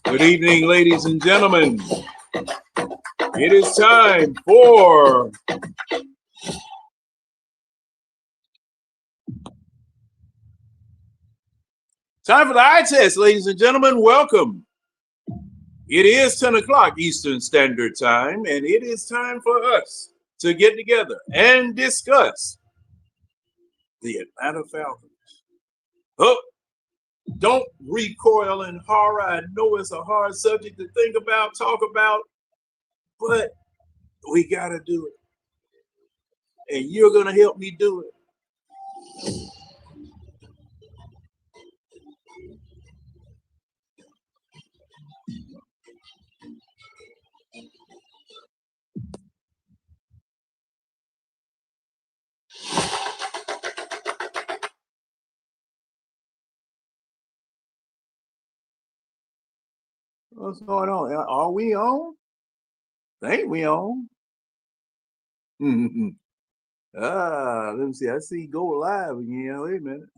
Good evening, ladies and gentlemen. It is time for the eye test, ladies and gentlemen. Welcome. It is 10 o'clock Eastern Standard Time, and it is time for us to get together and discuss the Atlanta Falcons. Oh, don't recoil in horror. I know it's a hard subject to think about, talk about, but we got to do it. And you're going to help me do it. What's going on? Are we on? Think we on? Let me see. I see go live again. Wait a minute.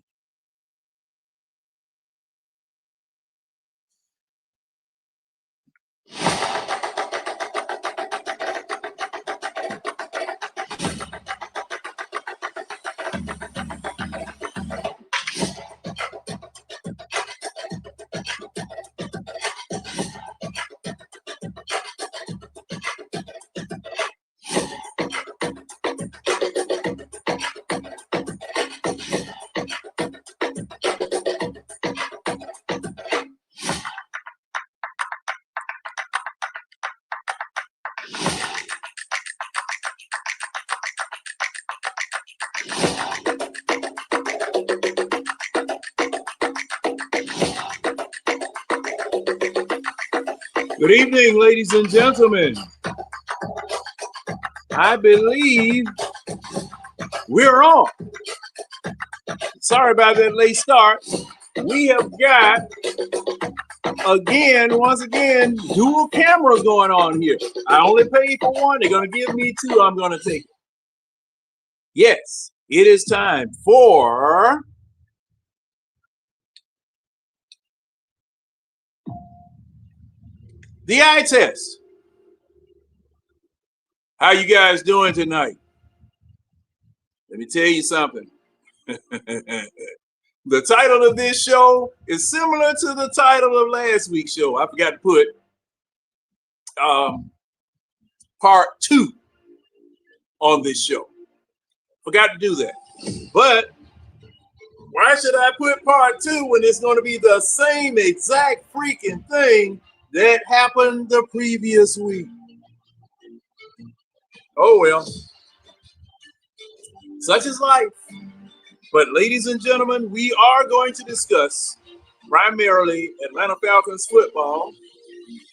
Good evening, ladies and gentlemen. I believe we're on. Sorry about that late start. We have got, once again, dual cameras going on here. I only paid for one. They're going to give me two. I'm going to take it. Yes, it is time for the eye test. How you guys doing tonight? Let me tell you something. The title of this show is similar to the title of last week's show. I forgot to put part 2 on this show. Forgot to do that. But why should I put part 2 when it's going to be the same exact freaking thing that happened the previous week? Oh, well. Such is life. But ladies and gentlemen, we are going to discuss primarily Atlanta Falcons football,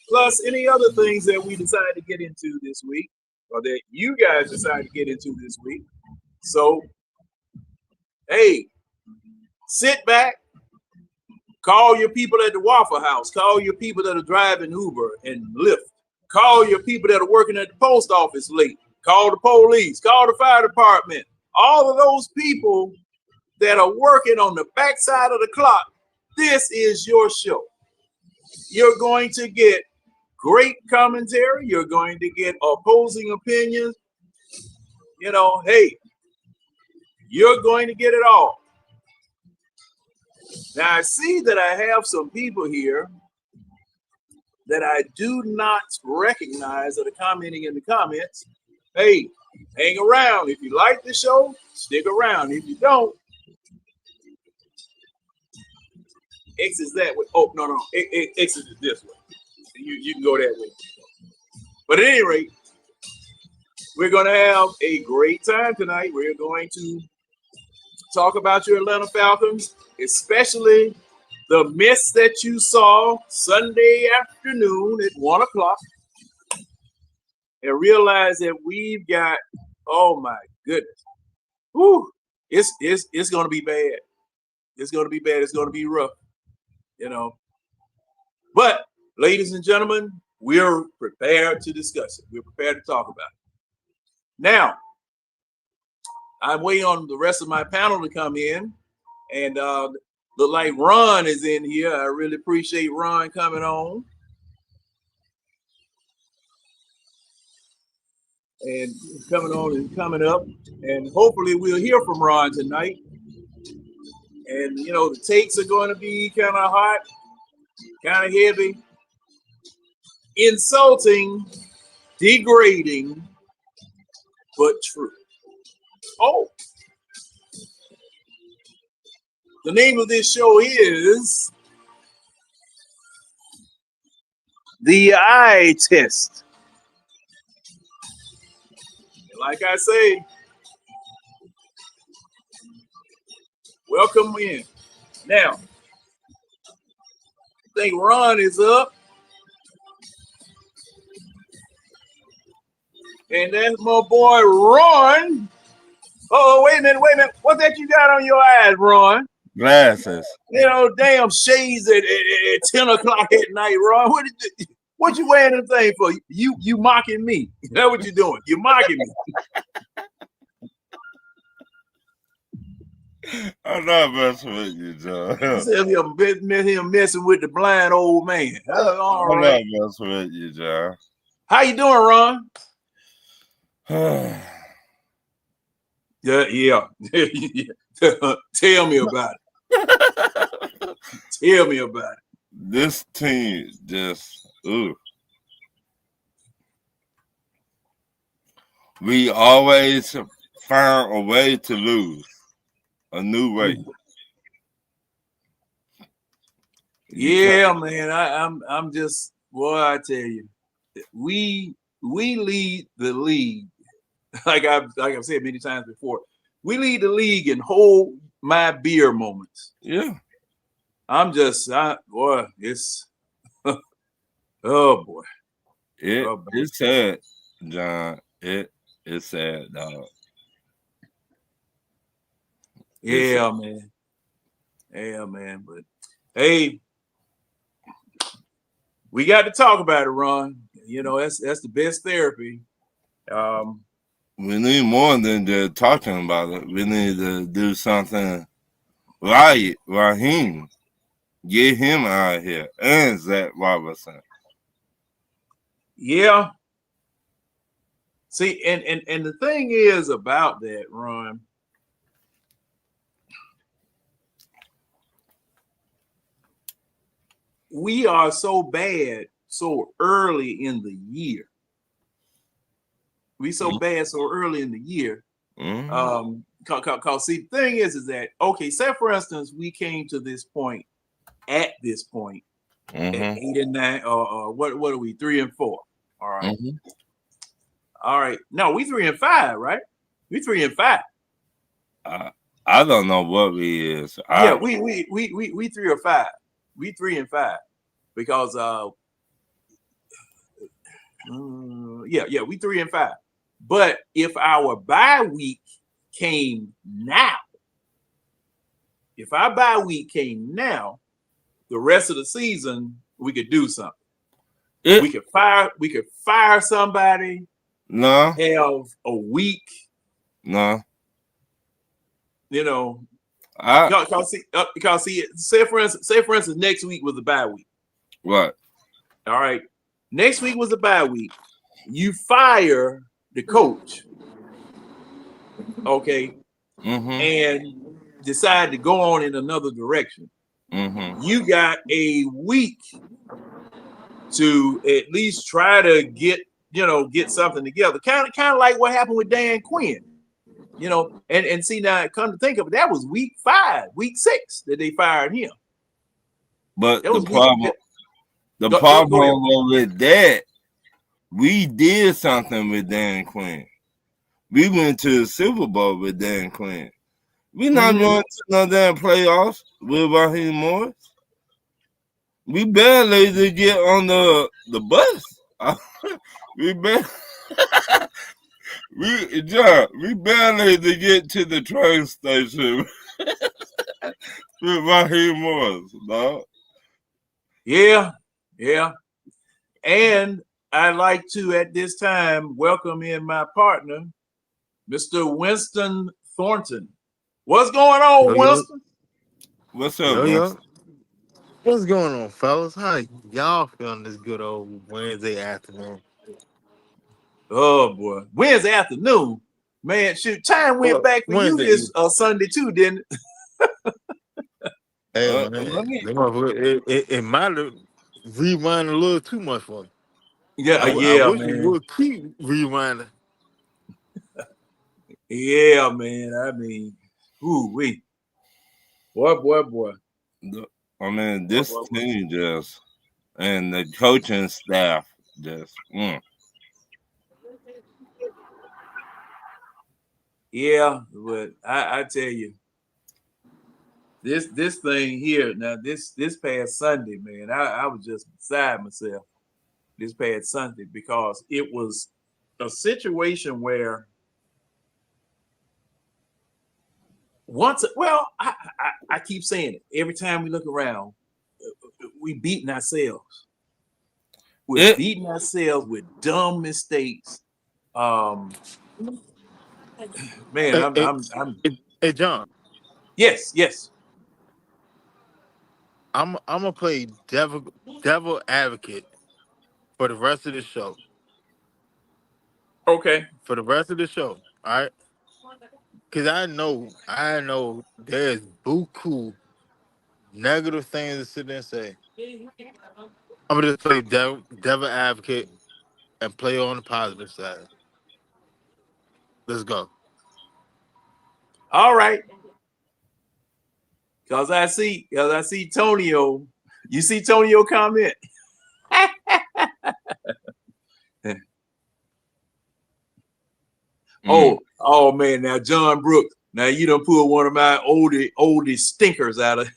plus any other things that we decide to get into this week, or that you guys decide to get into this week. So, hey, sit back, call your people at the Waffle House, call your people that are driving Uber and Lyft, call your people that are working at the post office late, call the police, call the fire department, all of those people that are working on the backside of the clock. This is your show. You're going to get great commentary. You're going to get opposing opinions. You know, hey, you're going to get it all. Now, I see that I have some people here that I do not recognize that are commenting in the comments. Hey, hang around. If you like the show, stick around. If you don't, X is that way. Oh, no. X is this way. You can go that way. But at any rate, we're going to have a great time tonight. We're going to talk about your Atlanta Falcons, especially the mess that you saw Sunday afternoon at 1 o'clock. And realize that we've got, oh my goodness. Whew, it's going to be bad. It's going to be bad. It's going to be rough. You know, but ladies and gentlemen, we're prepared to discuss it. We're prepared to talk about it. Now, I'm waiting on the rest of my panel to come in, and look like Ron is in here. I really appreciate Ron coming on. and coming on and coming up. And hopefully we'll hear from Ron tonight. And, you know, the takes are going to be kind of hot, kind of heavy, insulting, degrading, but true. Oh, the name of this show is The Eye Test. Like I say, welcome in. Now, I think Ron is up. And that's my boy Ron. Oh, wait a minute. What that you got on your eyes, Ron? Glasses. You know, damn shades at 10 o'clock at night, Ron. What you wearing the thing for? You mocking me. That's what you doing. You mocking me. I'm not messing with you, John. Him messing with the blind old man. All I'm right. not messing with you, John. How you doing, Ron? Yeah. Tell me about it. Tell me about it. This team just, we always find a way to lose, a new way. Yeah, man. I'm just, boy, I tell you, we lead the league. Like I've said many times before, we lead the league in hold my beer moments. Yeah. Boy, it's oh boy. It's sad, John. It is sad, dog. Yeah, man. Yeah, man. But hey, we got to talk about it, Ron. You know, that's the best therapy. We need more than just talking about it. We need to do something right, Raheem. Get him out of here. And Zach Robertson. Yeah. See, and the thing is about that, Ron, we are so bad so early in the year. We so bad so early in the year. Cause see, the thing is that okay, say for instance, we came to this point at 8 and 9, what are we, 3 and 4? All right. All right. No, we 3 and 5, right? We 3 and 5. I don't know what we is. We 3 or 5. We 3 and 5 because we 3 and 5. But if our bye week came now, the rest of the season we could do something. We could fire somebody. No. Have a week. No. You know, because say for instance, next week was a bye week. Right. All right. Next week was a bye week. You fire the coach. Okay. And decide to go on in another direction. You got a week to at least try to get something together. Kind of like what happened with Dan Quinn. You know, and see now, come to think of it, that was week 5, week 6 that they fired him. But the problem with that, we did something with Dan Quinn. We went to the Super Bowl with Dan Quinn. We not going to no damn playoffs with Raheem Morris. We barely to get on the bus. we barely to get to the train station with Raheem Morris, dog. Yeah. And I'd like to, at this time, welcome in my partner, Mr. Winston Thornton. What's going on, Winston? What's up, Winston? What's going on, fellas? How y'all feeling this good old Wednesday afternoon? Oh boy, Wednesday afternoon, man. Shoot, time went back for you Wednesday. this Sunday too, didn't it? Hey Let man, me. it might have rewind a little too much for me. Yeah, I yeah, wish it man. would keep rewinding. Yeah, man. I mean, ooh, wait, boy. I mean, this team just and the coaching staff just. Yeah, but I tell you, this thing here now, this past Sunday, man, I was just beside myself this past Sunday because it was a situation where I keep saying it every time we look around, we beating ourselves. We're It beating ourselves with dumb mistakes. Um, man, Hey, I'm hey, John, yes. I'm gonna play devil advocate for the rest of the show. Okay. For the rest of the show, all right? Because I know there's buku negative things to sit there and say. I'm gonna just play devil advocate and play on the positive side. Let's go. All right. Cause I see Tonio. You see Tonio comment. mm, Oh man, now John Brooks. Now you done pull one of my oldest stinkers out of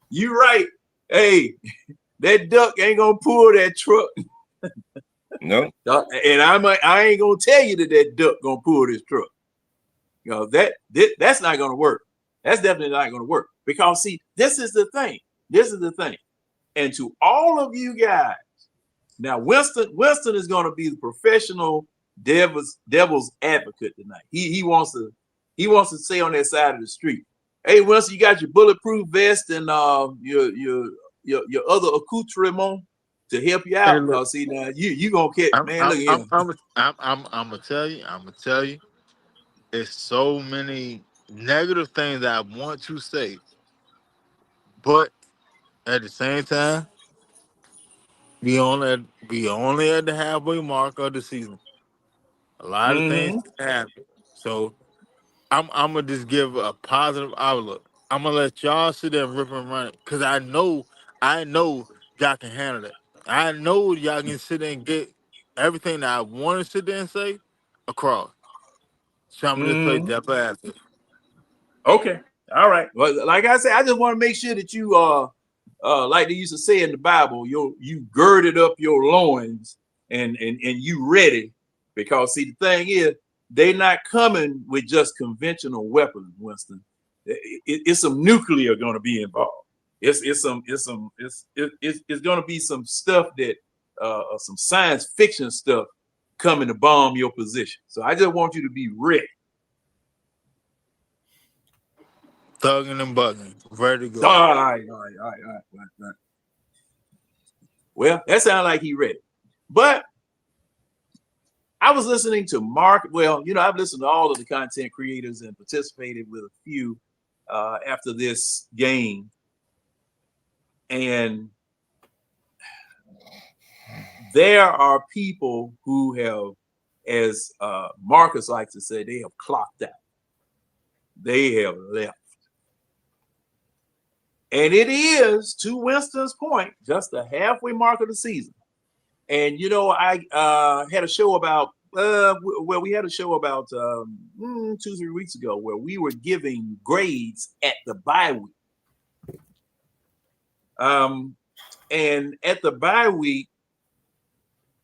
you right. Hey, that duck ain't gonna pull that truck. no. And I ain't gonna tell you that duck gonna pull this truck. You know, that's not gonna work. That's definitely not gonna work. Because see, this is the thing. This is the thing. And to all of you guys, now Winston is gonna be the professional devil's advocate tonight. He wants to say on that side of the street. Hey Winston, you got your bulletproof vest and your other accoutrement to help you Hey, out. look, Cause see now you gonna catch I'm man, I'm look at I'm him. I'm gonna tell you. I'm gonna tell you. It's so many negative things that I want to say, but at the same time, we only at the halfway mark of the season. A lot of things Mm-hmm. can happen. So I'm gonna just give a positive outlook. I'm gonna let y'all sit there and rip and run it because I know y'all can handle it. I know y'all can sit there and get everything that I want to sit there and say across. So I'm gonna just play Mm-hmm. devil advocate. Okay. All right. Well, like I said, I just want to make sure that you like they used to say in the Bible, you girded up your loins and you ready. Because see, the thing is, they not coming with just conventional weapons, Winston. It's some nuclear going to be involved. It's going to be some stuff that some science fiction stuff coming to bomb your position. So I just want you to be ready. Thugging and bugging, ready to All go. right. Well, that sounds like he ready. But I was listening to Mark. Well, I've listened to all of the content creators and participated with a few after this game. And there are people who have, as Marcus likes to say, they have clocked out. They have left. And it is, to Winston's point, just the halfway mark of the season. And I had a show about we had a show about 2-3 weeks ago where we were giving grades at the bye week. And at the bye week,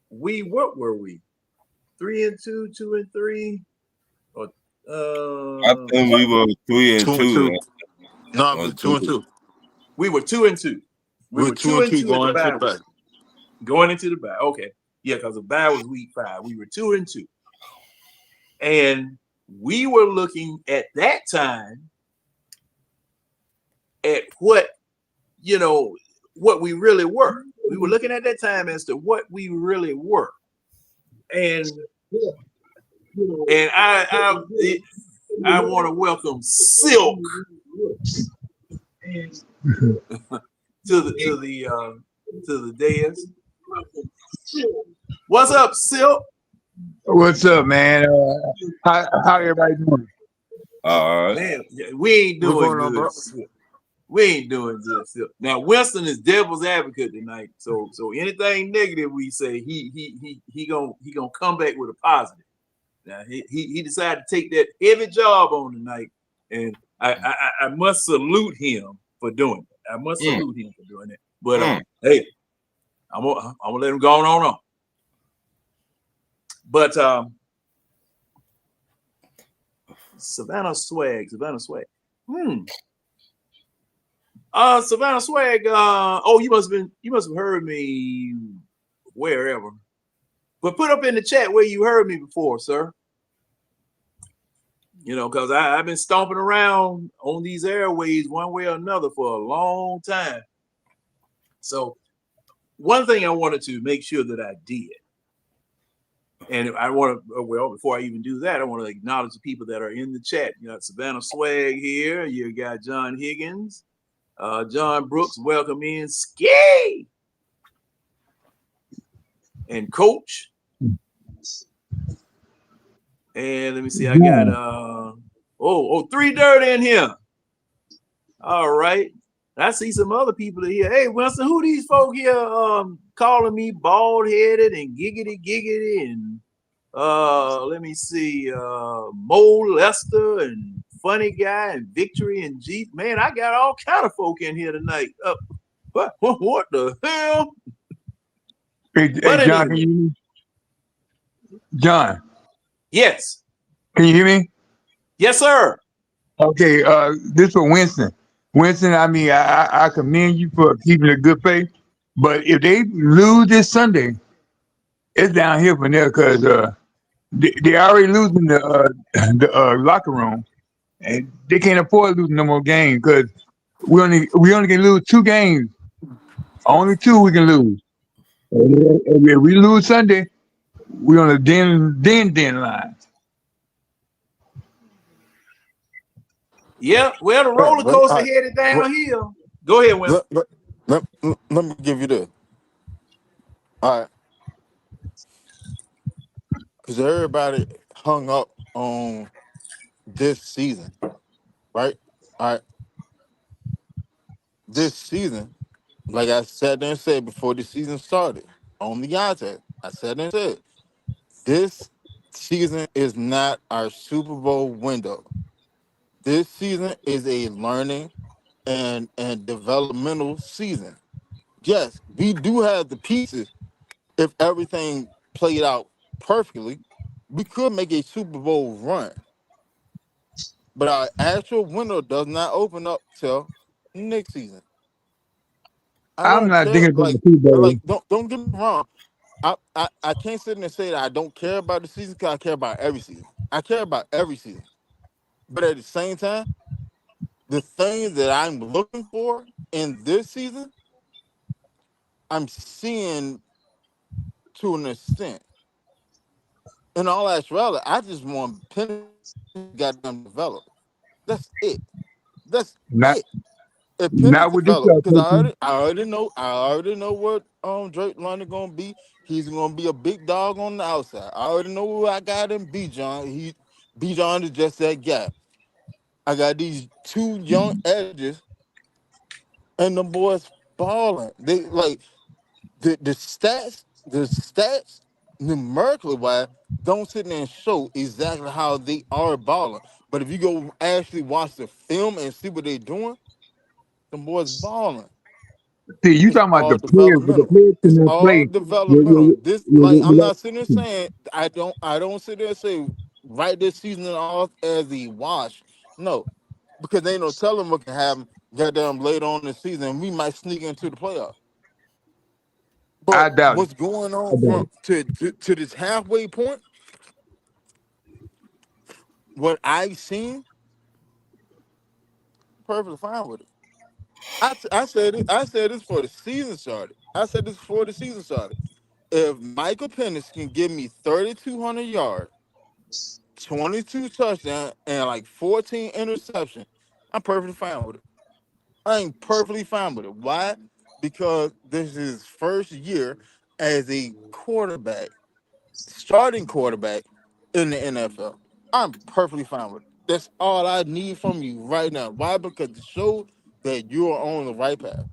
what were we? 3-2, 2-3, or I think we were 3-2. 2-2. No, Or but 2-2. we were 2-2. We We're were two two and and two two at the going to bye the week. back. Going into the bye. Okay. Yeah, because the bye was week 5. We were 2-2. And we were looking at that time at what we really were. We were looking at that time as to what we really were, and I want to welcome Silk to the dais. What's up, Silk? What's up, man? How everybody doing? All right. Man, we ain't What's doing going on, good. bro? Silk. We ain't doing good. Silk. Now Winston is devil's advocate tonight, so anything negative we say, he gonna come back with a positive. Now he decided to take that heavy job on tonight, and I must salute him for doing it. I must salute him for doing it. But hey, I'm gonna let him go on. But Savannah Swag. Savannah Swag. Oh, you must have heard me wherever. But put up in the chat where you heard me before, sir. You know, because I've been stomping around on these airways one way or another for a long time. So one thing I wanted to make sure that I did, and I want to, well, before I even do that, I want to acknowledge the people that are in the chat. You got Savannah Swag here. You got John Higgins. John Brooks, welcome in. Ski! And Coach. And let me see, I got Three Dirt in here. All right. I see some other people here. Hey, Winston, who these folk here calling me bald-headed and giggity and let me see, Mo Lester and Funny Guy and Victory and G. Man, I got all kind of folk in here tonight. What the hell? Hey, John, can you hear me? John. Yes. Can you hear me? Yes, sir. Okay, this for Winston. Winston, I mean, I commend you for keeping a good faith. But if they lose this Sunday, it's down here from there because they already losing the locker room, and they can't afford losing no more games because we only can lose 2 games. Only 2 we can lose. And if we lose Sunday, we on the den line. Yeah, well, the Right, roller coaster headed downhill. Go ahead, Winston. Let me give you this. All right. Because everybody hung up on this season, right? All right. This season, like I sat there and said before the season started, on the onset, I sat there and said, this season is not our Super Bowl window. This season is a learning and developmental season. Yes, we do have the pieces. If everything played out perfectly, we could make a Super Bowl run. But our actual window does not open up till next season. I I'm don't not care. thinking about the Super Bowl. Don't get me wrong. I can't sit there and say that I don't care about the season because I care about every season. I care about every season. But at the same time, the things that I'm looking for in this season, I'm seeing to an extent. In all actuality, I just want Penn goddamn develop. That's it. That's Not it. If Penny not with this develop, because coaching. I already know what Drake London gonna be. He's gonna be a big dog on the outside. I already know who I got in B John. B John is just that guy. I got these 2 young edges, and the boys balling. They like the stats numerically wise don't sit there and show exactly how they are balling. But if you go actually watch the film and see what they're doing, the boys balling. See, you It's talking about all the players, but the developmental. players It's cannot all play. developmental. This like I'm Without- not sitting there saying I don't sit there and say write this season off as a wash. No, because ain't no telling what can happen. Goddamn later on in the season, we might sneak into the playoff. But I doubt it. what's going I on doubt from it. to this halfway point? What I've seen, perfectly fine with it. I said this for the season started. I said this before the season started. If Michael Penix can give me 3,200 yards, 22 touchdowns, and like 14 interceptions, I'm perfectly fine with it. I'm perfectly fine with it. Why? Because this is his first year as a quarterback, starting quarterback in the NFL. I'm perfectly fine with it. That's all I need from you right now. Why? Because to show that you are on the right path.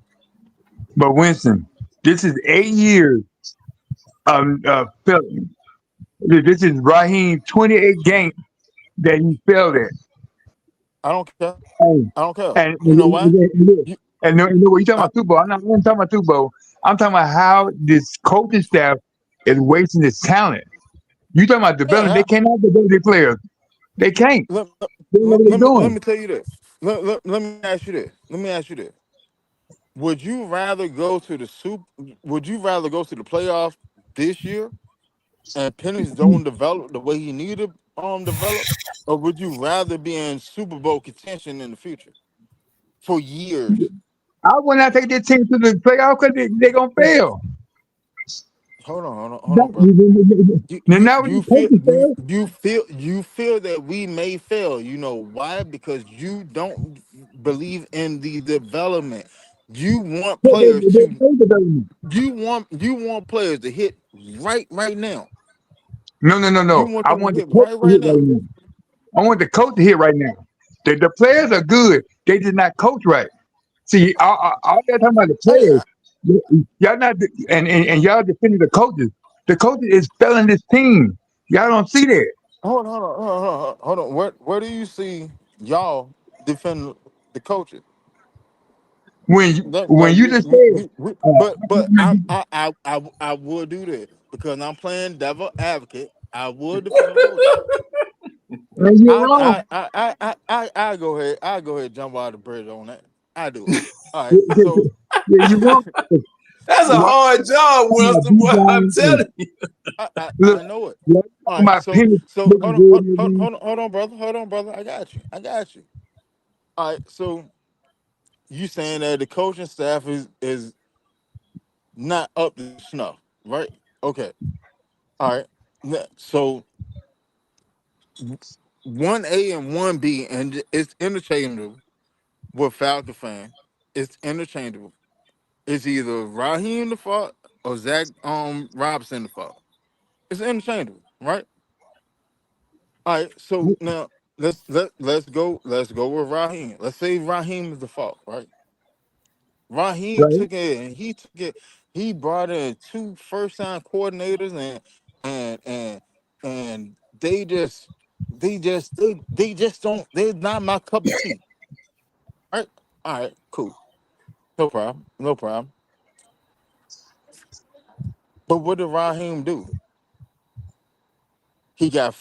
But Winston, this is 8 years of failing. This is Raheem 28 games that he failed at. I don't care. And I don't care. and, You know why? You, and what you talking I, about Super Bowl? I'm talking about Super Bowl. I'm talking about how this coaching staff is wasting his talent. You talking about development? They yeah. cannot develop their players. They can't. Let, They don't know what let they're me tell you this. Let me ask you this. Let me ask you this. Would you rather go to the super? Would you rather go to the playoffs this year and Penix don't develop the way he needed develop, or would you rather be in Super Bowl contention in the future for years? doing. I will not take this team to the playoff because they gonna N- fail. Hold on, brother. Now when the coaching fail, You feel that we may fail. You know why? Because you don't believe in the development. You want players to they development. you want players to hit right now. You No. want I them to want the hit coach to right hit right now. now. I want the coach to hit right now. The players are good. They did not coach right. See, all y'all talking about the Hey, players. Y'all not, and y'all defending the coaches. The coaches is failing this team. Y'all don't see that. hold on. Where do you see y'all defend the coaches? When Like you just said, but I would do that because I'm playing devil advocate. I would defend the coaches. and you're wrong. I go ahead. I go ahead and jump out of the bridge on that. I do it. All right. So Yeah, you're wrong. That's a Why hard job, Winston. Boy, I'm telling you. I look, know it. y'all All talking right. about So pennies so looking good and everything. hold on, brother. Hold on, brother. I got you. I got you. All right. So you saying that the coaching staff is not up to snuff, right? Okay. All right. So 1A and 1B, and it's interchangeable with Falcon fan. It's interchangeable. It's either Raheem the fault or Zach Robinson the fault. It's interchangeable, right? All right. So now let's go with Raheem. Let's say Raheem is the fault, right? Raheem Right? took it and he took it. He brought in two first time coordinators and and and they just don't they're not my cup of tea. Right? All right, cool. No problem. No problem. But what did Raheem do? He got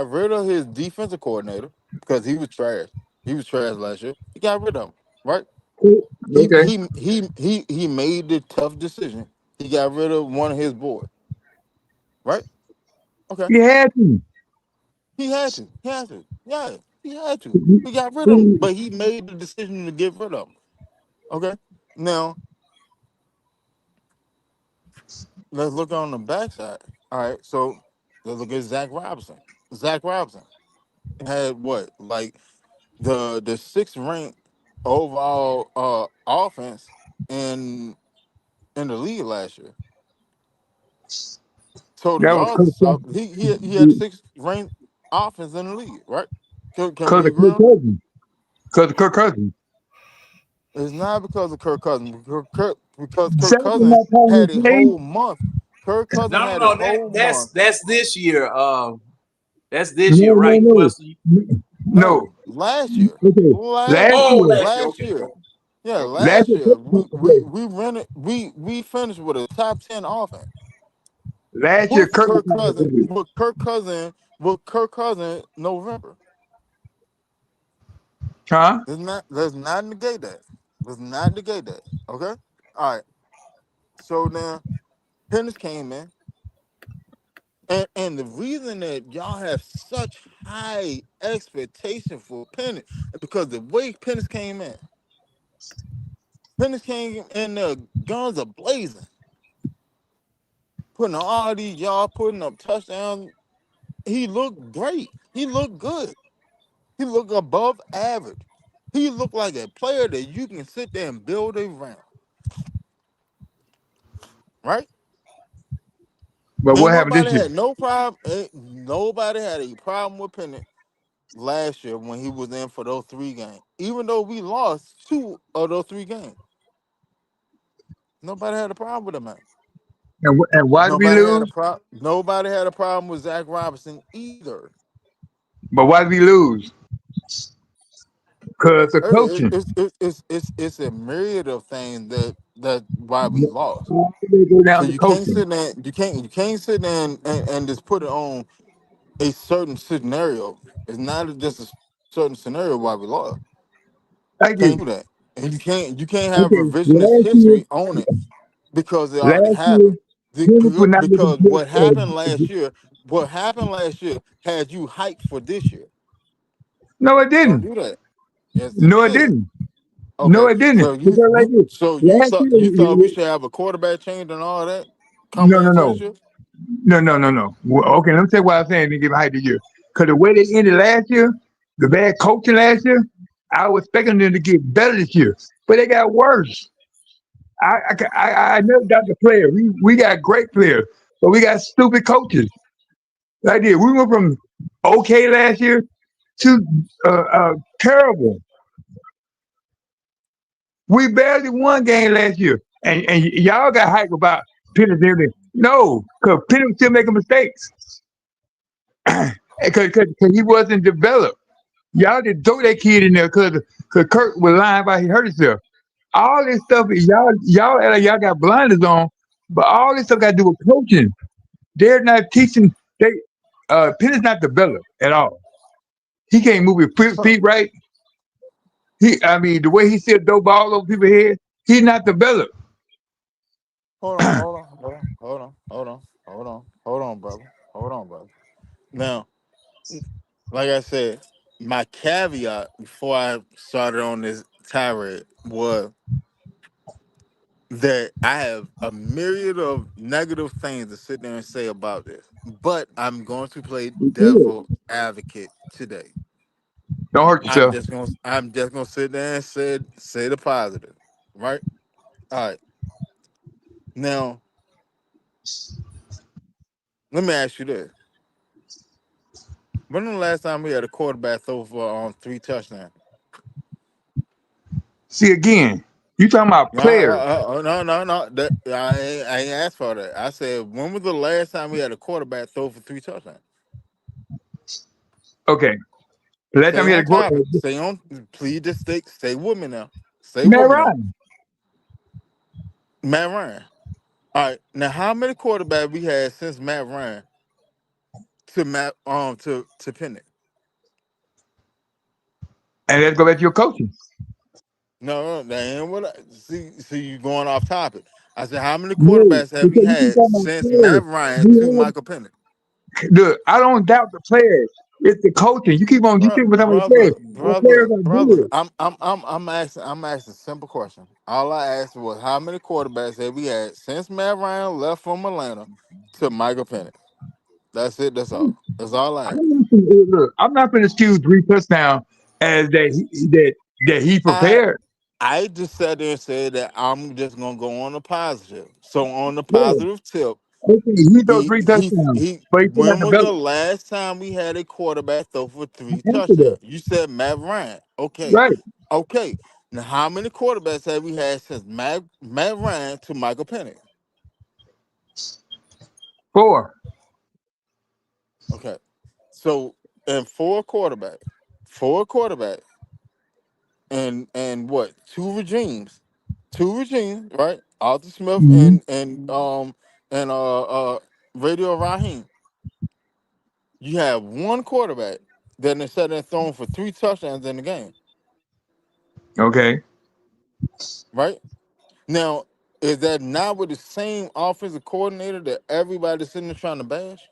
rid of his defensive coordinator because he was trash. He was trash last year. He got rid of him, right? Okay. He made the tough decision. He got rid of one of his boys, right? Okay. He had to. He had to. He had to. Yeah, he had to. He- He got rid of him, he- but he made the decision to get rid of him. Okay. Now let's look on the backside. All right. So let's look at Zach Robinson. Zach Robinson had what, like the sixth ranked overall offense in in the league last year. Total That was yards and Kirk stuff. He had sixth ranked offense in the league, right? Can because we of agree Kirk on that? Cousins. Because of Kirk Cousins. It's not because of Kirk Cousins. Because Kirk Saints are Cousins not calling had his a play. whole month. Kirk Cousins No, had a no, whole month. that's this year. That's this year, No, no, right, no. Weston? No. No, last year. Okay. Last Oh, year. last year. Last Okay, year. okay. Yeah, Last last year year. Kirk okay. We rented we finished with a top 10 offense. Last year With Kirk was Kirk not Cousins, okay. with Kirk Cousins November. Huh? Let's not negate that. Let's not negate that. Okay? All right. So now Pennis came in. And the reason that y'all have such high expectation for Pennis is because the way Pennis came in. Penix came in there, guns are blazing, putting all these yards, putting up touchdowns. He looked great. He looked good. He looked above average. He looked like a player that you can sit there and build around, right? But And what happened this nobody year? had no problem. Nobody had a problem with Penix last year when he was in for those 3 games. Even though we lost 2 of those 3 games, nobody had a problem with him, man. And why did we Nobody had a lose? problem. Nobody had a problem with Zach Robinson either. But why did we lose? Because of coaching. It's a myriad of things that why we lost. They go So down to you can't coaching. sit there. You can't sit there and just put it on a certain scenario. It's not just a certain scenario why we lost. Like this. Can't do that, and you can't have Okay, revisionist history on it because it already last year, happened. Penix would not make a Because good. what happened last year had you hyped for this year. No, it Don't didn't. do that. Yes, it No, it did. didn't. No, Okay, it didn't. so you Because like you this. so you Last thought year, you thought we should have a quarterback change and all that no, coming no, into no. this year? No, no, no, no. Well, okay, let me tell you what I'm saying to give hype this year. Because the way they ended last year, the bad coaching last year, I was expecting them to get better this year, but they got worse. I never got the player. We got great players, but we got stupid coaches. Like this, we went from okay last year to terrible. We barely won game last year, and y'all got hype about Penny and everything. No, because Penny was still making mistakes because he wasn't developed. Y'all just throw that kid in there because Kirk was lying about he hurt himself. All this stuff y'all act like y'all got blinders on, but all this stuff got to do with coaching. They're not teaching. They Penny's not developed at all. He can't move his Huh. feet right. I mean, the way he said dope ball over people's head, he's not developed. Hold on, brother. Hold on, brother. Now, like I said, my caveat before I started on this tirade was that I have a myriad of negative things to sit there and say about this, but I'm going to play He good. devil advocate today. Don't hurt yourself. I'm just gonna sit there and say the positive, right? All right. Now, let me ask you this: when was the last time we had a quarterback throw for 3 touchdowns? See again, you talking about No, players. no. I ain't asked for that. I said, when was the last time we had a quarterback throw for 3 touchdowns? Okay, last time Stay he had on a go, topic. Stay on. Please just stay with me now. Stay Matt with me now. Ryan. Matt Ryan. All right. Now, how many quarterbacks we had since Matt Ryan to Penix? And let's go back to your coaching. No, that ain't what I see. You going off topic. I said, how many No, quarterbacks have we because you keep had talking about since players. Matt Ryan to We Michael Penix? look, I don't doubt the players. It's the coaching. You keep talking about the players. Our players are Brother. good. I'm asking a simple question. All I asked was how many quarterbacks have we had since Matt Ryan left from Atlanta to Michael Penix? That's it. That's all. That's all I asked. Look, I'm not going to excuse 3 touchdowns as that he I prepared. I just sat there and said that I'm just gonna go on the positive. So on the Yeah, positive tip, okay, he threw he three he touchdowns, he. but he still not When was the developed last time we had a quarterback throw for three after that. touchdowns? You said Matt Ryan. Okay, Right, okay. Now how many quarterbacks have we had since Matt Ryan to Michael Penix? four. Okay, so and four quarterbacks, and what? Two regimes, right? Arthur Smith Mm-hmm. and Radio Raheem. You have one quarterback that is set and thrown for 3 touchdowns in the game, Okay. right? Now, is that not with the same offensive coordinator that everybody's sitting there trying to bash?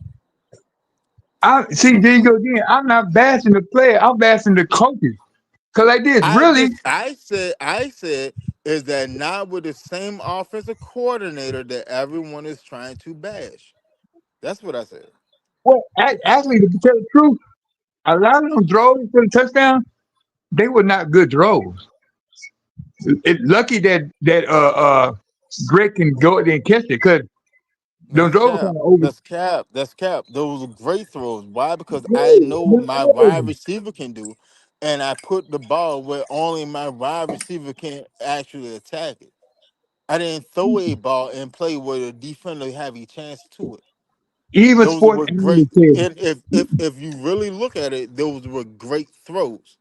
I see. There you go again. I'm not bashing the player. I'm bashing the coaches. Cause like this, I really, just I said Is that not with the same offensive coordinator that everyone is trying to bash? That's what I said. Well, actually, to tell the truth, a lot of them throws for the touchdown, they were not good throws. It's lucky that Greg can go there and catch it because those That's throws were cap. kind of over. That's cap. That's cap. Those were great throws. Why? Because I No, know what my wide no. receiver can do, and I put the ball where only my wide receiver can actually attack it. I didn't throw a ball and play where the defender have a chance to it. Even Those sports were great. analysts said, And if you really look at it, those were great throws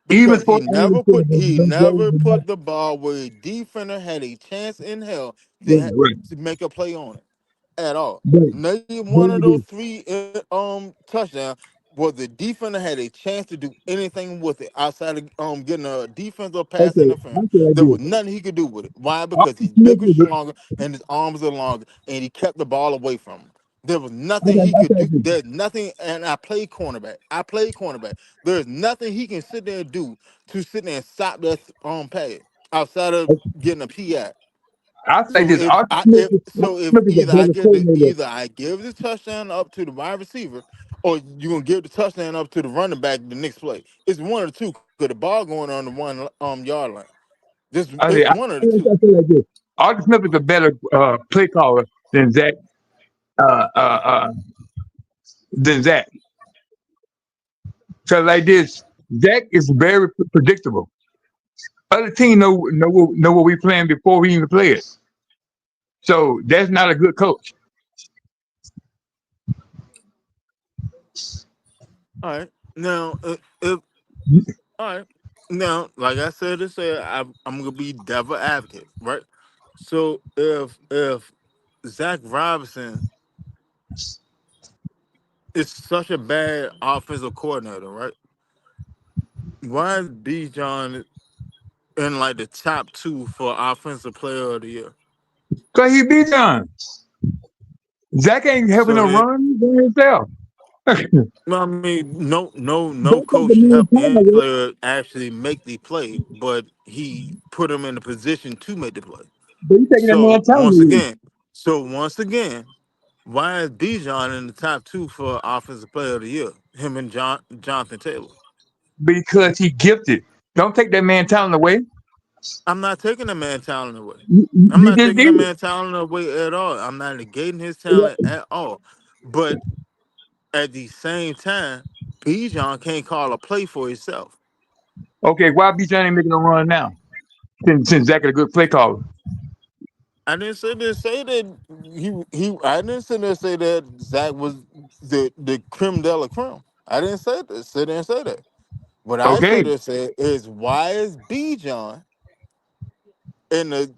even because sports analysts said that he those throws never were not put the ball where a defender had a chance in hell right, right. to make a play on it at all. But Name but one of like those this, three touchdowns where the defender had a chance to do anything with it outside of getting a defensive pass okay, I interference. feel like There this. was nothing he could do with it. Why? Because Arthur he's Smith bigger, was stronger, and his arms are longer, and he kept the ball away from him. There was I nothing feel he could like do. this. There's nothing, and I played cornerback. I played cornerback. There's nothing he can sit there and do to sit there and stop that pass outside of getting a PI. I feel like So this. Arthur Smith, Arthur if Smith is a better coordinator. either I give the touchdown up to the wide receiver, or you're gonna give the touchdown up to the running back the next play. It's one of the two. Cause the ball going on the 1 yard line. Just I it's say, I one of the feel two. like this. Arthur Smith is a better play caller than Zach. Uh, uh, uh, than Zach. So like this, Zach is very predictable. Other team know what we playing before we even play it. So that's not a good coach. All right. Now, if all right. Now, like I said, I'm gonna be devil advocate, right? So if Zach Robinson is such a bad offensive coordinator, right? Why is B John in like the top two for offensive player of the year? Cause he be done. Zach ain't helping So him then, run by himself. well, I mean, no Zach take the coach main helped time any away, player actually make the play, but he put him in a position to make the play. but he taking that man So time away. once again, why is Bijan in the top two for offensive player of the year? Him and Jonathan Taylor. Because he gifted. Don't take that man talent away. I'm not taking the man talent away. I'm You not just taking the did. man talent away at all. I'm not negating his talent at all. But at the same time, Bijan can't call a play for himself. Okay, why B John ain't making a run now? Since Zach is a good play caller. I didn't sit there say that he. I didn't sit there say that Zach was the creme de la creme. I didn't say that. Sit there and say that. What I Okay, said is why is Bijan in the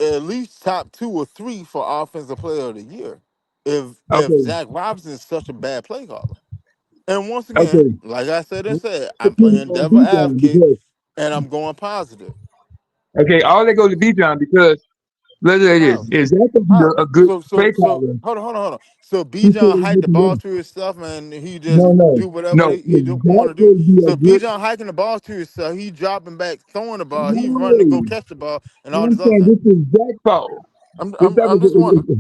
at least top two or three for offensive player of the year if okay, Zach Robinson is such a bad play caller. And once again, okay. like I said and said, I'm Depending playing on devil B John advocate because and I'm going positive. okay, all they go to B John because let's say this How? is Zach gonna be How? a good play So caller. hold on. So He said Bijan he's hiked the making ball money. to himself and he just No, no, do whatever no. he Zach want to do. will be a So good. Bijan hiking the ball to himself, he dropping back, throwing the ball, he running to go No, catch the ball and all I'm this other saying thing. this is Zach's fault. If Zach I'm just wondering. was,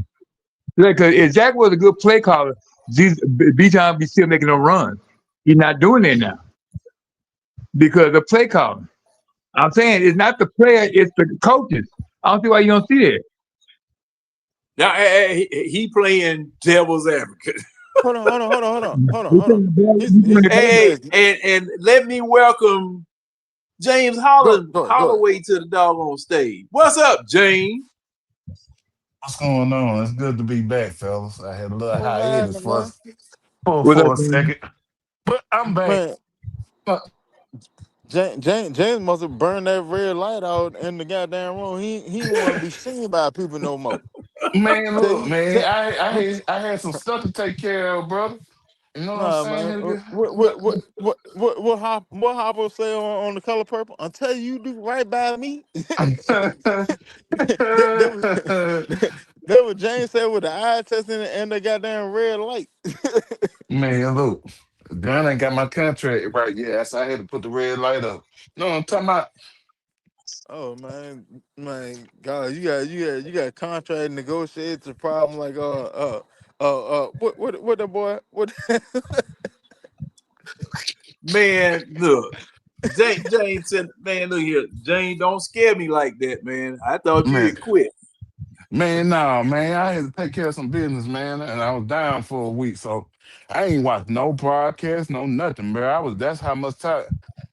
like, if Zach was a good play caller, B John be still making a run. He's not doing it now because the play caller. I'm saying it's not the player, it's the coaches. I don't see why you don't see that. Now he playing devil's advocate. He's Hold on. doing the bad, He's he's doing the he bad. Hey, says and let me welcome James go ahead. Holloway to the doggone stage. What's up, James? What's going on? It's good to be back, fellas. I had a little What's hiatus happening, for man? What's up, a man? second, but I'm back. Man, Uh, James must have burned that red light out in the goddamn room. He didn't want to be seen by people no more. Man, Tell look, you, man, tell, I had some stuff to take care of, brother. You know what I'm nah, saying, man. nigga? What Hopper say on the color purple? Until you do right by me, that was that was James said with the eye test and the goddamn red light. Man, look, John ain't got my contract right yet, so I had to put the red light up. No, I'm talking about. Oh man, God, you got contract negotiated the problem like what the boy what Man, look. James said, man, look here. James, don't scare me like that, man. I thought you Man, had quit. man, nah, man. I had to take care of some business, man, and I was down for a week, so I ain't watched no podcast, no nothing, bro. That's how much I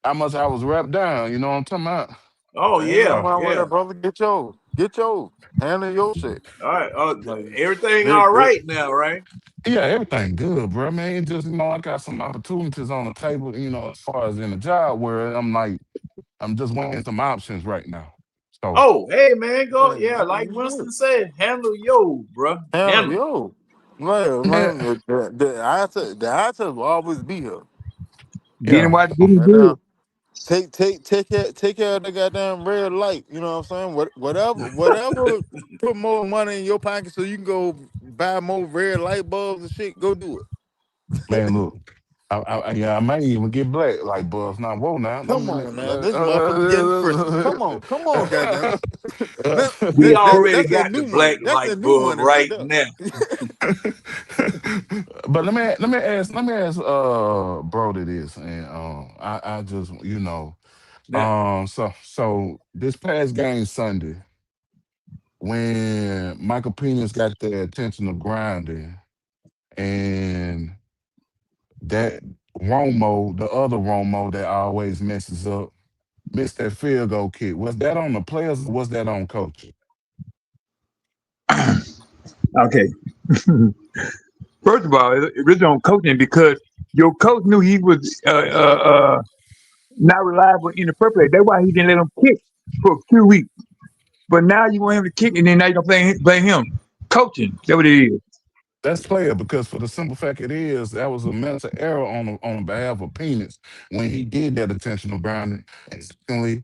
was wrapped down. You know what I'm talking about? Oh, ain't nothing yeah, wrong with yeah. that, brother. Get yours, handle your shit. All right. Like, Everything they, all they, right now, right? Yeah, everything good, bro. Man, it just I got some opportunities on the table. As far as in the job where I'm just weighing some options right now. So Oh, hey, man, go. man, Yeah, like you good. Winston said, handle yo, bro. Handle Handle. yo. Man, man, the answer will always be here. Get him yeah. while get him And good. take care of the goddamn red light. You know what I'm saying? Whatever put more money in your pocket so you can go buy more red light bulbs and shit. Go do it. Man, look, yeah, I might even get black like Buff. Now, whoa, now, Come on, man. This motherfucker getting frisky. Come on, goddamn it. We already That's that got the new black money. That's light that new bulb money right right there. now. but let me ask Brody this, and I just Now, so this past game Sunday when Michael Penis got the attention of grinding and that Romo, the other Romo that always messes up, missed that field goal kick. Was that on the players or was that on coach? Okay. First of all, it was on coaching because your coach knew he was not reliable in the first place. That's why he didn't let him kick for 2 weeks. But now you want him to kick, and then now you don't blame him. Coaching, that's what it is. That's player because for the simple fact it is that was a mental error on behalf of Peanuts when he did that intentional grounding. And secondly,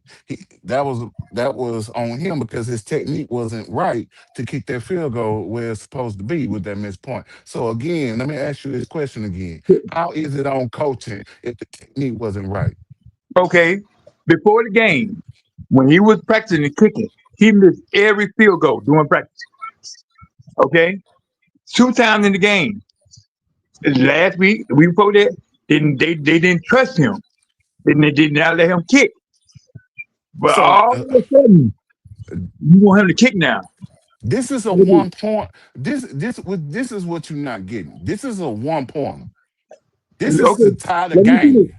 that was on him because his technique wasn't right to kick that field goal where it's supposed to be with that missed point. So again, let me ask you this question again: how is it on coaching if the technique wasn't right? Okay, before the game, when he was practicing and kicking, he missed every field goal during practice. Okay, 2 times in the game. Last week, the week before that, they didn't trust him. They did not let him kick. But So all of a sudden, you want him to kick now. this is a 1 point. This is what you're not getting. This is a 1 point. This is Okay, to tie the let me finish. game.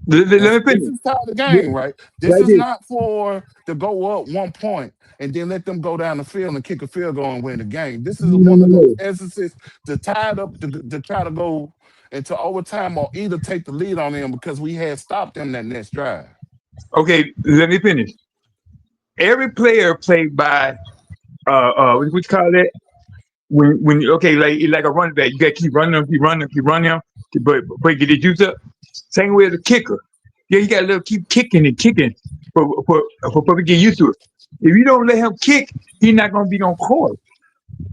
Let me This finish. is tie the game, right? This Right is there. not for to go up 1 point and then let them go down the field and kick a field goal and win the game. This is No, one no, of those no. instances to tie it up to try to go into overtime or either take the lead on them because we had stopped them that next drive. Okay, let me finish. Every player played by what you call that? When okay, like a running back, you gotta keep running them, but get his juice up. Same way as a kicker. Yeah, you gotta let him keep kicking and kicking for we get used to it. If you don't let him kick, he's not gonna be on court.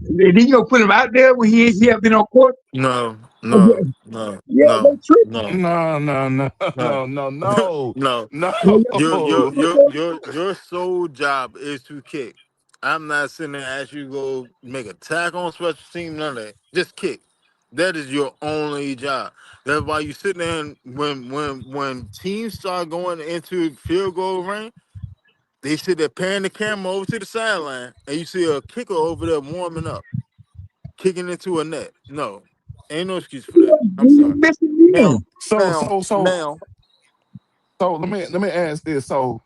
And then you gonna put him out there when he have been on court. No, no, Yeah, no, yeah, no, that's true. no, No, no, no, no, no, no, no, no. Yeah, yeah, Your your no. your your your sole job is to kick. I'm not sitting there and ask you to go make a tackle on special team, none of that. Just kick. That is your only job. That's why you sit there and when teams start going into field goal range, they sit there panning the camera over to the sideline, and you see a kicker over there warming up, kicking into a net. No, ain't no excuse for that. I'm you sorry. missing Now, in. So now, so so now. so let me ask this. So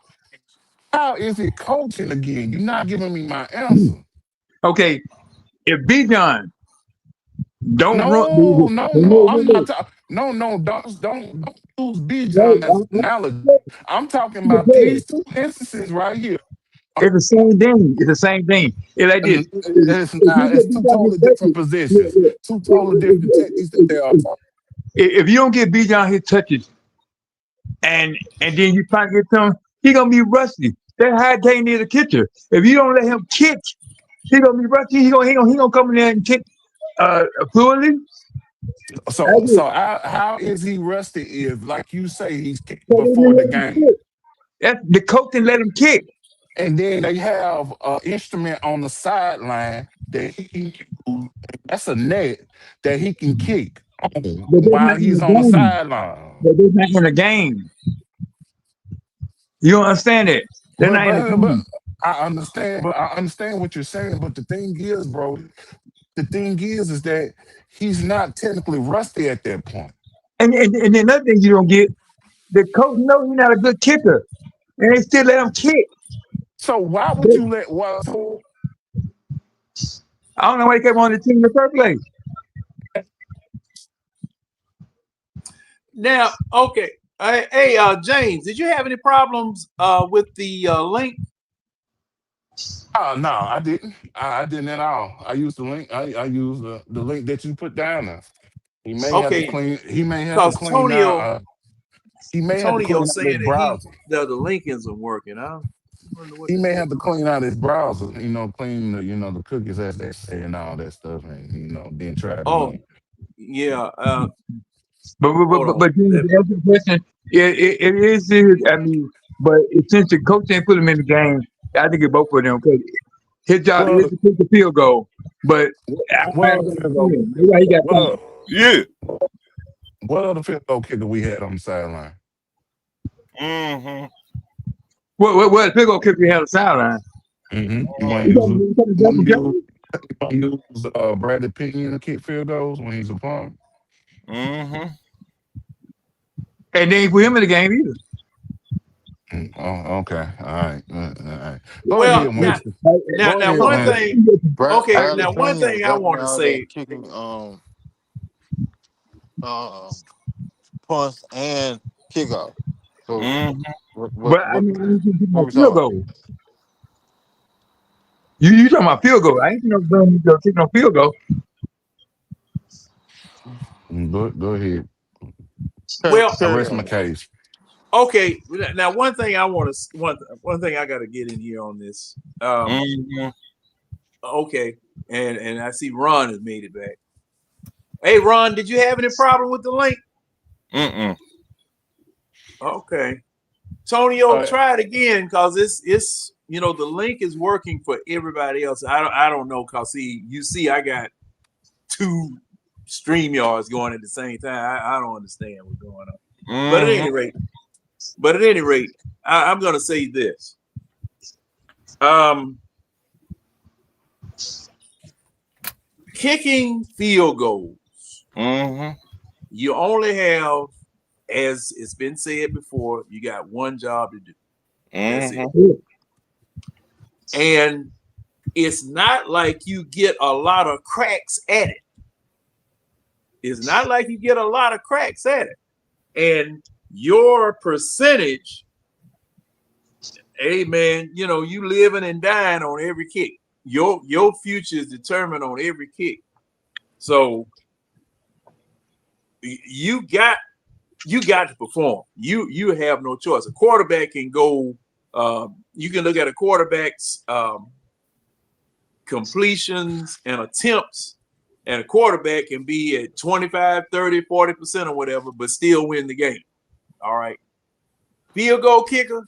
how is it coaching again? You're not giving me my answer. Okay, if B John don't run, No, no, no. no, no, I'm not no, talking. No, no. Don't use no, Bijan as an analogy. I'm talking about no, these two instances right here. it's the same thing. It's the same thing. It's like this. And it's If you not. It's get two beat down his totally different touches, look, positions, look. two totally different techniques that they are. If you don't get beat down his touches and then you try to get some, he gonna be rusty. That's how they need a catcher. If you don't let him kick, he gonna be rusty. He gonna come in there and kick fluently. So, how is he rusty if, like you say, he's kicking So they before didn't the let him game? kick. That's the coach didn't let him kick. And then they have an instrument on the sideline that he can use. That's a net that he can kick on But they're while not in he's the on the game. sideline. But they're not in the game. You don't understand it. They're But, not in the but but game. I understand what you're saying. But the thing is, bro, is that he's not technically rusty at that point. And then another thing you don't get, the coach knows he's not a good kicker. And they still let him kick. So why would you let so I don't know why he came on the team in the first place. Now, okay. Hey, James, did you have any problems with the link? Oh no, I didn't. I didn't at all. I used the link. I used the link that you put down there. He may have to Okay, clean. He may have to because clean out. He may have to clean Antonio's out his saying browser. that the link isn't working. I wonder what He may the have to clean out his browser. Clean the cookies as they say and all that stuff, and then try it Oh, again. yeah. But Hold on. James, to answer the question, it is serious. I mean, but since the coach ain't put him in the game, I think it's both of them. Because his job is Well, to kick the field goal. But I well, understand. That's why he got what fired. Yeah. what other field goal kicker we had on the sideline? Mm-hmm. What field goal kicker had a sideline? Mm-hmm. You want You to use talking Justin Jefferson? Bradley Pinion to kick field goals when he's a punk? Mm-hmm. And they ain't put him in the game either. Oh, okay. All right. All right. Go Well, ahead, now, Winston. now, Go now, ahead, one Winston. thing. Okay, Bradley now one Pinion thing I definitely want to out there say. kicking punts and kickoff. So Mm-hmm. But I what mean, I ain't talking what about we field talking? goal. You talking about field goal? I ain't no Brandon kick no field goal. Go ahead. Well, I rest my case. okay. Now, one thing I want to one thing I got to get in here on this. Mm-hmm. Okay, and I see Ron has made it back. Hey, Ron, did you have any problem with the link? Mm-mm. Okay, Tonio, try it again because it's the link is working for everybody else. I don't know because see I got 2 StreamYards going at the same time. I don't understand what's going on. Mm-hmm. But at any rate, I'm gonna say this. Kicking field goals, Mm-hmm. you only have, as it's been said before, you got one job to do. That's it. And it's not like you get a lot of cracks at it. It's not like you get a lot of cracks at it. And your percentage, hey man, you living and dying on every kick. Your future is determined on every kick. So you got to perform. You have no choice. A quarterback can go. You can look at a quarterback's completions and attempts, and a quarterback can be at 25, 30, 40% or whatever, but still win the game. All right. Field goal kicker,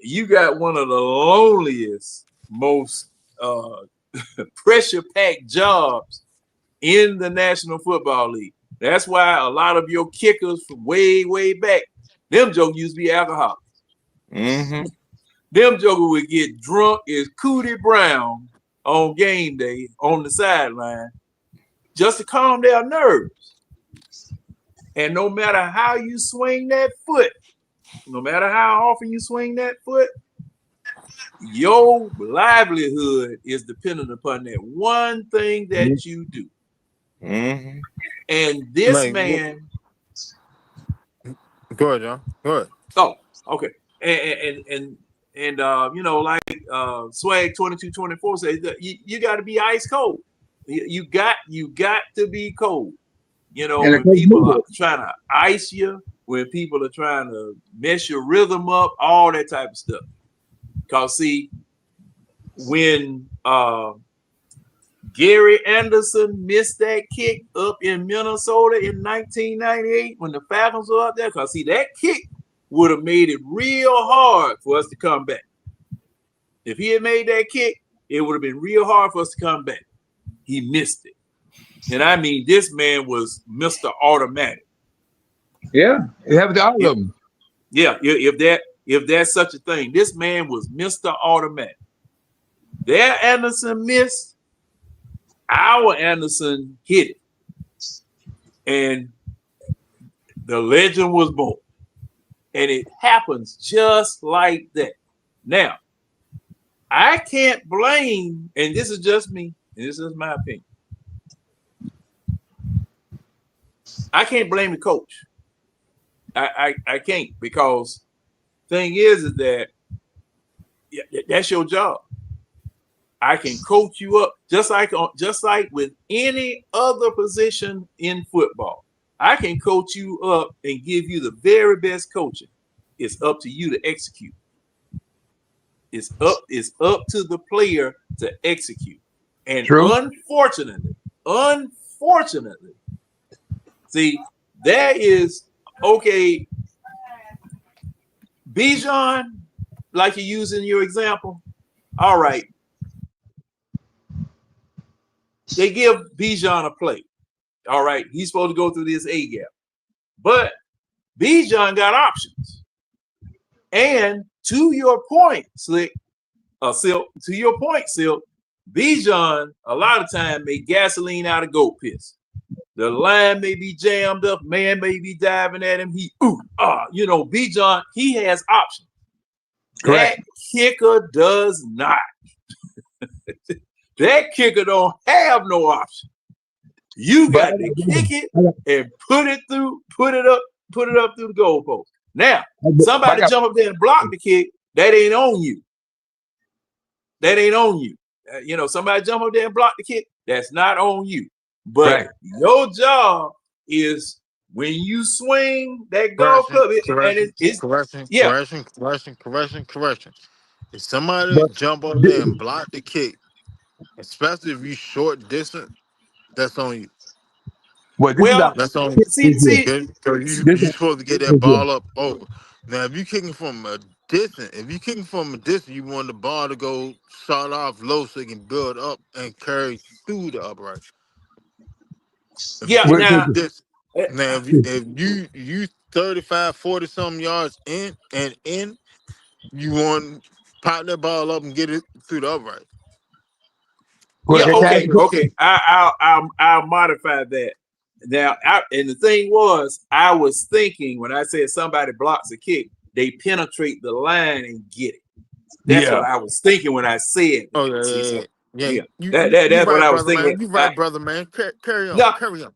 you got one of the loneliest, most pressure-packed jobs in the National Football League. That's why a lot of your kickers from way, way back, them jokers used to be alcoholics. Mm-hmm. Them jokers would get drunk as Cootie Brown on game day on the sideline just to calm their nerves. And no matter how you swing that foot, no matter how often you swing that foot, your livelihood is dependent upon that one thing that you do. Mm-hmm. And this man. Go ahead, John. Go ahead. Oh, okay. And like Swag 2224 says, that you got to be ice cold. You got to be cold. When people are trying to ice you, when people are trying to mess your rhythm up, all that type of stuff. Because see, when Gary Anderson missed that kick up in Minnesota in 1998 when the Falcons were up there, because see, that kick would have made it real hard for us to come back. If he had made that kick, it would have been real hard for us to come back. He missed it. And I mean, this man was Mr. Automatic. Yeah, it happened to all Yeah. of them. Yeah, if that's such a thing. This man was Mr. Automatic. Their Anderson missed, our Anderson hit it. And the legend was born. And it happens just like that. Now, I can't blame, and this is just me, and this is my opinion. I can't blame the coach. I can't, because thing is that that's your job. I can coach you up just like with any other position in football. I can coach you up and give you the very best coaching. It's up to you to execute. It's up to the player to execute. And True. unfortunately, see, there is okay. Bijan, like you use in your example, all right. They give Bijan a play. All right, he's supposed to go through this A gap. But Bijan got options. And to your point, Silk, Bijan a lot of time make gasoline out of goat piss. The line may be jammed up, man may be diving at him. Bijan, he has options. Correct. That kicker does not. That kicker don't have no option. You got to kick it and put it up through the goalpost. Now, somebody jump up there and block the kick, that ain't on you. That ain't on you. Somebody jump up there and block the kick, that's not on you. But your job is when you swing that golf club, correction. If somebody jump up there and block the kick, especially if you short distance, that's on you. That's on you. Because you're supposed to get that ball up over. Now, if you're kicking from a distance, you want the ball to go start off low so it can build up and carry through the upright. Now if you 35, 40 something yards in, you want to pop that ball up and get it through the upright. Okay. I'll modify that. Now, and the thing was, I was thinking when I said somebody blocks a kick, they penetrate the line and get it. That's what I was thinking when I said. That's what I was thinking. You're right, brother, man. Carry on.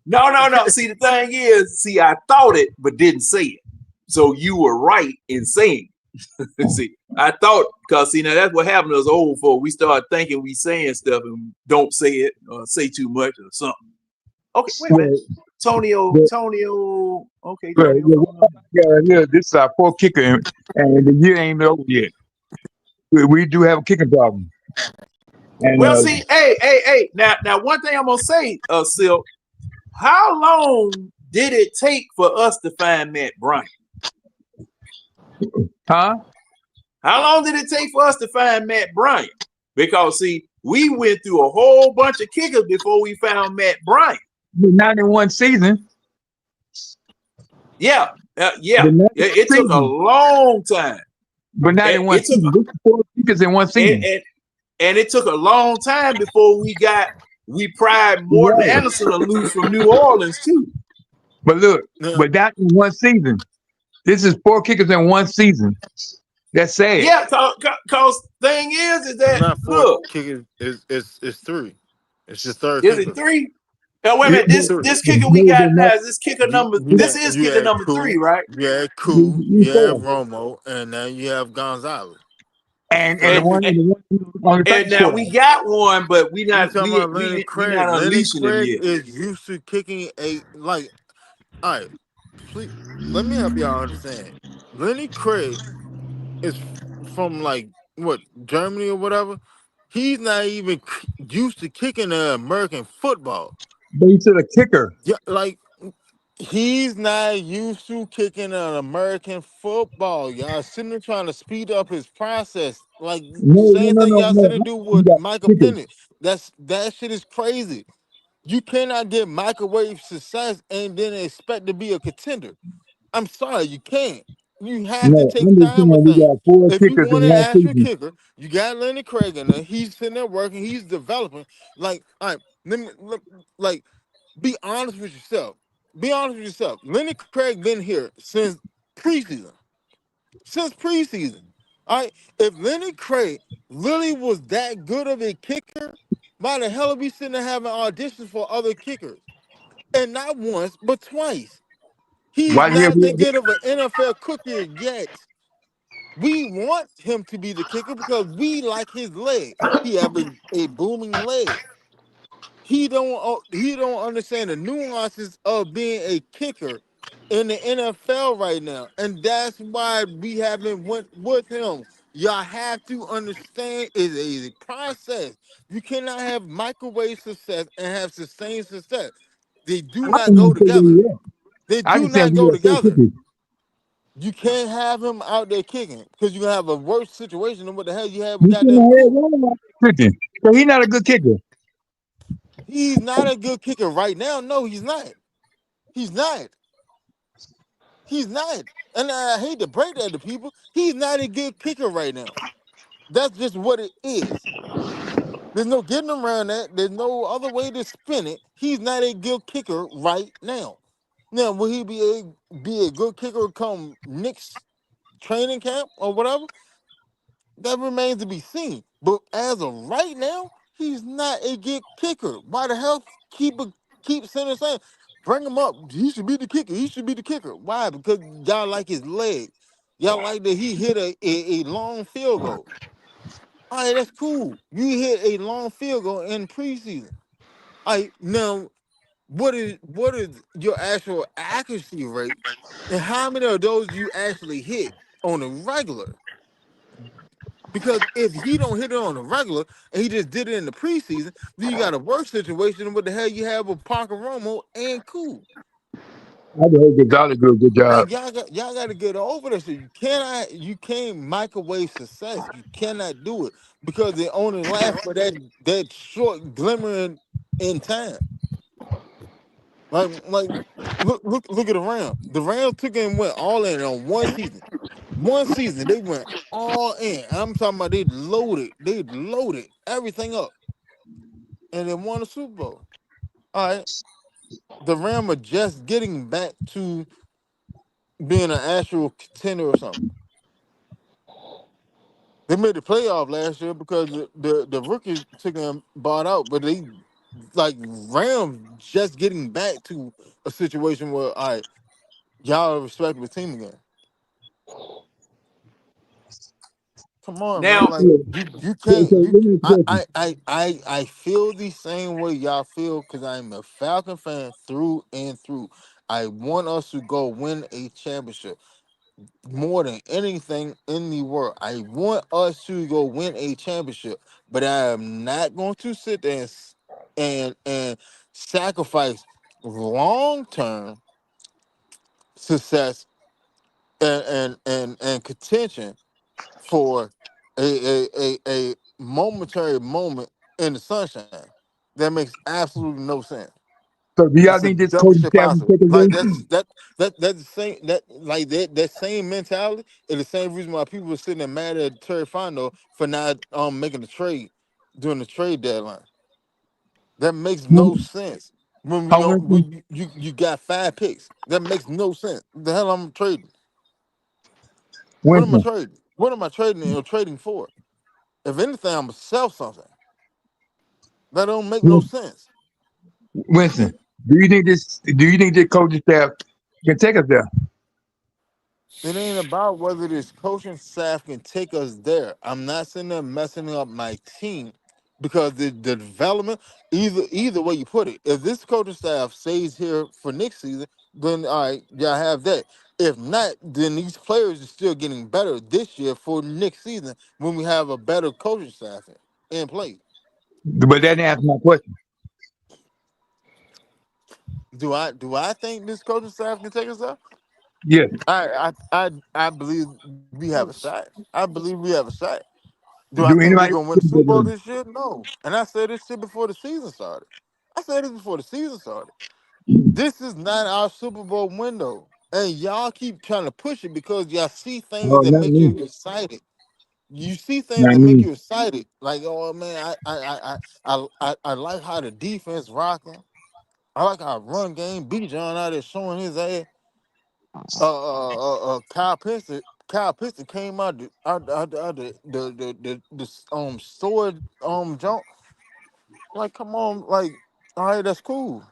No. See, the thing is, I thought it but didn't say it. So you were right in saying it. See, I thought, because that's what happened to us old folk. We start thinking we saying stuff and don't say it or say too much or something. Okay, wait a minute. Tonio. Okay. This is our fourth kicker, and the year ain't over yet. We do have a kicking problem. And, see, hey. Now, one thing I'm gonna say, Silk, how long did it take for us to find Matt Bryant? Huh? How long did it take for us to find Matt Bryant? Because see, we went through a whole bunch of kickers before we found Matt Bryant. Not in one season. Yeah. It took a long time. But not in one season. 4 kickers in one season. And it took a long time before we pried Morton Anderson to lose from New Orleans too. But look, but not in one season. This is 4 kickers in one season. That's sad. Yeah, cause thing is that not 4 look, kickers, it's 3. It's your third. Is it 3? Now wait a minute. This kicker we got now is this kicker number. This is kicker number 3, right? Yeah, cool. You have Romo, and now you have Gonzalez. And now we got one, but we not Lenny Craig. Not Lenny unleashing him Craig yet. is used to kicking all right, please let me help y'all understand. Lenny Craig is from Germany or whatever. He's not even used to kicking American football. But he's a kicker. Yeah, He's not used to kicking an American football. Y'all sitting there trying to speed up his process. Like No, no, same no, thing no, y'all no. sitting to do You with got Michael kicker. Penix. That shit is crazy. You cannot get microwave success and then expect to be a contender. I'm sorry, you can't. You have to No, take I'm just time saying with we things. got four If you kickers want in an last actual season. kicker, you got Lenny Craig in there. He's sitting there working. He's developing. Like, all right, like, be honest with yourself. Be honest with yourself. Lenny Craig been here since preseason. Since preseason. All right. If Lenny Craig really was that good of a kicker, why the hell are we sitting there having auditions for other kickers? And not once, but twice. He's Why not that you good of an NFL kicker yet. We want him to be the kicker because we like his leg. He have a booming leg. He don't understand the nuances of being a kicker in the NFL right now, and that's why we haven't went with him. Y'all have to understand it's a process. You cannot have microwave success and have sustained success. They do I not can go say where together. you at. They I do can say not we go got four together. kickers. You can't have him out there kicking because you're gonna have a worse situation than what the hell you had with We shouldn't goddamn have had Cook. one of kicking. So he's not a good kicker. He's not a good kicker right now. No, he's not. He's not. He's not. And I hate to break that to people. He's not a good kicker right now. That's just what it is. There's no getting around that. There's no other way to spin it. He's not a good kicker right now. Now, will he be a good kicker come next training camp or whatever? That remains to be seen. But as of right now, he's not a good kicker. Why the hell keep saying bring him up? He should be the kicker. He should be the kicker. Why? Because y'all like his legs. Y'all like that he hit a long field goal. All right, that's cool. You hit a long field goal in preseason. All right, now what is your actual accuracy rate, and how many of those you actually hit on a regular? Because if he don't hit it on a regular and he just did it in the preseason, then you got a worse situation than what the hell you have with Parker Romo and Cool. I hope Gonzalez do a good job. Like y'all got to get over this. You can't microwave success. You cannot do it because it only lasts for that short glimmering in time. Like look at the Rams. The Rams took and went all in on one season. One season they went all in. I'm talking about they loaded everything up and they won the Super Bowl. All right. The Rams are just getting back to being an actual contender or something. They made the playoff last year because the rookies took them bought out, but they like Rams just getting back to a situation where all right, y'all are a respectable team again. Come on, man. Now, Like So, you so can't you let me ask you a question. I feel the same way y'all feel because I'm a Falcon fan through and through. I want us to go win a championship more than anything in the world. I want us to go win a championship, but I am not going to sit there and sacrifice long term success and contention for a momentary moment in the sunshine. That makes absolutely no sense. So do That's y'all the think this dumbest coaching shit staff will possible. take a Like day? that's the same that same mentality is the same reason why people were sitting there mad at Terry Fondo for not making the trade during the trade deadline. That makes no sense. When How Winston? you got 5 picks, that makes no sense. The hell I'm trading? What am I Winston. trading? What am I trading or trading for? If anything, I'm gonna sell something. That don't make no sense. Winston. Do you think this coaching staff can take us there? It ain't about whether this coaching staff can take us there. I'm not sitting there messing up my team because the development, either way you put it, if this coaching staff stays here for next season, then all right, y'all have that. If not, then these players are still getting better this year for next season when we have a better coaching staff in place. But that didn't answer my question. Do I think this coaching staff can take us up? Yes. I believe we have a shot. I believe we have a shot. Do I Do think we're anybody? gonna win the Super Bowl this year? No. And I said this shit before the season started. I said this before the season started. This is not our Super Bowl window. And y'all keep trying to push it because y'all see things Oh, that not make you me. excited. You see things Not that make me. you excited. Like, oh man, I like how the defense rocking. I like how run game B John out there showing his ass. Kyle Pitts came out the sword jump. Like, come on, like, all right, that's cool.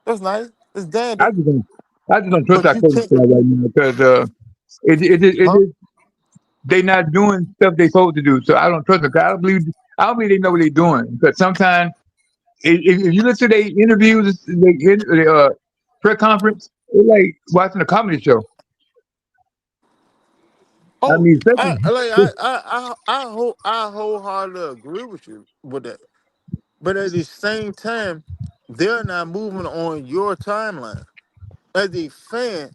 That's nice. It's I dandy. just don't. I just don't trust But our you coaching can't, staff right now because huh? they not doing stuff they supposed to do. So I don't trust them. 'Cause I don't believe they know what they're doing. Because sometimes if you listen to their interviews, press conference, it's like watching a comedy show. I Oh, mean, I especially like I wholeheartedly agree with you with that. But at the same time, they're not moving on your timeline. As a fan,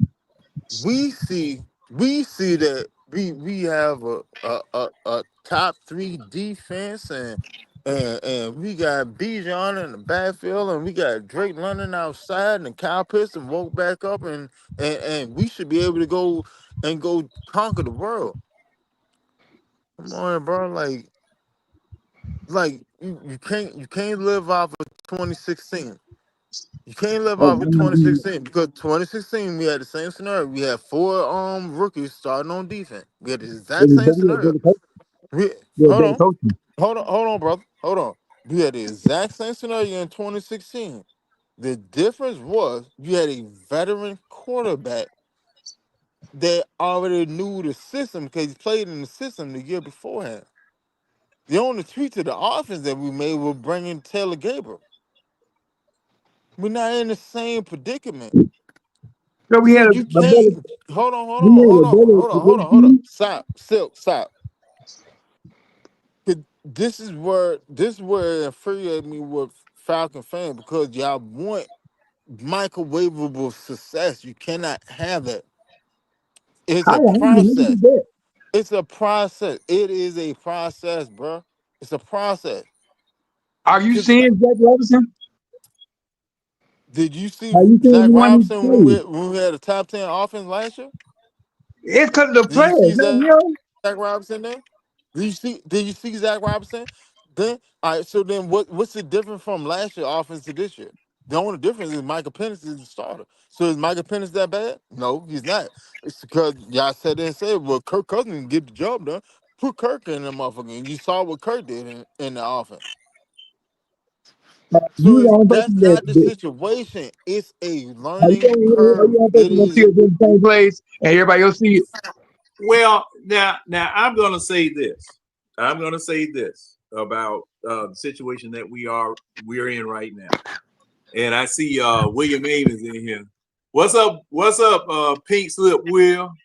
we see that we have a top three defense and we got Bijan in the backfield and we got Drake London outside and Kyle Pitts and woke back up and we should be able to go conquer the world. Come on, bro. Like you can't live off of 2016. You can't live oh, off of I'm not doing 2016 because 2016 we had the same scenario. We had four rookies starting on defense. We had the exact same scenario. We hold better on, coaching. hold on, brother, hold on. We had the exact same scenario in 2016. The difference was you had a veteran quarterback that already knew the system because he played in the system the year beforehand. The only tweak to the offense that we made was bringing Taylor Gabriel. We're not in the same predicament. So we So had you a better, can't hold on, hold we on, had hold on, hold a on, hold better on, hold on. team. Stop, silk, stop. 'Cause this is where it infuriated me with Falcon fan because y'all want microwavable success. You cannot have that. It's a How you never process. did that? It's a process. It is a process, bro. It's a process. Are you Cause seeing Jack Robinson? did you see Are you seeing Zach everyone he Robinson when we plays? when we had a top 10 offense last year? It's because of the Did you players, see not Zach him. Robinson there? Did you see Zach Robinson? Then all right, so then what's the difference from last year offense to this year? The only difference is Michael Penix is the starter. So is Michael Penix that bad? No, he's not. It's because y'all said and said, well, Kirk Cousins can get the job done. Put Kirk in the motherfucker. And you saw what Kirk did in the offense. So You the only that's person not the that situation. It's a are you learning are curve. you the only It person that see is. us in the same place and everybody else see it? Well, now I'm going to say this. I'm going to say this about the situation that we're in right now. And I see William Ames is in here. What's up? What's up? Pink Slip Will.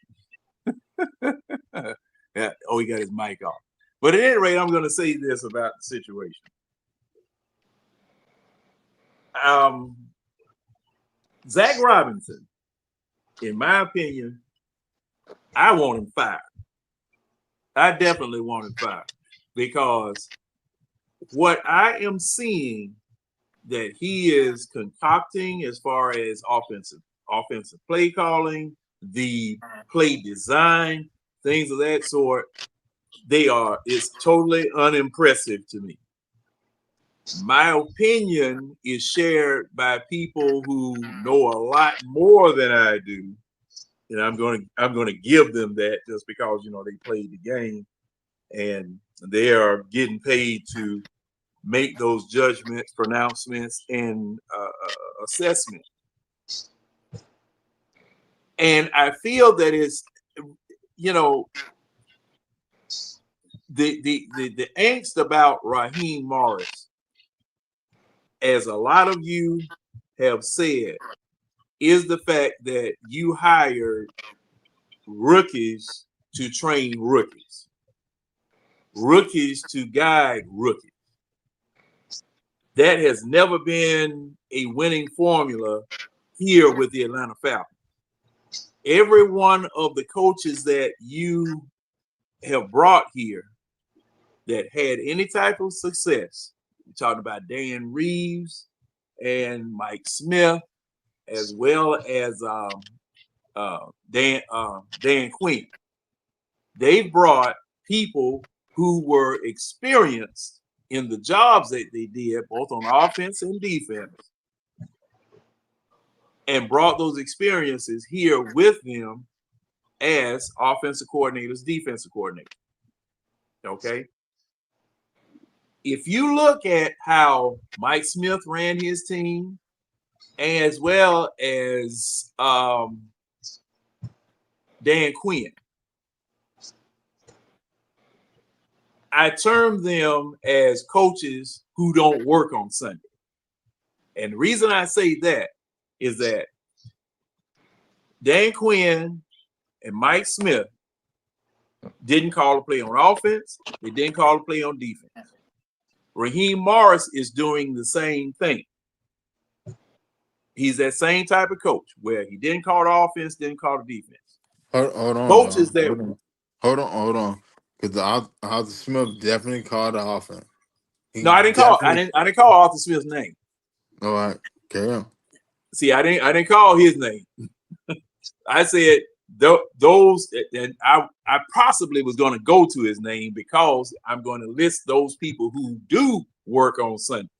Yeah, oh, he got his mic off. But at any rate, I'm going to say this about the situation. Um, Zach Robinson, in my opinion, I want him fired. I definitely want him fired because what I am seeing that he is concocting as far as offensive play calling, the play design, things of that sort, it's totally unimpressive to me. My opinion is shared by people who know a lot more than I do, and I'm going to give them that just because they played the game and they are getting paid to make those judgments, pronouncements, and assessment. And I feel that it's the angst about Raheem Morris, as a lot of you have said, is the fact that you hired rookies to train rookies to guide rookies. That has never been a winning formula here with the Atlanta Falcons. Every one of the coaches that you have brought here that had any type of success, you're talking about Dan Reeves and Mike Smith, as well as Dan Quinn. They brought people who were experienced in the jobs that they did, both on offense and defense, and brought those experiences here with them as offensive coordinators, defensive coordinators. Okay. If you look at how Mike Smith ran his team, as well as Dan Quinn, I term them as coaches who don't work on Sunday. And the reason I say that is that Dan Quinn and Mike Smith didn't call a play on offense. They didn't call a play on defense. Raheem Morris is doing the same thing. He's that same type of coach where he didn't call the offense, didn't call the defense. Hold on. Coaches that hold on. Because Arthur Smith definitely called the offense. No, I didn't call Arthur Smith's name. All right, carry on. See, I didn't call his name. I said those, and I possibly was going to go to his name because I'm going to list those people who do work on Sunday.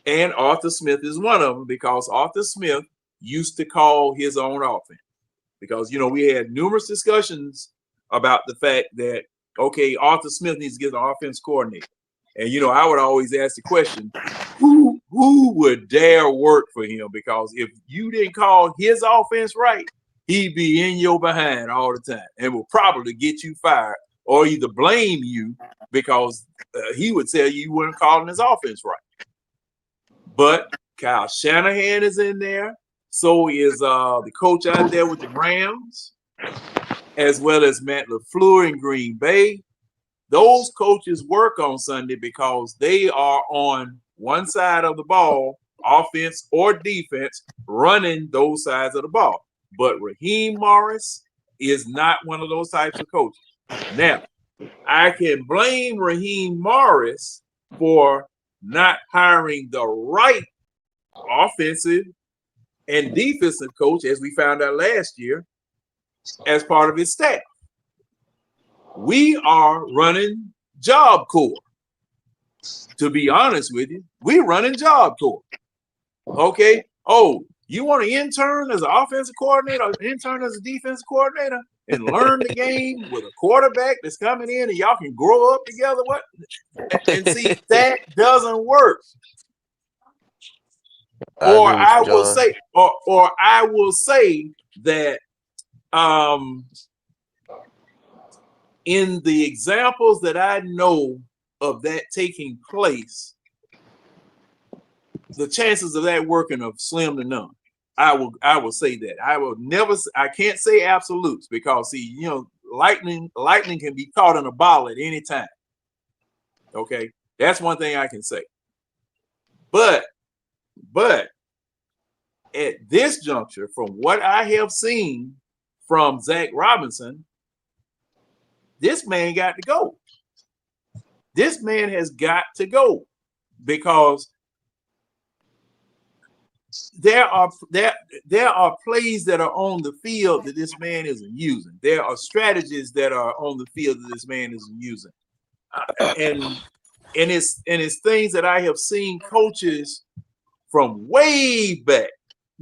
And Arthur Smith is one of them because Arthur Smith used to call his own offense. Because, we had numerous discussions about the fact that, okay, Arthur Smith needs to get an offense coordinator. And, I would always ask the question, who would dare work for him? Because if you didn't call his offense right, he'd be in your behind all the time and will probably get you fired or either blame you because he would tell you weren't calling his offense right. But Kyle Shanahan is in there. So is the coach out there with the Rams, as well as Matt LaFleur in Green Bay. Those coaches work on Sunday because they are on one side of the ball, offense or defense, running those sides of the ball. But Raheem Morris is not one of those types of coaches. Now, I can blame Raheem Morris for not hiring the right offensive and defensive coach, as we found out last year, as part of his staff. We are running Job Corps. To be honest with you, we're running Job Corps. Okay. Oh, you want an intern as an offensive coordinator, an intern as a defensive coordinator, and learn the game with a quarterback that's coming in and y'all can grow up together? What? And see, that doesn't work. Or I will say that in the examples that I know of that taking place, the chances of that working are slim to none. I will say that. I can't say absolutes because see, lightning can be caught in a bottle at any time. Okay, that's one thing I can say. But at this juncture, from what I have seen from Zach Robinson, this man got to go. This man has got to go because there are plays that are on the field that this man isn't using. There are strategies that are on the field that this man isn't using, and it's things that I have seen coaches from way back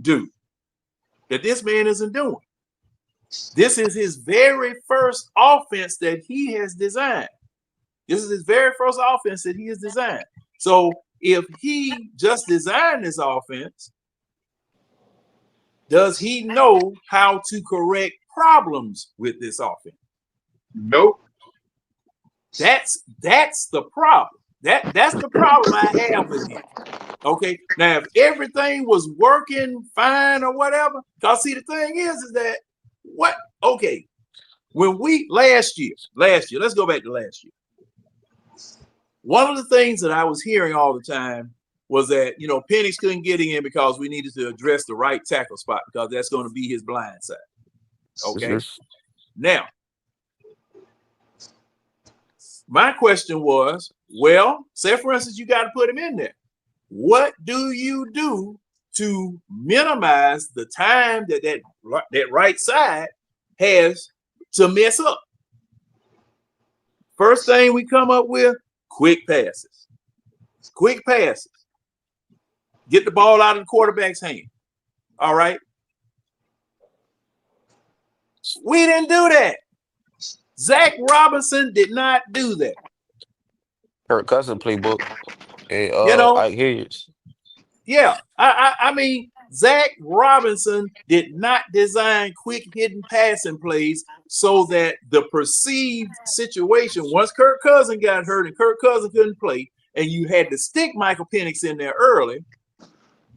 do that this man isn't doing. This is his very first offense that he has designed. This is his very first offense that he has designed. So if he just designed this offense, does he know how to correct problems with this offense? Nope. That's the problem. That's the problem I have with him. Okay. Now, if everything was working fine or whatever, because see, the thing is that what? Okay. When last year, let's go back to last year. One of the things that I was hearing all the time was that, Penix couldn't get in because we needed to address the right tackle spot because that's going to be his blind side. Okay. Now, my question was, well, say for instance, you got to put him in there. What do you do to minimize the time that right side has to mess up? First thing we come up with, quick passes. Quick passes. Get the ball out of the quarterback's hand. All right. We didn't do that. Zach Robinson did not do that. Kirk Cousins playbook. And I hear you. Yeah. I mean, Zach Robinson did not design quick hidden passing plays so that the perceived situation, once Kirk Cousins got hurt and Kirk Cousins couldn't play, and you had to stick Michael Penix in there early,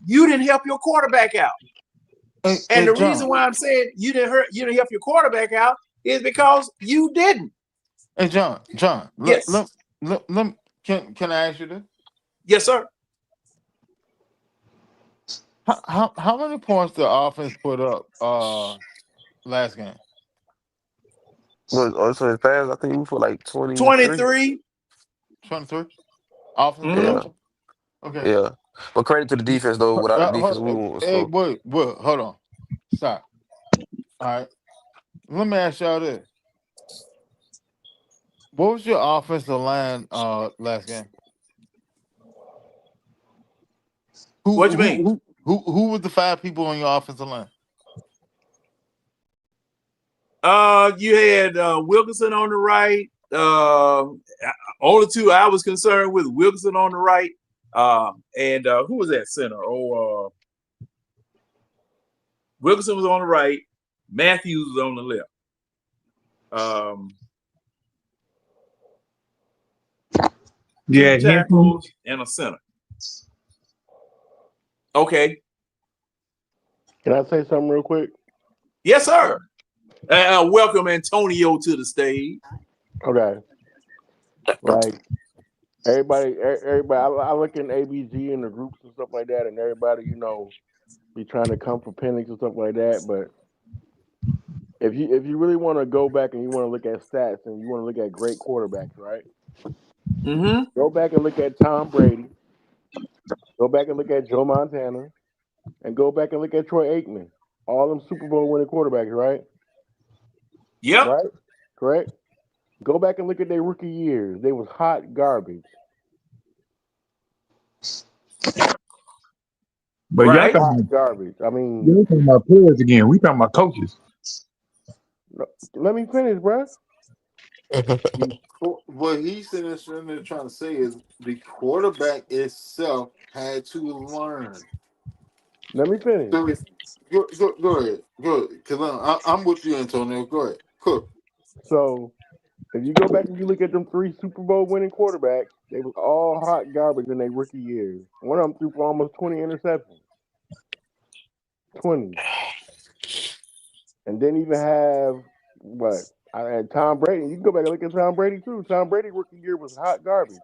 you didn't help your quarterback out. And the reason why I'm saying you didn't help your quarterback out is because you didn't. Hey, John. Yes. Can I ask you this? Yes, sir. How many points the offense put up last game? So his pass, I think he was for like 23. 23? Offense? Mm-hmm. Yeah. Okay. Yeah. But credit to the defense though. Without the defense, we won't. Hey, wait, hold on. Stop. All right. Let me ask y'all this. What was your offensive line last game? What you mean? Who was the 5 people on your offensive line? You had Wilkinson on the right. Only 2 I was concerned with, Wilkinson on the right. And who was that center? Wilkinson was on the right. Matthews was on the left. Yeah, 2 tackles and a center. Okay. Can I say something real quick? Yes, sir. Welcome Antonio to the stage. Okay. Like everybody, I look in ABG and the groups and stuff like that, and everybody, be trying to come for Penix and stuff like that. But if you really want to go back and you want to look at stats and you want to look at great quarterbacks, right? Mm-hmm. Go back and look at Tom Brady. Go back and look at Joe Montana, and go back and look at Troy Aikman. All them Super Bowl winning quarterbacks, right? Yep. Right? Correct? Go back and look at their rookie years. They was hot garbage. But right. y'all Hot garbage. I mean, y'all talking about players again. We talking about coaches. let me finish, bro. What he's sitting there trying to say is the quarterback itself had to learn. Let me finish. Go ahead. Go ahead. Because I'm with you, Antonio. Go ahead. Cool. So, if you go back and you look at them 3 Super Bowl winning quarterbacks, they was all hot garbage in their rookie years. One of them threw for almost 20 interceptions. 20. And didn't even have, I had Tom Brady. You can go back and look at Tom Brady, too. Tom Brady's rookie year was hot garbage.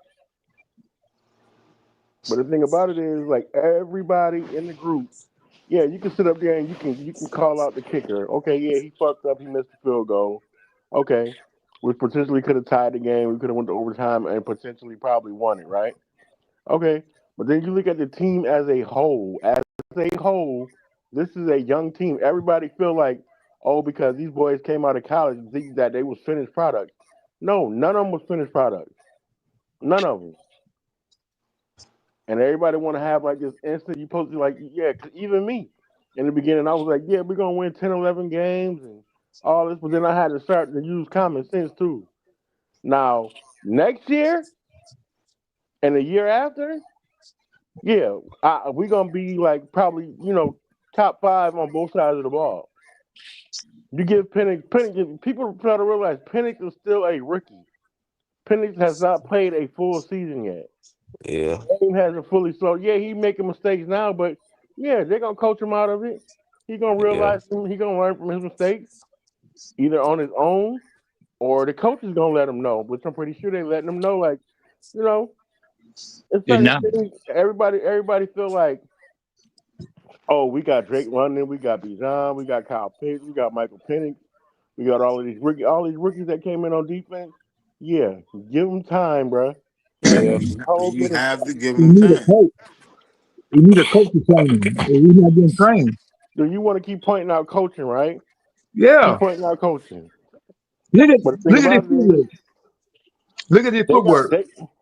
But the thing about it is, like, everybody in the group, yeah, you can sit up there and you can call out the kicker. Okay, yeah, he fucked up. He missed the field goal. Okay, we potentially could have tied the game. We could have went to overtime and potentially probably won it, right? Okay, but then you look at the team as a whole. This is a young team. Everybody feel like, because these boys came out of college, that they was finished products. No, none of them was finished products. None of them. And everybody want to have like this instant. You supposed to like, yeah, cause even me in the beginning, I was like, yeah, we're going to win 10, 11 games and all this. But then I had to start to use common sense too. Now, next year and the year after, yeah, we're going to be like probably, top 5 on both sides of the ball. You give Penix, people try to realize Penix is still a rookie. Penix has not played a full season yet. Yeah. The game hasn't fully slowed. Yeah, he's making mistakes now, but yeah, they're gonna coach him out of it. He's gonna realize he's gonna learn from his mistakes, either on his own or the coach is gonna let him know. Which I'm pretty sure they're letting him know, like, It's They're certain not. things. Everybody feel like, oh, we got Drake London, we got Bijan, we got Kyle Pitts, we got Michael Penix, we got all these rookies that came in on defense. Yeah, give them time, bro. Yeah, Whole you minute. have to give We them need a time. coach. We need a coach to train them. We're not getting trained. Do you want to keep pointing out coaching, right? Keep Yeah. pointing out coaching. Look at But the thing look at their about it is, footwork. Look at their they got footwork.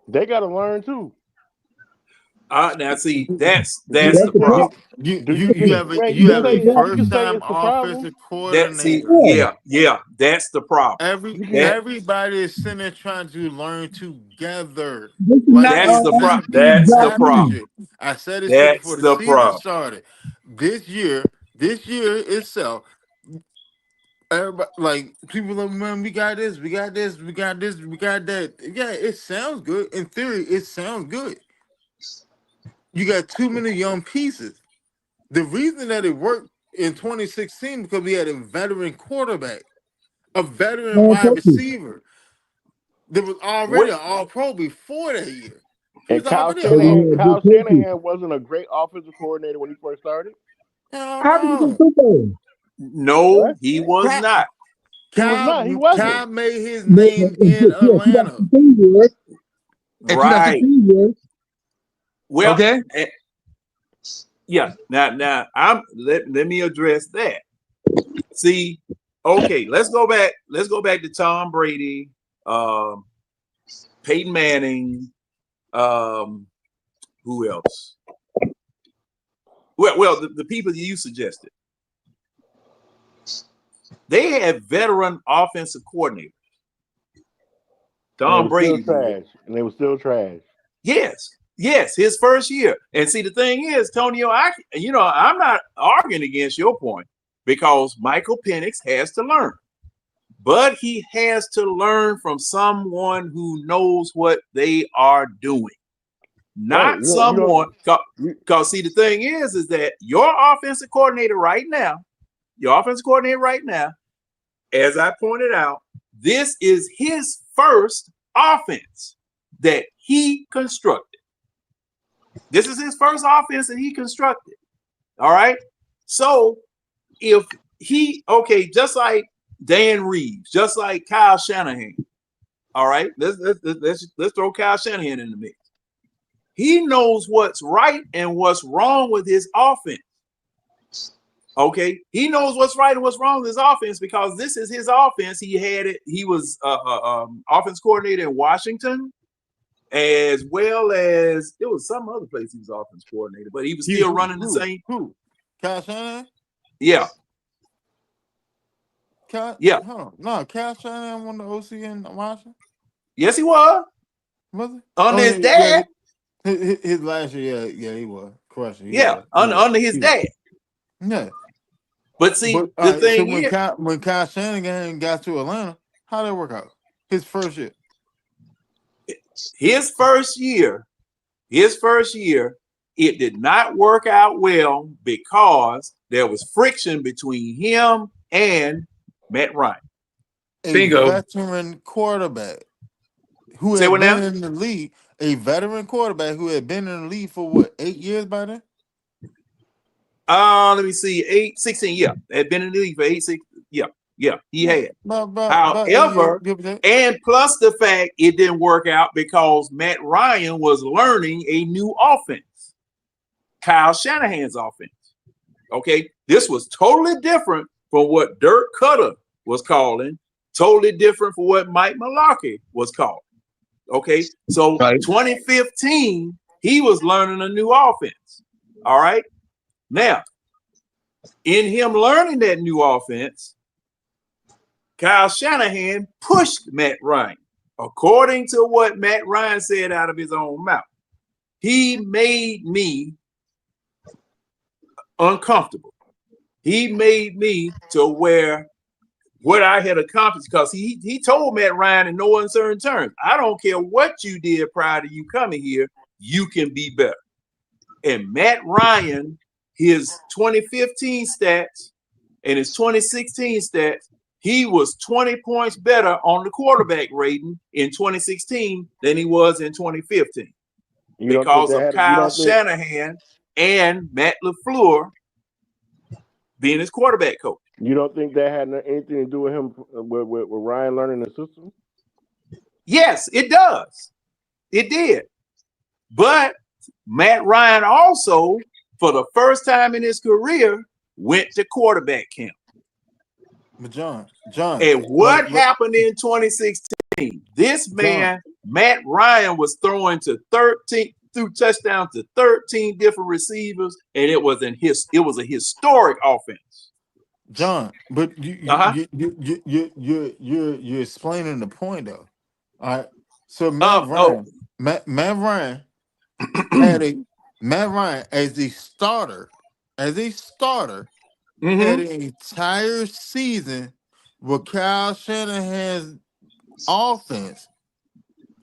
they got to learn too. Now see, that's Do that's you the That's the think problem. problem. do You That's have the a you first can problem. say time it's the problem? offensive That see, coordinator. Yeah. yeah, that's the problem. Every You can That everybody is sitting there trying to learn together, This is like not that's it's the not That's the problem. discipleship. I said this shit That's before the the season problem. started. This year itself, everybody like people like, man, we got this, we got this, we got this, we got that. Yeah, it sounds good. In theory, it sounds good. You got too many young pieces. The reason that it worked in 2016 because we had a veteran quarterback, a veteran all wide purpose. receiver. There was already What an All Pro before that year. He and was already an But we All had Pro. good Kyle coaches. Shanahan wasn't a great offensive coordinator when he first started. Hell How did you get no. football? no, What? he was Cal, not. He was not. He wasn't. Cal made his No, name in yeah, Atlanta. 2016 years. In Right. 2016 years. Well, Okay. yeah. Now let me address that. See, okay, let's go back. Let's go back to Tom Brady, Peyton Manning, who else? Well, the people you suggested. They had veteran offensive coordinators. And they Tom were still Brady did. trash. And they were still trash. Yes, his first year. And see, the thing is, Tonio, I'm not arguing against your point because Michael Penix has to learn, but he has to learn from someone who knows what they are doing, Right. not You don't someone. Because see, the thing is that your offensive coordinator right now, as I pointed out, this is his first offense that he constructed. This is his first offense that he constructed. All right. So if just like Dan Reeves, just like Kyle Shanahan. All right, let's throw Kyle Shanahan in the mix. He knows what's right and what's wrong with his offense. Okay, he knows what's right and what's wrong with his offense because this is his offense. He had it. He was offense coordinator in Washington, as well as it was some other place he was offense coordinator, but he was still running the same. Who? Cal Shanahan? Yeah. Cal Shanahan won the OC in Washington. Yes, he was. Was it? Under his dad. His last year, yeah, he was. Correction. Under his dad. Yeah. But see, the thing is, when Kyle Shanahan got to Atlanta, how did it work out? His first year. His first year, it did not work out well because there was friction between him and Matt Ryan. Bingo. Veteran quarterback who had been in the league. A veteran quarterback who had been in the league for what, 8 years by then? Let me see, 16, yeah. Had been in the league for 8, 6, yeah, he had. However, and plus the fact it didn't work out because Matt Ryan was learning a new offense, Kyle Shanahan's offense. Okay, this was totally different from what Dirk Cutter was calling, totally different from what Mike Mularkey was calling. Okay, so 2015, he was learning a new offense. All right. Now, in him learning that new offense, Kyle Shanahan pushed Matt Ryan. According to what Matt Ryan said out of his own mouth, he made me uncomfortable. He made me to where what I had accomplished, because he told Matt Ryan in no uncertain terms, I don't care what you did prior to you coming here, you can be better. And Matt Ryan, his 2015 stats and his 2016 stats, he was 20 points better on the quarterback rating in 2016 than he was in 2015. You don't think because they of had? You Kyle don't think? Shanahan and Matt LaFleur being his quarterback coach. You don't think that had anything to do with him with Ryan learning the system? Yes, it does. It did. But Matt Ryan also, for the first time in his career, went to quarterback camp. But John, And what happened in 2016? This man, Matt Ryan, was throwing to 13 through touchdowns to 13 different receivers, and it was a historic offense. John, but you're explaining the point though. All right. So Matt Ryan had Matt Ryan as a starter, had an entire season with Kyle Shanahan's offense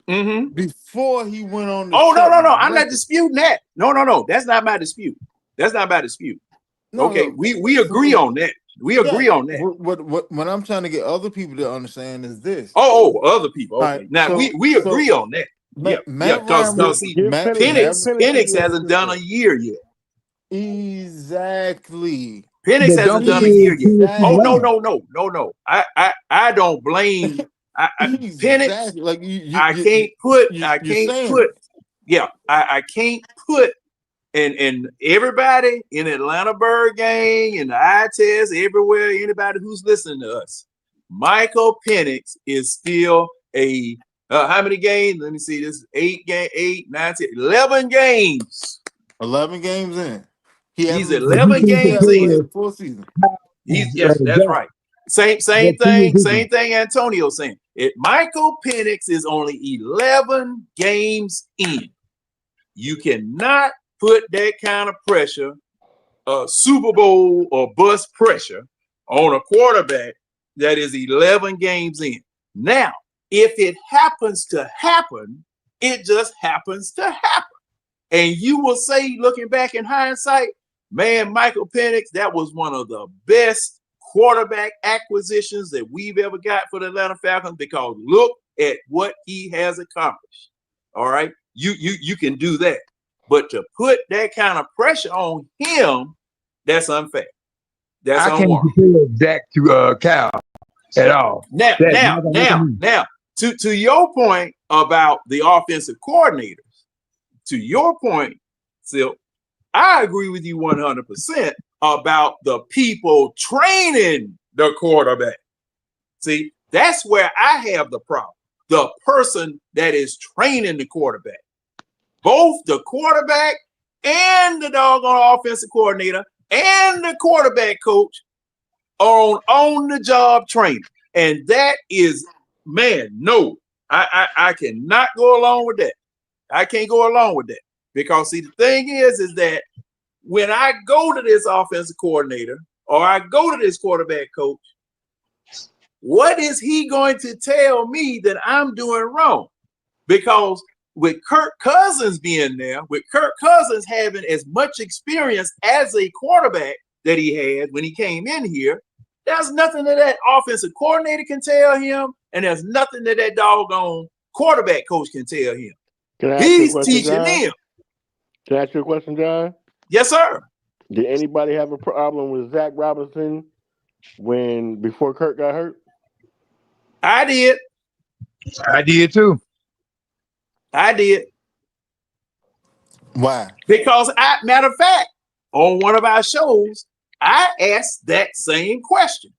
before he went on the no. I'm not record. disputing that. No. That's not my dispute. Okay, we agree on that. We agree on that. What I'm trying to get other people to understand is this. Other people. Okay. Right, Now we agree on that. Because Penix hasn't done a year yet. Exactly. Penix But hasn't don't done a you year say yet. Penix is young? No. I don't blame Penix. Exactly. Like I can't put and everybody in Atlanta Bird Gang and the eye test everywhere, anybody who's listening to us, Michael Penix is still a how many games? Let me see. This 8, 9, 10, 11 games. 11 games in. He's 11 games in. Full season. Yes, that's right. Same thing Antonio saying. Michael Penix is only 11 games in. You cannot put that kind of pressure, Super Bowl or bust pressure, on a quarterback that is 11 games in. Now, if it happens to happen, it just happens to happen. And you will say, looking back in hindsight, man, Michael Penix, that was one of the best quarterback acquisitions that we've ever got for the Atlanta Falcons, because look at what he has accomplished. All right. You can do that. But to put that kind of pressure on him, that's unfair. That's I can't unwarranted. compare Zach to Cal at all. Now, to your point about the offensive coordinators, to your point, Silk, I agree with you 100% about the people training the quarterback. See, that's where I have the problem. The person that is training the quarterback. Both the quarterback and the doggone offensive coordinator and the quarterback coach are on the job training. And that is, man, no, I cannot go along with that. I can't go along with that. Because see, the thing is that when I go to this offensive coordinator or I go to this quarterback coach, what is he going to tell me that I'm doing wrong? Because with Kirk Cousins being there, with Kirk Cousins having as much experience as a quarterback that he had when he came in here, there's nothing that offensive coordinator can tell him, and there's nothing that doggone quarterback coach can tell him. He's teaching them. Can I ask you a question, John? Yes, sir. Did anybody have a problem with Zach Robinson before Kirk got hurt? I did. I did too. I did. Why? Because matter of fact, on one of our shows, I asked that same question.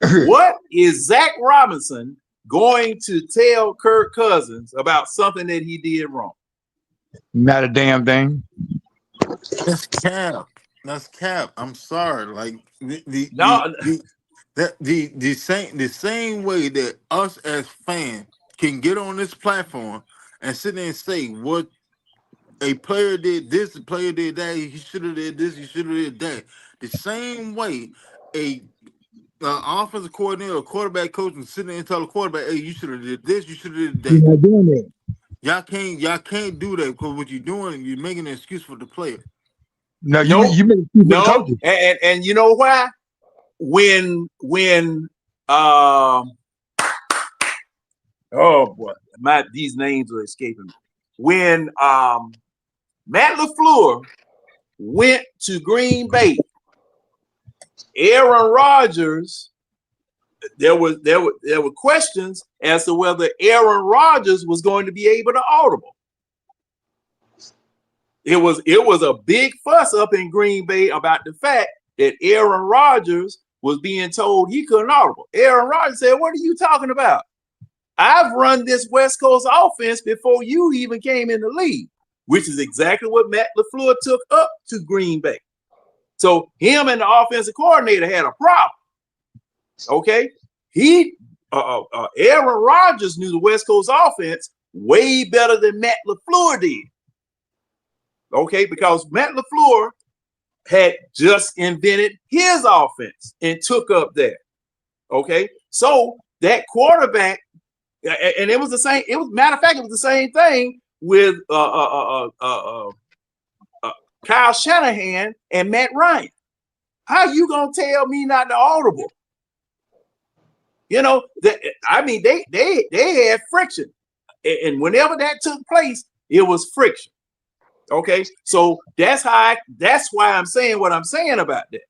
What is Zach Robinson going to tell Kirk Cousins about something that he did wrong? Not a damn thing. That's cap. I'm sorry. Like the same way that us as fans can get on this platform and sit there and say what a player did this, a player did that, he should have did this, he should have did that. The same way a offensive coordinator or quarterback coach can sit there and tell the quarterback, hey, you should have did this, you should have did that. You're not doing that. Y'all can't do that, because what you're doing, you're making an excuse for the player. No, you make an excuse for the coaches. And you know why? When oh boy, these names are escaping me. when Matt LaFleur went to Green Bay, Aaron Rodgers, there were questions as to whether Aaron Rodgers was going to be able to audible. It was a big fuss up in Green Bay about the fact that Aaron Rodgers was being told he couldn't audible. Aaron Rodgers said, "What are you talking about? I've run this West Coast offense before you even came in the league," which is exactly what Matt LaFleur took up to Green Bay. So him and the offensive coordinator had a problem. Okay, Aaron Rodgers knew the West Coast offense way better than Matt LaFleur did. Okay, because Matt LaFleur had just invented his offense and took up that. Okay, so that quarterback, and it was the same. It was, matter of fact, it was the same thing with Kyle Shanahan and Matt Ryan. How you gonna tell me not to audible? You know, I mean, they had friction, and whenever that took place, it was friction. Okay, so that's why I'm saying what I'm saying about that.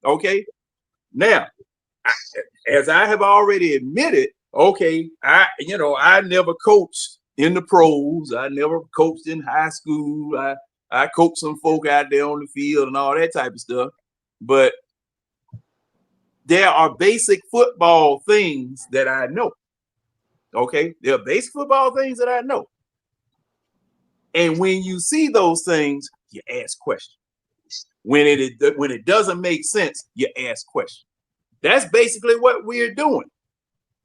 Okay, now, as I have already admitted, okay, I never coached in the pros. I never coached in high school. I coached some folk out there on the field and all that type of stuff. But there are basic football things that I know. Okay, there are basic football things that I know. And when you see those things, you ask questions. When it doesn't make sense, you ask questions. That's basically what we're doing.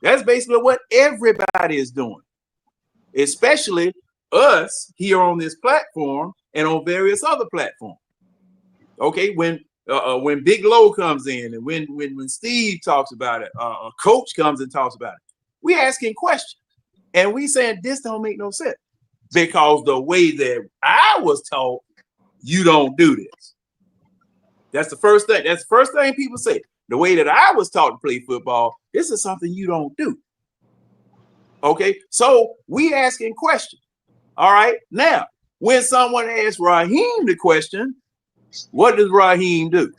That's basically what everybody is doing, especially us here on this platform and on various other platforms. Okay, when Big Low comes in and when Steve talks about it, a coach comes and talks about it, we asking questions and we saying this don't make no sense. Because the way that I was taught, you don't do this. That's the first thing. That's the first thing people say. The way that I was taught to play football, this is something you don't do. Okay, so we asking questions. All right, now when someone asks Raheem the question, what does Raheem do?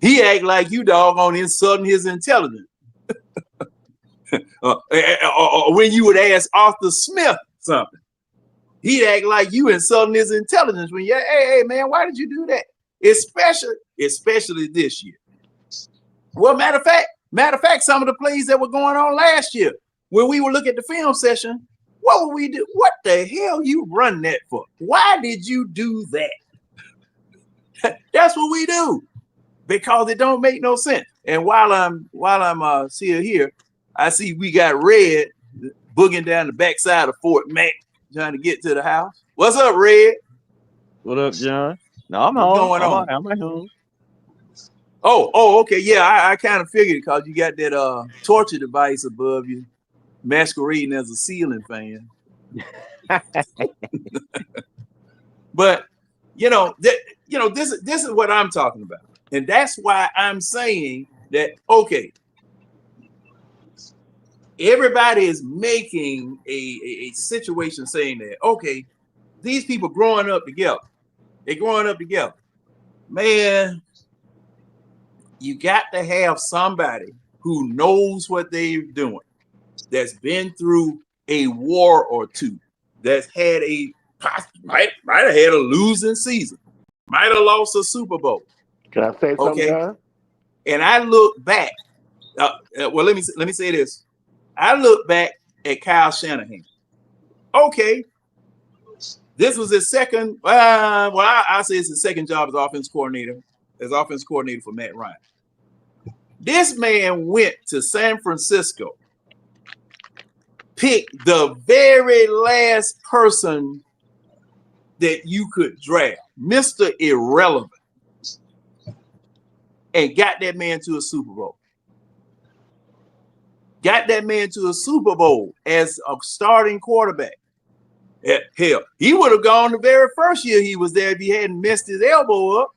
He act like you doggone insulting his intelligence. When you would ask Arthur Smith something, he'd act like you insulting his intelligence. When hey man, why did you do that? Especially this year. Well, matter of fact, some of the plays that were going on last year, when we would look at the film session, what would we do? What the hell you run that for? Why did you do that? That's what we do, because it don't make no sense. And while I'm still here, I see we got Red booging down the backside of Fort Mac trying to get to the house. What's up, Red? What up, John? No, I'm What's home. going on? I'm at home. Oh, okay. Yeah, I kind of figured because you got that torture device above you, masquerading as a ceiling fan. But this is what I'm talking about, and that's why I'm saying that. Okay, everybody is making a situation saying that, okay, these people growing up together, they're growing up together. Man, you got to have somebody who knows what they're doing, that's been through a war or two, that's had might have had a losing season, might have lost a Super Bowl. Can I say something, John? And I look back. Well, let me say this. I look back at Kyle Shanahan. Okay, this was his second. I say it's his second job as offense coordinator for Matt Ryan. This man went to San Francisco, picked the very last person that you could draft, Mr. Irrelevant, and got that man to a Super Bowl. Got that man to a Super Bowl as a starting quarterback. Hell, he would have gone the very first year he was there if he hadn't messed his elbow up,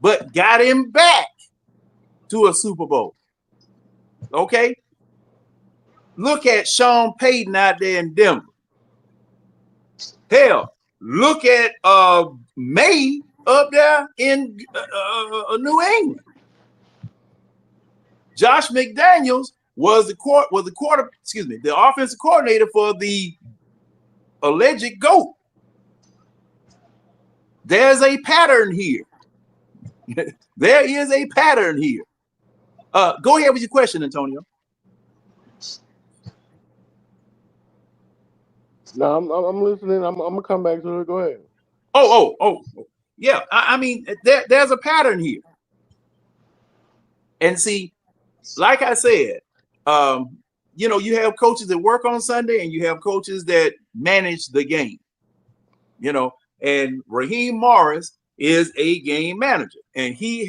but got him back to a Super Bowl. Okay? Look at Sean Payton out there in Denver. Hell, look at May up there in New England. Josh McDaniels was the offensive coordinator for the alleged GOAT. There's a pattern here. There is a pattern here. Go ahead with your question, Antonio. No, I'm listening. I'm gonna come back to it. Go ahead. Oh. Yeah, I mean, there's a pattern here. And see, like I said, you have coaches that work on Sunday and you have coaches that manage the game. And Raheem Morris is a game manager, and he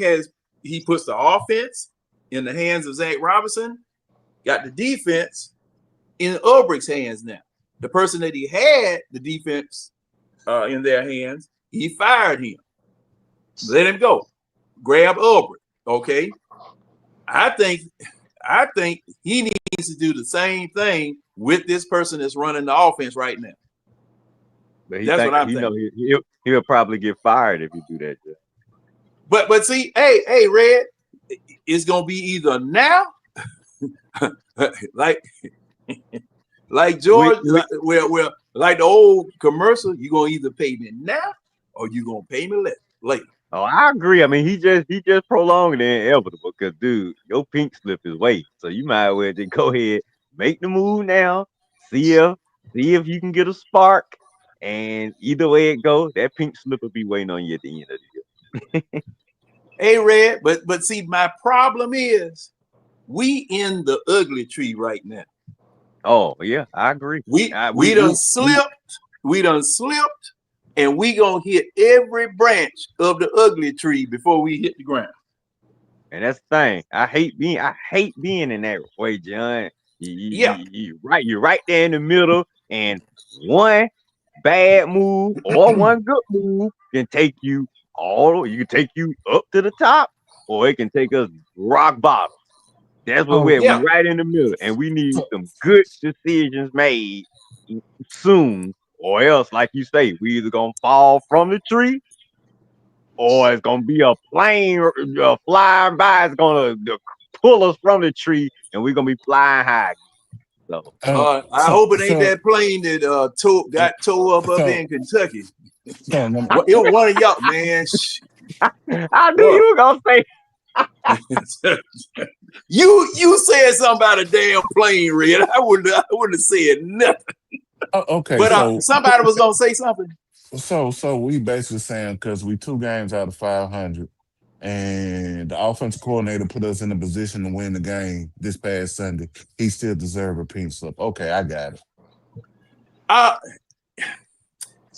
puts the offense in the hands of Zach Robinson, got the defense in Ulbricht's hands now. The person that he had the defense in their hands, he fired him. Let him go. Grab Ulbricht. Okay. I think he needs to do the same thing with this person that's running the offense right now. But that's what I'm thinking. He'll probably get fired if you do that. Jeff. But see, hey, Red, it's gonna be either now, like George, like the old commercial. You gonna either pay me now or you gonna pay me later. Oh, I agree. I mean, he just prolonged the inevitable because, dude, your pink slip is waiting. So you might as well just go ahead, make the move now, see if you can get a spark, and either way it goes, that pink slip will be waiting on you at the end of the year. Hey, Red, but see, my problem is we in the ugly tree right now. Oh yeah, I agree. We done slipped, and we gonna hit every branch of the ugly tree before we hit the ground. And that's the thing. I hate being in that way, John. You're right there in the middle, and one bad move or one good move can take you up to the top, or it can take us rock bottom. That's what we're right in the middle, and we need some good decisions made soon, or else, like you say, we either gonna fall from the tree, or it's gonna be a plane flying by. It's gonna pull us from the tree, and we're gonna be flying high. So, I hope it ain't that plane that got towed up in Kentucky. It was one of y'all, man. I knew you were gonna say. you said something about a damn plane, Red. I wouldn't have said nothing. Okay, but somebody was gonna say something. So we basically saying because we 2 games out of 500, and the offensive coordinator put us in a position to win the game this past Sunday, he still deserves a pink slip. Okay, I got it.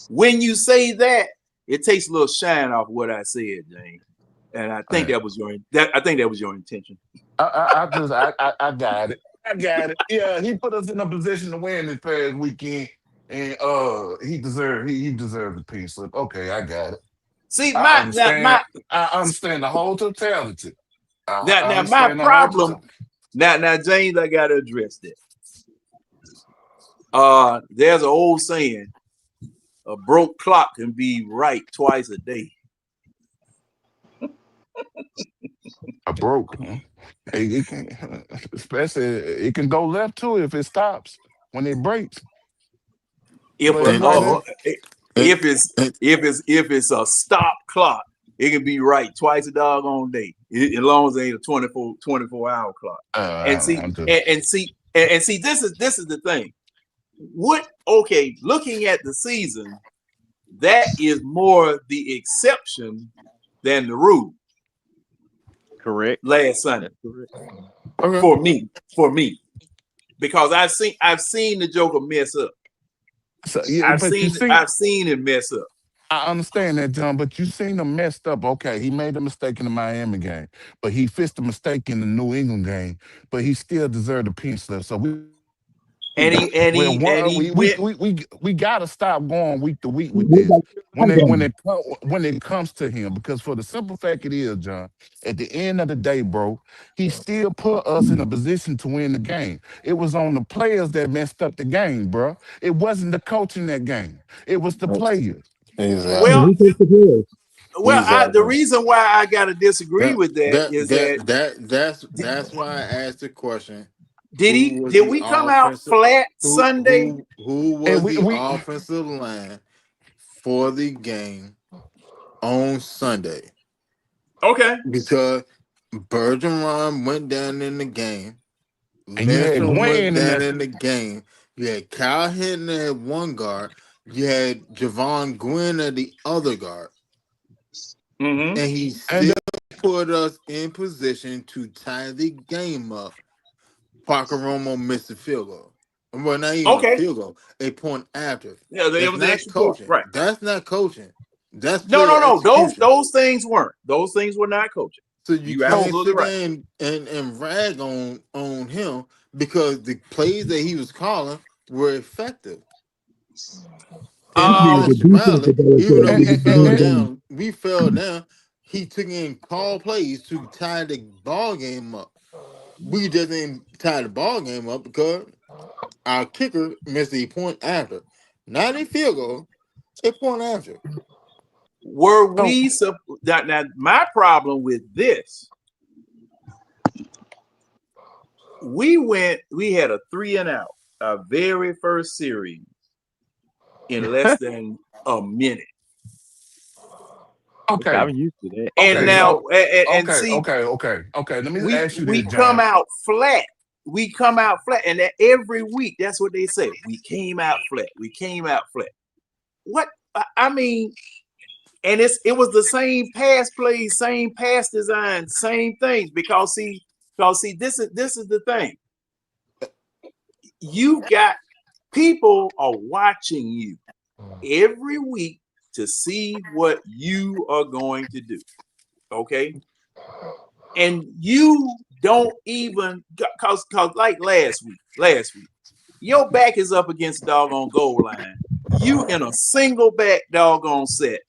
When you say that, it takes a little shine off what I said, James. And I think that was your intention. I got it. I got it. Yeah, he put us in a position to win this past weekend, and he deserved the pink slip. Okay, I got it. See, I understand the whole totality. Now my problem. Now, James, I gotta address that. There's an old saying: a broke clock can be right twice a day. I broke. Huh? It can, especially it can go left too if it stops when it breaks. If it's a stop clock, it can be right twice a doggone day, as long as it ain't a 24-hour clock. And see, this is the thing. Looking at the season, that is more the exception than the rule. Correct. Last Sunday. Okay. For me. Because I've seen the Joker mess up. So, yeah, I've seen him mess up. I understand that, John, but you seen him messed up. Okay, he made a mistake in the Miami game, but he fixed the mistake in the New England game, but he still deserved a pink slip. So we and he went. We gotta stop going week to week with What this about Sunday? when it comes to him, because for the simple fact it is, John, at the end of the day, bro, he still put us in a position to win the game. It was on the players that messed up the game, bro. It wasn't the coach in that game. It was the players. Exactly. Well, Who takes the players? the Exactly. reason why I gotta disagree That with that that is that that that that's why I asked the question. did we come out flat Sunday? Who And was we the we offensive line for the game on Sunday? Okay. Because Bergeron went down in the game. and you had Lindstrom went Gwen in down that. in the game. You had Kyle Hinton at one guard. You had Javon Gwynn at the other guard. Mm-hmm. And he And still put us in position to tie the game up. Parker Romo missed a field goal. Well, not even a Okay. field goal, a point after. Yeah, there That's was an not extra point. coaching. Right. That's not coaching. That's No. player execution. Those things weren't. Those things were not coaching. So you You can't absolutely sit right. there and rag on him because the plays that he was calling were effective. And Um, The Alex defense Riley, that they even though and, and, and, we fell down, he took in call plays to tie the ball game up. We just didn't tie the ball game up because our kicker missed a point after. Not a field goal, a point after. were so we now my problem with this, we had a 3 and out, our very first series in less than a minute. okay, I'm used to that. And okay, now so and okay, see, okay. Let me ask you we this, come John. out flat. We come out flat, and that every week, that's what they say. We came out flat. We came out flat. What I mean, and it was the same pass plays, same pass design, same things. Because see, this is the thing. You got people are watching you every week to see what you are going to do. Okay, and you don't even cause like last week, your back is up against the doggone goal line. You in a single back doggone set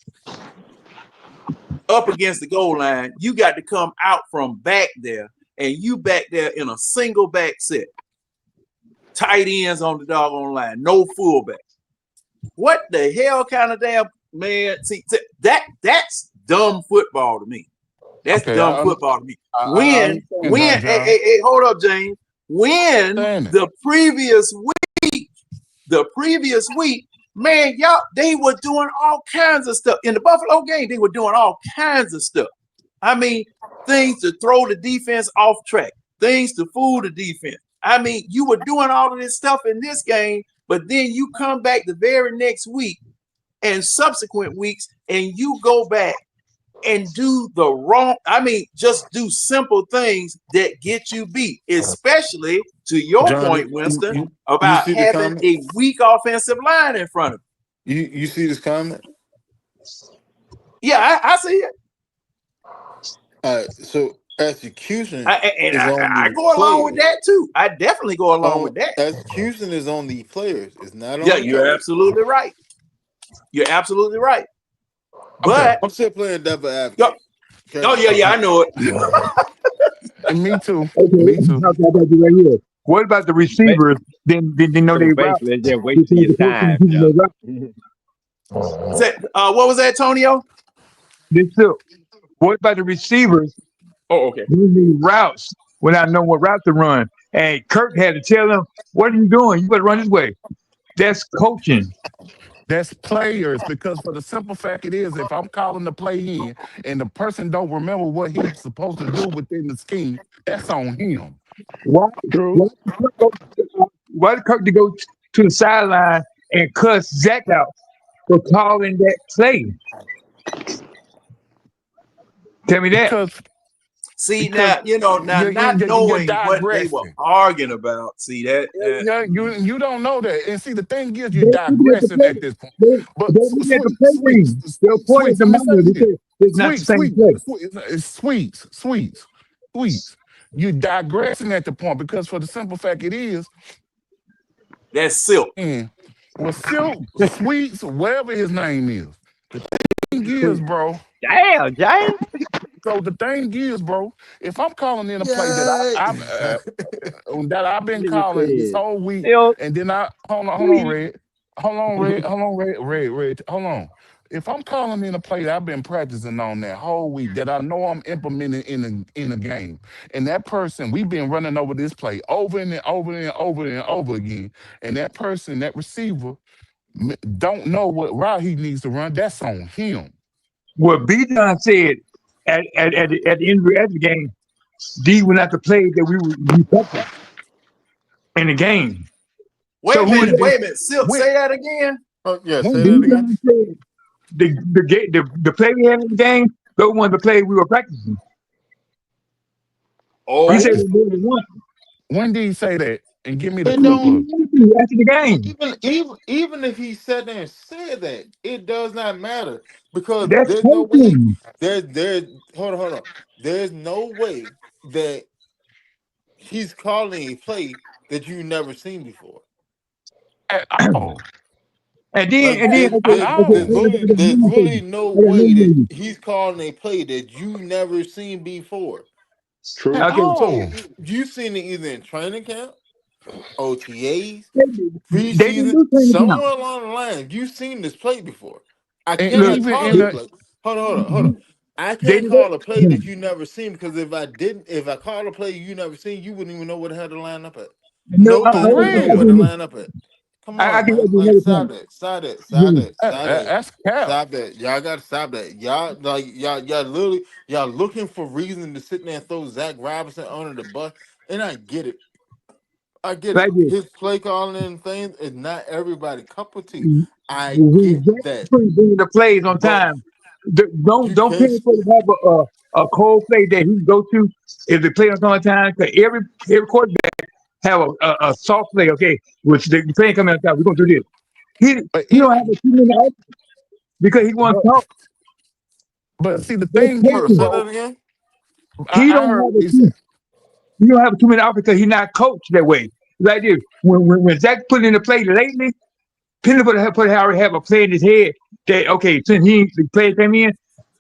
up against the goal line. You got to come out from back there, and you back there in a single back set. Tight ends on the doggone line, no fullback. What the hell kind of damn man? See that's dumb football to me. That's Okay, dumb football to me. I understand that, John. Hey, hold up, James. When Understand it. the previous week, man, y'all, they were doing all kinds of stuff. In the Buffalo game, they were doing all kinds of stuff. I mean, things to throw the defense off track, things to fool the defense. I mean, you were doing all of this stuff in this game, but then you come back the very next week and subsequent weeks, and you go back and do the wrong. I mean, just do simple things that get you beat, especially to your John, point, Winston, you about see the having comment? a weak offensive line in front of You see this comment? you. Yeah, I see it. So execution I go along with that too. I definitely go along with that. Execution is on the players. It's not on Yeah, the you're coach. absolutely right. You're absolutely right. But I'm still playing devil advocate. oh yeah, I know it. And me too. Okay, Me too. I got you right here. What about the receivers? Then they know So they route basically, just wasting because your the coach time, teaching yeah. their route. What was that, Tonio? They still. What about the receivers? Oh, okay. Using routes when I know what route to run. And Kirk had to tell them, "What are you doing? You better run this way." That's coaching. That's players, because for the simple fact it is, if I'm calling the play in and the person don't remember what he's supposed to do within the scheme, that's on him. Why? True. Why did Kirk to go to the sideline and cuss Zach out for calling that play? Tell me that. Because See because now, not you're knowing what they were digressing. arguing about. See that? Yeah, you don't know that. And see, the thing is, you're They're looking at the digressing play. at this point. But They're looking at the play reading. They'll point at sweets, the let me say monitor. They this. say it's not the same play. Sweets. You're digressing at the point, because for the simple fact it is, That's Silk. And well, Silk Sweets, whatever his name is. The thing is, bro. Damn, James. So the thing is, bro, if I'm calling in a play that Yeah. I've been Nigga calling this said, whole week, "Still and then I hold on, sweet." Red, Red, hold on. If I'm calling in a play that I've been practicing on that whole week that I know I'm implementing in a game, and that person we've been running over this play over and over and over and over again, and that person, that receiver, don't know what route he needs to run. That's on him. What B John said at the end of the game, D went out to play that we practiced in the game. So Wait a who was minute, When that? wait a minute. Silk, when say that again. Oh, yeah, when say B that did again. John said the play we had in the game, those ones the play we were practicing. He said Oh, practice? it more than once. When did he say that? And give me the It He clip don't of it. said after the game. even if he sat there and said that, it does not matter because That's there's no way coaching. there's hold on. There's no way that he's calling a play that you never seen before. At all. Like And then At all. there's really no I got way news for that you. he's calling a play that you never seen before. True. At Okay, So all. you've seen it either in training camp, OTAs, they didn't preseason, do training camp. somewhere along the line. You've seen this play before. I And Look, cannot even call in a they, the play. Hold on. I they can't did call a play that. that you never seen because if I call a play you never seen, you wouldn't even know what it had to line up at. No, Nobody I would know correct. what to line up at. Come I on, can man. do Like another point. stop that. That's cap. Stop that. Y'all gotta stop that. Y'all literally y'all looking for reason to sit there and throw Zach Robinson under the bus. And I get it. I get Like it. this. His play calling and things is not everybody cup of tea. I When get Jack that. bring the plays on But time, don't you don't can't pay for to have a cold play that he go to if the play on time. Because every quarterback have a soft play. Okay, which the play coming on time. We're gonna do this. He But he it don't have a 2 minute off because he wants but to talk. but see the That's thing hold on, is, say coaching. that bro, again. He I don't heard have a he two. said, He don't have a 2 minute off because he's not coached that way. Like this, when Zach put in the play lately, Penny already have a play in his head that okay, since the play came in,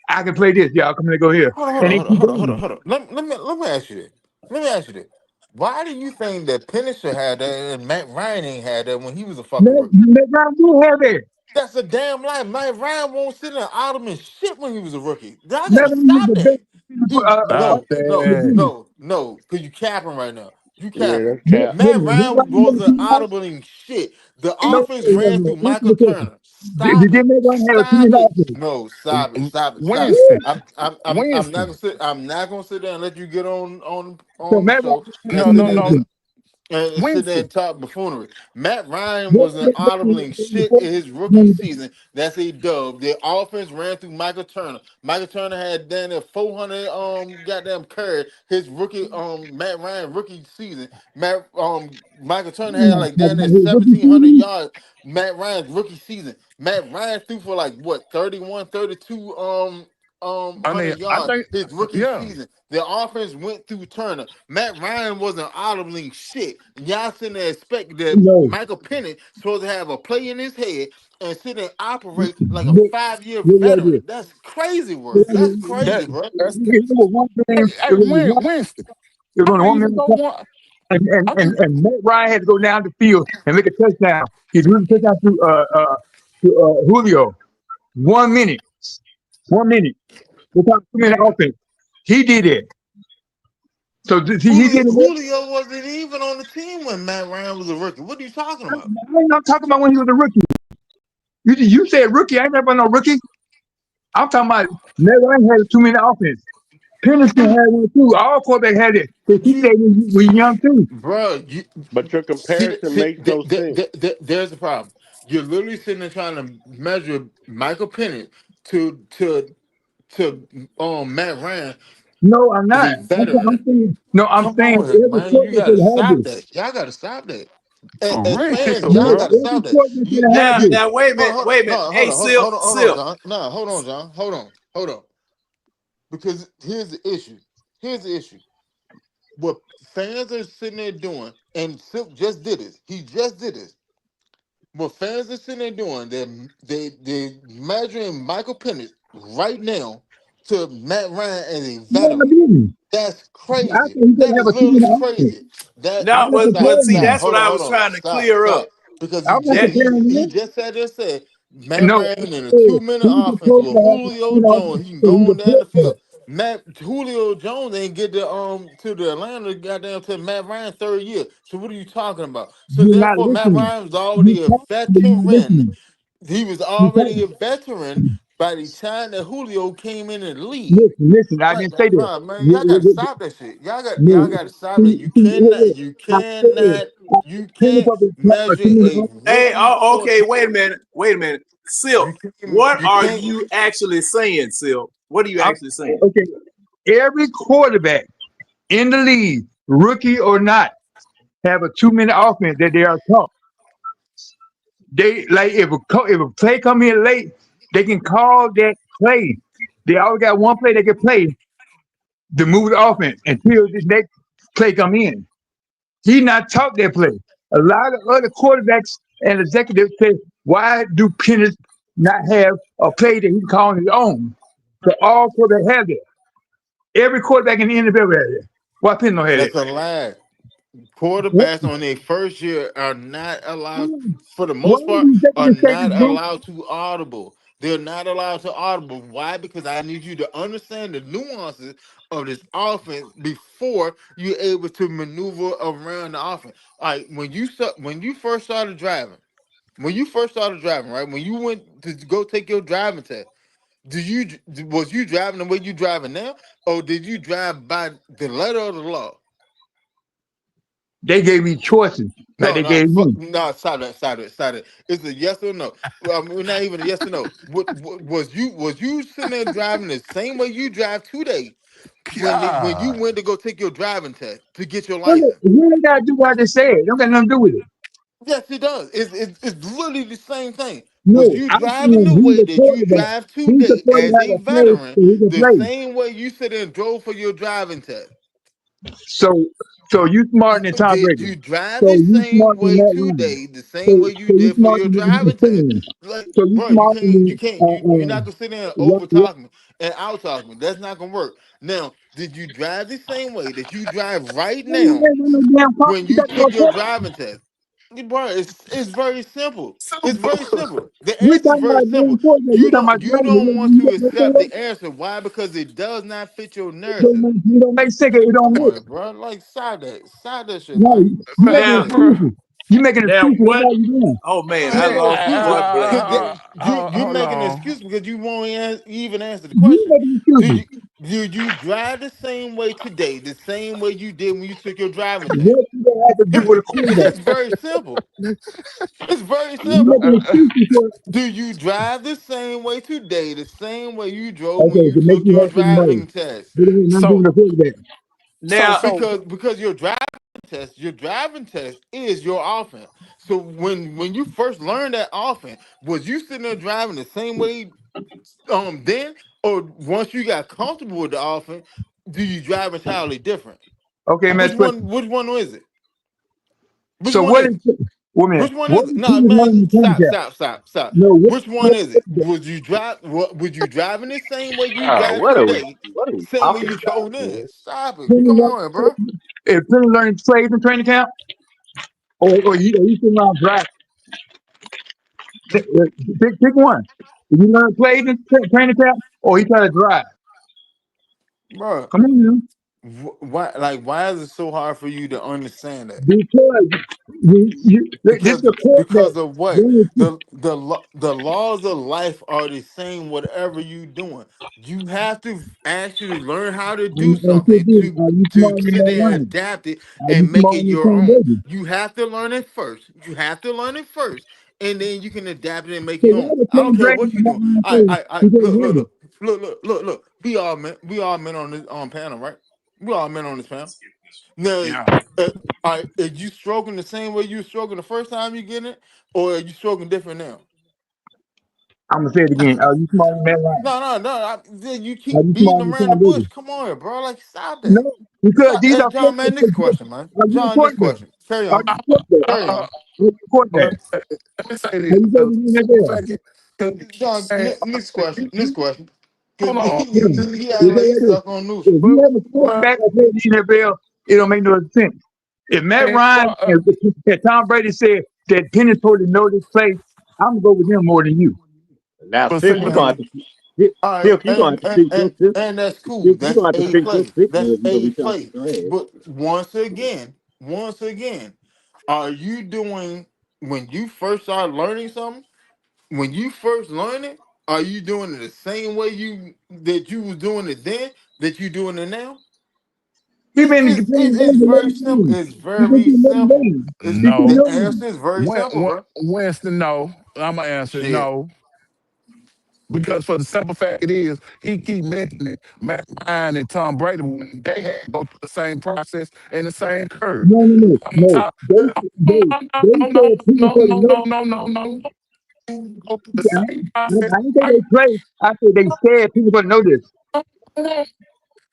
I can play this. Y'all come and go here, and they keep going. Let me ask you this. Let me ask you this. Why do you think that Pennisher had that and Matt Ryan ain't had that when he was a fucking rookie? Let Brown do have it. That's a damn lie. Matt Ryan won't sit in Ottoman shit when he was a rookie. I gotta Never even stop the that. best He stop that. no, cause you capping right now. You Yeah, capping. that's cap. Matt Ryan wasn't audibling shit. The offense ran through Michael Turner. Stop Did it. Matt Brown have a 2 Stop minute it. offense? No, stop it. Stop it. Stop it. Winston. I'm not Winston. gonna sit. I'm not gonna sit there and let you get So on the Matt show Brown and No, sit no, there no. and sit there and Winston. talk buffoonery. Matt Ryan wasn't audibling shit in his rookie season. That's a dub. The offense ran through Michael Turner. Michael Turner had down there 400 goddamn carry his rookie Matt Ryan rookie season. Michael Turner had like down there 1,700 yards. Matt Ryan's rookie season. Matt Ryan threw for like what 31, 32 I mean, 100 I yards think, his rookie yeah. season. The offense went through Turner. Matt Ryan wasn't audibling shit. Y'all sitting there expect that No, Michael Penix supposed to have a play in his head and sit there and operate like a look 5-year right veteran. here. That's crazy work. That's It crazy, That bro. that's was one hey, game. hey Winston. It was I only can one even minute, go one. I can and Matt Ryan had to go down the field and make a touchdown. He threw the touchdown to Julio. 1 minute, 1 minute. Without 2 minute offense, he did it. So he did it. Julio wasn't even on the team when Matt Ryan was a rookie. What are you talking about? I'm not talking about when he was a rookie. You said rookie. I ain't never no rookie. I'm talking about Matt Ryan had a 2 minute offense. Pendleton had one too. All quarterbacks had it. Because he You, said we young too. bro, But your comparison makes no sense. there's the problem. You're literally sitting there trying to measure Michael Penix to Matt Ryan No, I'm as not. a veteran. I'm Come saying on, every man. You quarterback gotta should have stop this. that. Y'all gotta stop that. for As fans, real, y'all No, bro. gotta every stop that. quarterback should have now, this. now, wait a minute, Hold on, wait a minute. no, Hey, Silk, hold on, Silk. John. No, hold on, John. Hold on. Because here's the issue. Here's the issue. What fans are sitting there doing, and Silk just did this. He just did this. what fans are sitting there doing, they're measuring Michael Penix right now to Matt Ryan as a No, I veteran. didn't. That's I crazy. think he's gonna That have is a 2 minute literally offense. crazy. That I'm No, not but comparing see, stop. them. that's Hold what on, I hold was on. trying to Stop, clear up. stop. Because I'm not That comparing he them. just said this said Matt No, Ryan in a he's 2 minute offense supposed with to have a 2 Julio minute offense Jones. He can so he go can on down play the better. field. Matt Julio Jones ain't get to the Atlanta goddamn to Matt Ryan third year. So what are you talking about? So You're not therefore Matt listening. Ryan was You already a talk, but you're not veteran. listening. He was You already talk. a veteran by the time that Julio came in the league. Listen. I Like, didn't say that. nah, man, y'all got to stop that shit. Y'all No, got to stop that. You I said, you I said can't about the measure 2 minute a offense. hey, rookie oh, okay, quarterback. wait a minute. Silk, what You are can't. you actually saying, Silk? What are you I'm, actually saying? okay, every quarterback in the league, rookie or not, have a 2 minute offense that they are taught. They like if a play come in late, they can call that play. They always got one play they can play to move the offense until the next play come in. He not taught that play. A lot of other quarterbacks and executives say, why do Pennis not have a play that he can call on his own? So all quarterbacks have that. Every quarterback in the NFL has that. Why Pennis don't have that? That's a lie. What? Quarterbacks on their first year are not allowed, for the Why most do part, you are executives say not this, bro? allowed to audible. They're not allowed to audible. Why? Because I need you to understand the nuances of this offense before you're able to maneuver around the offense. Like when you first started driving, right? When you went to go take your driving test, was you driving the way you driving now, or did you drive by the letter of the law? They gave me choices like No, they no, gave fuck, me. no, stop it. It's a yes or no. Well, I mean, not even a yes or no. What was you sitting there driving the same way you drive today when you God. went to go take your driving test to get your Well, license? you ain't gotta do what I just said. It don't got nothing to do with it. Yes, it does. It's literally the same thing. Was No, you I'm driving saying the he's way a that you quarterback. drive He's today supposed to as have a a play veteran, so he can the play. same way you sit there and drove for your driving test? So, so you smarter than Tom Did Brady. you drive So the you same smarter than way Matt Ryan. today, the So, same way you so you did for smarter your than Mr. driving test? Simmons. Like, So you bro, smarter than you're not gonna sit there and over what, talk me and out talk me. That's not gonna work. Now, did you drive the same way that you drive right now no damn car. when You you got took no your car. driving test? Bro, it's very simple. It's Super very simple. The We're answer is talking very about simple. damn quarterback. You talking about You don't want to accept the answer. Why? Because it does not fit your narrative. you don't make sense. It don't Come work. on, bro. Like, stop that shit, No, man. you Stop making that Now, shit. bro. excuses. You making now excuses. That's what? all you doing. Oh man, I I ain't making lost excuses. one black man. You're Hold making an on. excuse because you won't even answer the You question. making Do excuses. you drive the same way today, the same way you did when you took your driving test? What do they have to do with a quarterback? It's very simple. It's very You simple. making excuses for Do you drive the same way today, the same way you drove when okay you to make took you your have some money. driving test? It ain't nothing to do So with a quarterback. so Now, so Because your driving test is your offense. So when you first learned that offense, was you sitting there driving the same way then, or once you got comfortable with the offense, do you drive entirely different? Okay, Which next one? question. Which one is it? Which So one what is is it? wait a minute? Which one What is it? is No, Penny man, learning the handicap? stop. No, what Which one what is it? Was you driving the same way you drive today? What are we Same way talking you about, drove then? man? Stop it. Penny Come learn on, bro. if Penny learning trades in training camp or you sitting around drive? Pick one. If you learn trades in training camp or he try to drive? Bro, Come on, now. why is it so hard for you to understand that? Because this is a quarterback. Because of what? Then The laws of life are the same whatever you doing. You have to actually learn how to do and something are you to smarter than sit that there and line? adapt it Are you and make it smarter than your Tom own. Brady? You have to learn it first. And then you can adapt it and make it So your why own. the I don't Tom care Brady what you and that doing. line play? Because Brady. Look. We all men on this panel, right? We all men on this panel. Now, yeah. are you stroking the same way you were stroking the first time you get it, or are you stroking different now? I'm gonna say it again. Are you smarter than that line? No. Then you Are keep you beating smarter than around the Tom bush. Brady? Come on, here, bro. Like, stop that. No, because Stop. these Hey, are John, man. Next question, man. are you a John, next quarterback? question. carry I on, support that. carry on. I support Let that. me say Have this. you The taken the simple NFL? fact is, 'cause, John, man, next question. Next question. Because hold on. he You act say like he's that stuck on news. if you But, have a but quarterback that plays in the NFL, it don't make no sense. If Matt man, Ryan and Tom Brady said that Penny's supposed to know this play, I'm gonna go with him more than you. Now, but Silk, see, you're Well, gonna have to all right, Silk, you're gonna have to fix your sister. and that's cool. Silk, you're That's gonna have to a fix your play. sister That's if you're gonna a be talking play. trash. But once again, are you doing when you first start learning something? When you first learn it, are you doing it the same way you was doing it then that you doing it now? He been playing the It's game for very 11 simple. games. It's He been very to 11 simple. games. It's He should no. the know this. answer is very simple, bro. Winston, no. I'm gonna answer Shit. no. Because for the simple fact it is, he keep mentioning Matt Ryan and Tom Brady when they had to go through the same process and the same curve. No, no, no, I'm no. talking, They no, said people no, supposed to no, know. no, no, no, no, no. Go through the I, same process. I didn't say I, they play. I said they said people supposed to know this.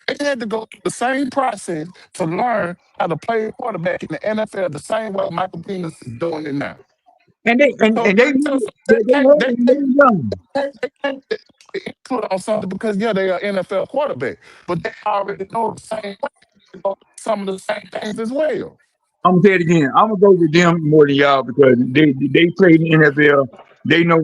they had to go through the same process to learn how to play quarterback in the NFL the same way Michael Penis is doing it now. And So, they so, knew so it. They heard it when they were young. they can't put on something because yeah, they are NFL quarterback, but they already know the same way, they know some of the same things as well. I'm gonna say it again. I'm gonna go with them more than y'all because they played in the NFL. They know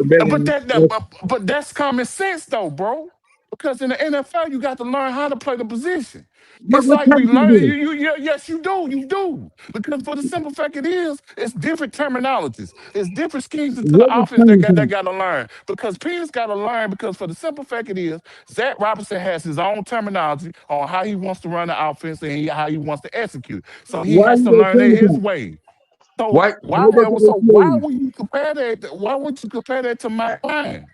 better But than that, us. but that's common sense though, bro. Because in the NFL, you got to learn how to play the position. It's What like we time learn. is it? Yes, you do. Because for the simple fact it is, it's different terminologies. It's different schemes into the What is offense training that camp? got to learn. Because Peter's got to learn. Because for the simple fact it is, Zach Robinson has his own terminology on how he wants to run the offense and how he wants to execute. So he Why has you to go learn it training his camp? way. So Why go to why OTA? would you compare that? Why would you compare that to Mike Ryan?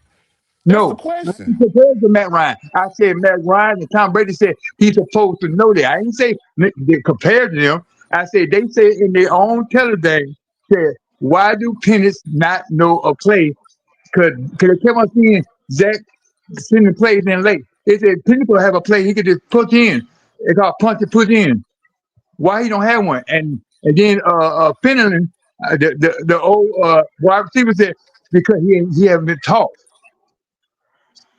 That's the No, I question. ain't compared to Matt Ryan. I said Matt Ryan and Tom Brady said he's supposed to know that. I didn't say they compared to them. I said they said in their own television said why do Pennis not know a play? Because they kept on seeing Zach sending plays in late. They said Pennis will have a play he could just put in. It's called punch and put in. Why he don't have one? And then Finneran, the old wide receiver said because he haven't been taught.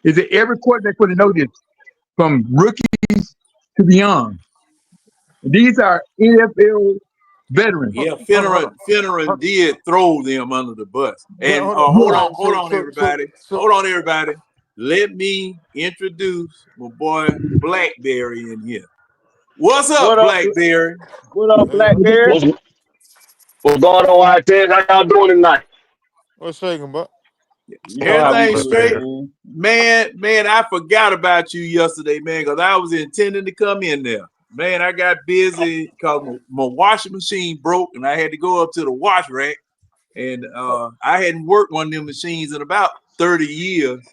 Is it every quarterback for to know this from rookies to beyond? These are NFL veterans. Hold Yeah, on, hold on. Finneran Hold did throw them under the bus. But And hold on. hold All on, right. hold on, everybody. Let me introduce my boy Blackberry in here. What's up, What up? Blackberry? What up, hey, Blackberry? What's going on out there? How y'all doing tonight? what's shaking, but You know how we Everything do, straight? man. Man, I forgot about you yesterday, man, because I was intending to come in there. Man, I got busy because my washing machine broke and I had to go up to the wash rack. And I hadn't worked one of them machines in about 30 years.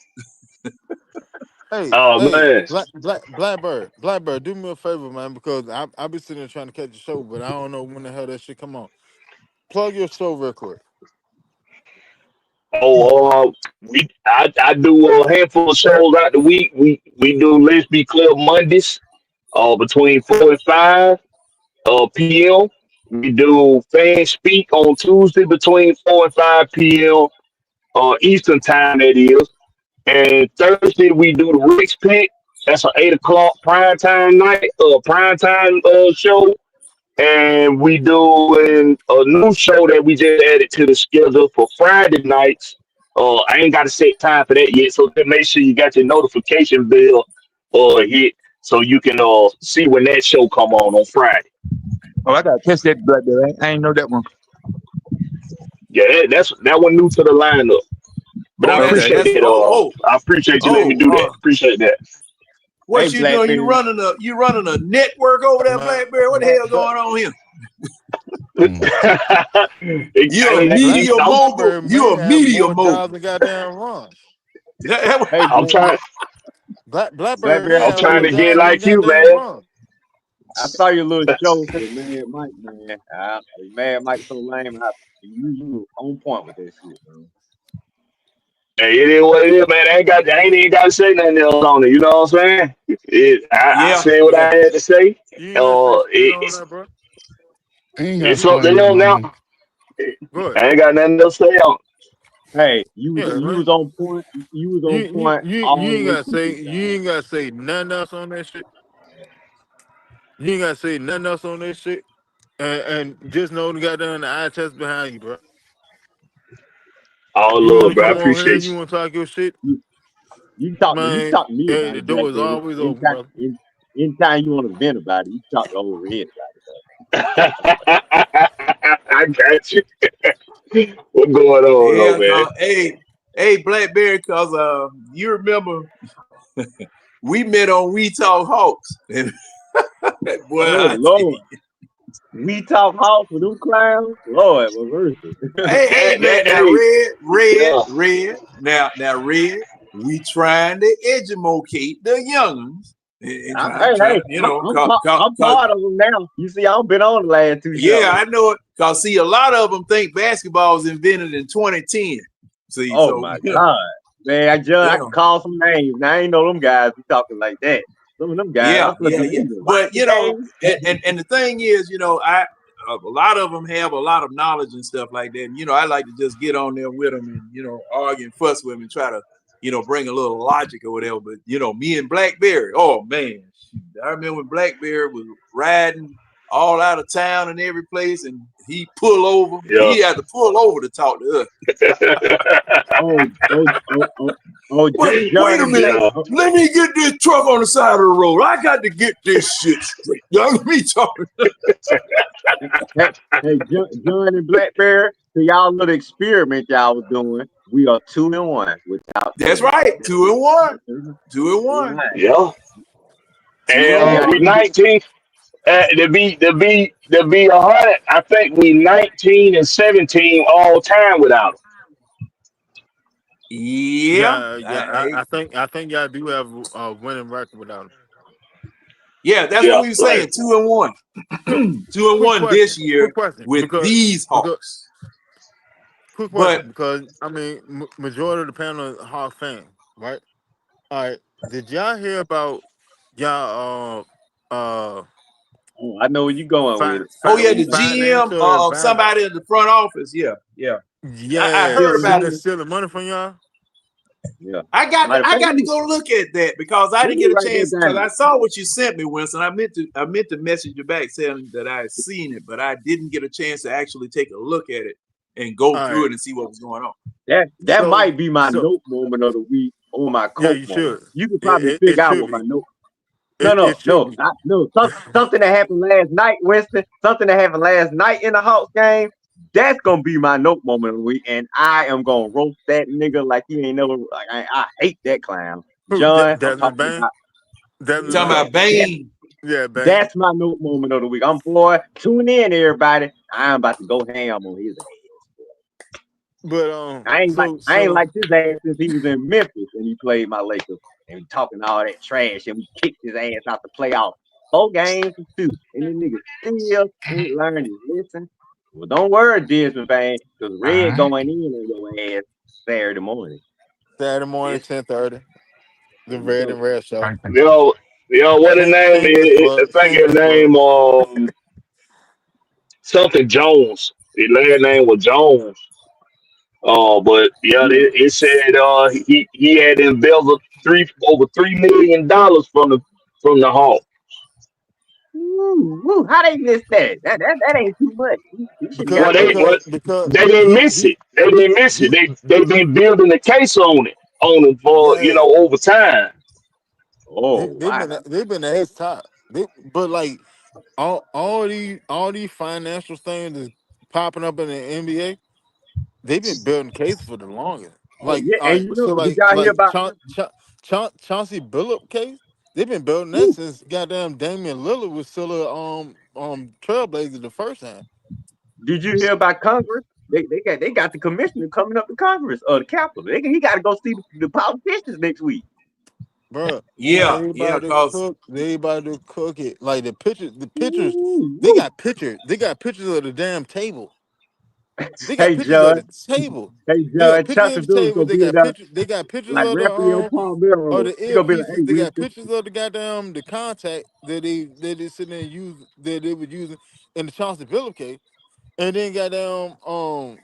Oh hey, man. Blackbird, do me a favor, man, because I be sitting there trying to catch the show, but I don't know when the hell that shit come on. Plug your show real quick. I do a handful of shows out the week. We do Let's Be Club Mondays, between 4 and 5 p.m. We do Fan Speak on Tuesday between 4 and 5 p.m. Eastern time that is. And Thursday we do the Rick's Pick. That's an 8 o'clock prime time show. And we doing a new show that we just added to the schedule for Friday nights. I ain't got a set time for that yet, so just make sure you got your notification bell hit so you can see when that show come on Friday. Oh, I gotta test that Blackberry. I ain't know that one. Yeah, that one new to the lineup, but Oh, I that's Okay. appreciate that's it. I appreciate you letting me do that. Appreciate that. Hey, what you doing? Blackberry. You running a network over there, Man, Blackberry? What the hell going on here? Mm. You're a hey, media mogul. Blackberry You're may a have media more mogul. jobs than goddamn Ron. Hey, I'm trying. Blackberry Blackberry. may I I'm have saw trying more your to get jobs than like you, goddamn man. Ron. little show with Mad Mike, man. Mad Mike so lame. You on point with that shit, bro. Hey, it is what it is, man. I ain't even got to say nothing else on it. You know what I'm saying? I Yeah, said what yeah. I had to say. You ain't got to say shit on It's that, bro. He ain't got to It's up spend to no them now. money. Go ahead. I ain't got nothing else to say on. Hey, Yeah, you was man. on point. You was on point all You the ain't way gotta through say this game. nothing else on that shit. You ain't gotta say nothing else on that shit. And just know the goddamn the eye test behind you, bro. All You love, wanna bro. I come on here and appreciate you you. wanna talk your shit, You man? talk to me Hey, about the it, Black door is Betty. always open, brother. Anytime you want to vent about it, you talk to old red about it. I got you. What's going on, though, Yeah, man? hey, Blackberry, cause you remember we met on We Talk Hawks, and boy, Oh I tell Lord, you, we talk house with them clowns. Lord, what mercy. hey, man, now Hey, yeah. red, now red, we trying to educate the youngs, and try, Hey, you know, I'm part of them now. You see, I've been on the last 2 yeah, shows. I know it. Cause see, a lot of them think basketball was invented in 2010. See, Oh so my God, man, I you can know. call some names. Now I ain't know them guys be talking like that. Some of them guys, I said, do they Yeah. even watch But the you know, game? and the thing is, you know, a lot of them have a lot of knowledge and stuff like that. And, you know, I like to just get on there with them and argue and fuss with them and try to bring a little logic or whatever. But me and Blackberry, oh man, I remember when Blackberry was riding all out of town and every place, and he pull over. Yeah. He had to pull over to talk to us. Oh, oh, oh, oh, oh, Wait John a and Black. minute. Yeah. Oh, Let me get this truck on the side of the road. I got to get this shit straight. Now, let me talk. hey, John and Blackberry. So y'all little experiment y'all was doing. We are 2-1 without That's Tim. right. That's 2-1. right. 2-1. Right. Yeah. Two And and We got one. we to 19. To be 100. I think we 19 and 17 all time without Yeah. Yeah. I think y'all do have a winning record without him. Yeah, that's what him. we were Yeah. saying. 2-1. So, 2-1 this year quick question, with these Hawks. But because I mean, majority of the panel are Hawk fan, right? All right, did y'all hear about y'all Oh, I know where you going with it. I oh know yeah, where you the going. GM financial of advisor? somebody in the front office. Yeah. I Yeah, heard about it. stealing money from y'all. Yeah. I got Matter to, of I fact, got to go look at that because I let didn't me get a write that chance because down. I saw what you sent me, Winston. I meant to message you back saying that I had seen it, but I didn't get a chance to actually take a look at it and go All through right, it and see what was going on. That so might be my note moment of the week or my yeah, coke you moment. should. You could probably It figure out should what my be. note. It should be. No. Something that happened last night, Winston. Something that happened last night in the Hawks game. That's gonna be my note moment of the week, and I am gonna roast that nigga like you ain't never. Like I hate that clown, Who? John. I'm Desmond talking Bain. about. Desmond Talking Bain. about Bane. Yeah, Bain. That's my note moment of the week. I'm boy. Tune in, everybody. I'm about to go ham on his ass. But I ain't like his ass since he was in Memphis and he played my Lakers and he talking all that trash and we kicked his ass out the playoffs 4 games to 2. And this nigga still ain't learning. Listen. Well, don't worry, Desmond Bain, because All Red right. going in on your ass Saturday morning. Saturday morning, Yes, 10:30, the there you Red go. and Red show. Thank you. Yo, what his name Shameless is? I plug. think his Shameless plug. name something Jones. His last name was Jones. But yeah, Yeah. it said he had embezzled over $3 million from the Hawk. Woo. How they miss that? That ain't too much. He should have Because Well, got that. they didn't miss it. They didn't miss it. he They've been building the case on him for yeah, over time. Oh they've wow. been at his top. But like all these financial things is popping up in the NBA. They've been building case for the longest. Oh Like yeah, all and right, you so know, did y'all hear about Chauncey Billup case. They've been building that woo, since goddamn Damian Lillard was still a trailblazer the first time. did you hear about Congress? They got the commissioner coming up to Congress or the Capitol. He got to go see the politicians next week. Bro, Yeah, cause they about to cook it. Like the pictures, Woo, they woo. got pictures. They got pictures of the damn table. They got Hey pictures of the John, table. hey They got John, pictures Chauncey of the Billups table. gonna be there They got pictures like of Raphael of Palmero. the He gonna be like, hey earpieces. They got Winston, pictures of the goddamn the contact that they sitting there use that they were using. in the Chauncey Billups case, and then goddamn old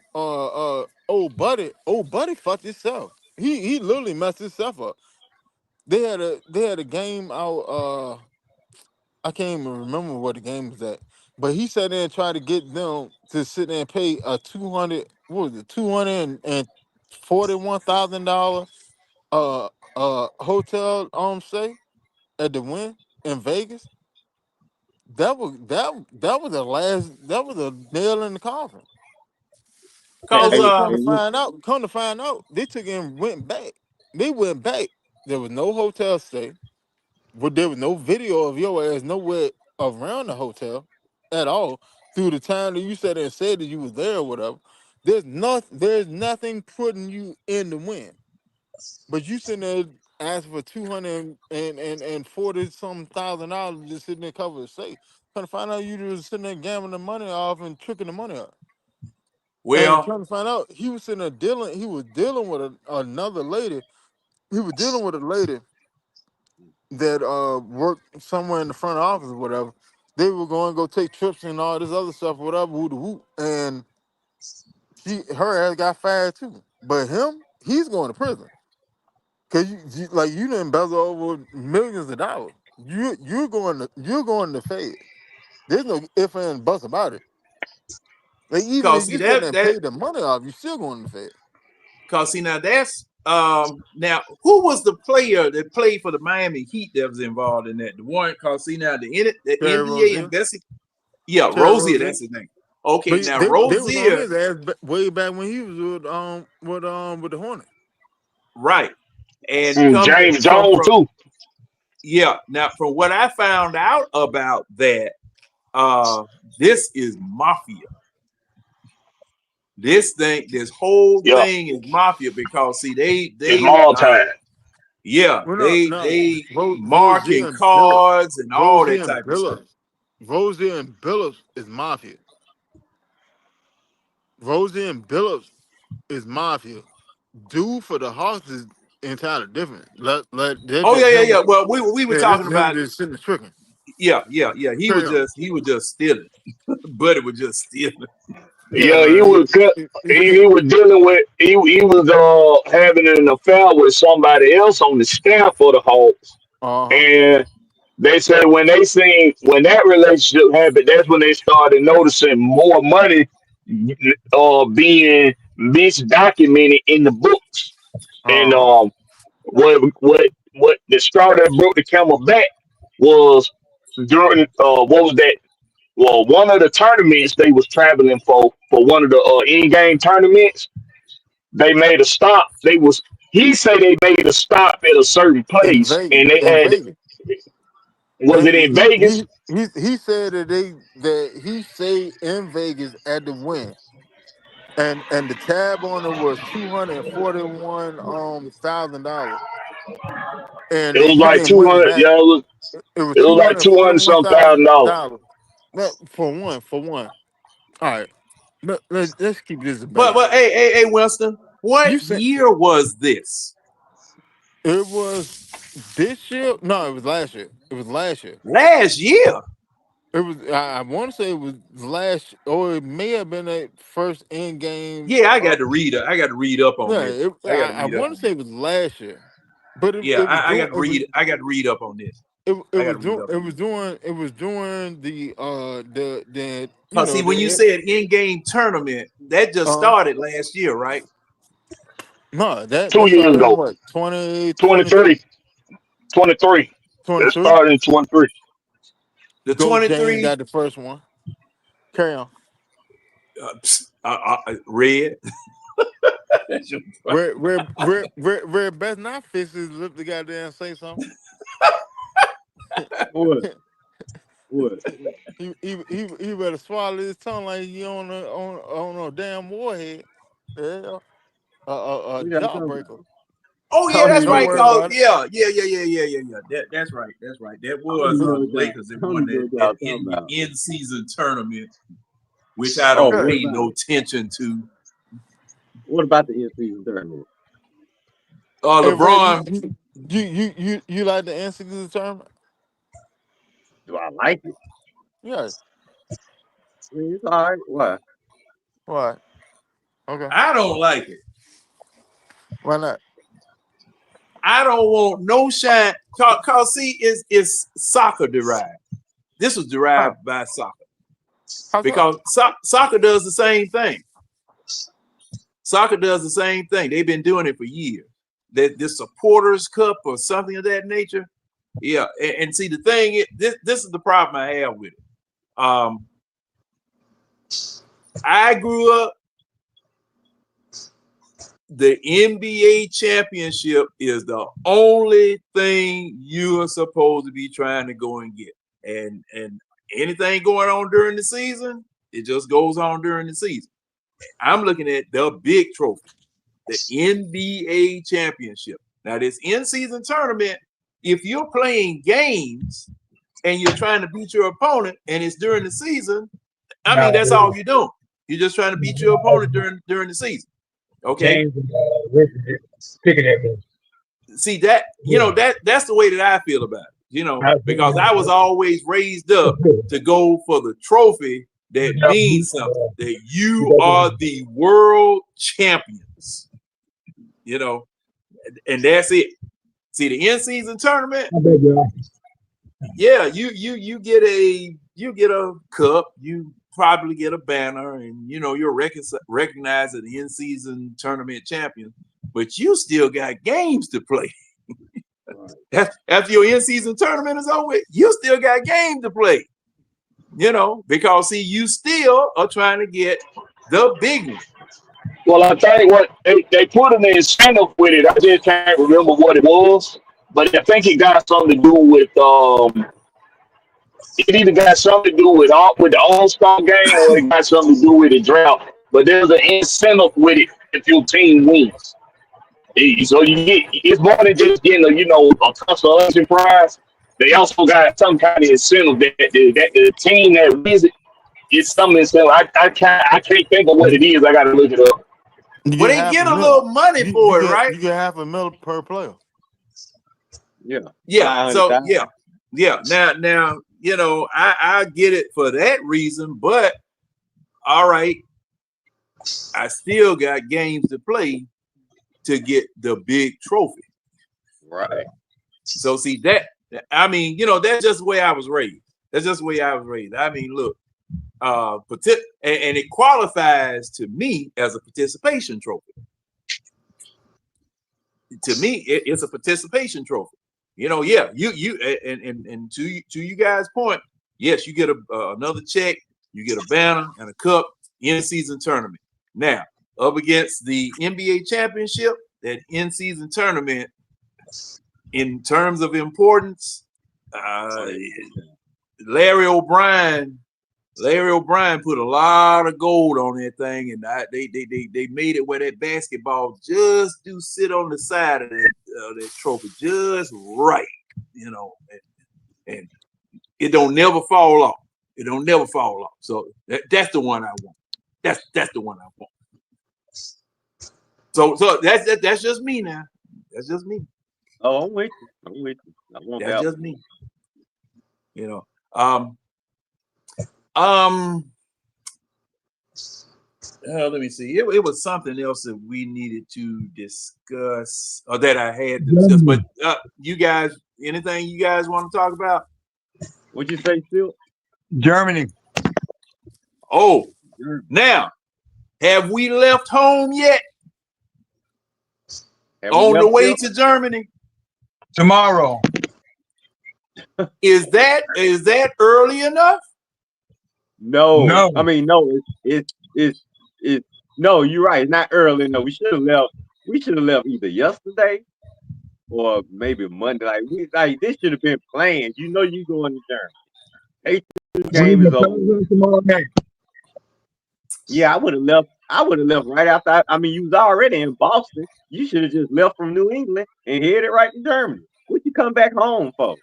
buddy fucked himself. He literally messed himself up. They had a game out. I can't even remember what the game was at, but he sat there and tried to get them to sit there and pay a 200. What was it? $241,000 hotel stay at the Wynn in Vegas. That was the last. That was a nail in the coffin. And Cause then Hey, come to find out, they took and went back. They went back. There was no hotel stay. But there was no video of your ass nowhere around the hotel at all through the time that you sat there and said that you was there or whatever. There's nothing putting you in the win. But you sitting there asking for 240 some $1,000 just sitting there cover the safe. Trying to find out you just sitting there gambling the money off and tricking the money out. And well, trying to find out he was sitting there dealing. He was dealing with another lady. He was dealing with a lady that worked somewhere in the front office or whatever. They were going to go take trips and all this other stuff, whatever, woo whoop. And her ass got fired too. But him, he's going to prison. Cause you didn't embezzle over millions of dollars. You're going to Fed. There's no if and buts about it. Like even cause if see you sit there and that pay the money off, you still going to Fed. cause see now that's now who was the player that played for the Miami Heat that was involved in that? The one cause see now the Terry NBA Rozier. invested. Yeah, Terry Rozier, Rozier. that's his name. Okay, But now they was on Rozier, his ass way back when he was with the Hornets. right. And And James Jones from too. yeah, now from what I found out about that, this is mafia. This whole Yeah, thing is mafia because see it's they mall time. yeah, Well, no. they Rozier marking and Billups. cards and all that Rozier and type of stuff. Billups. Rozier and Billups is mafia. Rozier and Billups is mafia. Dude for the Hawks is entirely different. They're Oh just yeah. him. Well, we were Yeah, this talking is him about just sitting there tricking. yeah. Carry on. He was just stealing. Buddy was just stealing. Yeah, Yeah, no. he was dealing with he was having an affair with somebody else on the staff for the Hawks, Uh-huh. and they said when that relationship happened, that's when they started noticing more money being misdocumented in the books, and Uh-huh. what the straw that broke the camel back was during what was that? Well, one of the tournaments they was traveling for one of the in-game tournaments, they made a stop. He said they made a stop at a certain In place, Vegas. and they In had Vegas. was it in Vegas? He said that he stayed in Vegas at the win. And the tab on it was $241,000. And It they was took like and two went hundred. back. Yeah, It was it was two like hundred two forty hundred one some thousand thousand dollars. dollars. Well, for one. All right. Let's keep this a But band. hey, Winston, what You said year was this? it was this year? No, it was last year. It was last year. Last year. It was. I want to say it was last, or it may have been a first in game. Yeah, I got to read. I got to read up on Yeah, this. I got to I read up want to on say this. it was last year, but Yeah, it was I doing got to read. I got to read up on this. it I got was to read doing up on this. it was during the Cause see, when you said in-game tournament, that just uh started last year, right? no Two that years started in ago, what 2022 23, 23. It 23. started in 23. The Go James 23 got the first one. Carry on. red. That's your- Where best not fix his lip to goddamn say something. what? What? He better swallow his tongue like he on a damn warhead. Yeah, a We got to talk about. jawbreaker. Oh yeah, I that's mean, don't right. worry Cause about it. yeah. That's right. That's right. That I don't was even know the what y'all. Lakers that I don't won even know what that y'all talking about. in-season tournament, which I Oh, don't Yeah. what pay about no it? attention to. What about the in-season tournament? Hey Ray, LeBron. you like the NCAA tournament? Do I like it? Yeah. It's all right. What? What? Okay. I don't like it. Why not? I don't want no shine. Cause see, it's soccer derived. This was derived by soccer. How so? Because soccer does the same thing. Soccer does the same thing. They've been doing it for years. This supporters cup or something of that nature. Yeah, and see the thing is, this is the problem I have with it. I grew up. The NBA championship is the only thing you are supposed to be trying to go and get. And anything going on during the season, it just goes on during the season. I'm looking at the big trophy, the NBA championship. Now, this in-season tournament, if you're playing games and you're trying to beat your opponent and it's during the season, I mean, that's all you're doing. You're just trying to beat your opponent during the season. Okay. Picking at me. See that, that's the way that I feel about it, because I was always raised up to go for the trophy that means something, that you are the world champions, and that's it. See, the in-season tournament, yeah, you get a cup, you probably get a banner, and you're recognized as the in-season tournament champion, but you still got games to play. After your in-season tournament is over, you still got games to play. Because see, you still are trying to get the big one. Well, I think what they put an incentive with it. I just can't remember what it was, but I think it got something to do with it either got something to do with the All-Star game or it got something to do with the draft. But there's an incentive with it if your team wins. So you get, it's more than just getting a consolation prize. They also got some kind of incentive that the team that wins it is some incentive. I can't think of what it is. I got to look it up. But they get a little money for it, right? You get $500,000 per player. Yeah. So yeah. Now I get it for that reason, but all right, I still got games to play to get the big trophy. Right. So see that, I mean, that's just the way I was raised. That's just the way I was raised. I mean, look, and it qualifies to me as a participation trophy. To me, it's a participation trophy. You and to you guys' point, yes, you get another check, you get a banner and a cup in-season tournament. Now, up against the NBA championship, that in-season tournament, in terms of importance, Larry O'Brien put a lot of gold on that thing, and they made it where that basketball just do sit on the side of that trophy just right, and it don't never fall off. It don't never fall off. So that's the one I want. That's the one I want. So that's just me now. That's just me. Oh, I'm with you. I want That's that. just me. Let me see. It was something else that we needed to discuss, or that I had to discuss. But you guys, anything you guys want to talk about? What'd you say, Phil? Germany. Oh, now, have we left home yet? On the way to Germany? Tomorrow. Is that early enough? No. I mean, no. It's no. You're right. It's not early. No, we should have left. We should have left either yesterday or maybe Monday. This should have been planned. You going to Germany. Game is over. Tomorrow night. Yeah, I would have left. I would have left right after. You was already in Boston. You should have just left from New England and headed right to Germany. What you come back home for?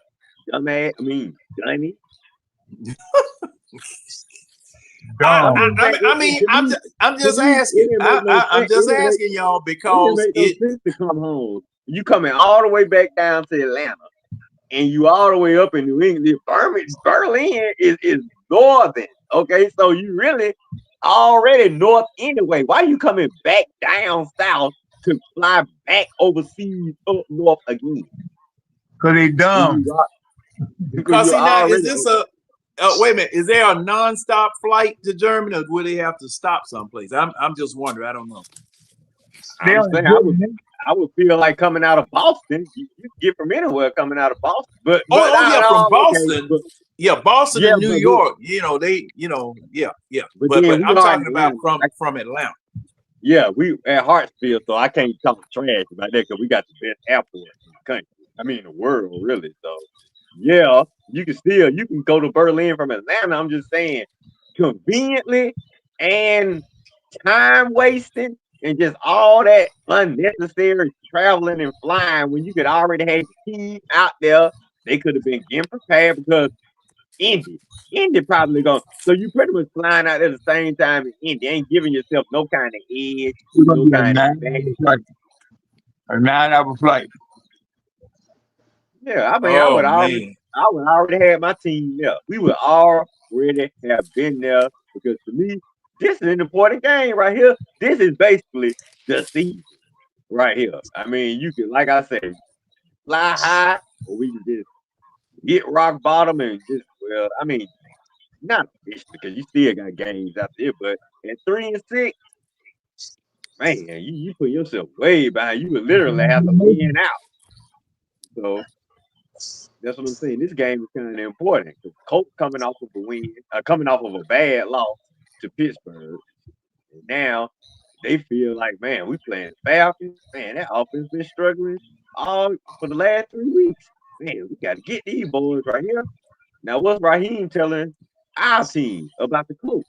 Dummy. I'm just asking. I'm just asking y'all because it sense to come home. You coming all the way back down to Atlanta, and you all the way up in New England. Berlin is northern. Okay, so you really already north anyway. Why are you coming back down south to fly back overseas up north again? Cause they When dumb. because Cause you're see now, is already this a wait a minute? Is there a nonstop flight to Germany, or will they have to stop someplace? I'm just wondering. I don't know. They I'm only saying good. I would feel like coming out of Boston. You get from anywhere coming out of Boston, but Oh yeah, from okay, Boston. Yeah, Boston yeah, and New but York. Yeah. But then we I'm are in talking about Atlanta. from Atlanta. Yeah, we at Hartsfield, so I can't talk trash about that because we got the best airport in the country. I mean, the world, really. So, yeah, you can go to Berlin from Atlanta. I'm just saying, conveniently and time wasting and just all that unnecessary traveling and flying when you could already have the team out there. They could have been getting prepared because Indy probably going. So you pretty much flying out at the same time as Indy. Ain't giving yourself no kind of edge, It's gonna no be a kind of 9-hour advantage. flight. A 9-hour flight. Yeah, I mean, Oh man. I would already have my team there. We would already have been there because to me, this is an important game right here. This is basically the season right here. I mean, you can, like I said, fly high, or we can just hit rock bottom and just, well, I mean, not officially because you still got games out there, but at 3-6, man, you put yourself way behind. You would literally have to win out. So that's what I'm saying. This game is kind of important because Colts coming off of a win, coming off of a bad loss to Pittsburgh, and now they feel like, man, we playing Falcons. Man, that offense been struggling all for the last 3 weeks. Man, we got to get these boys right here. Now, what's Raheem telling our team about the Colts?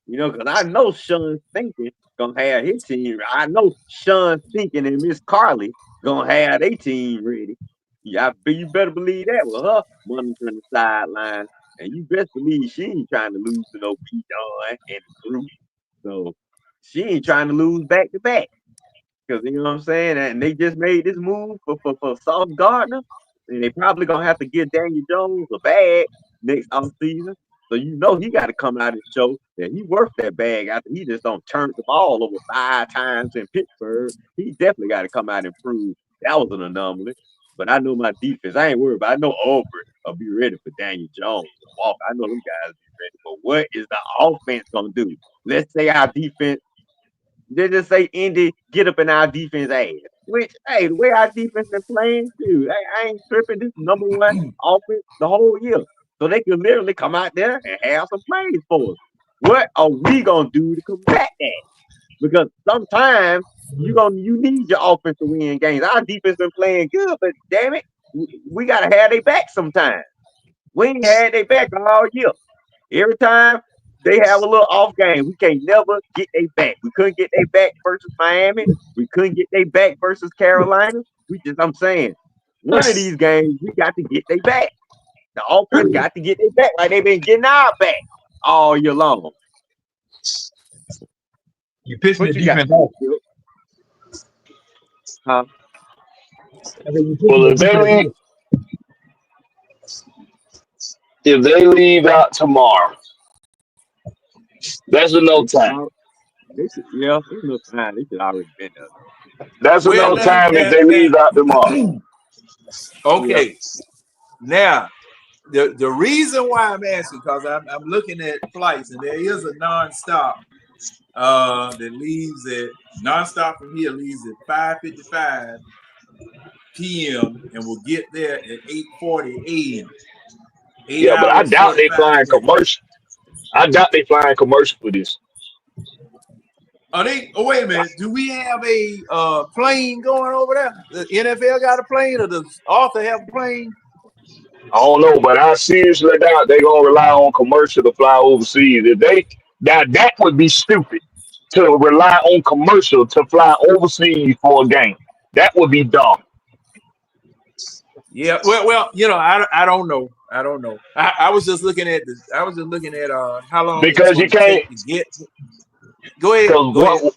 You know, because I know Sean thinking gonna have his team. I know Sean thinking and Miss Carly gonna have their team ready. Yeah, you better believe that with her monitoring the sideline, and you best believe she ain't trying to lose to no B Don and the group. So she ain't trying to lose back to back. Because you know what I'm saying? And they just made this move for Sauce Gardner. And they probably gonna have to give Daniel Jones a bag next offseason. So you know he got to come out and show that he worth that bag after he just don't turn the ball over 5 times in Pittsburgh. He definitely got to come out and prove that was an anomaly. But I know my defense. I ain't worried about. I know Aubrey will be ready for Daniel Jones and Walker. I know them guys be ready. But what is the offense gonna do? Let's say our defense. They just say Indy get up in our defense ass. Which, hey, the way our defense been playing, dude, I ain't tripping. This number one offense the whole year. So they can literally come out there and have some plays for us. What are we gonna do to combat that? Because sometimes you need your offense to win games. Our defense been playing good, but damn it, we gotta have their back sometimes. We ain't had their back all year. Every time they have a little off game, we can't never get their back. We couldn't get their back versus Miami. We couldn't get their back versus Carolina. I'm saying, one of these games, we got to get their back. The offense got to get their back like they've been getting our back all year long. You pissing What the you got? defense off. Huh? I think you Well, picking the defense off. if they leave out tomorrow, that's enough time. Yeah, it's no time. They should already been there. That's Well, enough time if now, they leave out tomorrow. Yeah. okay. Now, the reason why I'm asking, because I'm looking at flights, and there is a nonstop that leaves at nonstop from here leaves at 5:55 p.m. and will get there at 8:40 a.m. 8 Yeah, but I hours doubt they 45 flying minutes. commercial. I doubt they flying commercial for this. Are they? Oh, wait a minute. Do we have a plane going over there? The NFL got a plane, or does Arthur have a plane? I don't know, but I seriously doubt they're gonna rely on commercial to fly overseas. If they that would be stupid to rely on commercial to fly overseas for a game. That would be dumb. Yeah. Well, I don't know. I don't know. I was just looking at how long is this Because you going to can't take to get. Go ahead. because Go ahead.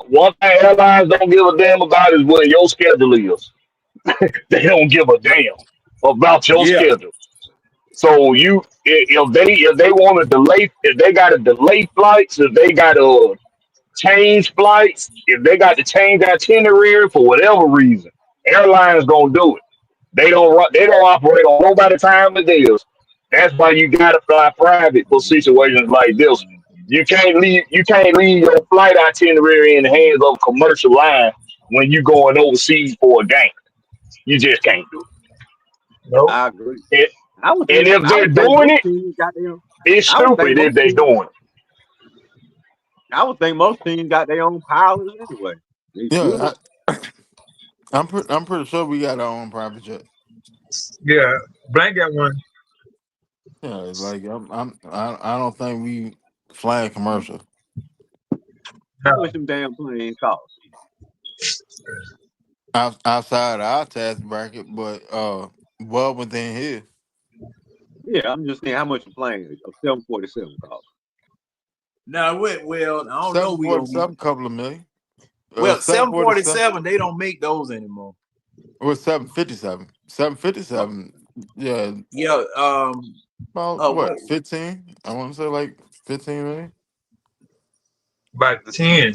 one thing airlines don't give a damn about is what your schedule is. They don't give a damn about your Yeah. schedule. So if they want to delay, if they got to delay flights, if they got to change flights, if they got to change itinerary for whatever reason, airlines gonna do it. They don't operate on nobody time of theirs. That's why you gotta fly private for situations like this. You can't leave your flight itinerary in the hands of a commercial line when you going overseas for a game. You just can't do Nope. I agree. it. I would And think if I they're would think doing most it, teams got their own. it's I would think stupid if most they teams. doing it. I would think most teams got their own pilots anyway. They should. Yeah, I'm pretty sure we got our own private jet. Yeah. Blank got one. Yeah, like I don't think we flying commercial. How No. much them damn planes cost? Outside our tax bracket, but well within here. Yeah, I'm just saying how much a plane is. A 747 cost. Now, well, I don't know. Seven We forty don't. seven, couple of million. Well, Seven forty seven 747, they don't make those anymore. or 757. 757. Yeah, Yeah. about What? what 15? I want to say like 15 million. About 10.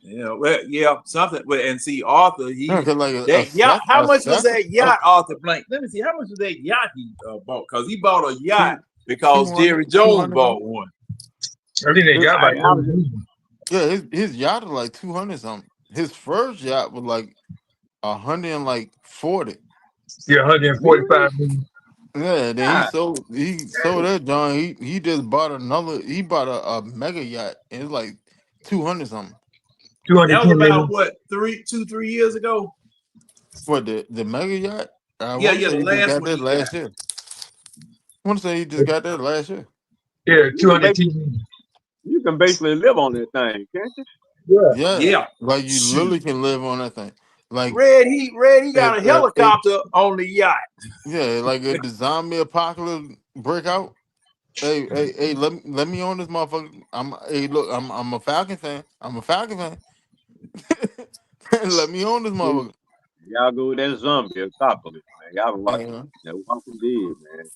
Yeah. Well, yeah. Something. Well, and see, Arthur, Yeah, he cause like that yacht. How a much was second that yacht, Arthur Blank? Let me see. How much was that yacht he bought? Because he bought a yacht because 200 Jerry Jones 200 bought one. I think they His, got about I 30 was just, million. yeah, his yacht is like 200 something. His first yacht was like 140. Yeah, really? 145 million. Yeah, then God, he sold that John. He just bought another. He bought a mega yacht, and it's like 200 something. That was 210 about million. what 3 years ago. What the mega yacht? I Yeah, want to yeah. say The he just last got one that he got. last year. I want to say he just got that last year. Yeah, you can 210 basically million. you can basically live on that thing, can't you? Yeah. Yeah, Yeah. like you Shoot. literally can live on that thing. Like Red. He got a if helicopter on the yacht. yeah, like if the zombie apocalypse break out. Hey, let me on this motherfucker. Look, I'm a Falcon fan. I'm a Falcon fan. Let me on this See, motherfucker. y'all go with that zombie apocalypse, man. Y'all been watching Yeah. that Walking Dead, man.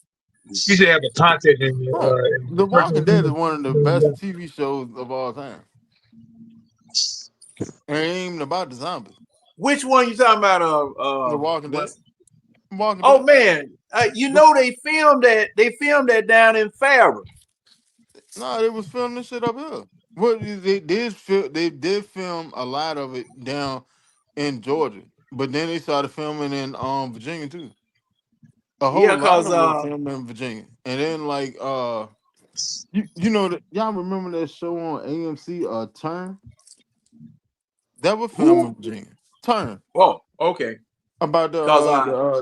You should have a content Yeah. in The the Walking Dead is person. one of the best TV shows of all time. It ain't even about the zombies. Which one you talking about? The Walking Dead. What's? Walking Oh Dead. man, you know they filmed that. They filmed that down in Farrell. No, they was filming this shit up here. Well, they did film a lot of it down in Georgia, but then they started filming in Virginia too. A whole Yeah, lot cause of it was filmed in Virginia, and then like you know y'all remember that show on AMC Turn that was filmed who? in Virginia. Turn Oh, okay. about Cause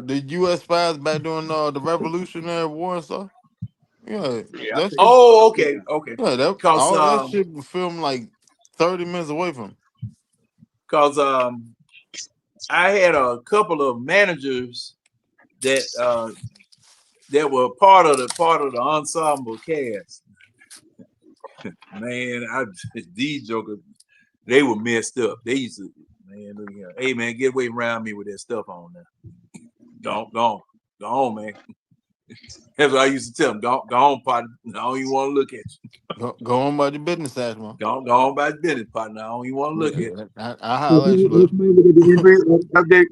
the U.S. spies back during the Revolutionary War and stuff. Yeah, Yeah, I that think. shit. oh, Yeah, okay, okay. Yeah, that Cause all that shit was filmed like 30 minutes away from. cause I had a couple of managers that that were part of the ensemble cast. Man, these jokers, they were messed up. They used to, man, look here. Hey man, get away around me with that stuff on now. Go on, man. That's what I used to tell them. Go on, partner. I don't even want to look at you. Go on about your business, Ashman. Go on by business, partner. I don't even want to look at you. Yeah, I holler at you later. Update.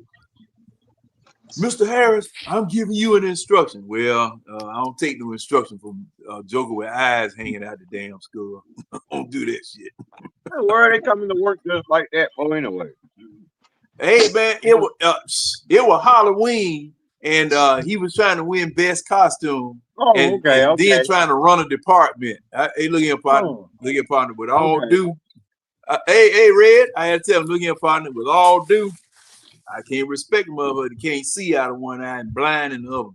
Mr. Harris, I'm giving you an instruction. Well, I don't take no instruction from Joker with eyes hanging out the damn skull. I don't do that shit. where are they coming to work just like that for anyway? Hey man, it was Halloween, and he was trying to win best costume, Oh, and okay, then okay. trying to run a department. Hey, look here, partner. Oh, Look here, partner. With all okay. due, hey, Red. I had to tell him, look here, partner. With all due, I can't respect a motherfucker that can't see out of one eye and blind in the other.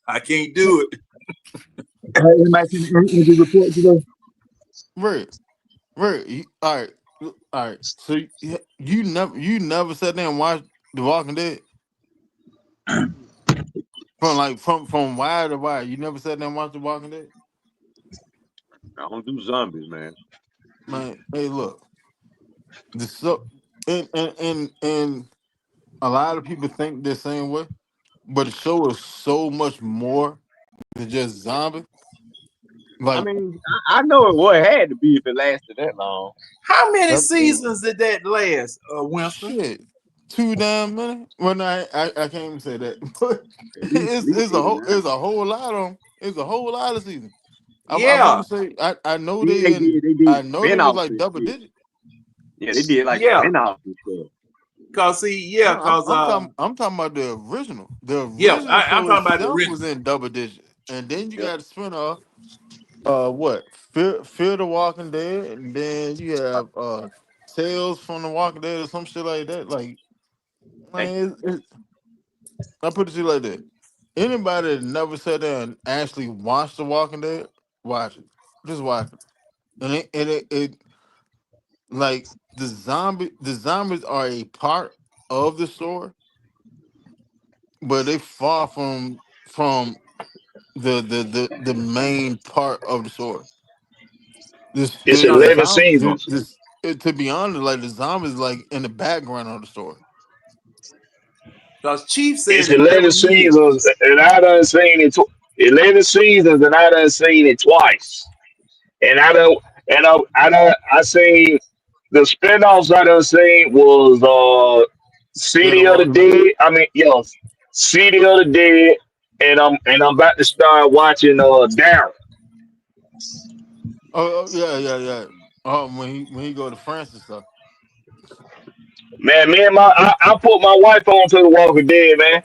I can't do it. Anybody seen the report today? Right. All right. So you never sat there and watched The Walking Dead from wire to wire. You never sat there and watched The Walking Dead, I don't do zombies, man. man. Hey, look, the so and a lot of people think the same way. but the show is so much more than just zombie. I Like mean, I know it had to be if it lasted that long. How many that, seasons did that last, Winston? shit, 2 damn minutes. Well, no, I can't even say that, but At least it's a whole 89. it's a whole lot of seasons. I want Yeah, to say I know Then they did I know they was spinoffs like and double shit. digit. Yeah, they did like yeah. spinoffs and stuff. Cause see, yeah, No, cause I'm talking about the original. The yeah, original I'm show talking about the itself original. was in double digit, and then you Yep. got a spinoff. What? Fear the Walking Dead, and then you have Tales from the Walking Dead or some shit like that. Like, Hey, man, I put it to you like that. Anybody that never sat there and actually watched The Walking Dead, watch it. Just watch it. And it like the zombies are a part of the story, but they far from the main part of the story. This It's the 'Cause 11 zombie seasons. to be honest, like the zombies like in the background of the story. Chief said It's it 11 never seasons, ends. and I done seen it. 11 seasons, and I done seen it twice. And I don't, and I seen the spinoffs I done seen was Fear the City of the Walking Dead. Dead. I mean, yes, City of the Dead, and I'm about to start watching Darren. Oh, yeah. When he go to France and stuff. Man, me and I put my wife on to the Walking Dead, man.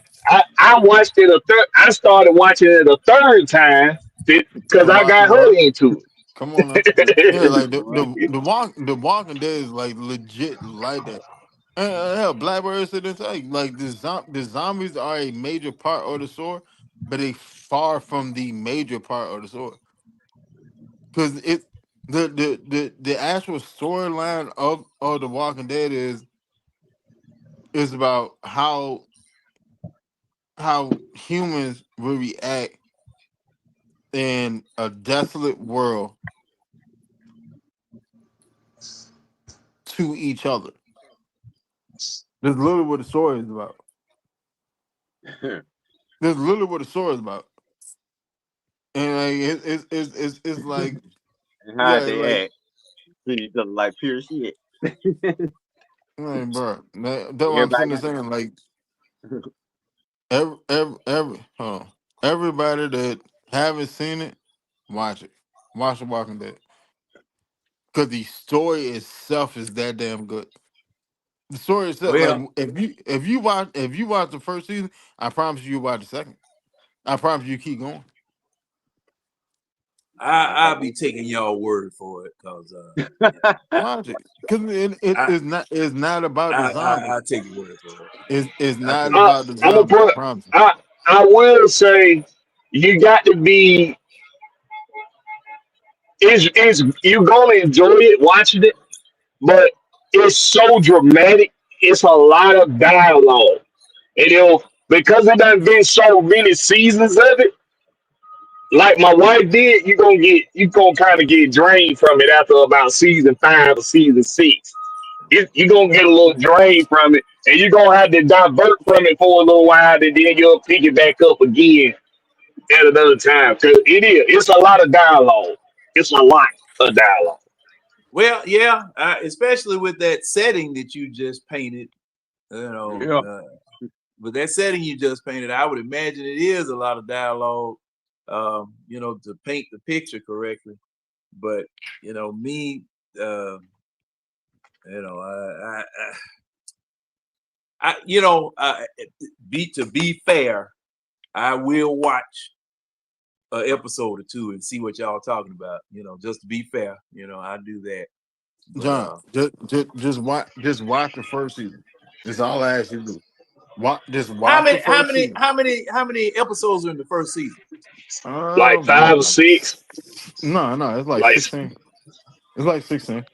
I watched it a third. I started watching it a third time because To I watch it, got her right? into Come on now. Yeah, it. like the Walking Dead is like legit like that. And hell, Blackbird said this like the zombies are a major part of the story, but they far from the major part of the story. Because it the actual storyline of the Walking Dead is about how humans will react in a desolate world to each other. That's literally what the story is about. That's literally what the story is about. And like it's like and how yeah, like they act. Treat each other like pure shit. bro, that's what I'm Everybody sitting there got saying. Like hold on. Everybody that haven't seen it, watch it. Watch The Walking Dead. Because the story itself is that damn good. The story itself, like Well, if you watch the first season, I promise you watch the second. I promise you keep going. I'll be taking y'all word for it, cause you know, Watch it. Because I it's not about the zombies. I take your word for it. It's I not take it. about the I'm gonna zombies, I put. promise you. I I will say you got to be. Is you gonna enjoy it watching it, but it's so dramatic. It's a lot of dialogue, and because it done been so many seasons of it. Like my wife did, you gonna kind of get drained from it after about season 5 or season 6. You gonna get a little drained from it, and you're gonna have to divert from it for a little while, and then you'll pick it back up again at another time. Cause it's a lot of dialogue. It's a lot of dialogue. Well, yeah, especially with that setting that you just painted. You know, yeah. with that setting you just painted, I would imagine it is a lot of dialogue. To paint the picture correctly. But me, uh, you know, to be fair, I will watch an episode or two and see what y'all talking about. Just to be fair, I do that. But John, just watch the first season. That's all I ask you to do. Just how watch the many how first many season. how many how many episodes are in the first season? Like Like 5 or 6. no, it's like Like 16. It's like 16.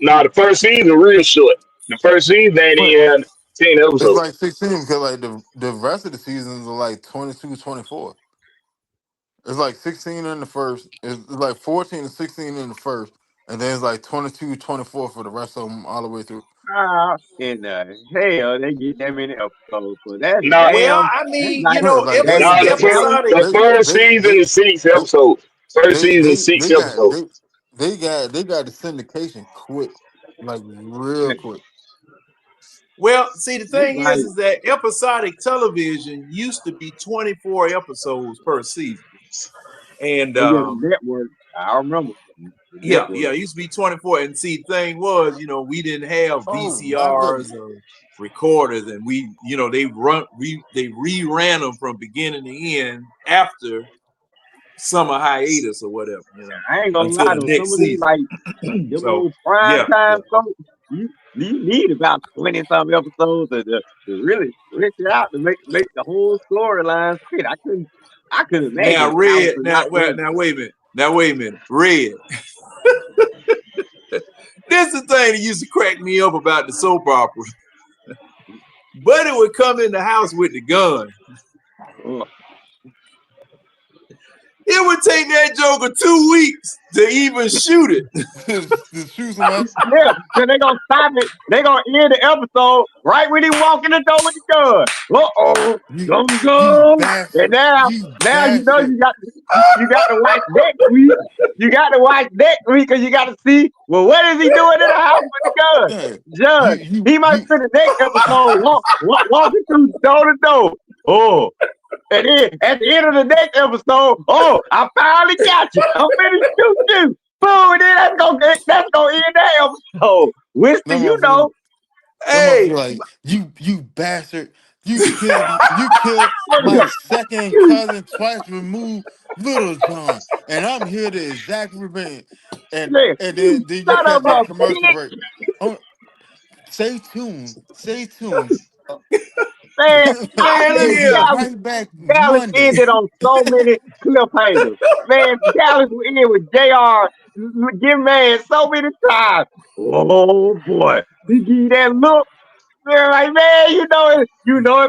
nah, the first season real short. The first season ain't But even 10 it's episodes. like 16 because like the rest of the seasons are like 22, 24. It's like 16 in the first. It's like 14 and 16 in the first. and then it's like 22, 24 for the rest of them all the way through. How in the hell they get that many episodes? So that's Nah, Well, damn. I That's mean, like Like that's nah. like The first, Dallas. episodic. the first season is six they episodes. First season, six they got episodes. they got the syndication quick, like real quick. Well, see, the That's thing like is that episodic television used to be 24 episodes per season, and oh yeah, the network. I remember the yeah, network. it used to be 24. And see, the thing was, we didn't have Oh my goodness! VCRs or recorders, and they reran them from beginning to end after summer hiatus or whatever, I ain't gonna until lie the though. Some next of these season. like them So old prime yeah, time soaps, you need about 20 some episodes to really stretch it out to make the whole storyline fit. I couldn't now imagine Dallas Red, and not doing now wait a minute, Red. This is the thing that used to crack me up about the soap opera. Buddy would come in the house with the gun. it. It would take that joker 2 weeks to even shoot it. To shoot somebody. Yeah, then they gonna stop it. They gonna end the episode right when he walk in the door with the gun. Uh-oh, dum You dum. And bastard! You now you know bastard! you got to watch next week. You got to watch next week because you got to see, well, what is he doing in the house with the gun? Yeah, Judge, he might spend the next episode walking through door to door. Oh, and then at the end of the next episode, oh, I finally got you. I'm finna shoot you. Boom, and then that's gonna end that episode. Winston, no you motherfucker. know. Them motherfucker Hey, like you bastard! You killed my second cousin twice removed, Little John, and I'm here to exact revenge. And Yeah, then you you son of cut a that commercial bitch. break. Oh, stay tuned. Stay tuned. Man, man, look We'll be here. Dallas, right back Dallas Monday. ended on so many cliffhangers. Man, Dallas was in with JR, give man so many times. Oh boy, he give you that look. They're like, man, it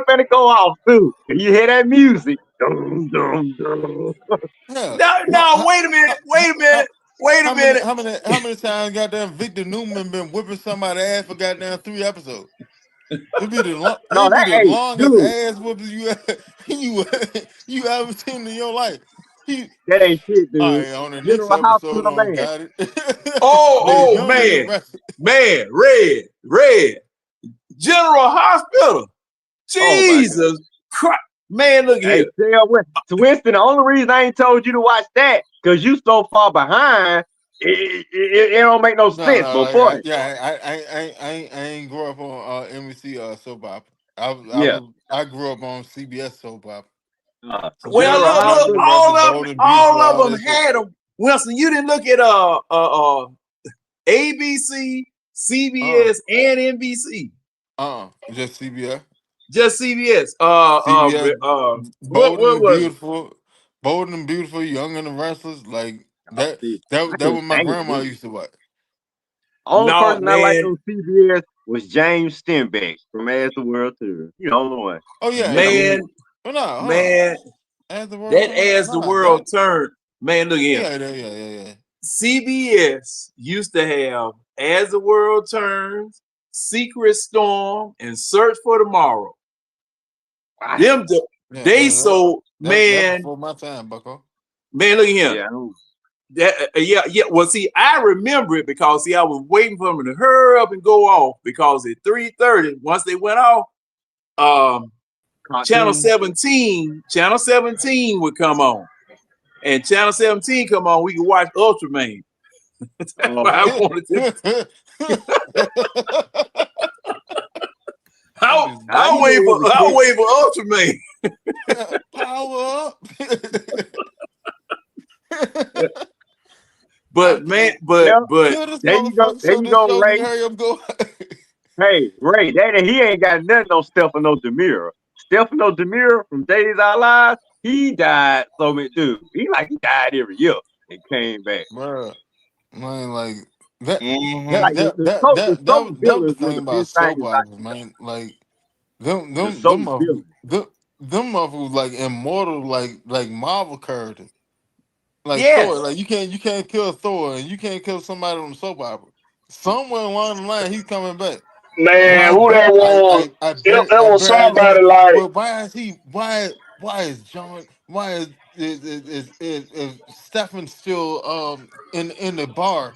better go off too. You hear that music? Dum, dum, dum. Yeah. No, wait a minute. Wait a minute. How many times goddamn Victor Newman been whipping somebody's ass for goddamn 3 episodes? It'd be No, the hey, longest dude, ass whoopers you ever seen in your life. He that ain't shit, all dude. right on the next General episode Hospital on man. got it. The Oh, younger the man. rest. Man, Red. General Hospital. Oh my God. Jesus Christ. Man, look Hey, here. tell Winston, the only reason I ain't told you to watch that, because you so far behind, it don't make no No, sense. no, But boy, I ain't grew up on NBC soap opera. yeah. I grew up on CBS soap opera. Well, General look, Young Hospital. and Restless, Bold and Beautiful, all of all them that shit. had them. Wilson, you didn't look at ABC, CBS, and NBC. Just CBS. Just CBS. CBS, What was it? Bold and Beautiful, Young and the Restless, like Oh, that. see, I That couldn't what my stand grandma it. used to watch. Only No, person I liked man, on CBS was James Stenbeck from As the World Tour. You know the only one. Oh yeah, You know, man, hold on. man. As the world That turns, as the world turned, man, look here. yeah. CBS used to have As the World Turns, Secret Storm, and Search for Tomorrow. Them, they sold, That man. before my time, Bucko. Man, look at him. yeah. Yeah. Well, see, I remember it because I was waiting for them to hurry up and go off because at 3:30, once they went off, Channel 17 would come on. And Channel 17 come on, we could watch Ultraman. That's why I wanted to. I'll wait for Ultraman. Power up. But man, there There you go, Ray. Hurry up, go. Hey, Ray, he ain't got nothing on Stefano Demira. Stefano Demira from Days Our Lives, he died so many dude. He died every year and came back. Bruh, man, like that. Like the soap That was the villains were thing the about best soap thing about operas, man. Like them the them soap them motherfuckers, villains. them motherfuckers like immortal, like Marvel characters. Like Thor, like you can't kill Thor and you can't kill somebody on the soap opera. Somewhere along the line, he's coming back. And Man, who that was? It I was bet he. somebody like Well, why is he? Why is John? Why is Stefan still in the bar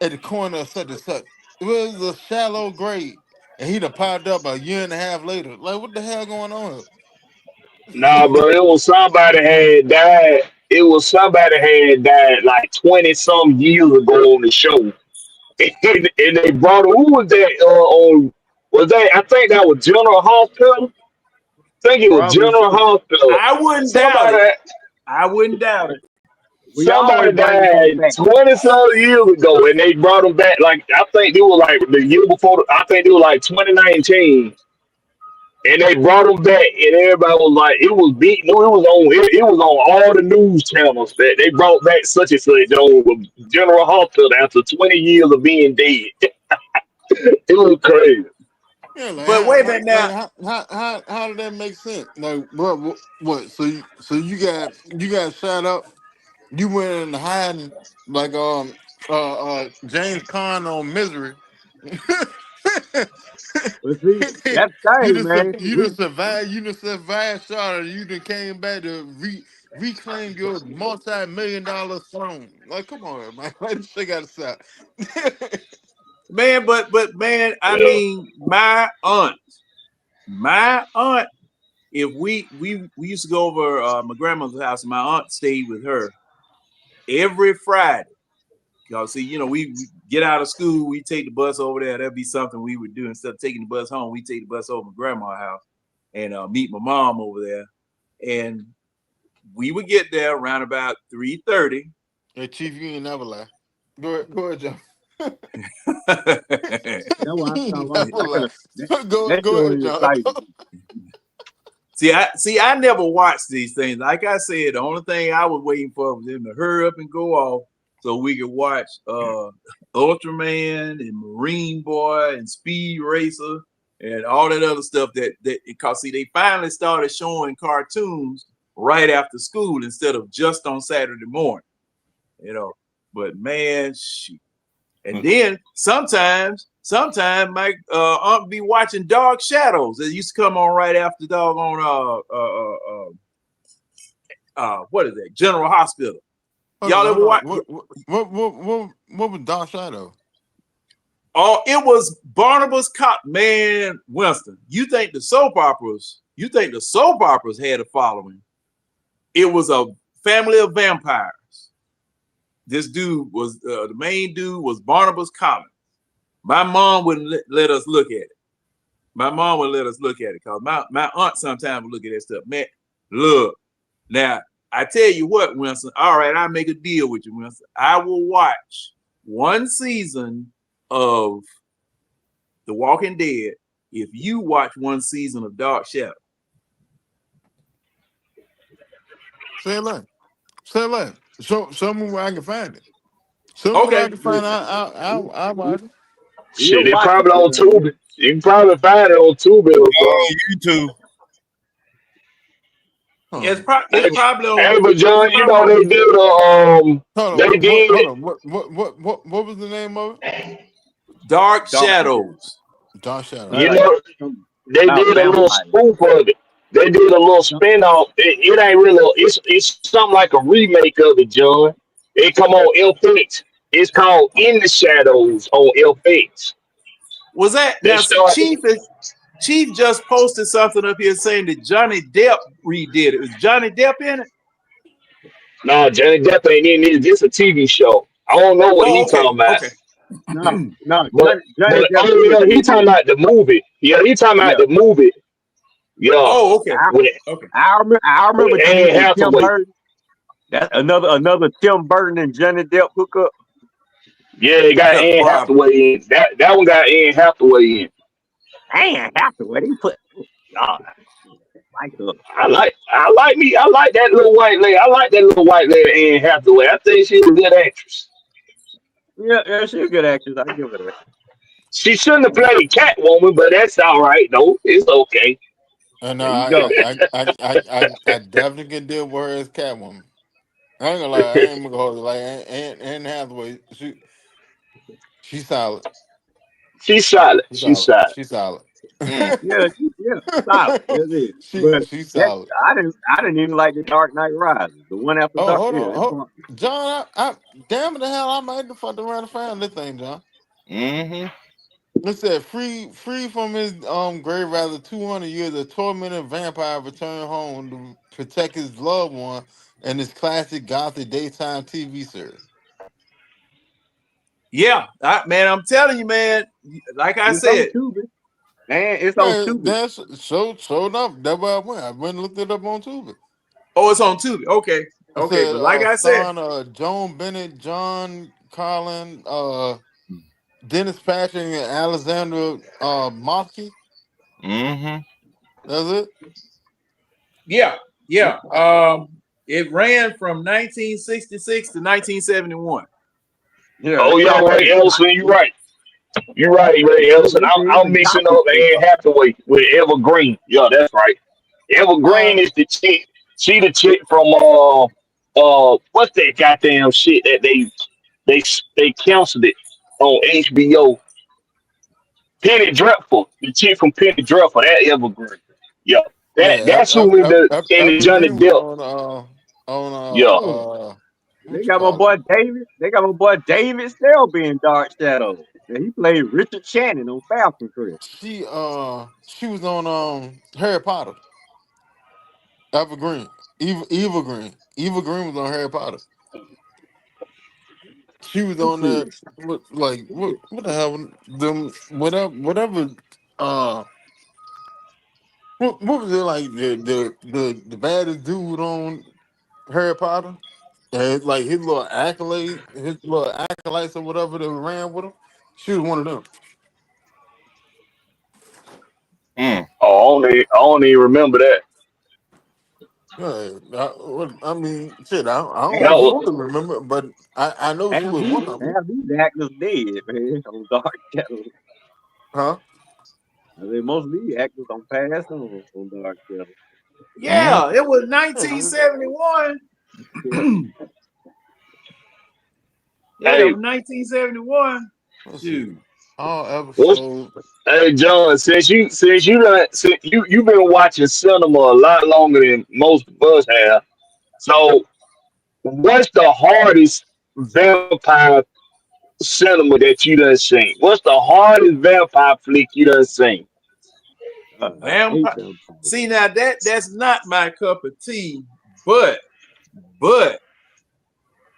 at the corner of such and such? It was a shallow grave, and he'd have popped up a year and a half later. Like, what the hell going on nah, here? bro. It was somebody had died. It was somebody had died like 20 some years ago on the show, and they brought who was that on? Was that I think that was General Hospital. I think it was Probably General so. Hospital. I wouldn't doubt it. Somebody I wouldn't doubt it. We always somebody bring folk died back. 20 some years ago, and they brought him back. Like I think they were like the year before. I think they were like 2019. And they brought him back, and everybody was like, "It was beat. No, it was on. It was on all the news channels that they brought back such and such on General Hospital after 20 years of being dead." It was crazy. Yeah, like But wait a minute now. how did that make sense? Like, what? So you got shot up. You went in hiding like James Caan on Misery. But see, that's the thing, man. You just survived. You just survived shot, and you just came back to reclaim your multi-million-dollar throne. Like, come on, man. Like, this shit got to stop. Man, but man, I Yeah. mean, my aunt, if we used to go over my grandmother's house, and my aunt stayed with her every Friday. Y'all see, we get out of school, we take the bus over there. That'd be something we would do instead of taking the bus home. We take the bus over to my grandma's house and meet my mom over there. And we would get there around about 3:30. Hey, Chief, you ain't never lie. Go ahead, John. That's what I'm You talking about. never lie. That, Go that show ahead, is John. exciting. I never watched these things. Like I said, the only thing I was waiting for was them to hurry up and go off so we could watch Ultraman and Marine Boy and Speed Racer and all that other stuff because they finally started showing cartoons right after school instead of just on Saturday morning. But man, shoot. And then sometimes my aunt be watching Dark Shadows. It used to come on right after doggone what is that? General Hospital. Y'all ever watch? What was Dark Shadow? Oh, it was Barnabas Cop. Man, Winston, you think the soap operas had a following? It was a family of vampires. This dude was the main dude was Barnabas Collins. My mom wouldn't let us look at it. My mom would let us look at it because my aunt sometimes would look at that stuff. Man, look, now I tell you what, Winston. All right, I'll make a deal with you, Winston. I will watch one season of The Walking Dead if you watch one season of Dark Shadow. Say it. Show me where I can find it. Show me where I Okay. can find it. I'll watch it. Shit, We'll they watch it. probably on Tubi. You can probably find it on Tubi or something. On YouTube. It's Huh. probably Hey, on. but John, It's you probably know on they YouTube. did Hold they on. Hold did on. What was the name of it? Dark Dark Shadows. Dark Shadow. you like know Some- they about did a little vampires. spoof of it. They did a little some- spin-off. It ain't really it's something like a remake of it, John. It come on FX. It's called In the Shadows on FX. Was that They now? start Chief just posted something up here saying that Johnny Depp redid it. Was Johnny Depp in it? no Johnny Depp ain't in this. This a TV show. I don't know what he Oh, okay, talking about. okay. No, no, But Johnny but Depp oh did yeah, do he it. talking about the movie. Yeah, he talking about Yeah, the movie. but Yeah. Oh, okay, I, With okay. I remember with Anne TV Tim Hathaway. Burton. That's another Tim Burton and Johnny Depp hookup. Yeah, they got Anne Probably. Hathaway in. That one got Anne Hathaway in. Man, Hathaway, they put God like her. I like that little white lady. I like that little white lady Anne Hathaway. I think she's a good actress. Yeah, she's a good actress. I give her that. She shouldn't have played Catwoman, but that's all right though. It's okay. And There you go. I definitely can deal with her as Catwoman. I ain't gonna lie, I ain't gonna hold it. Like Anne Hathaway, she solid. She's solid. She She's solid. solid. She solid. Mm. Yeah, solid. That's it. But She that solid. I didn't even like the Dark Knight Rises. The one after Oh, Dark. hold Yeah, on, that bumped me. John. I damn the hell, I might have fucked around and found this thing, John. Mm-hmm. It said free from his grave rather 200 years, a tormented vampire returned home to protect his loved one and his classic gothic daytime TV series. Yeah, man, I'm telling you, man. Like I It's on said, Tubi. Man, it's on Yeah, Tubi. that's showed up. That's where I went. I went and looked it up on Tubi. oh, it's on Tubi. Okay, It okay, said but like I said, starring Joan Bennett, John Carlin, Dennis Patrick, and Alexandra Moski. Mm-hmm. That's it. yeah, yeah. It ran from 1966 to 1971. Yeah, Oh, they y'all call right, it. Ellison. You're right. You're right, Ray Ellison. It's I'm even mixing Gothic up than Anne fuck. Hathaway with Evergreen. Yeah, that's right. Evergreen Uh, is the chick. She the chick from what's that goddamn shit that they they canceled it on HBO. Penny Dreadful, the chick from Penny Dreadful, that Evergreen. Yeah, yeah, that's who in the Johnny Evergreen was Depp. on Yeah. Oh, what they you got my call it? boy David. They got my boy David Selby in Dark Shadows. And he played Richard Shannon on Falcon Crest. She was on Harry Potter. Evergreen, Eva Green. Eva Green was on Harry Potter. She was Let's on see. there. What the hell? Them whatever. Uh, what was it like? The baddest dude on Harry Potter. And like his little acolytes or whatever that ran with him. She was one of them. Mm. Oh, I don't even remember that. Yeah, I mean, shit. I That don't was, fully remember, but I know she was one of them. Half these actors dead, man, on Dark Shadows. Huh? I mean, most of these actors don't pass on Dark Shadows. Mm. Yeah, it was Yeah, 1971. Yeah. Yeah, it hey, was 1971. let's see. Shoot. All what's episodes. Hey John, since you've been watching cinema a lot longer than most of us have. So, what's the hardest vampire cinema that you done seen? What's the hardest vampire flick you done seen? I hate Vampire. them. See now that's not my cup of tea, but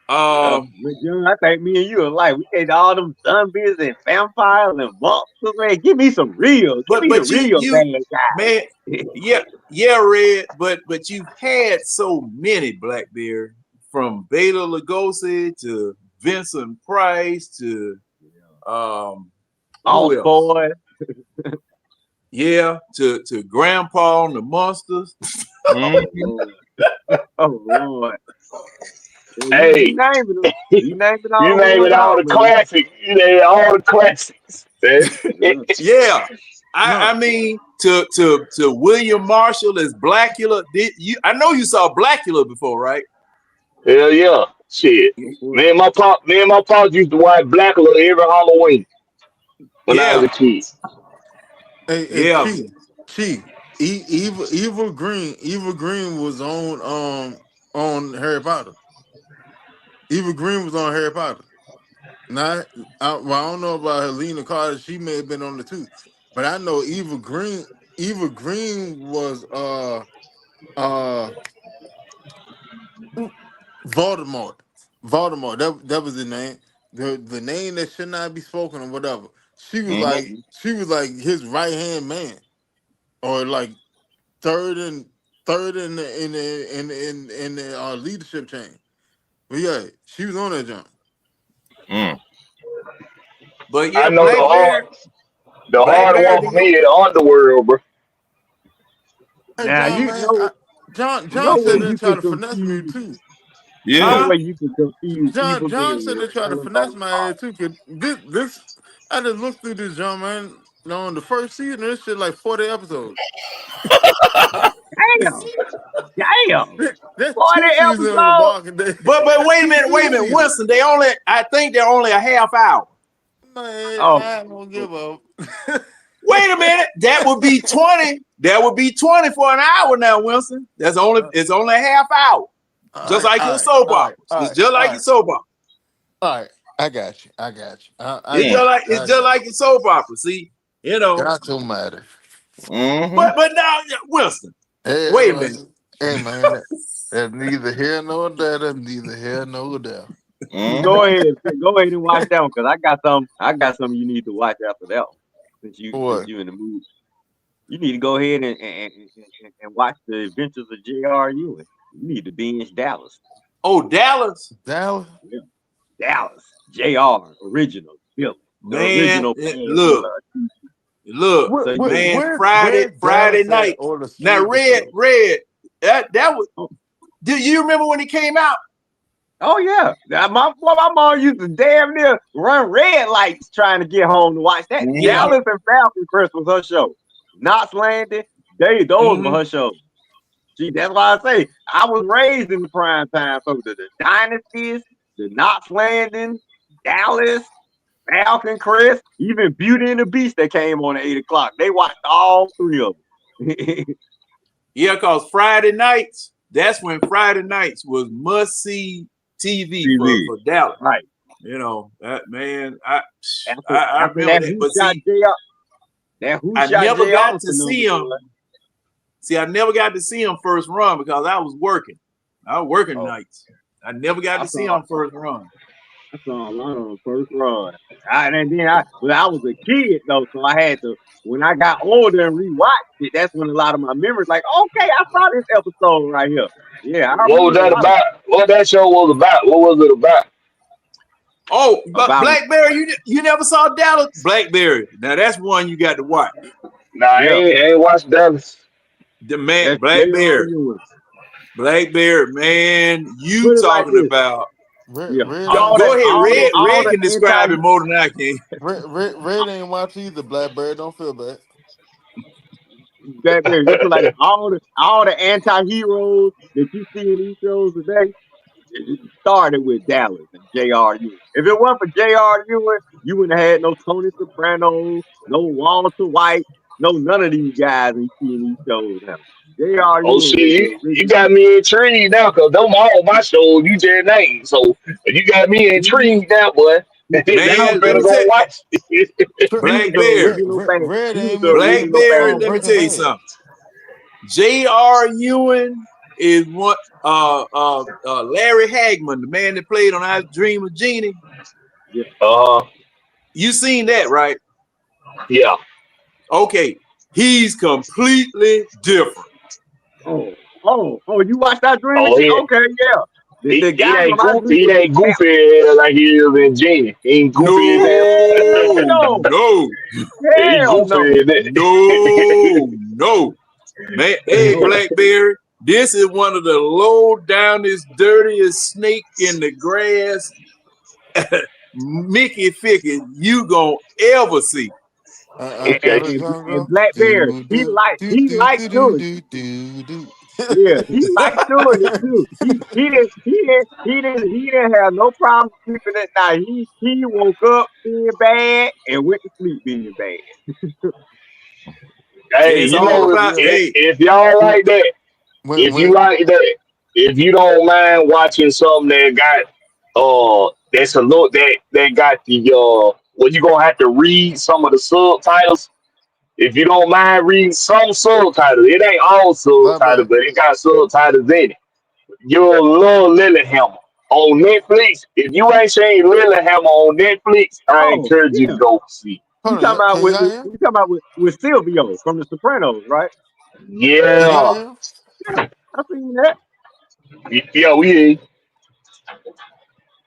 um But John, I think me and you are like, we take all them zombies and vampires and monsters, man. Give me some real. Give me the but real you bad man, guys. yeah, yeah, Red, but you've had so many Blackbeard, from Bela Lugosi to Vincent Price to um who Lost else? Boy. Yeah, to Grandpa and the Monsters. Mm. Oh Lord. Oh Lord. Yeah, you Hey, naming them. You naming all you the naming ones all out, the man. classics. You naming all the classics. Man. Yeah. Yeah. No, I mean to William Marshall as Blackula. Did you I know you saw Blackula before, right? Hell yeah, shit. Me and my pop used to watch Blackula every Halloween when I was a Yeah, kid. hey, yeah. Chi, Eva Green was on Harry Potter. Eva Green was on Harry Potter. Not, well, I don't know about Helena Carter. She may have been on the too, but I know Eva Green. Eva Green was uh Voldemort. Voldemort. That was the name. The name that should not be spoken or whatever. Mm. She was like his right hand man, or like third and third in the leadership chain. But yeah, she was on that jump. Mm. But I yeah, know the hard Blackberry, one do for you me is the underworld, bro. Hey Now John, you man, know John no way said they you try can to finesse me confuse too. no Yeah. huh? way you can confuse Eva John said Green they with try to Helen finesse Bolt my Hall. head too. Cause this I just looked through this John, man. On the first season, this shit like 40 episodes. Damn. Damn. That's 40 two seasons of The episodes. Walking Dead. But wait a minute, Winston. I think they're only a half hour. Man, Oh. I don't give up. Wait a minute, that would be 20. That would be 20 for an hour now, Winston. It's only a half hour. Just like your soap opera. It's just like your soap opera. All right, I got you. It's just like your soap opera. See, Got your matter. But now, Winston. Hey, wait a minute. Hey man, that's neither here nor there. That's neither here nor there. Go ahead and watch that one because I got something you need to watch after that one. Since you in the mood. You need to go ahead and watch the Adventures of J.R. Ewing. You need to binge Dallas. Oh, Dallas? Dallas? Yeah. Dallas. J.R. Original. Bill. Man, original look, man, Friday night. Now, Red, that was. Do you remember when it came out? Oh yeah, my mom used to damn near run red lights trying to get home to watch that. Yeah. Dallas and Falcons Crest was her show. Knots Landing, those were her shows. See, that's why I say I was raised in the prime time. So the Dynasties, the Knots Landing, Dallas, Falcon Crest, even Beauty and the Beast that came on at 8 o'clock. They watched all three of them. Yeah, because Friday nights, that's when Friday nights was must-see TV for Dallas. Right. That man, I remember that. But see, I never got to see him. See, I never got to see him first run because I was working. I was working nights. I never got to see him first run. I saw a lot on the first run. And then I was a kid though, so I had to. When I got older and rewatched it, that's when a lot of my memories, like, okay, I saw this episode right here. Yeah. What was that about? What that show was about? What was it about? Oh, but Blackberry, you never saw Dallas? Blackberry. Now that's one you got to watch. Nah, I ain't watched Dallas. The man, Blackberry, man, you talking about? Go ahead, Red can describe it more than I can. Red ain't watch either. Blackberry, don't feel bad. Blackberry, you feel like all the anti-heroes that you see in these shows today, it started with Dallas and J.R. Ewing. If it wasn't for J.R. Ewing, you wouldn't have had no Tony Soprano, no Walter White, no none of these guys you see in these shows now. J.R. Oh shit, you got me intrigued now because them all my shows you just named. So you got me intrigued now, boy. Man, I better go watch it. Blackberry, let me tell you something. J.R. Ewing is what Larry Hagman, the man that played on I Dream of Jeannie. You seen that, right? Yeah. Okay. He's completely different. Oh, you watched that Dream of Jeannie? Okay, yeah. He ain't goofy like he is in Jeannie. He ain't goofy No. No. Man, hey, Blackberry, this is one of the low downest, dirtiest snake in the grass Mickey Ficky you gonna ever see. And Blackberry, he likes doing it. Yeah, he likes doing it too. He didn't have no problem sleeping at night. He woke up being bad and went to sleep being bad. Hey, if y'all like that, if you don't mind watching something that got that's a look that got the well, you're gonna have to read some of the subtitles. If you don't mind reading some subtitles, it ain't all subtitles, but it got subtitles in it. You'll love Lilyhammer on Netflix. If you ain't seen Lilyhammer on Netflix, I encourage you to go see. You talking about with Silvio from The Sopranos, right? Yeah. I seen that. Yeah, we.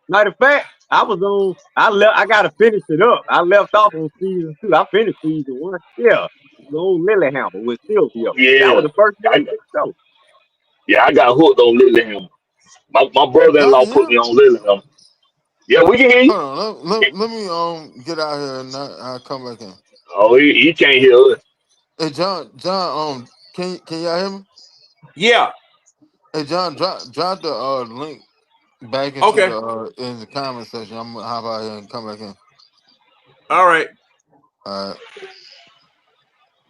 Matter of fact, I gotta finish it up. I left off on season 2. I finished season 1. Yeah. The old Lilyhammer with Silvio. Yeah. That was the first show. Yeah, I got hooked on Lilyhammer. My brother-in-law put me on Lilyhammer. Yeah, we can hear you. Hold on, let me get out here and I'll come back in. Oh, he can't hear us. Hey John, can y'all hear me? Yeah. Hey John, drop the link back into Okay. the in the comment section. I'm gonna hop out here and come back in. All right.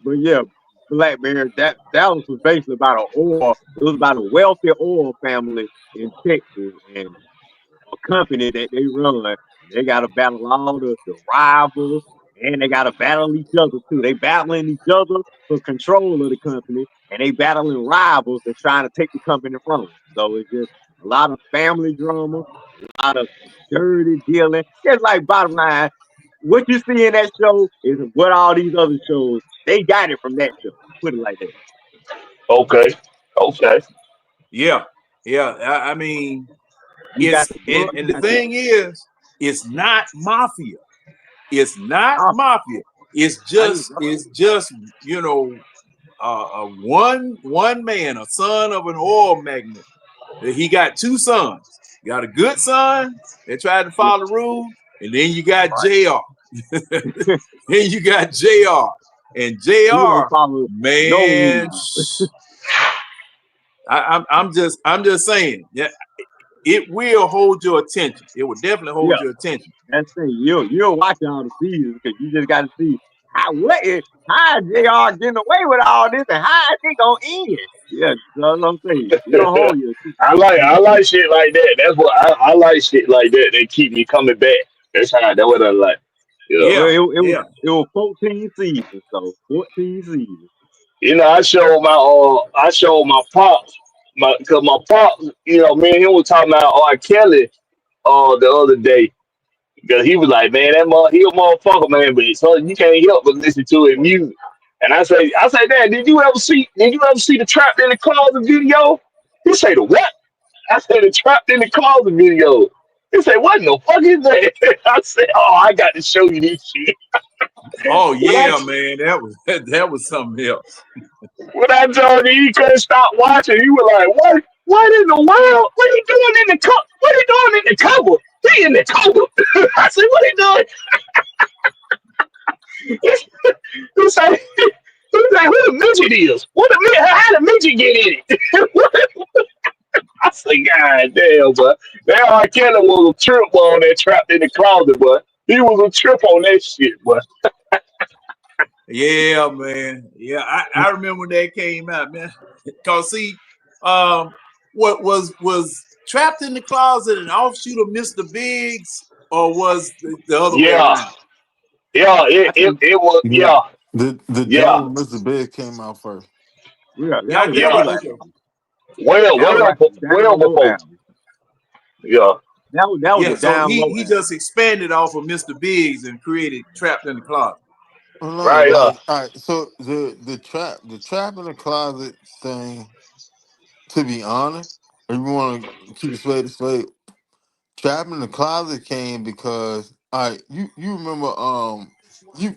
But yeah, Black Bear, that was basically about an oil. It was about a wealthy oil family in Texas and a company that they run. They got to battle all the rivals, and they got to battle each other too. They battling each other for control of the company, and they battling rivals that's trying to take the company from them. So it's just a lot of family drama, a lot of dirty dealing. It's like bottom line, what you see in that show is what all these other shows they got it from that show. Put it like that. Okay. Okay. Yeah. Yeah. I mean, You got it's the and the bloodline. thing is, it's not mafia. It's not Oh, mafia. I ain't It's just you know one man, a son of an oil magnate. He got two sons. You got a good son that tried to yeah, follow the rules, and then you got right. Jr. Then you got Jr. And He don't Jr. follow no Man, rules. I'm just saying, yeah, it will hold your attention. It will definitely Yeah. hold your attention. That's the thing. You'll watch all the seasons because you just got to see how is Jr. getting away with all this and how is it gonna end? Yeah, that's what I'm saying. It'll hold you. I like shit like that. That's what I like shit like that. They keep me coming back. That's what I like. Yeah. Well, Yeah, it was yeah. 14 seasons, so 14 seasons. You know, I showed my pops because my pops, me and him was talking about R. Kelly the other day. Because he was like, man, he a motherfucker, man, but so you can't help but listen to his music. And I say, Dad, did you ever see the Trapped in the Closet video? He say the what? I said the Trapped in the Closet video. He said, what in the fuck is that? I said, oh, I got to show you this shit. Oh When I yeah, man. That was something else. when I told him he couldn't stop watching, he was like, what in the world? What are you doing in the what are you doing in the cover? He in the cover. I said, what are you doing? He said, who the midget is? How the midget get in it? I said, God damn, but that R. Kelly was a trip on that Trapped in the Closet, but he was a trip on that shit, but Yeah, man. Yeah, I remember when that came out, man. Cause see, um, what was Trapped in the Closet an offshoot of Mr. Biggs, or was the other way yeah, around? yeah, I think, it was, Yeah. yeah, The yeah, John Mr. Big came out first. yeah, Yeah, I that guess was yeah, okay. after. That was well, like a well download before, album. yeah, That was Yeah, a so download he album. just expanded off of Mr. Biggs and created Trapped in the Closet. Oh no, right, like all right. So the trap in the closet thing. To be honest, if you want to keep it straight, trap in the closet came because all right. You remember you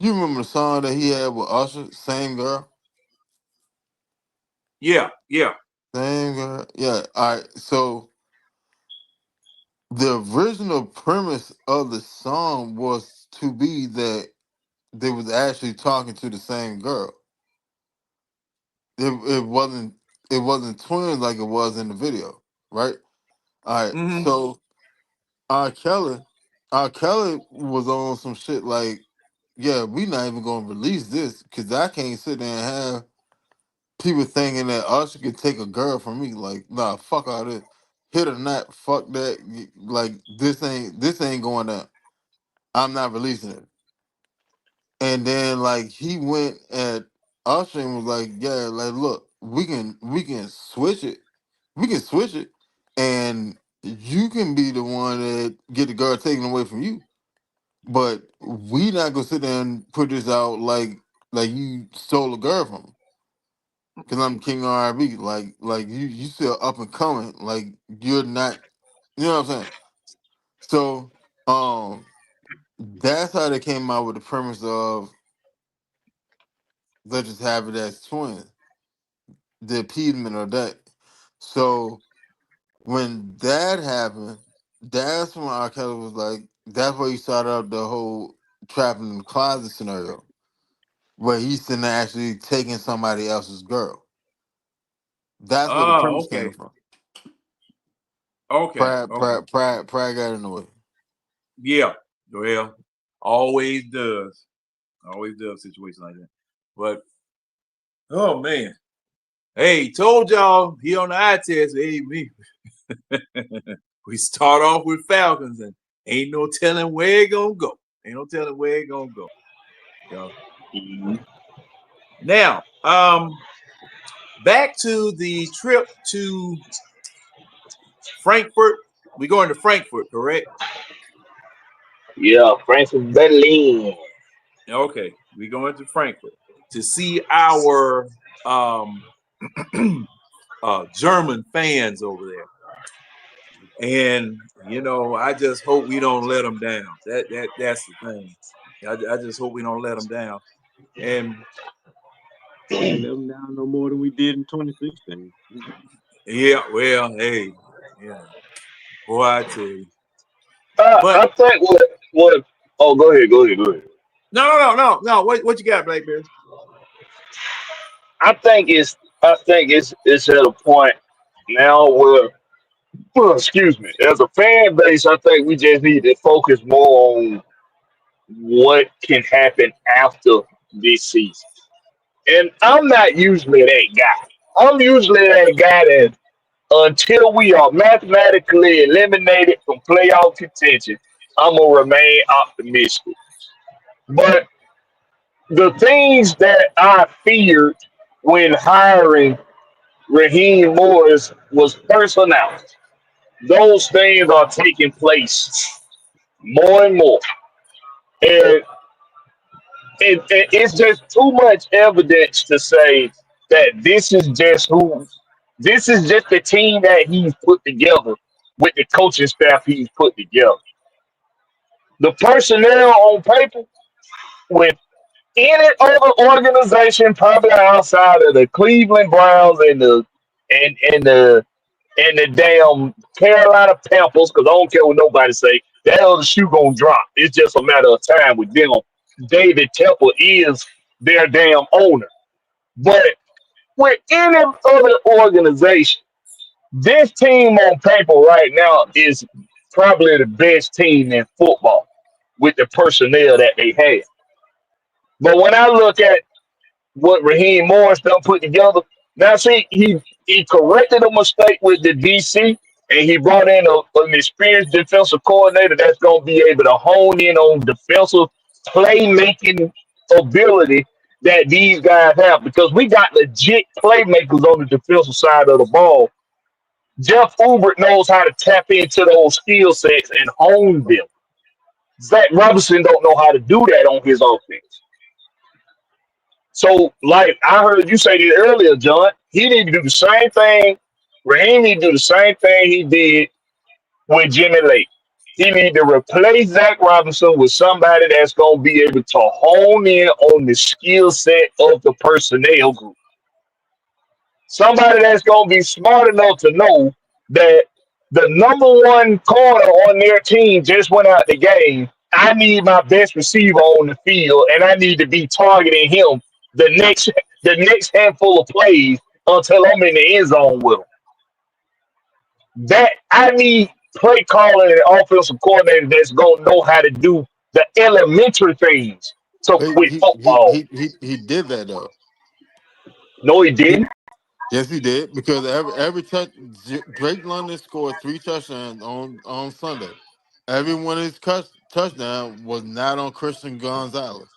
you remember the song that he had with Usher, same girl, Yeah, yeah. same girl. Yeah. All right. So the original premise of the song was to be that they was actually talking to the same girl. It wasn't twins like it was in the video, right? All right, Mm-hmm. so R. Kelly, R. Kelly was on some shit like, yeah, we not even gonna release this because I can't sit there and have people thinking that Usher could take a girl from me. Like, nah, fuck all this. Hit or not, fuck that. Like, this ain't going down. I'm not releasing it. And then like he went at Usher and was like, yeah, like look, we can switch it. We can switch it and you can be the one that get the girl taken away from you. But we not gonna sit there and put this out like you stole a girl from me. Cause I'm King R&B. Like you still up and coming. Like you're not, you know what I'm saying? So that's how they came out with the premise of let's just have it as twins. The appeasement of that. So when that happened, that's when R. Kelly was like, that's where he started out the whole trapping in the closet scenario, where he's sitting there actually taking somebody else's girl. That's where the Oh, premise okay. came from. Okay. Okay. Pride got in the way. Yeah. Well, always does. Always does situations like that. But oh man. Hey, told y'all he on the eye test. Hey, we start off with Falcons and ain't no telling where it gonna go. Ain't no telling where it gonna go. Now, back to the trip to Frankfurt. We going to Frankfurt, correct? Yeah, Francis Berlin. Okay, we going to Frankfurt to see our German fans over there. And I just hope we don't let them down. That's the thing. I just hope we don't let them down. And Can't let them down no more than we did in 2016. yeah, well, hey, yeah, boy, I tell you. I But think what. Oh, go ahead. no. What you got, Blackberry? I think it's at a point now where, well, excuse me, as a fan base, I think we just need to focus more on what can happen after this season. And I'm not usually that guy. I'm usually that guy that until we are mathematically eliminated from playoff contention, I'm gonna remain optimistic. But the things that I feared when hiring Raheem Morris was first announced. Those things are taking place more and more. And it's just too much evidence to say that this is just the team that he's put together with the coaching staff he's put together. The personnel on paper with any other organization probably outside of the Cleveland Browns and the damn Carolina Panthers, because I don't care what nobody say, that other shoe gonna drop. It's just a matter of time with them. David Temple is their damn owner. But with any other organization, this team on paper right now is probably the best team in football with the personnel that they have. But when I look at what Raheem Morris done put together, now see, he corrected a mistake with the DC and he brought in an experienced defensive coordinator that's going to be able to hone in on defensive playmaking ability that these guys have because we got legit playmakers on the defensive side of the ball. Jeff Ubert knows how to tap into those skill sets and hone them. Zach Robinson don't know how to do that on his offense. So, like I heard you say this earlier, John, he need to do the same thing. Raheem need to do the same thing he did with Jimmy Lake. He need to replace Zach Robinson with somebody that's going to be able to hone in on the skill set of the personnel group. Somebody that's going to be smart enough to know that the number one corner on their team just went out the game. I need my best receiver on the field, and I need to be targeting him the next handful of plays until I'm in the end zone with him. That I need play calling and offensive coordinator that's gonna know how to do the elementary things to He with he he football. he he, he did that though. No, he didn't. Yes, he did because every touch Drake London scored 3 touchdowns on Sunday. Every one of his touchdown was not on Christian Gonzalez.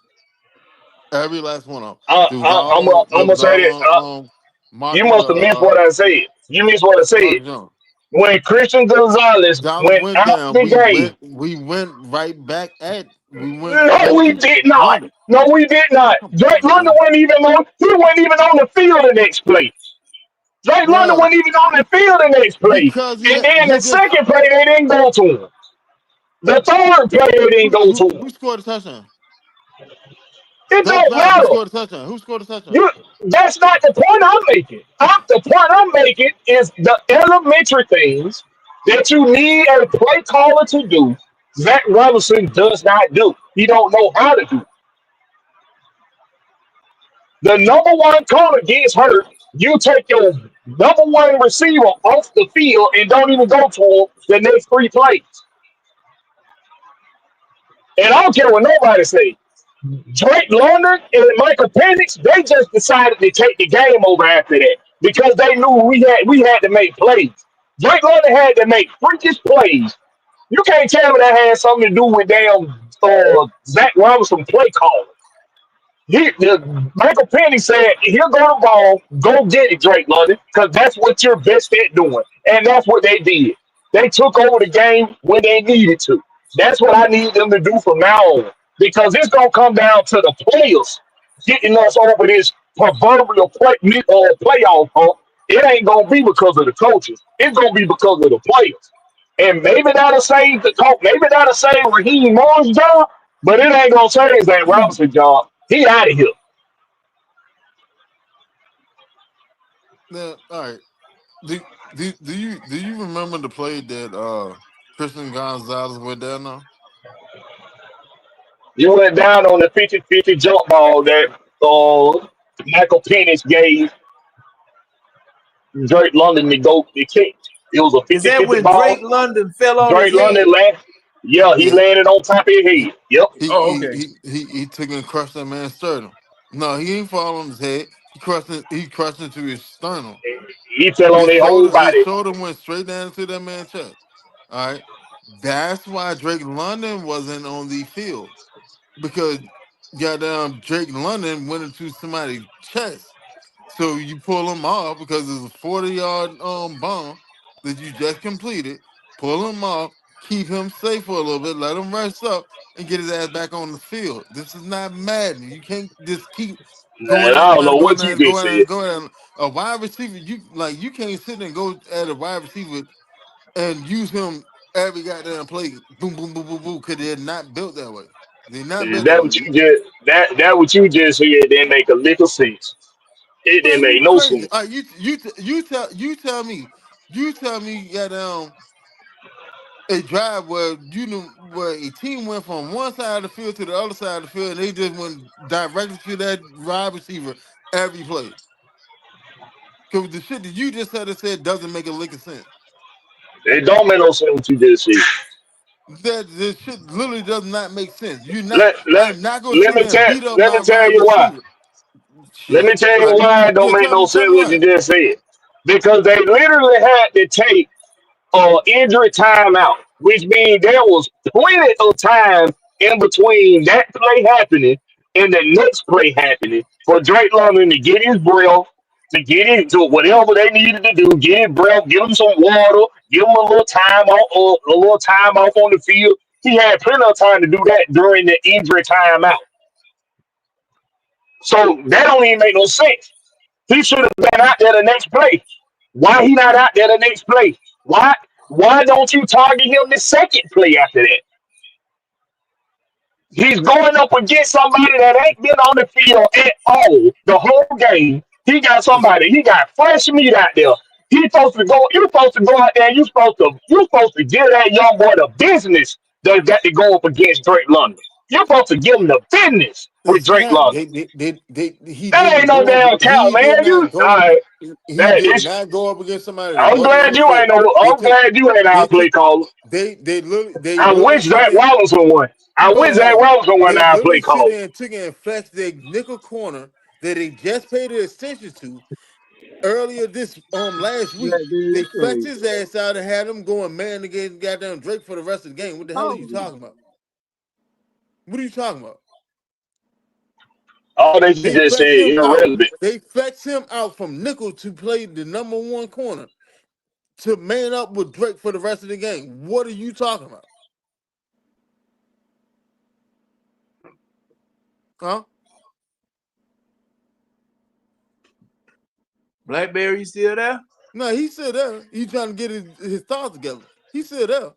Every last one of them. It was I'm all gonna on. It was say all this. on You Marcus. must have missed what I said. You missed what I said. Marcus Jones. When Christian Gonzalez Dollar went went out down. the game, We went right back at. We went no, straight we to did not. London. No, we did not. Come Drake on, London man, wasn't even on. He wasn't even on the field the next play. Drake London bruh. wasn't even on the field the next play. Because And then he the just second play, they didn't go to him. The third play, they didn't go to him. who scored a touchdown? It Don't don't matter who matter. scored a touchdown. Who scored a touchdown? You, that's not the point I'm making. The point I'm making is the elementary things that you need a play caller to do. Zach Robinson does not do. He don't know how to do. The number one corner gets hurt. You take your Number one receiver off the field and don't even go to him the next 3 plays. And I don't care what nobody say. Drake London and Michael Penix, they just decided to take the game over after that because they knew we had to make plays. Drake London had to make freakish plays. You can't tell me that had something to do with damn Zach Robinson play calling. Michael Penny said, "Here go the ball, go get it, Drake London, because that's what you're best at doing." And that's what they did. They took over the game when they needed to. That's what I need them to do from now on, because it's gonna come down to the players getting us over this proverbial playoff hump. It ain't gonna be because of the coaches. It's gonna be because of the players. And maybe that'll save the coach. Maybe that'll save Raheem Moore's job, but it ain't gonna save Zach Robinson's job. He out of here. Now, all right. Do you remember the play that Christian Gonzalez went down on? You went down on the 50-50 jump ball that Michael Penix gave Drake London to go to kick. It was a Is that 50-50 when ball. Drake London fell on his Drake head? London landed. Yeah, he Yeah. landed on top of his head. Yep. He Oh, he okay. he took and crushed that man's sternum. No, he ain't fall on his head. He crushed into his sternum. He fell on His their whole shoulder his body. shoulder went straight down into that man's chest. All right. That's why Drake London wasn't on the field. Because goddamn Drake London went into somebody's chest. So you pull him off because it's a 40-yard bomb that you just completed. Pull him off, keep him safe for a little bit, let him rest up, and get his ass back on the field. This is not Madden. You can't just keep Man, going at I don't somebody, know going what you at, just going said. at, going at a wide receiver. You can't sit there and go at a wide receiver and use him every goddamn play. Boom, boom, boom, boom, boom. Because they're not built that way. They're not built That that way. what you just that what you just said didn't make a lick of sense. It didn't Man, make you no crazy. sense. All right, you tell me goddamn a drive where where a team went from one side of the field to the other side of the field and they just went directly to that wide receiver every play. Because the shit that you just said doesn't make a lick of sense. It don't make no sense what you just said. That this shit literally does not make sense. Let let I'm not gonna let sit me there and tell beat up let me my tell wide you why. receiver. Let me Shit. tell All you right, why it don't yeah, make no tell sense me what you why. just said. Because they literally had to take injury timeout, which means there was plenty of time in between that play happening and the next play happening for Drake London to get his breath, to get into whatever they needed to do, get his breath, give him some water, give him a little time off, a little time off on the field. He had plenty of time to do that during the injury timeout. So that don't even make no sense. He should have been out there the next play. Why he not out there the next play? Why why don't you target him the second play after that? He's going up against somebody that ain't been on the field at all the whole game. It's, He got fresh meat out there. You're supposed to go out there and you're supposed to give that young boy the business that got to go up against Drake London. You're supposed to give him the business with it's Drake cap. London. He That ain't didn't no go up. damn count, He did man. not go. He That did this not go up against somebody that I'm wasn't glad on the you field. ain't no. They I'm took. glad you ain't They our play took. caller. They I literally wish took Zach it. Robinson won. I wish Zach Hold on. Robinson won They our play literally sit caller. there and took it and flexed their nickel corner that they just paid their attention to earlier this last Yeah, week. dude, They that's flexed crazy. his ass out and had him going man against goddamn Drake for the rest of the game. What the hell are you Oh, talking about? What are you talking about? All that you They just said flex him out. irrelevant. They flex him out from nickel to play the number one corner to man up with Drake for the rest of the game. What are you talking about? Huh? Blackberry still there? No, he's still there. He's trying to get his thoughts together. He's still there.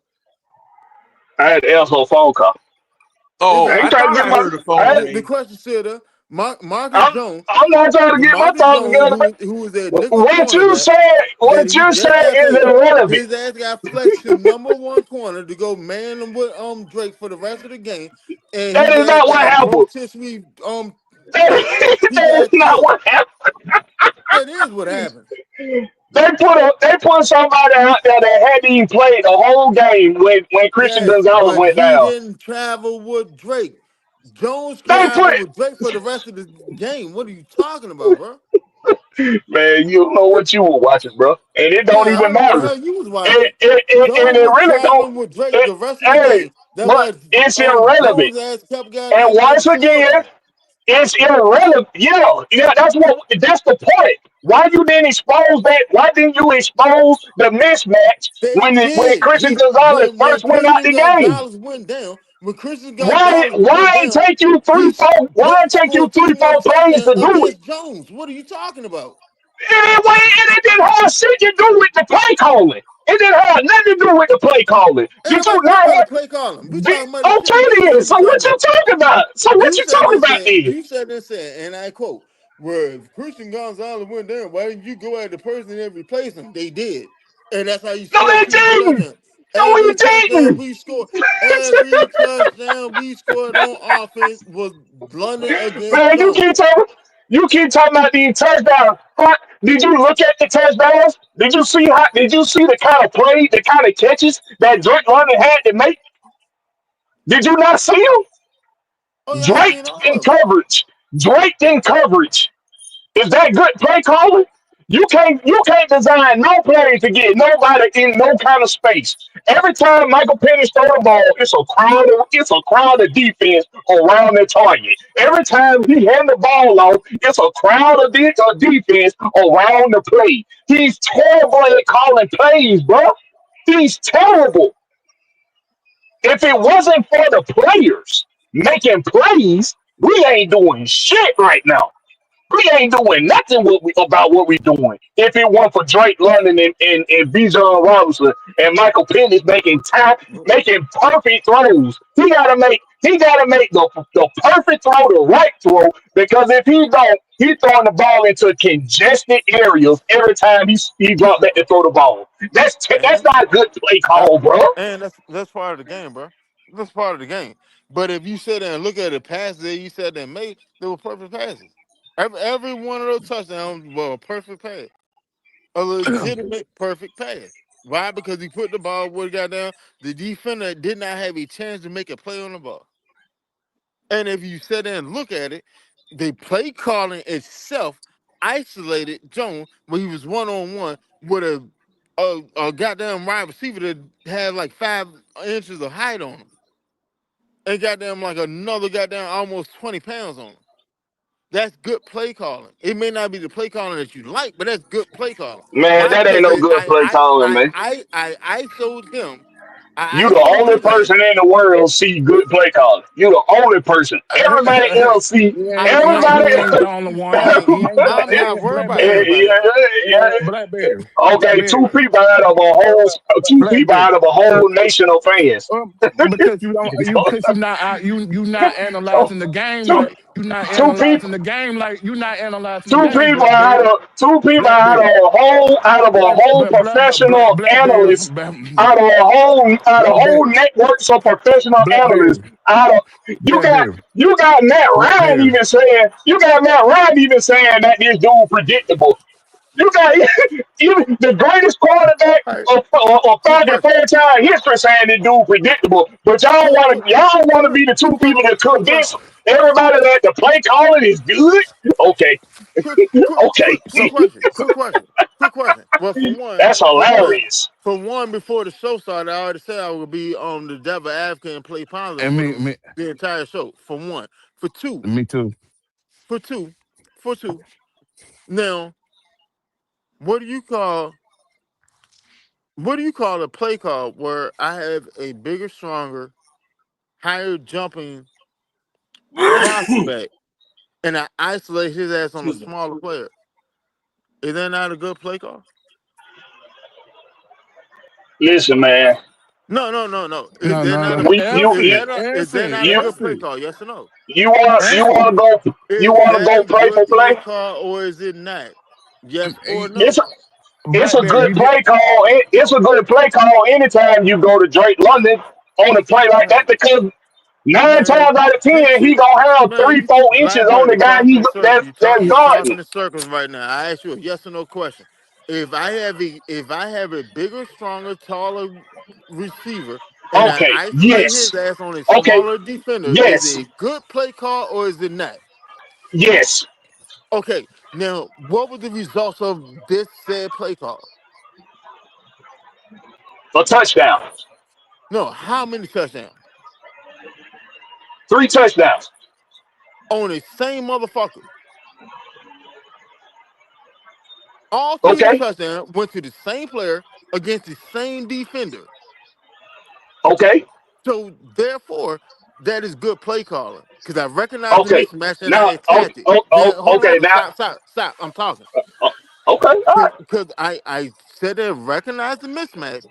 I had to answer a phone call. It's Oh, I all ain't I right. trying to thought get I my. heard a I, phone The ring. question's still there. Marcus I'm, Jones, I'm not trying to get my Marcus thoughts Jones, together. who is a nickel What you cornerback said, that what he you just said got is paid. irrelevant. His ass got flexed to number one corner to go man with Drake for the rest of the game, and That his is ass not what got happened. potentially That, he that is got not killed. what happened. That is what happened. They put somebody out there that hadn't even played the whole game when Christian Yes, Gonzalez but went he down. didn't travel with Drake. Jones They put traveled with Drake for the rest of the game. What are you talking about, bro? man, you don't know what you were watching, bro, and it don't Yeah, I even don't know what the matter. hell you was watching. And Jones it was really don't. traveling with Drake It, the rest of the hey, game. That's but why it's irrelevant. Jones' ass kept And goddamn getting once scored again, on. it's irrelevant. Yeah. That's the point. Why you didn't expose that? Why didn't you expose the mismatch They when did. Christian He Gonzalez when first went out Christian the game? Gonzalez went down, when Christian Why Gonzalez went why it down, take you he why it Drake take you scored two three, more four plays touchdowns to do it? against Jones. What are you talking about? And it didn't have shit to do with the play calling. It didn't have nothing to do with the play calling. Ain't Did you nobody talking not about the have play calling. We okay talking about the shit that you then? said So we talking what you about. talking about? So what You you said talking this about said, then? you said this said, and I quote, where if Christian Gonzalez went down, why didn't you go at the person that replaced him? They did. And that's how you No, scored they two more didn't. touchdowns. No, Every he touchdown didn't. we scored, every touchdown we scored on offense was London against Man, Jones. you keep talking about the touchdown. Did you look at the touchdowns? Did you see the kind of play, the kind of catches that Drake London had to make? Did you not see him? Oh yeah, I seen Drake all in of them. coverage. Drake in coverage. Is that good play calling? You can't design no play to get nobody in no kind of space. Every time Michael Penix throw the ball, it's a crowd of defense around the target. Every time he hand the ball off, it's a crowd of defense around the play. He's terrible at calling plays, bro. He's terrible. If it wasn't for the players making plays, we ain't doing shit right now. We ain't doing nothing about what we doing. If it weren't for Drake London and Bijan Robinson and Michael Penix making perfect throws, he gotta make the perfect throw, the right throw. Because if he don't, he throwing the ball into congested areas every time he drop back to throw the ball. That's And not a good play that, call, bro. and that's part of the game, bro. That's part of the game. But if you sit there and look at the passes that you said they made, they were perfect passes. Every one of those touchdowns were a perfect pass. A legitimate perfect pass. Why? Because he put the ball where he got down. The defender did not have a chance to make a play on the ball. And if you sit there and look at it, the play calling itself isolated Jones when he was 1-on-one with a goddamn wide receiver that had like 5 inches of height on him. And goddamn like another goddamn almost 20 pounds on him. That's good play calling. It may not be the play calling that you like, but that's good play calling. Man, Why? that ain't Because no good play calling, man. I showed him. You I the showed only his ass. person in the world see good play calling. You the only person. Everybody else see. I He Everybody. ain't the only one. hey, He ain't the I'm not worried Black about Berry. everybody else. Yeah. Blackberry. Okay, two Blackberry. people out of a whole two people Blackberry. out of a whole nation of fans. Because you don't because you not analyzing the game two, like you not two people analyzing the game like you not analyzing the two game, people out Blackberry. of two people Blackberry. out of a whole professional Blackberry. analyst out of a whole Blackberry. networks of professional analysts Blackberry. out of you got Blackberry. you got Matt Ryan Blackberry. even saying that this dude predictable. You got even the greatest quarterback All right, of quick Falcon question. franchise history saying this dude predictable. But Quick, quick, y'all want to quick, be the two quick people question. that Quick question. convince everybody that the play calling is good. Okay, Quick okay, question. Quick question. Quick question. Well, for one, that's for one, hilarious. for one, before the show started, I already said I would be on the devil advocate and play positive And for me me the entire show. For one. For two. me too. For two. For two. Now, what do you call a play call where I have a bigger, stronger, higher jumping prospect and I isolate his ass on a smaller player? Is that not a good play call? Listen, man, No, no, no, no. Is No, there no, not no, a no. you is Answer that it. not a you good Answer play it. call? Yes or no? Answer it. you Is want to that go a play for good play play? call or is it not? Yes or It's no? It's a Blackberry, good you did. play call. It's a good play call anytime you go to Drake London on a play like that Man, because nine man, times out of ten fix he it. gonna have Man, three, you 4 inches on Blackberry, the you guy talking in circles. that's You guarding. talking in circles right now. I asked you a yes or no question. if I have a bigger, stronger, taller receiver and I Okay. isolate his Yes. ass on a Okay. smaller defender, is Yes. it a good play call or is it not? Yes. Okay, now what were the results of this said play call? A touchdown. No, how many touchdowns? 3 touchdowns. On the same motherfucker. All three of the Okay. touchdowns went to the same player against the same defender. Okay. So therefore, that is good play calling because I recognize the Okay. mismatch and I Now. Oh, attacked it. oh, Now, oh, hold okay. on, Now. stop. I'm talking Oh, okay. All right. because I said I recognize the mismatch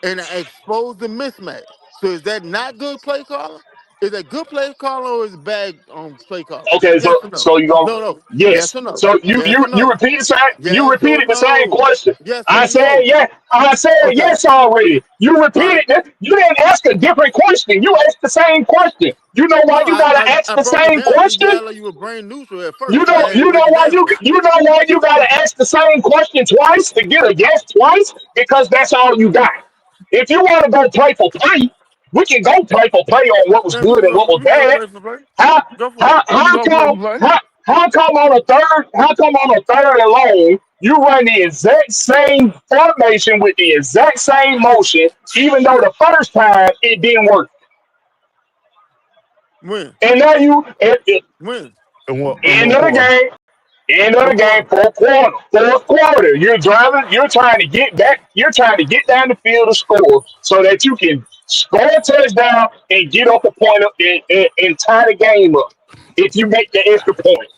and I exposed the mismatch. So is that not good play calling? Is that good play calling or is it bad play calling? Okay, Yes so or no? so you go, No, no. Yes yes. or no? So you Yes you or you no? repeated the same you Yes or repeated the same no? question. Yes or I said no? yeah. I said Okay. yes already. You All right. repeated it. You didn't ask a different question. You asked the same question. You know why No, you I, gotta I ask I the broke it same down and you question? act like you were brain neutral at You first, so I know had to you know break it why down for you. you know why you gotta ask the same question twice to get a yes twice? Because that's all you got. If you want to go play for play, we can go play for play on what was Man, we good can and go what for was we can go bad. play for play. How Go for it. how We can how go play for come play. how come on a third how come on a third and long you run the exact same formation with the exact same motion, even though the first time it didn't work. Win. And now Win. In end what of the quarter? game, end of the What game, quarter? fourth quarter. You're driving, you're trying to get back, you're trying to get down the field to score so that you can score a touchdown and get up a point up and tie the game up. If you make the extra point.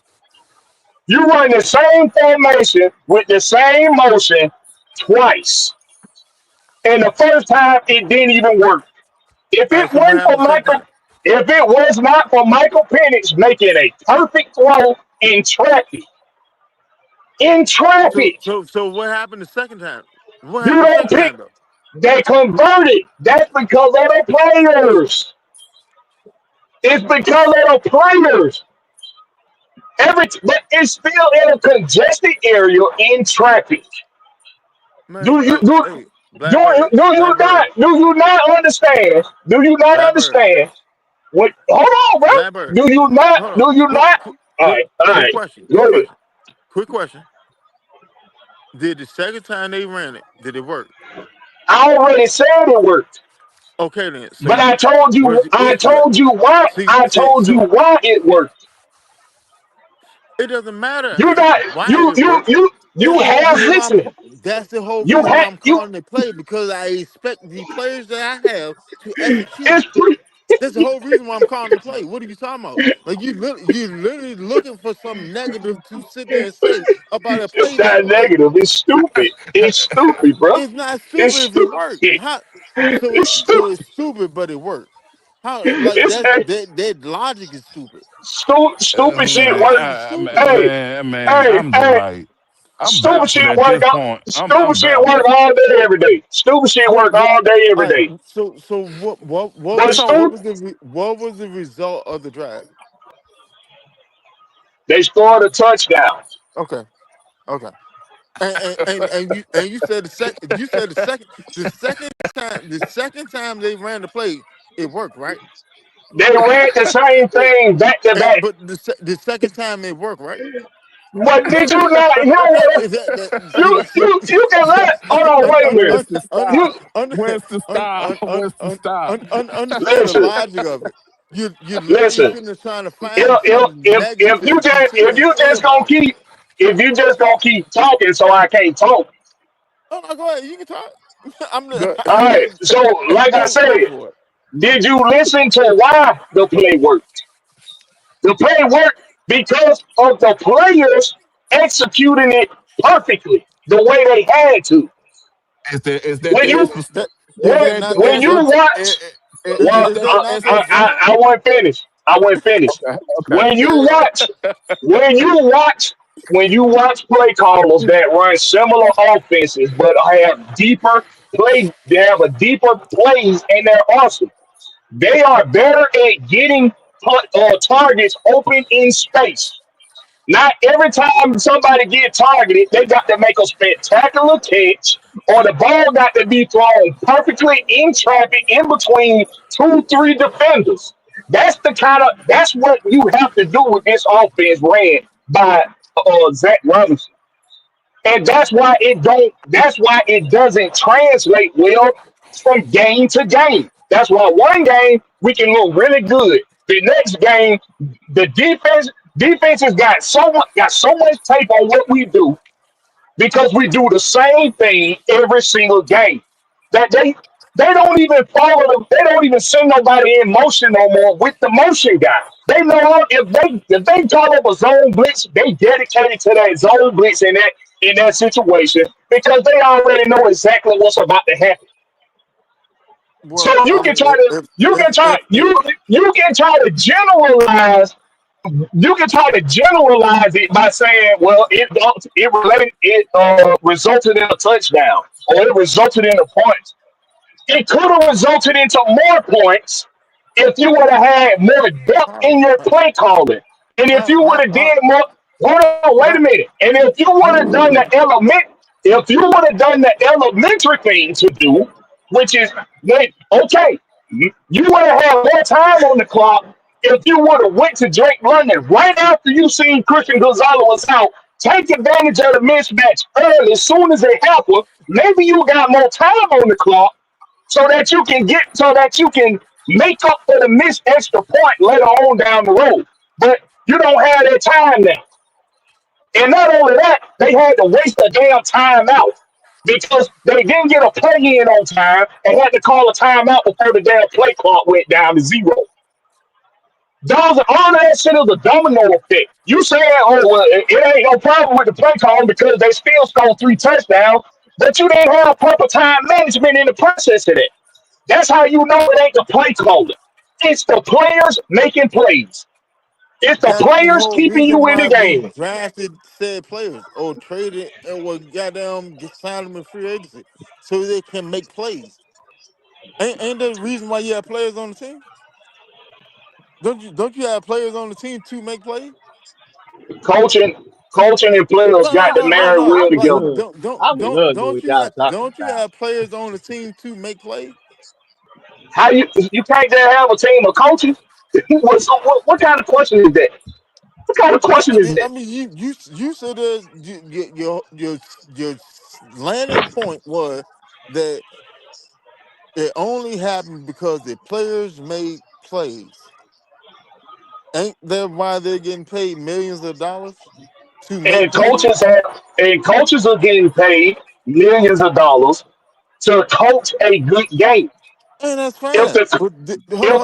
You run the same formation with the same motion twice. And the first time it didn't even work. If All it right, so what wasn't for happened the second Michael, time? if it was not for Michael Penix making a perfect throw in So traffic, so so what happened the second time? What you happened the don't second pick. time though? They converted. That's because of the players. It's because of the players. But it's still in a congested area in traffic. Man, Do you do hey, Blackbird, Blackbird, do you not understand? Do you not Blackbird, understand? What? Hold on, bro. Blackbird. Do you not? Hold on. Do you Quick, not? quick, All right, all quick right. question. Go Quick ahead. question. Quick question. Did the second time they ran it, did it work? I already said it worked, Okay then. but So where's the I issue at? told you why. I told you So why it worked. it doesn't matter You not why it works. you That's the whole have reason why listening. that's the whole You reason why have I'm you. calling the play because I expect the players that I have to execute. It's pre- That's the whole reason why I'm calling the play. What are you talking about? Like you literally looking for some negative to sit there and say about a it's play that not negative. It's stupid. It's stupid, bro. it's not It's stupid if it stupid. works. How It's so stupid. it's stupid but it works. How like It's that logic is stupid. stupid That shit work. logic is stupid. Hey, Man, hey, I'm just hey. like, I'm Stupid baffled shit at work this out. point. I'm Stupid shit work baffled. all day, every day. Stupid shit So work what? all day, All every right. day. So what But was stupid, what was the result of the drive? they scored a touchdown. Okay. Okay. And you said the second time they ran the play it worked right. They ran the same thing back to And back. but the second time it worked right. But did you not hear No, what is that you can let? Hold on, un, wait a un, minute. un, Winston, un, stop. You un, Winston, un, stop. un, un, Winston, un, stop. understand the listen, logic of it. You literally listen. sitting there trying to find something If you negative to just sit there and say about it. if you just gonna keep talking, so I can't talk. Oh no, go ahead. You can talk. I'm Go, All right. So, like I go said, for it. did you listen to why the play worked? The play worked because of the players executing it perfectly the way they had to. is that When the you That is is that that not when that you good? watch, well, Is that not the good job? I won't finish. I won't finish. okay, okay. When you watch, when you watch, when you watch play callers that run similar offenses but they have a deeper plays in their arsenal. They are better at getting targets open in space. Not every time somebody get targeted, they got to make a spectacular catch, or the ball got to be thrown perfectly in traffic in between two, three defenders. That's what you have to do with this offense ran by Zach Robinson. And that's why it doesn't translate well from game to game. That's why one game we can look really good. The next game, the defense has got so much tape on what we do because we do the same thing every single game. That they don't even follow them. They don't even send nobody in motion no more with the motion guy. They know if they call up a zone blitz, they dedicated to that zone blitz in that situation because they already know exactly what's about to happen. So Well, I mean, you can try to generalize it by saying, well, it resulted in a touchdown or it resulted in a point. It could have resulted into more points if you would have had more depth all in your play calling. And if you would have did more, hold on, wait a right. minute. And if you would have done if you would have done the elementary thing to do, which is, okay, you would have had more time on the clock if you would have went to Drake London right after you seen Christian Gonzalez was out. Take advantage of the mismatch early, as soon as it happened. Maybe you got more time on the clock so that you can make up for the missed extra point later on down the road. But you don't have that time now. And not only that, they had to waste a damn timeout because they didn't get a play in on time and had to call a timeout before the damn play clock went down to zero. All that shit is a domino effect. You saying, oh, well, it ain't no problem with the play call because they still scored 3 touchdowns, but you didn't have proper time management in the process of that. That's how you know it ain't the play caller. It's the players making plays. It's the That's the players whole keeping reason you in the why we game. drafted said players or traded or goddamn get signed them in free agency so they can make plays. Ain't that the reason why you have players on the team? Don't you have players on the team to make plays? Coaching, coaching and players No, no, got to no, no, marry no. well Like together. don't you have players on the team to make plays? How you can't just have a team of coaches? What kind of question is that? What kind of question is I that? mean, you said your landing point was that it only happened because the players made plays. Ain't that why they're getting paid millions of dollars to make And plays? coaches are getting paid millions of dollars to coach a good game. And that's If fine. the But hold on,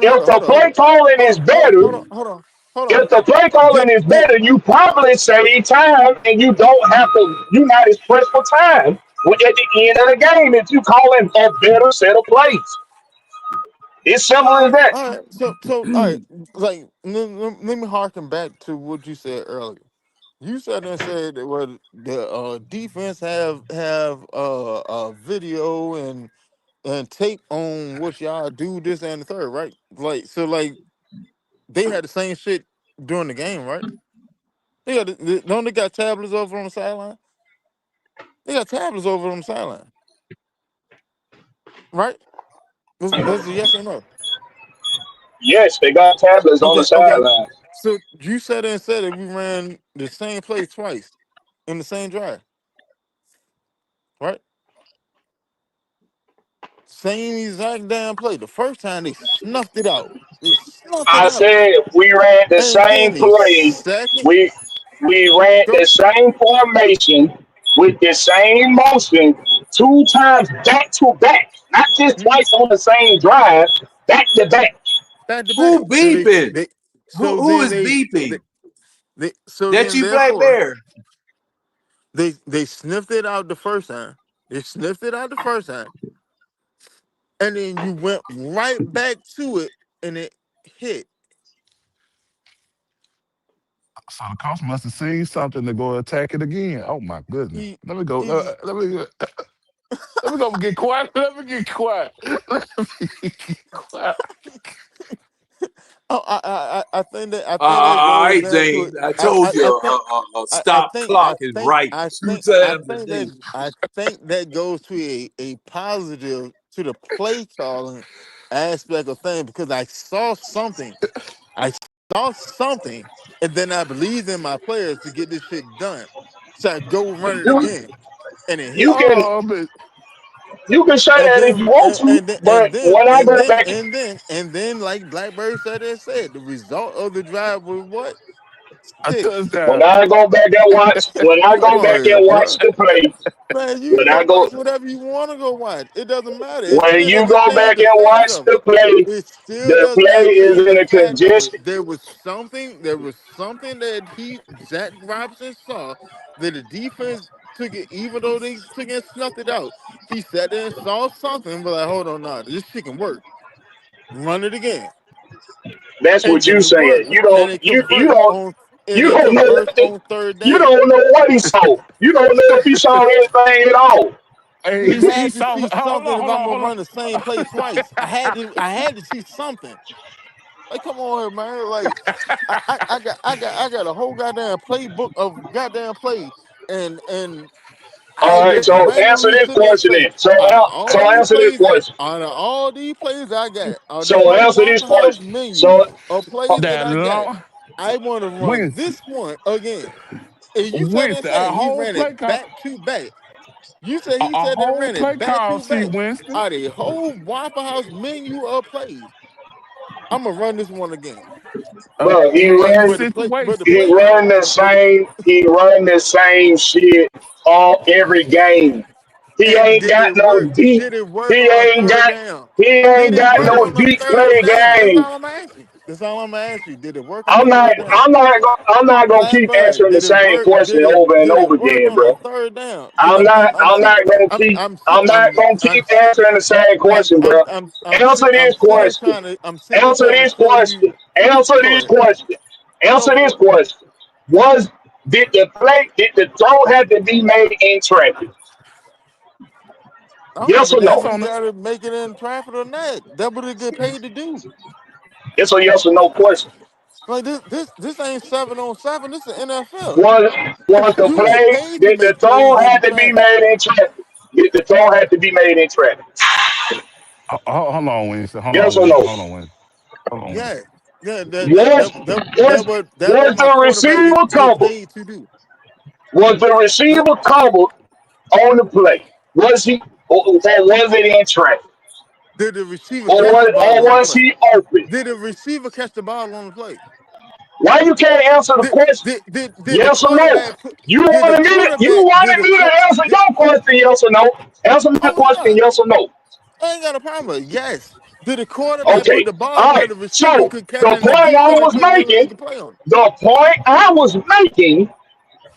if the play calling is better, hold on. if the play Did, calling is did, better, you probably save time and you don't have to. You're not as pressed for time at the end of the game if you calling a better set of plays. It's simple as that. all right. So all right. Like let me harken back to what you said earlier. You said and said that well, the defense have video and tape on what y'all do this and the third, right? Like so, like they had the same shit during the game, right? Don't they got tablets over on the sideline? They got tablets over on the sideline, right? That's a yes or no. Yes, they got tablets on the Okay. sideline. So you said and said that we ran the same play twice in the same drive, right? Same exact damn play. The first time they snuffed it out. They snuffed it I out. said we ran the And then same the play. second We we ran go the same formation with the same motion 2 times back to back, not just mhm, twice on the same drive, back to back. back to back. Who beeping? They so Who then is they, beeping? they so That then you, Black therefore Bear? they sniffed it out the first time. They sniffed it out the first time. And then you went right back to it and it hit. So the coach must have seen something to go attack it again. Oh my goodness. He, Let me go. he Let me go get quiet. Let me get quiet. Let me get quiet. Oh, I think that All goes right, down to James. it. I told you a stop clock is right two times a day. I think that goes to a positive to the play calling aspect of things because I saw something, and then I believed in my players to get this shit done. So I go run it You again, and it you hit. can Oh, but you can say And that if you then want to, but like Blackbird said, the result of the drive was what? a Six. when touchdown. I go back and watch when I Come go on back here, and bro. watch the play, Man, you when I go go watch whatever you want to go watch. It doesn't matter. It when still you doesn't go change back the and fact watch of the it. play, It still the does play not is change in the a fact of it. congestion. There was something that Zach Robinson saw that the defense took it, even though they took it and snuffed it out. He sat there and saw something, but like, hold on, nah, this shit can work. Run it again, That's and what then you it saying. works, You and don't it converts on, and you it don't know converts nothing. on third You down. don't know what he saw. You don't know if he saw anything at all. Hey, You he had to saw. see Hold something on, if hold I'm on, gonna hold on. run the same play twice. I had to see something. Like, come on here, man. Like, I got a whole goddamn playbook of goddamn plays, and I All right, just so answer randomly this sit there and question say, then. So answer this question. out of all these plays I got, out of this So whole answer this Waffle House question. menu So of plays that That I got, long I want to run Winston, this one again. And you said and Winston, said a he whole ran play it call, back to back. You said he a said they whole ran play it back call. to See, back Winston, out of a whole Waffle House menu of plays. I'm gonna run this one again. bro, he in the ran But the situation. he play run call, the but same he run the same shit all every game. He and ain't got no deep. Did it He work on a ain't third got down? he Did ain't it got work no on a deep third play down? That's game. all I'm asking. That's all I'm asking you. Did it work on a I'm not third down? I'm not gonna keep Blackbird, answering the same question over and did it over work again, on a bro. third down? Because I'm not gonna keep answering the same question, bro. Answer I'm this still question. trying to Answer this show you. question. Answer Go this ahead. question. Go Answer this for it. question. Was did the throw have to be made in traffic? I don't Yes give a or damn That's no? if he on the. got to make it in traffic or not. That's what he get paid to do. It's a yes or no question. Like this ain't 7-on-7. This is NFL. Was the You get play paid to did the make throw plays had in to be traffic. made in traffic? Did the throw have to be made in traffic? Hold on, Winston. Hold Yes on, or Winston. no? Hold on, Winston. Hold on, Yeah, Winston. yeah. Was was That was what my the quarterback receiver get covered? paid to do. Was the Huh? receiver covered on the play? Was he or was it in traffic? Did the receiver catch the Or ball on the was play? he open? Did the receiver catch the ball on the play? Why you can't answer the question? Did the Yes or no? quarterback put? You Did the wanted me to you quarterback? Did wanted the me court? to answer Did, your question, yes or no? Answer my oh question, no, yes or no. I ain't got a problem. With it. Yes. Did the quarterback put Okay. the ball All where right. the receiver So could catch the it and the point I defender was couldn't really make making, a play on it? the point I was making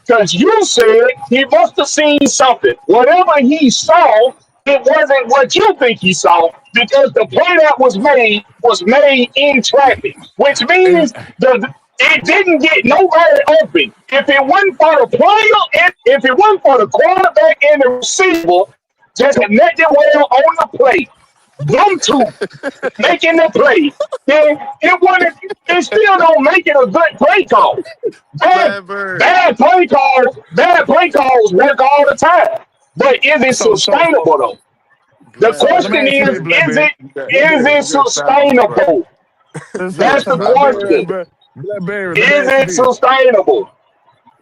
because you said he must have seen something. Whatever he saw, it wasn't what you think he saw because the play that was made in traffic, which And means it didn't get nobody open. If it wasn't for the player, if it wasn't for the quarterback and the receiver, just connected well on the play, them two making the play, then it wouldn't. It still don't make it a good play call. Bad, Blackbird. bad play calls work all the time. But is it so sustainable though? The let me question Blackbird. ask you this, Blackberry. is Blackberry. it You gotta stop this, bro. sustainable? That's So the Blackberry, question. Blackberry. Let me Is ask you it this. sustainable?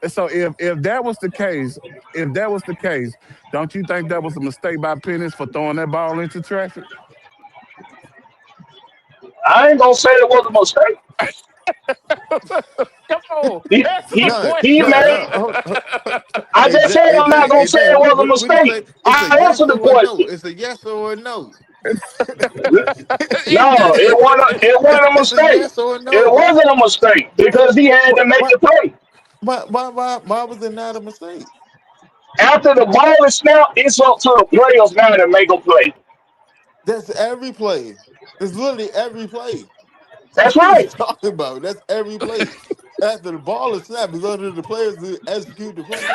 So if that was the case, if that was the case, don't you think that was a mistake by Pennis for throwing that ball into traffic? I ain't gonna say it was a mistake. Come on, He answer the he No, he question. no, made. no. I Hey, just Jack, said hey, I'm not Jack, gonna hey, say Jack. it was a What do you mistake. say? It's a I yes answered the or a no. question. It's a yes or a no. He No, did. it wasn't a It's a mistake. yes or a It no, bro. wasn't a mistake because he had to make What? the play. Why was it not a mistake? After the ball is snapped, it's up to the players now to make a play. That's every play. That's literally every play. That's What are you right. talking about? That's every play. After the ball is snapped, it's up to the players to execute the play.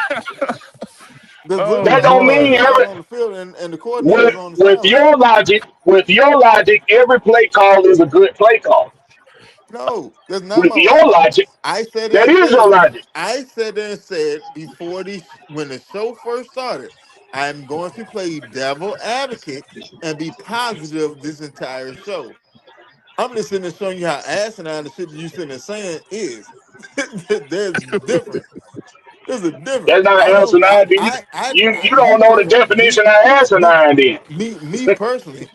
That's Oh literally That all don't five mean boy. guys every on the field and the coordinators on the with sideline. your logic, every play call is a good play call. No, that's not With my your logic. logic, I said that and is your said logic. I said and said before when the show first started, I'm going to play devil advocate and be positive this entire show. I'm just sitting there showing you how asinine the shit that you sitting there saying is. There's difference. There's a That's difference. not I don't. asinine. Then you Me don't know the personally. definition of asinine. Then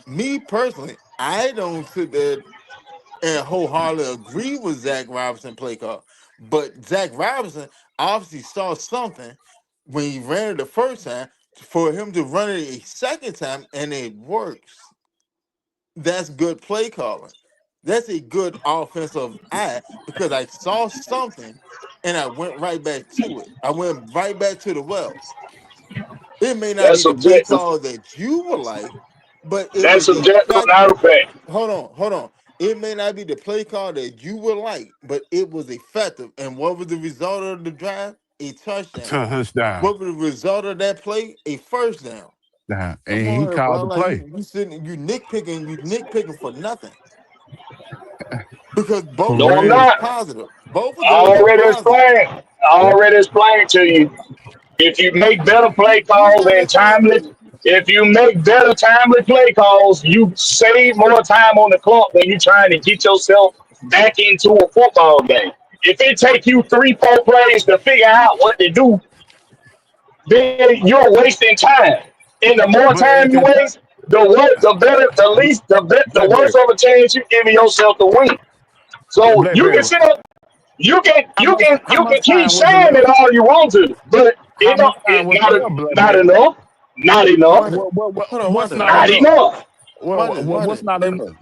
Me personally. I don't sit there and wholeheartedly agree with Zach Robinson play call. But Zach Robinson obviously saw something when he ran it the first time for him to run it a second time and it works. That's good play calling. That's a good offensive eye because I saw something and I went right back to it. I went right back to the well. It may not that's be the play subjective. call that you would like, but it That's was subjective, effective. not a fact. Hold on. It may not be the play call that you would like, but it was effective. And what was the result of the drive? A touchdown. Touchdown. What was the result of that play? A first down. Down. Come And on, he here, called bro. the Like play. you nitpicking for nothing. Because both For of No, I'm those real. is not. positive. Both of I those is already positive. explained. I already explained to you. If you make better play You calls said and it said timely, if you make better timely play calls, you save more time on the clock when you're trying to get yourself back into a football game. If it take you 3, 4 plays to figure out what to do, then you're wasting time. And the more But time at you that time, waste, the better, the worse Blackberry, of a chance you giving yourself to win. So you can Blackberry, sit up, how you much can keep time was it saying it left? all you want to, but How much time was it not left, not Blackberry? enough, not enough, wonder. Hold on, What's wonder, not not wonder, enough? enough, What's wonder. not Hey, enough?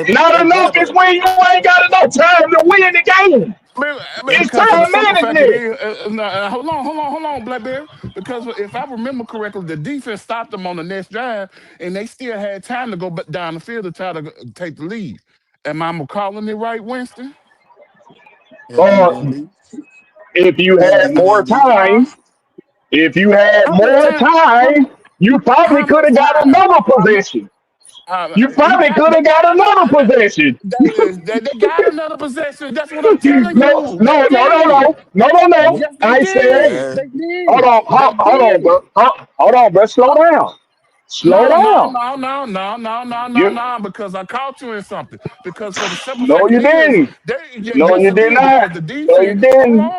not hey, enough is Blackberry. when you ain't got enough time to win the game. It's Because for the time simple fact it management. is, no, hold on, Blackberry. Because if I remember correctly, the defense stopped them on the next drive, and they still had time to go down the field to try to take the lead. Am I calling it right, Winston? Yeah, do you Uh, need? if you Yeah, do had you more need? Huh? time, if you had How much more time? time, you probably How could much have got time? another How much? possession. You You probably got could they have got got another another possession. they got another possession. That's what I'm telling No, you. They no, no, no, did. no, no, no, no. Yes, they I said, did. Yeah. They hold did. on, They hold on, did. bro. Hold on, bro. Slow down. Slow No, no, down. no, no, no, no, no, no, You, no, because I caught you in something. Because for the simple no, fact you it is, didn't. No, yes, you I did did. not. Because the No, you defense, didn't.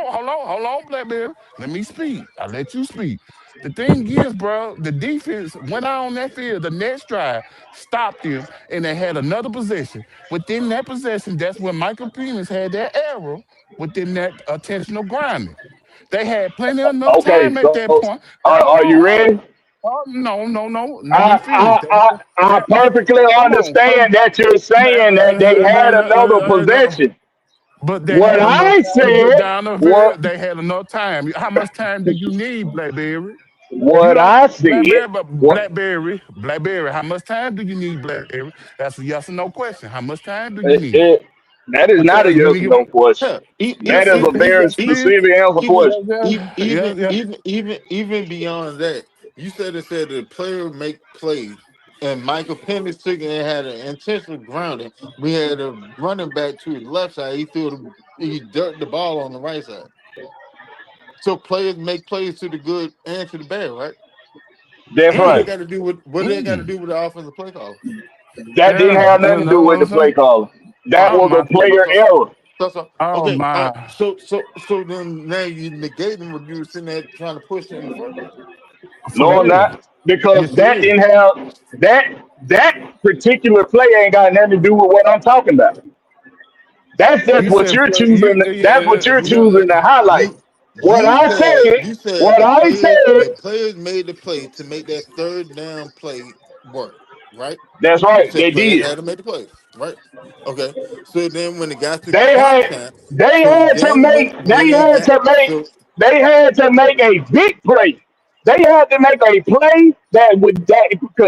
hold on, Blackberry. Let me speak. I let you speak. The thing is, bro, the defense went out on that field. The next drive stopped them, and they had another possession. Within that possession, that's when Michael Penis had that arrow within that attentional grounding. They had plenty of enough Okay, time at so that point. are you ready? No, no, no. Let me I, finish. I, I, I perfectly Come on. understand that you're saying that they had another possession. But they What had enough I time to get said, down the field. what, They had enough time. How much time do you need, Blackberry? You what don't, I said, what, Blackberry. How much time do you need, Blackberry? That's a yes or no question. How much time do you it, need? it, that is not a Because yes or no question. hell, That is a very Yes, it is. specific answer even question. Yeah. even beyond that, you said the player make plays, and Michael Penix took it and had an intentional grounding. We had a running back to his left side. He dirt the ball on the right side. So players make plays to the good and to the bad, right? That's What they right. got to do with Mm. the offensive play call? That didn't Yeah, have you nothing to do know what with I'm the play saying? caller. That Oh was my a goodness. player error. Oh Okay, all right. my. So then now you negating what you were sitting there trying to push in the first place. For No, I'm real. not. Because Yes, it that is. didn't have that particular play ain't got nothing to do with what I'm talking about. That's just You what said you're play. You choosing. That's what you're choosing to highlight. You What I you said, said what I said, the players made the play to make that third down play work, right? that's You right, said they players did. had to make the plays, right? Okay. So then when it got to They crunch had time, they so had to then make when it got so they had to make a big play. They had to make a play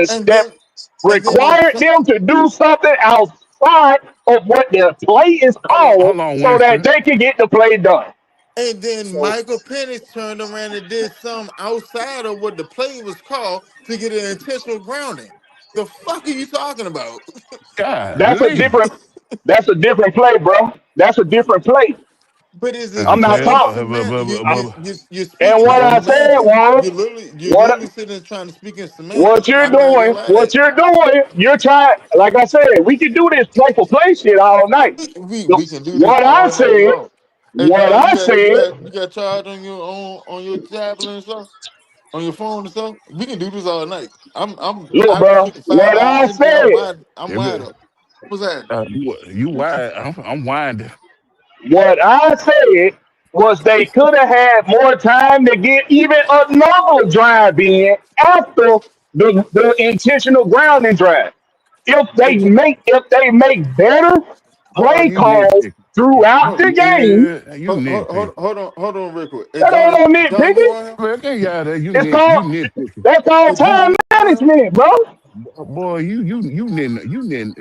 and that then when required them to do something outside of what the play is called hold on, so that Winston. they can get the play done. and then So Michael Penix turned around and did something outside of what the play was called to get an intentional grounding. The fuck are you talking about? that's a Golly. different. That's a different play, bro. That's a different play. But is As it a I'm not player, is talking. semant you're And speaking what I said semantics. was, You're literally what sitting there trying to speak in what semantics. you're I'm not gonna doing, lie to that. you're trying. Like I said, we can do this play for play shit all night. We can do this What I all night said, long. Hey what John, I said. you got charged on your tablet and stuff, on your phone and stuff. We can do this all night. Look, I've been bro. getting five What hours I energy. said. I'm wide up. What's that? you wide. I'm winding. What I said was they could have had more time to get even another drive in after the intentional grounding drive. Hey, If they make better Boy, play you calls nitpicky. throughout hold, the game, Yeah, you nitpicky. hold on, real quick. Hey that ain't no John, you nitpicking. on here? Man, get you out of there. It's You called nitpicky. that's called Hey John, time you on here? management, bro. Boy,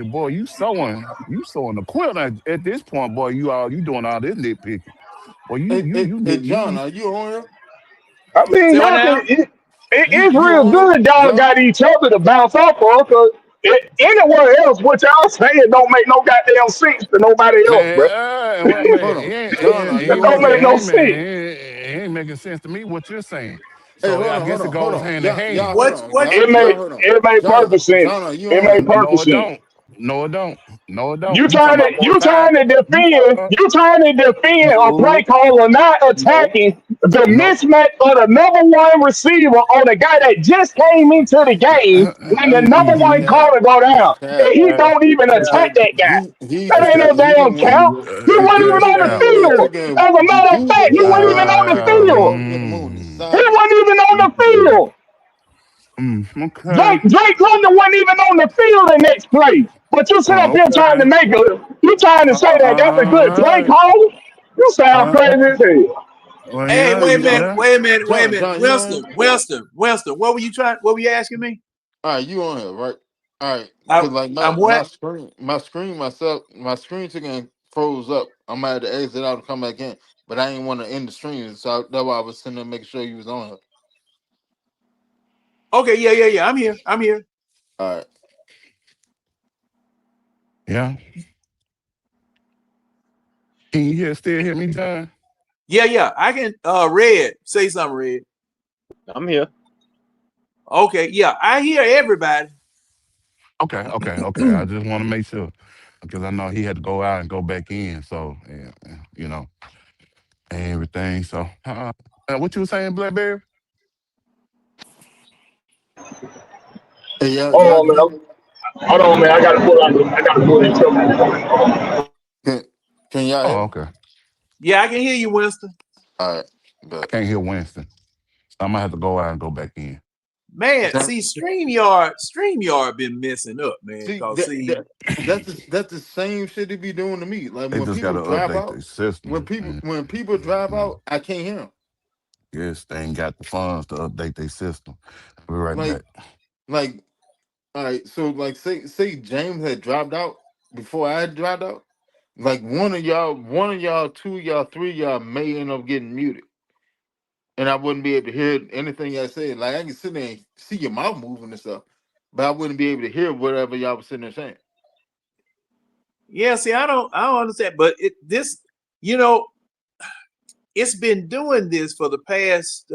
boy, you sowing the quilt at this point, boy. You doing all this nitpicking. Boy, Hey John, are you on here? I mean, Say what y'all can. now? It's You real on here, good. Y'all John? got each other to bounce off of. Cause anywhere else, what y'all saying don't make no goddamn sense to nobody else, bro. Man, well, man, Hold on, John, are That you don't on make here? no sense. it ain't making sense to me what you're saying. Hey, So I guess it hold goes on. hand in Y'all, hand. hold What on. what Y'all, hold on. It make perfect John, sense. are you It on make here? perfect No, it sense. don't. No, it don't. No, it don't. You talking about more You time? trying to You defend you trying to defend a play no, caller not no, attacking the no. mismatch of the number one receiver on a guy that just came into the game when the number He's one Mm, cap. corner go He's down. cap. And he don't even attack Because that guy. he's That the ain't no he the damn one count. He wasn't even he that's the on the cap. one that field. took As a matter of fact, he wasn't even on the field. Falcons in the moon and He decided. wasn't even on the field. Okay. Drake London wasn't even on the field the next play. But you sit up here trying to Okay. make a, you trying to say that that's a good play Uh, call? You sound uh, crazy as hell. well, Hey, yeah, wait a minute, yeah. wait a minute, wait a minute. John, you on here? Winston, what were you asking me? All right, you on here, right? All right, I, because like I'm my what? screen, my screen took and froze up. I might have to exit out and come back in, but I didn't want to end the stream, so that's why I was sitting there making sure you was on here. Okay, yeah. I'm here. All right. Yeah. Can you still hear me, John? Yeah. I can Red, say something, Red. I'm here. Okay, yeah, I hear everybody. Okay. I just want to make sure because I know he had to go out and go back in. So, yeah, you know, and everything. So, what you were saying, Blackberry? Hey, y'all Oh can hear man, me? hold on man, I gotta pull in trouble. Can, can y'all hear Oh, me? okay. Yeah, I can hear you, Winston. All right, I but can't hear Winston. So I'm gonna have to go out and go back in. Man, see, StreamYard been messing up, man. see Cause see, that's the same shit they be doing to me. Like They when just got people to drive update out, their system. And, when people drive mm, out, I can't hear them. yes, they ain't got the funds to update their system. I'll be right Like back. like all right, so like say James had dropped out before I had dropped out. Like one of y'all, two of y'all, three of y'all may end up getting muted, and I wouldn't be able to hear anything I said. Like I can sit there and see your mouth moving and stuff, but I wouldn't be able to hear whatever y'all was sitting there saying. yeah, see, I don't understand, but you know, it's been doing this for the past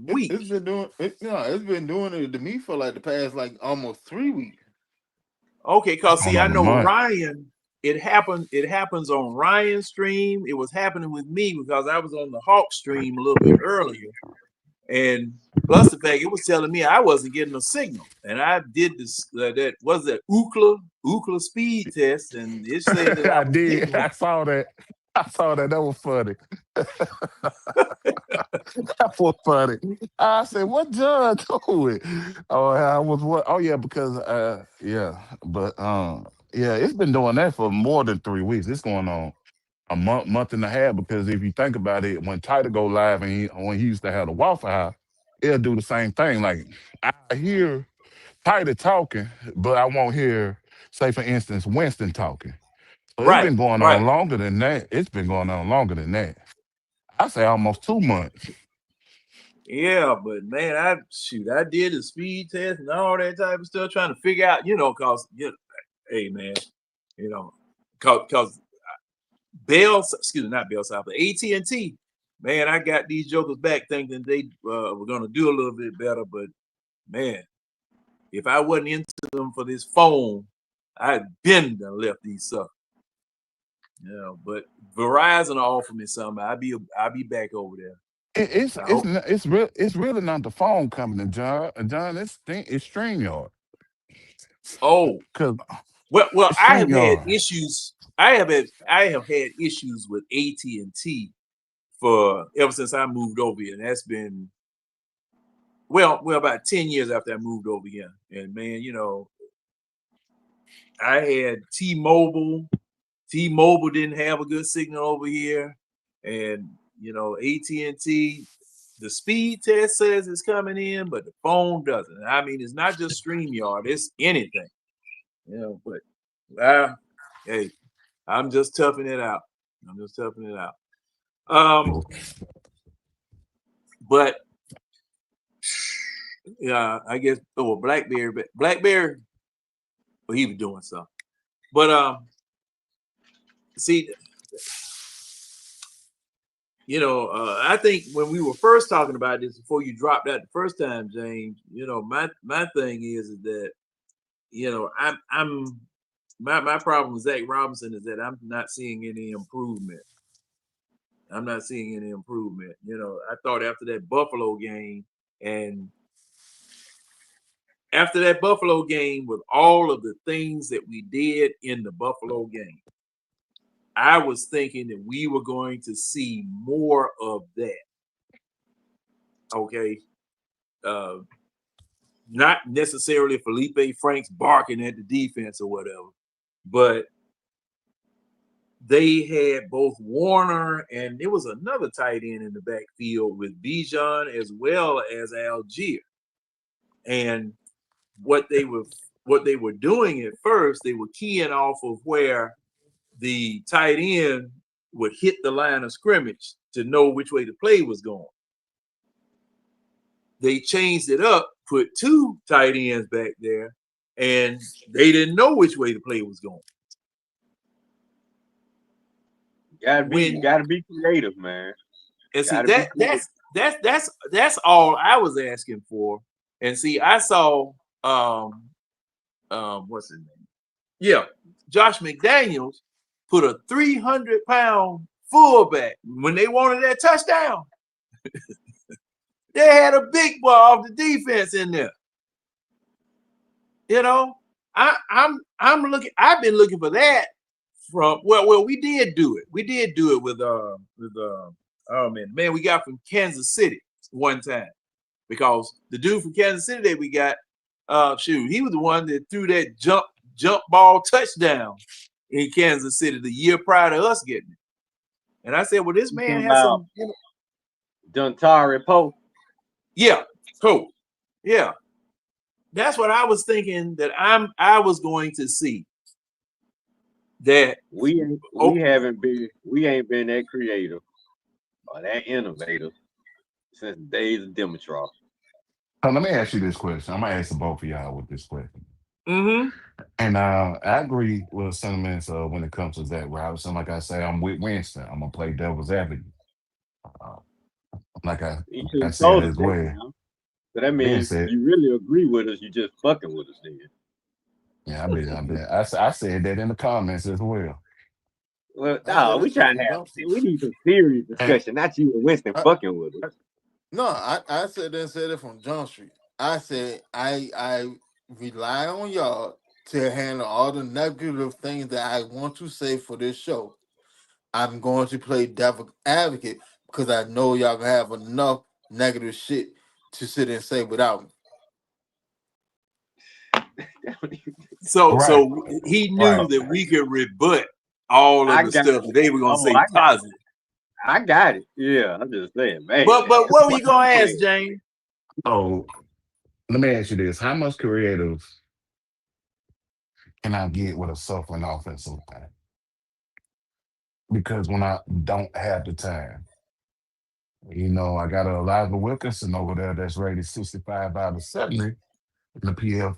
week. It's been doing it. No, it's been doing it to me for like the past like almost 3 weeks. Okay, It's cause going see, I on a know month. Ryan. It happens on Ryan's stream. It was happening with me because I was on the Hawk stream a little bit earlier. And plus the fact it was telling me I wasn't getting a signal, and I did this that was that Ookla speed test, and it said that I I was did. getting it. I saw that. I saw that. That was funny. That was funny. I said, "What John doing?" Oh, I was what? Oh, yeah, because yeah, but yeah, it's been doing that for more than 3 weeks. It's going on a month and a half. Because if you think about it, when Title go live and when he used to have the Waffle House, it'll do the same thing. Like I hear Title talking, but I won't hear, say for instance, Winston talking. So it's Right, been going right. on longer than that. It's been going on longer than that. I say almost 2 months. Yeah, but man, I did the speed test and all that type of stuff, trying to figure out, cause hey man, you know, Cause Bell's, excuse me, not Bell South, but AT&T, man, I got these jokers back thinking they were gonna do a little bit better, but man, if I wasn't into them for this phone, I'd been done left these suckers. But Verizon offered me something. I'll be back over there. It's really not the phone company, John. John, it's StreamYard. Oh, Cause well, it's I have had StreamYard. issues. I have had issues with AT&T for ever since I moved over here, and that's been about 10 years after I moved over here. And man, I had T-Mobile. T-Mobile didn't have a good signal over here, and AT&T. The speed test says it's coming in, but the phone doesn't. I mean, it's not just StreamYard; it's anything. But hey, I'm just toughing it out. But yeah, I guess BlackBerry, well, he was doing something. But see, I think when we were first talking about this before you dropped out the first time, James, my thing is that I'm my problem with Zach Robinson is that I'm not seeing any improvement. I thought after that Buffalo game with all of the things that we did in the Buffalo game, I was thinking that we were going to see more of that. Okay. Not necessarily Felipe Franks barking at the defense or whatever, but they had both Warner and there was another tight end in the backfield with Bijan as well as Algier. And what they were doing at first, they were keying off of where the tight end would hit the line of scrimmage to know which way the play was going. They changed it up, put two tight ends back there, and they didn't know which way the play was going. You gotta be creative, man. And see that's all I was asking for. And see, I saw what's his name? Yeah, Josh McDaniels put a 300-pound fullback when they wanted that touchdown. They had a big boy off the defense in there. I'm looking. I've been looking for that from. Well, we did do it. We did do it with oh man, we got from Kansas City one time because the dude from Kansas City that we got, he was the one that threw that jump ball touchdown in Kansas City the year prior to us getting it. And I said, well, this man has some. Dontari Poe. Yeah, Poe. Yeah. That's what I was thinking that I was going to see. That we ain't been that creative or that innovative since the days of Dimitrov. Let me ask you this question. I'm gonna ask both of y'all with this question. Mm-hmm. And I agree with sentiments when it comes to Zach Robinson. Like I say, I'm with Winston. I'm gonna play devil's advocate. Like I said as well. Now. So that means you really agree with us. You just fucking with us, then. Yeah, I said that in the comments as well. Well, no, we need some serious discussion, not you and Winston fucking with us. No, I said it from Jump Street. I said I rely on y'all to handle all the negative things that I want to say for this show. I'm going to play devil advocate because I know y'all gonna have enough negative shit to sit and say without me. So he knew that we could rebut all of the stuff that they were gonna say positive. I got it. Yeah, I'm just saying, man. But what were you gonna ask, James? Oh, let me ask you this: how much creative can I get with a suffering offensive line? Because when I don't have the time, I got a Elijah Wilkinson over there that's rated 65 out of 70 in the PF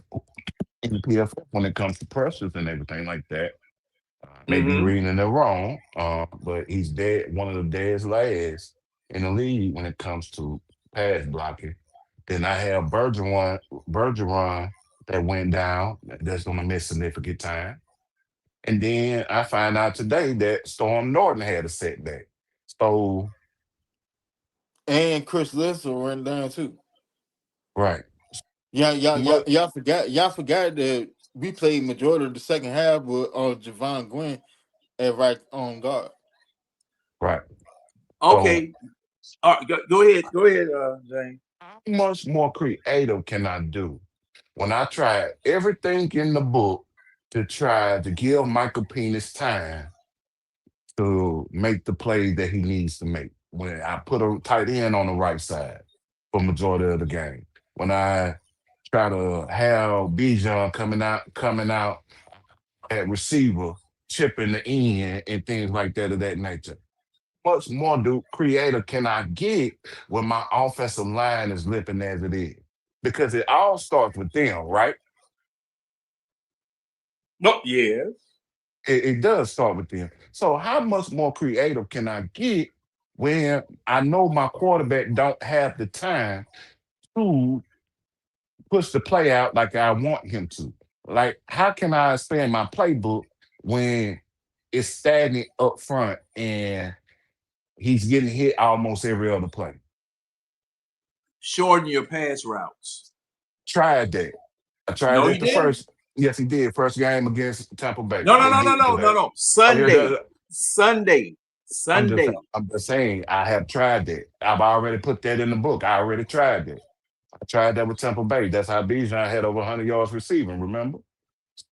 when it comes to pressures and everything like that. Maybe reading it wrong, but he's dead. One of the deadest last in the league when it comes to pass blocking. Then I have Bergeron that went down. That's going to miss significant time. And then I find out today that Storm Norton had a setback. So And Chris Lister went down too. right, Yeah, but y'all forgot that we played majority of the second half with Javon Gwynn at right on guard. right. So Okay. All right, go ahead. Go ahead, James. how much more creative can I do when I try everything in the book to try to give Michael Penis time to make the play that he needs to make? When I put a tight end on the right side for majority of the game, when I try to have Bijan coming out at receiver, chipping the end and things like that of that nature. Much more creative can I get when my offensive line is limping as it is? Because it all starts with them, right? No, yes. It does start with them. So how much more creative can I get when I know my quarterback don't have the time to push the play out like I want him to? Like, how can I expand my playbook when it's stagnant up front and he's getting hit almost every other play? Shorten your pass routes. Tried that. I tried No, that you the didn't. first. Yes, he did. First game against Tampa Bay. No, no, They no, no, did do no, no, that. no. Oh, yeah, Sunday. Sunday. Sunday. I'm just saying. I have tried that. I've already put that in the book. I already tried that. I tried that with Tampa Bay. That's how Bijan had over 100 yards receiving. Remember?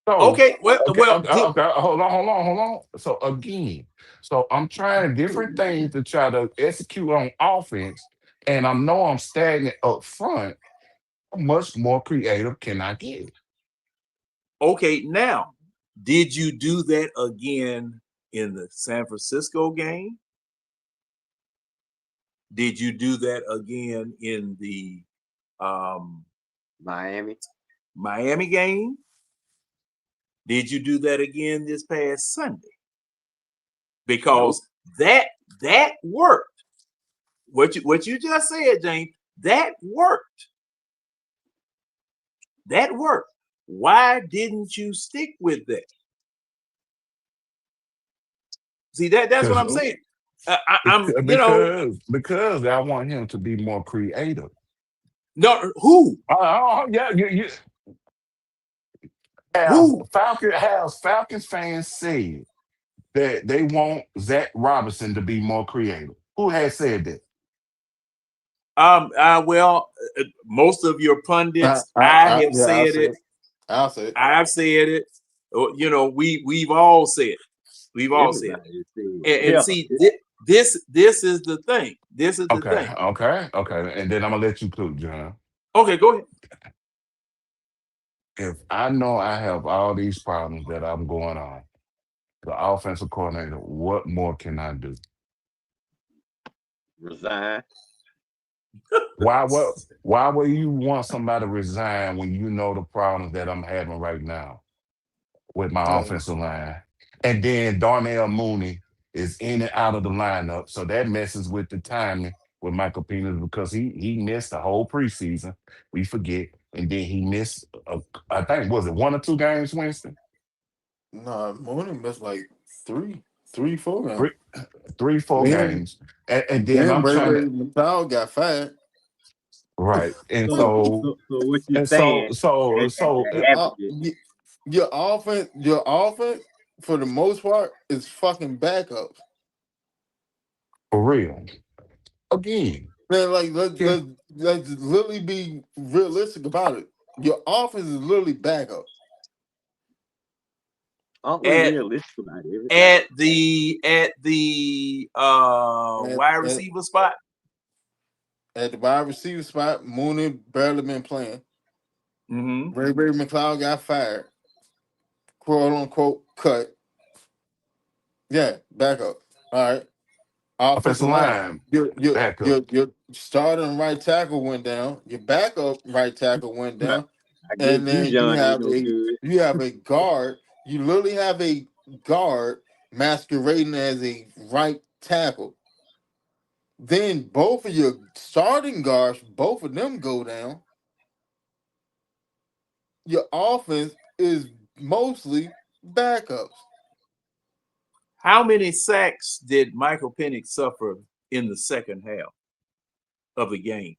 So Okay. Well, okay, well, okay, okay. Hold on. So again, so I'm trying different things to try to execute on offense, and I know I'm stagnant up front. How much more creative can I get? okay. Now, did you do that again in the San Francisco game? Did you do that again in the Miami. Miami game? Did you do that again this past Sunday? Because Nope. that worked. What you just said, James, that worked. That worked. Why didn't you stick with that? See, that's what Because I'm saying. I'm, you know, because I want him to be more creative. no, who? Yeah, you Who? Falcons fans said that they want Zach Robinson to be more creative. Who has said that? Well, most of your pundits, I have said it. I'll say it. I've said it. You know, we've all said it. We've all said it. Everybody said, And hell, see, this is the thing. This is the thing. Okay. And then I'm gonna let you cook, John. Okay, go ahead. If I know I have all these problems that I'm going on, the offensive coordinator, what more can I do? resign. Why would you want somebody to resign when you know the problems that I'm having right now with my offensive line? And then Darnell Mooney is in and out of the lineup. So that messes with the timing with Michael Penis because he missed the whole preseason. We forget. And then he missed I think was it 1 or 2 games, Winston? Nah, Mooney missed like 4 games. Three, 4 Then games. And then then I'm trying to McLeod got fired. right. And So, so what you and so saying? so so Your, Advocate. your offense, for the most part, is fucking backups. for real. Again. Man, like Yeah. let's literally be realistic about it. Your offense is literally backup. Aren't we At realistic about everything? at the At, wide at, receiver spot. at the wide receiver spot, Mooney barely been playing. Mm-hmm. Ray McLeod got fired, quote unquote cut. Yeah, backup. All right. Offensive Offensive line. line backup. Your starting right tackle went down. Your backup right tackle went down. I guess And then Bijan ain't no good. you have a guard. You literally have a guard masquerading as a right tackle. Then both of your starting guards, both of them go down. Your offense is mostly backups. How many sacks did Michael Penix suffer in the second half of the game?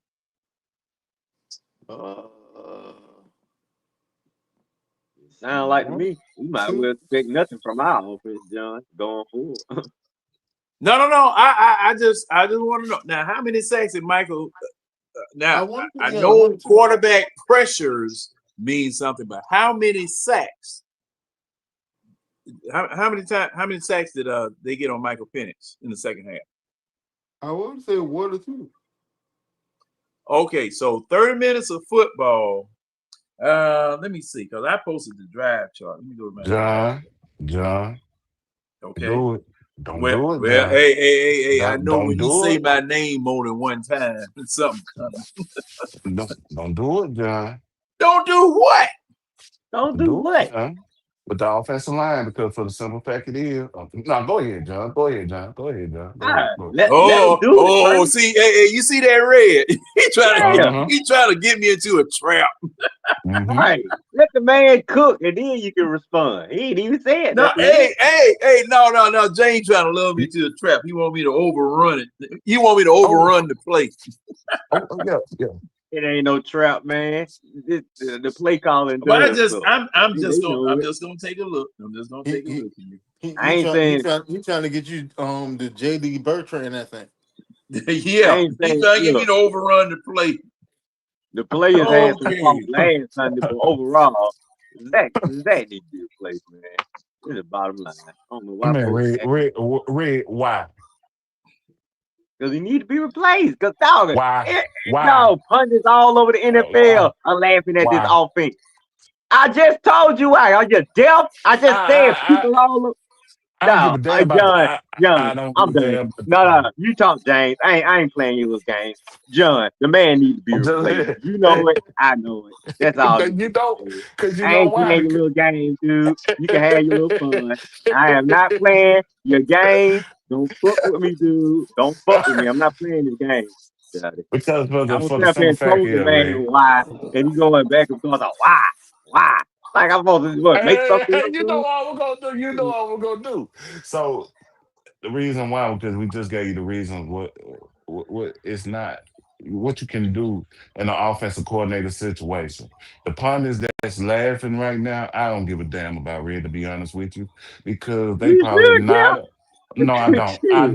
Sound like to One, me, we might well two. expect nothing from our offense, John, going forward. No. I just want to know now how many sacks did Michael? Now I know One, two. quarterback pressures mean something, but how many sacks? How many sacks did they get on Michael Penix in the second half? I would say 1 or 2. Okay, so 30 minutes of football. Let me see, because I posted the drive chart. Let me go to my drive. John, Okay. do it. Don't Well, do it, well, John. hey. I know Don't when you do say it. my name more than one time, something coming. Don't do it, John. Don't do what? Don't do Do it, what? John. With the offensive line, because for the simple fact it is. No, go ahead, John. Go ahead, John. Go ahead, John. Go ahead. Go ahead. Let him do it, man. See, hey, you see that red? Yeah, He trying to get me into a trap. Mm-hmm. right. Let the man cook, and then you can respond. He ain't even said No, nothing yet. hey, no. James trying to lure me to a trap. He want me to overrun it. He want me to overrun the play. Yeah. It ain't no trap, man. The play calling But does so. I'm They just know it. gonna take a look. I'm just gonna take a look at you. I ain't saying He trying to get you the J.D. Bertrand that thing. I Yeah, ain't he saying trying to get me look, to overrun the play. the players had some Okay. fault last Sunday, but overall, Zach need to be replaced, man. This is the bottom line. I don't know I why mean, folks Red, why? because he need to be replaced. Because dog, Why? pundits all over the NFL are laughing at this Why? offense. I just told you why. Are you deaf? I just said people all over. I don't give No, a damn about John, I don't give I'm a done. damn about No. You talk, James. I ain't playing you with games. John, the man needs to be I'm replaced. just You know it. I know it. That's all. you don't, because you I know ain't why? playing your little game, dude. You can have your little fun. I am not playing your game. Don't fuck with me, dude. Don't fuck with me. I'm not playing this game. Got it. Because I was for the up there simple and fact told the is, man Red. why, and he going back and forth. Like, why? Like I'm supposed to what, make something up, You know dude? what we're gonna do. You know what we're gonna do. So the reason why, because we just gave you the reason what it's not what you can do in an offensive coordinator situation. The pundits that's laughing right now, I don't give a damn about Red, to be honest with you, because they You probably should, not. No, I yeah. don't. I Shit.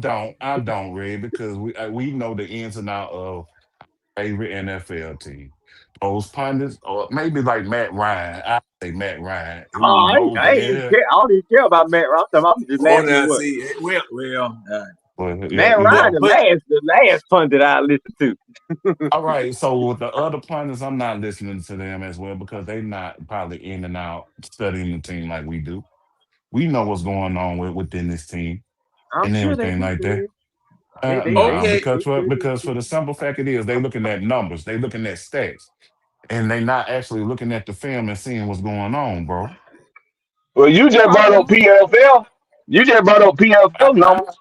don't. I don't, Red, because we know the ins and out of favorite NFL team. Those pundits, or maybe like Matt Ryan. I say Matt Ryan, who Oh, knows I the ain't even hell. care. I don't even care about Matt Ryan. I'm just Oh, laughing at now what see, well, But yeah, Matt you but Ryan, know. but the last pundit I listened to. All right, so with the other pundits, I'm not listening to them as well because they not probably in and out studying the team like we do. We know what's going on within this team I'm and sure they everything do, like that. man. They Nah, okay. because sure do. for the simple fact it is, they looking at numbers, they looking at stats, and they not actually looking at the film and seeing what's going on, bro. Well, you No, just I brought up know. PFL. You just brought up I PFL I, numbers.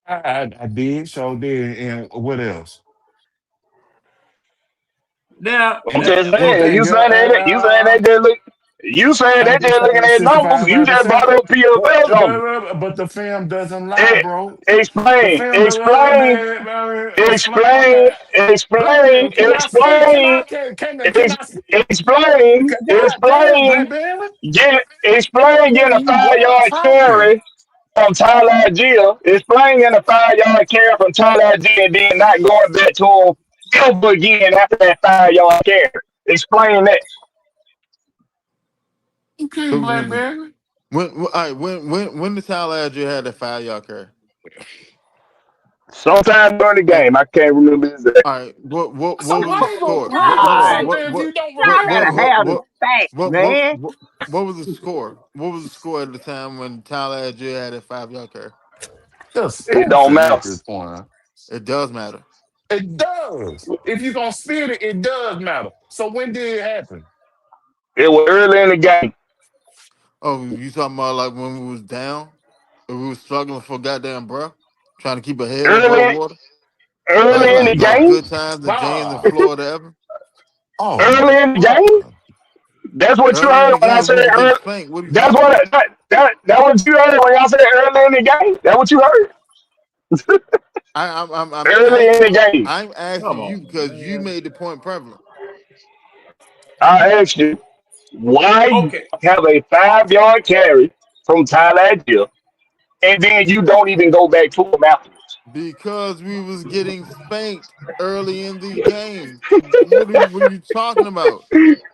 I did, so did, and what else? Now, I'm And now, just saying, anything you else? saying that you saying they just look. You saying I they did just looking say at numbers. 65 You out of just brought 70. up PFL numbers. But the film doesn't lie, Eh, bro. The explain, film doesn't explain, explain. explain, Okay. Black explain, man, can I speak? explain, Can I speak? explain, God damn, explain, Black man. explain getting a You was 5 yard talking. carry from Tyler Gill. Explain getting a 5 yard carry from Tyler Gill and then not going back to him ever again after that 5 yard carry. Explain that. Okay, So Black man. all right, when the Tyler Algier had that 5 yard carry? Sometime during the And game, I can't remember exactly. all right, So what was the why you gonna score? brag on Why? something if you don't Y'all remember gotta it? have the facts, man. What was the score? What was the score at the time when Tyler Algier had that 5 yard carry? Just It don't stupid at matter. this point. It does matter. It does. If you gonna spit it, it does matter. So when did it happen? It was early in the game. Oh, you talking about like when we was down, and we was struggling for goddamn bro, trying to keep a head above Early, water, early in the like game, good times in James and Stop. Florida ever. Oh my early in the game. God. That's what you Early in heard the when I game, said we was getting early. spanked. What are you That's talking about? what that what you heard when I said early in the game. That what you heard I'm early in the asking. game. I'm Come asking you on, because you man. made the point prevalent. I asked you why you Okay. have a 5 yard carry from Tyler Hill, and then you don't even go back to him afterwards. Because we was getting spanked early in the game. What are you talking about?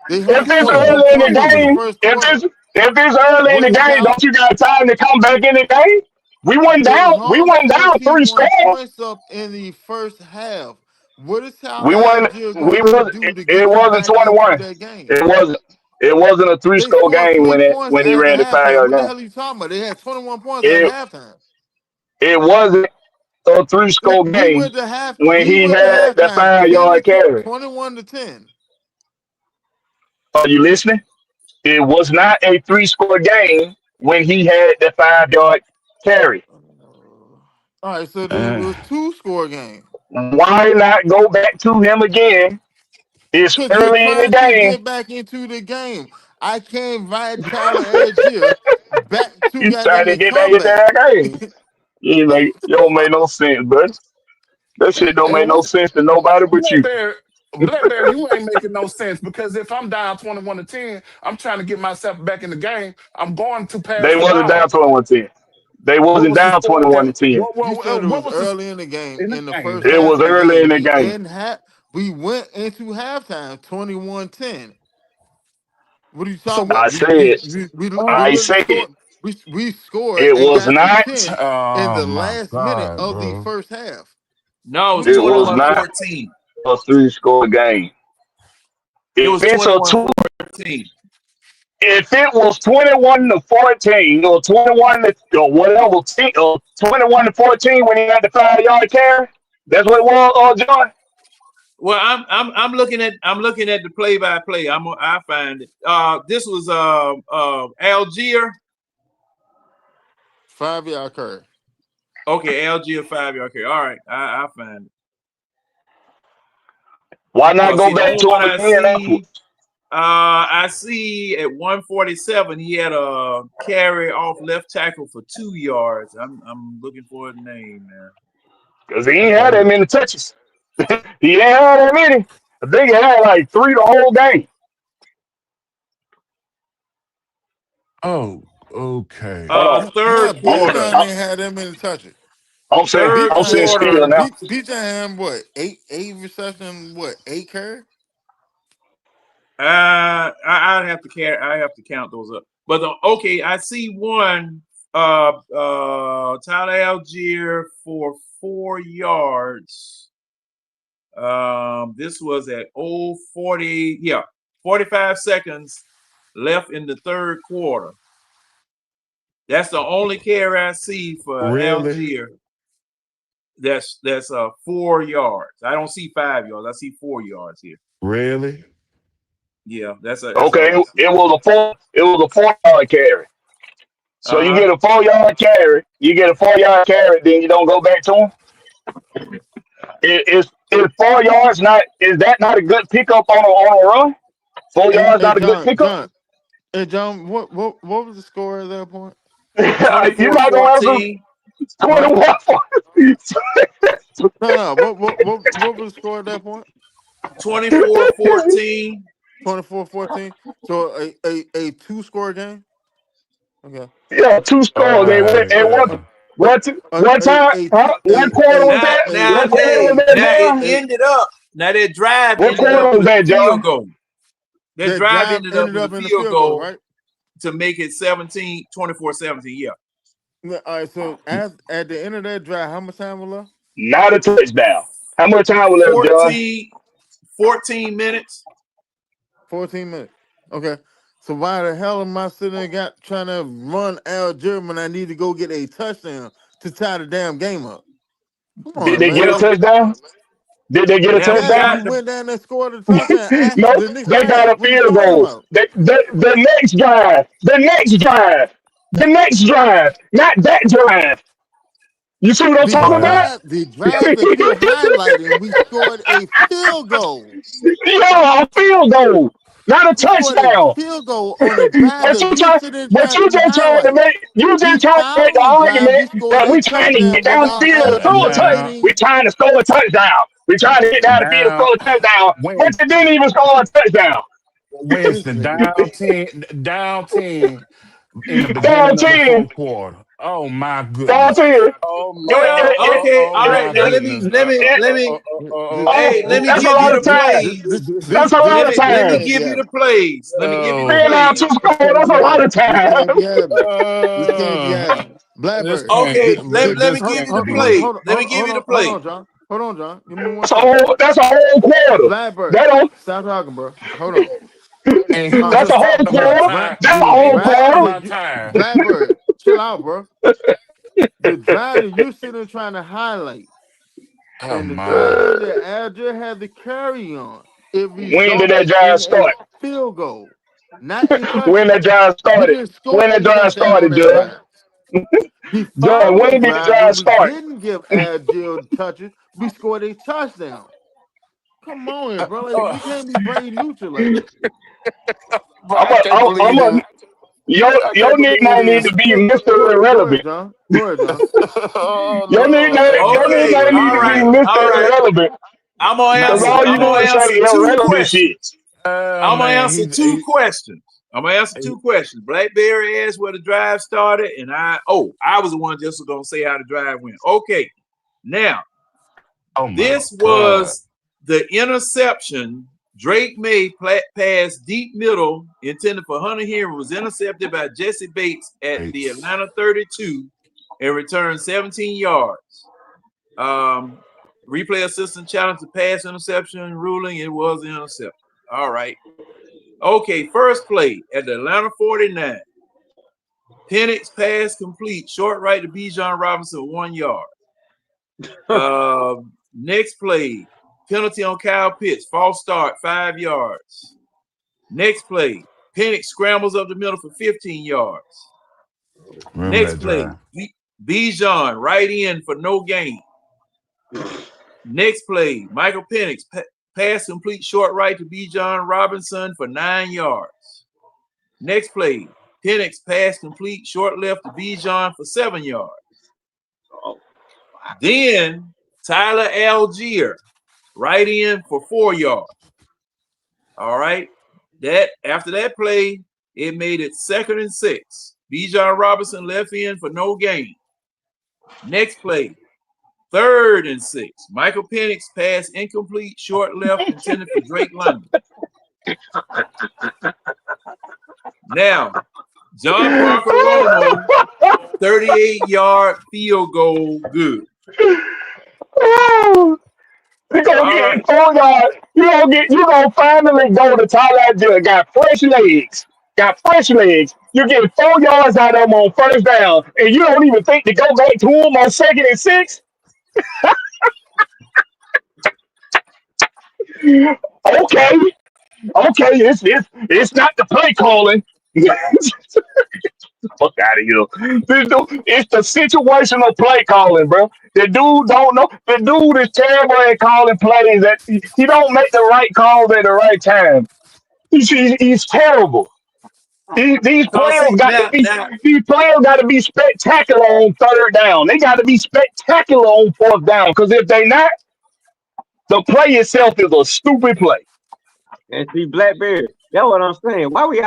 They If had it's 21 early in the points in the Whoa. game, first if quarter. it's early in What the is game, y'all? don't you got time to come back in the game? We went It was down. We only went down 3 21 scores. points up in the first half. What is Tyler We won. Algier We going to was. do to It get you wasn't back into 21. that game? It wasn't. It wasn't a three They score scored game three when points he at the ran the five halftime. yard What the game. hell are you talking about? They had 21 points at It halftime. it wasn't a three score We game went to half. when We he went to had that halftime 5 yard carry. 21-10. Are you listening? It was not a three score game when he had that 5 yard carry. All right, so then it Uh, was two-score game. Why not go back to him again? It's Because you're early in the trying to game. get back into the game. I can't invite Tyler Algier back to You trying goddamn to it get back into comeback. that game. You don't make no sense, bud. That shit don't hey, make no what sense to nobody but you. Blackberry? Blackberry, you ain't making no sense because if I'm down 21-10, I'm trying to get myself back in the game. I'm going to pass They the wasn't down ball. 21-10. They What wasn't was the down score at 21 to that? 10. You said it What was was the early in the game. in the In the game, first It bro? half was of the early game, in the game. we went into halftime 21-10. What are you So talking what? I about? said, We I literally said scored. We scored it and was got to not, 10 in Oh the my last minute God, of the bro. first half. No, it What was are you it talking was 21 about? not 14. a three score game. It If was it's a 21 two, 14. if it was 21-14 or 21 to or whatever, or 21-14 when he had the 5 yard carry, that's what it was, John. Well, I'm looking at the play by play. I find it. This was Algier. 5 yard curve. Okay, Algier 5 yard carry. All right, I find it. Why not Cause go see, the back only to one him I again see, afterwards? I see at 147 he had a carry off left tackle for 2 yards. I'm looking for a name, man. Because he ain't had that many touches. He didn't have that many. I think he had like three the whole game. Oh, okay. Hold on. Third I'm, quarter. Bijan ain't had that many touches. I'm saying Third I'm saying quarter. still now. Bijan what? Eight reception, what, 8 carry? I'd have to care. I have to count those up. But okay, I see one. Tyler Algier for 4 yards. This was at 40. Yeah, 45 seconds left in the third quarter. That's the only carry I see for Really? Algier. That's 4 yards. I don't see 5 yards. I see 4 yards here. Really? Yeah, that's Okay, all I see. it was a 4 yard carry. So you Uh huh. get a 4 yard carry, then you don't go back to him. Is 4 yards not? Is that not a good pickup on a run? Four Hey, yards hey, not a good John, pickup. John, hey, John, what was the score at that point? You're not gonna answer 24-14. 100. 21. No. What was the score at that point? 24-14. 24-14. So a two-score game. Okay. Yeah, two scores. They went Right, and right. what time? Huh? What quarter was Now, that? now, What quarter was that, now it John? ended up. Now that drive What ended quarter up was with the that, field John? goal. That that drive drive ended up ended with the up in the field field goal, goal right? to make it 24-17. Yeah. Yeah, all right. So at the end of that drive, how much time was left? Not a touchdown. How much time was left, John? 14, 14 minutes. 14 minutes. Okay. So why the hell am I sitting there trying to run Al German? I need to go get a touchdown to tie the damn game up. Come Did on, they get a man. Well, touchdown? Did they get a Now we Yes, we touchdown? got the went down and scored a touchdown. No, The next they got drive. a What are you field talking goal. about? The next drive, not that drive. You see what I'm The talking Right. about? drive that you're highlighting, we scored a field goal. Yeah, a field goal, not a We scored a touchdown. field goal on a drive But that you you try, sitting but trying you to just tried to highlight. make The the following drive, argument we scored that a we trying to touchdown get down the without field and throw a touch. Now, executing. We trying to score a touchdown. We trying to get down the field and now, throw a touchdown, but when they didn't even score a touchdown. Winston down 10 in the Down beginning of the 10, fourth quarter. Oh my down goodness. 10. Oh my well, okay, oh all right. my Now goodness. hey, let me That's a give you lot the of time. plays. That's a Let lot of me let me time. can't be give you the happening. plays. Let me give you the Oh, Being out two plays. This score, can't that's be a lot of happening. This time. can't be happening. This can't be uh, happening. this Blackbird, can't Okay, let this me give you the can't play. be. Let me give you the hold play. on, John. Hold on, John. Give me one That's a second. whole quarter. Blackbird, That don't. stop talking, bro. Hold on. And he That's just a talked whole about quarter. time. That's a The He whole just drive talked quarter. that about you, time. Blackbird, chill out, bro. The drive that you're sitting trying to highlight, Oh and the my. drive that Alger had to carry on, it When did that resulted drive in a start? field goal, not a When that touchdown. drive We started? didn't score When that a drive touchdown on started, that Judge? drive. The Judge, following when did the drive, drive when we start? didn't give Agil touches, we scored a touchdown. Come on, here, bro. Like, we Oh, can't be brain neutral like that. but I'm I a, can't believe I'm a, this. I your can't believe nickname need this. to be Mr. Go ahead, Irrelevant. John. Go ahead, John. Oh Your Lord. Okay, nickname need all to be right, Mr. all right. Irrelevant. I'm gonna Cause answer. My all you I'm do gonna is God. say answer two irrelevant shit. questions. Oh I'm gonna man, answer two questions. I'm gonna answer two questions. Blackberry asked where the drive started, and I was the one just gonna say how the drive went. Okay, now oh my this God. was the interception. Drake May pass deep middle intended for Hunter Henry was intercepted by Jesse Bates at the It's, Atlanta 32 and returned 17 yards. Replay assistant challenged the pass interception ruling. It was an interception. All right. Okay, first play at the Atlanta 49. Penix pass complete, short right to Bijan Robinson, 1 yard. Next play, penalty on Kyle Pitts, false start, 5 yards. Next play, Penix scrambles up the middle for 15 yards. remember Next that play, drive. Bijan right in for no gain. Next play, Michael Penix pass complete, short right to Bijan Robinson for 9 yards. Next play, Penix pass complete, short left to Bijan for 7 yards. Then Tyler Algier right in for 4 yards. All right. That after that play, it made it 2nd and 6. Bijan Robinson left in for no gain. Next play, 3rd and 6. Michael Penix pass incomplete, short left intended for Drake London. Now, John Parker Romo, 38-yard field goal, good. You gonna All right. get, oh God, you gonna finally go to Tyler Judge, got fresh legs. Got fresh legs. You get 4 yards out of him on first down, and you don't even think to go back to him on 2nd and 6. Okay, okay, it's not the play calling. Fuck out of here. It's the situational play calling, bro. The dude don't know. The dude is terrible at calling plays. That he don't make the right calls at the right time. He's terrible. These No, players see, got to be now, these players got to be spectacular on third down. They got to be spectacular on fourth down. Because if they not, the play itself is a stupid play. And see, Blackberry, that's what I'm saying. Why we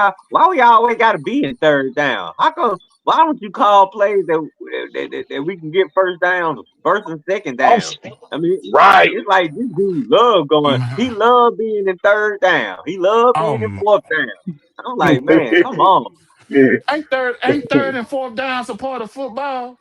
always gotta be in third down? How come why don't you call plays that we can get first down, first and second I'm down? I mean, right. it's like this dude love going, he love being in third down. He love being in Um, fourth down. I'm like, man, come on. hey, ain't third and fourth downs a part of football?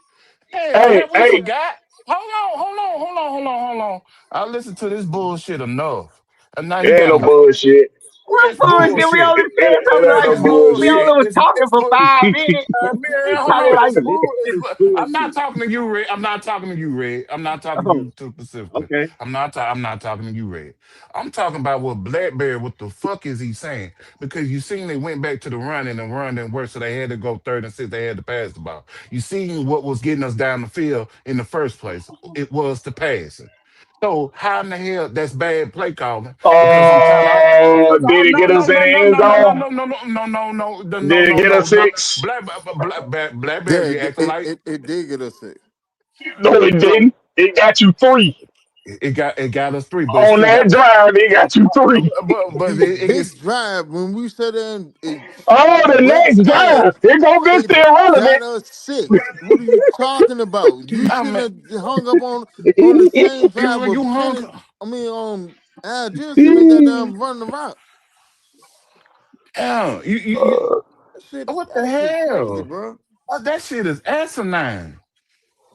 Hell, hey, have we forgot? Hold on. I listened to this bullshit enough. And now you ain't got no a bullshit. What It's bullshit? We bullshit. only said something That ain't like no It's we bullshit. only bullshit. was talking It's for bull. 5 minutes. Man, We hold talking on. like It's this. bull. Is I'm not bullshit. talking to you, Red. I'm not talking to you, Red. I'm not talking to Oh, you too specifically. okay. I'm not talking to you, Red. I'm talking about what Blackberry. What the fuck is he saying? Because you seen they went back to the run and the run didn't work, so they had to go 3rd and 6. They had to pass the ball. You seen what was getting us down the field in the first place? It was the passing. So how in the hell that's bad play calling? Because I'm tired of Did it get no, us no, in the no, no, end no, no, no, zone? no, no, no, no, no, no, no, Did it no, get no, us no. 6? Yeah, Blackberry, you it, acting it, like it, it did get us sick. No, it so didn't. It got you 3. it got us 3, but it On still that got drive, it got you 3. but The it big gets drive when we said in Oh, the Brett next said drive, it gonna be it still relevant. got us 6. What are you talking about? You I mean shouldn't have hung up on the same drive you with hung Penix. I mean, Al Jefferson, they got down run the rock. yeah, you what the That shit crazy, hell? bro. That shit is asinine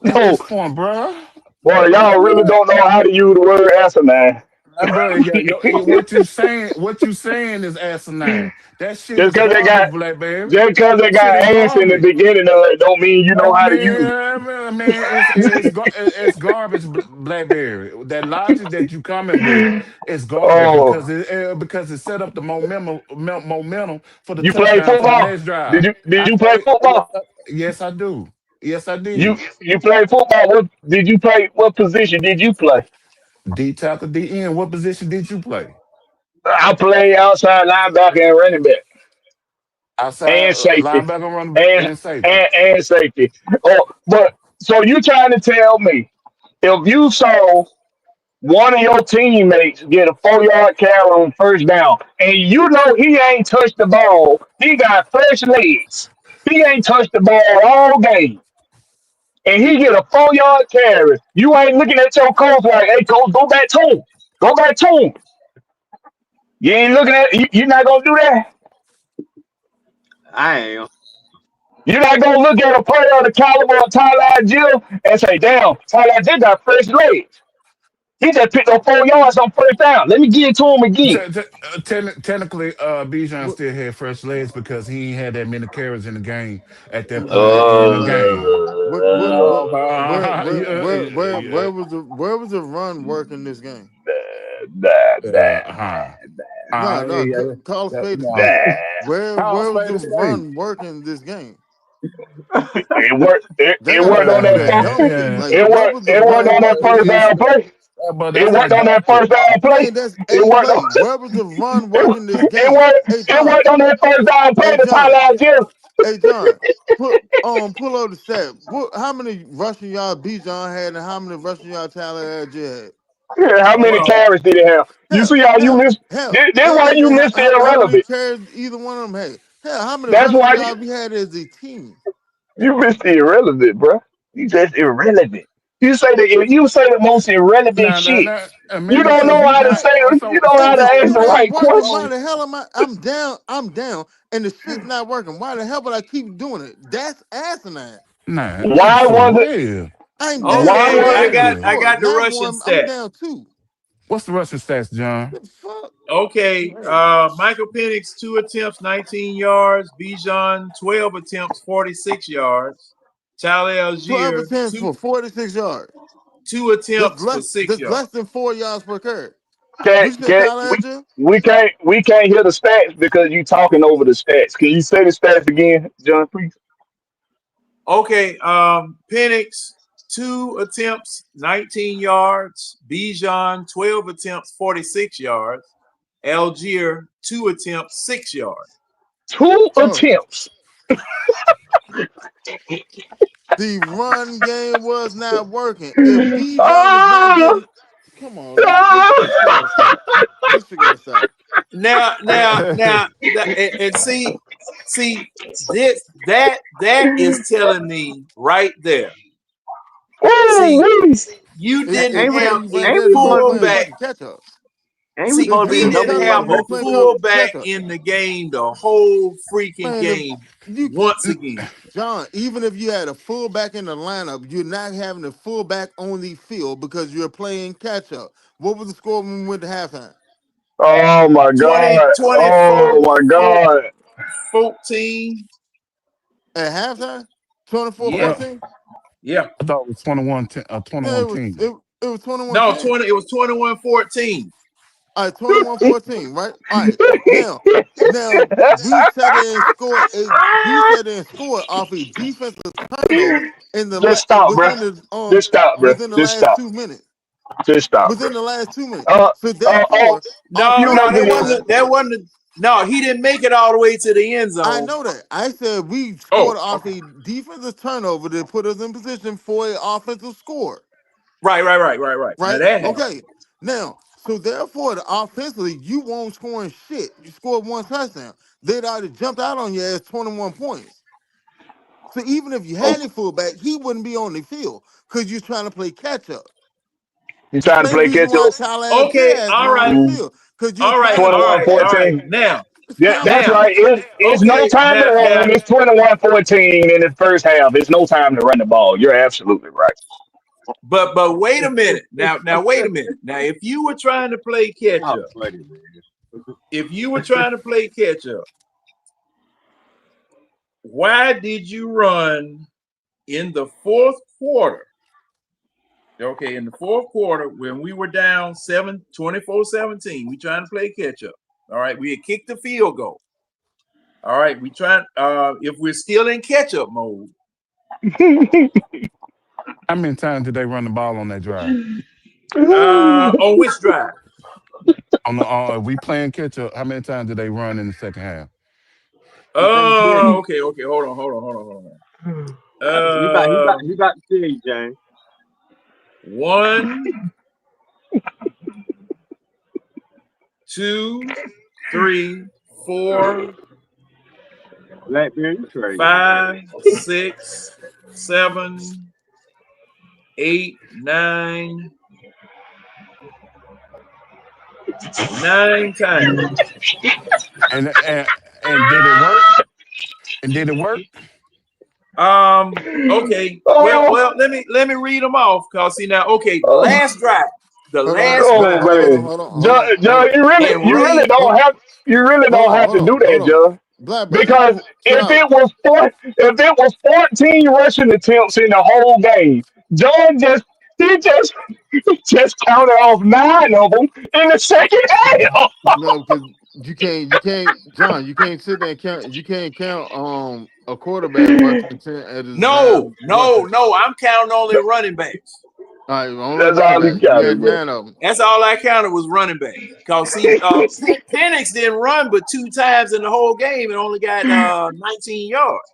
at No, this point, bro. boy, y'all really don't know how to use the word asinine. Bro, what you saying is asinine. That shit Just is because they garbage, got Blackberry. just because they That shit got is ants in the garbage. beginning of it, don't mean you know how to use It's garbage, Blackberry. That logic that you coming with is it. garbage Oh, because it set up the momentum for the you play touchdown for the football? next drive. Did I you play play. football? Yes, I do. Yes, I You did. you play football? What did you play? What position did you play? D tackle, D end. What position did you play? I play outside linebacker and running back Outside and safety linebacker, run back, and and safety. and safety. Oh, but so you trying to tell me if you saw one of your teammates get a 4 yard carry on first down, and you know he ain't touched the ball, he got fresh legs, he ain't touched the ball all game, and he get a 4 yard carry, you ain't looking at your coach like, hey coach, go back to him, go back to him. You ain't looking at you're not gonna do that. I am. You're not gonna look at a player of the caliber of Tyler Jill and say, damn, Tyler Jill got fresh legs. He just picked up 4 yards on first down. Let me get it to him again. Technically, Bijan What still had fresh legs because he ain't had that many carries in the game at that point in the game. what Yeah, where was the run work in this game? Nah, nah, huh. No, no, call a spade a No. spade. nah. Call Where was spade the a spade. run work in this game? It worked. It, They it gotta worked go on to that that first. dumb shit. Yeah, Like, It where worked. was the It worked run on that work in first this it's, down game? play. but It that's worked on that adapted. first down play. Man, that's It a worked play. on. Where was the run work It, in this it game? worked. Hey It John, worked on that first down play hey to John, Tyler Jill. hey John. Pull up the stat. How many rushing yards B John had and how many rushing yards Tyler Algier had? Yeah, how many Well, carries did he have? You Hell, see how you hell, missed? hell. That's It why ain't you even missed the how many irrelevant. carries either one of them had. Hell, how many That's rushing why you yards we had as a team? you missed the irrelevant, bro. You just irrelevant. You say the most irrelevant No, no, shit. no. You Maybe don't because know you how to not. say. You don't know how If to the ask shit the ain't right working, why question. the hell am I? I'm down, and the shit's not working. Why the hell would I keep doing it? That's asinine. Nah, Why for was it? real. I'm down Why okay, two was I it? got games I for it. got the Not rushing one. I'm stat. down two. What's the rushing stats, John? The fuck? Okay, Michael Penix 2 attempts, 19 yards. Bijan 12 attempts, 46 yards. Tyler 12 Algier attempts two for 46 yards. two Just attempts for less, 6 yards. than 4 yards per carry. Can Would you say can Tyler Algier? we can't hear the stats because you talking over the stats. Can you say the stats again, John, please? Okay, Penix 2 attempts, 19 yards. Bijan 12 attempts, 46 yards. Algier 2 attempts, 6 yards. Two Oh, attempts. the run game was not working. If Bijan was not Ah, getting, come on, this shit ah. gotta stop. This shit gotta stop. And see this that is telling me right there. See, Woo-wee. you It's didn't it's Ain't we? have telling you right a Ain't there we that we were supposed to playing be? fullback. fucking catch up. Ain't we See, supposed to be we It's didn't number telling you have one we a were playing rushing? fullback catch up. in the game the whole freaking Man, if game you once again. John, even if you had a fullback in the lineup, you're not having a fullback on the field because you're playing catch up. What was the score when we went to halftime? Oh my 20, God. 24, Oh my four- God. 14. At halftime, Yeah, 24-14. yeah. I thought it was 21-10, Yeah, 21 team. it was No, 21-10. 20. It was 21-14. All right, 21-14, right? All right. Now we sat there and scored off a defensive turnover in the Just stop, bro. Just stop, bro. within the Just last stop. 2 minutes. Just stop, bro. Within the last 2 minutes. Uh, So oh, therefore, No, you no, never that get. wasn't. That wasn't. No, he didn't make it all the way to the end I zone. know that. I said we Oh, scored off okay. a defensive turnover that put us in position for an offensive score. Right. Now Right? that happened. Okay. Now, so therefore, offensively, you won't scoring shit. You scored one touchdown. They'd already jumped out on you as 21 points. So even if you Oh, had a fullback, he wouldn't be on the field because you're trying to play catch up. you trying to Same play reason catch why up? Tyler Okay, Algier is all not on right, the field because you're all right, trying to all play 21 right, all catch right. up. 14. Now, It's Yeah, that's comedy. now, right. It's no okay, time to now, run. It's 21-14 in the first half. It's no time to run the ball. You're absolutely right. but wait a minute. Now wait a minute. Now, if you were trying to play catch Y'all up, funny, man. if you were trying to play catch up, why did you run in the fourth quarter? Okay, in the fourth quarter, when we were down 24-17, we trying to play catch up. All right, we had kicked the field goal. All right, we trying if we're still in catch up mode. How many times did they run the ball on that drive? On which drive? On the we playing catch up. How many times did they run in the second half? He can't tell you. Okay. Hold on. He got to tell you, James. 1, 2, 3, 4, Blackberry, you crazy. 5, 6, 7, 8, 9, 9 times. And and and did it work? And did it work? Okay. Oh, Well. Let me read them off. Cause see now. Okay. The oh, last drive. The Hold on, last oh, drive. man. John, And you really Ray. hold don't on, have hold to on, do hold that, on. John. Blackberry, Because chill out. if it was 14 rushing attempts in the whole game, John he just he just counted off 9 of them in the second half. No, because John, you can't sit there and count. You can't count a quarterback rushing 10 at his No. 9 rushing. I'm counting only running backs. All right, only That's running all he back. You counted, had bro. 9 of them. That's all I counted was running backs. Cause see, Penix didn't run but 2 times in the whole game and only got 19 yards.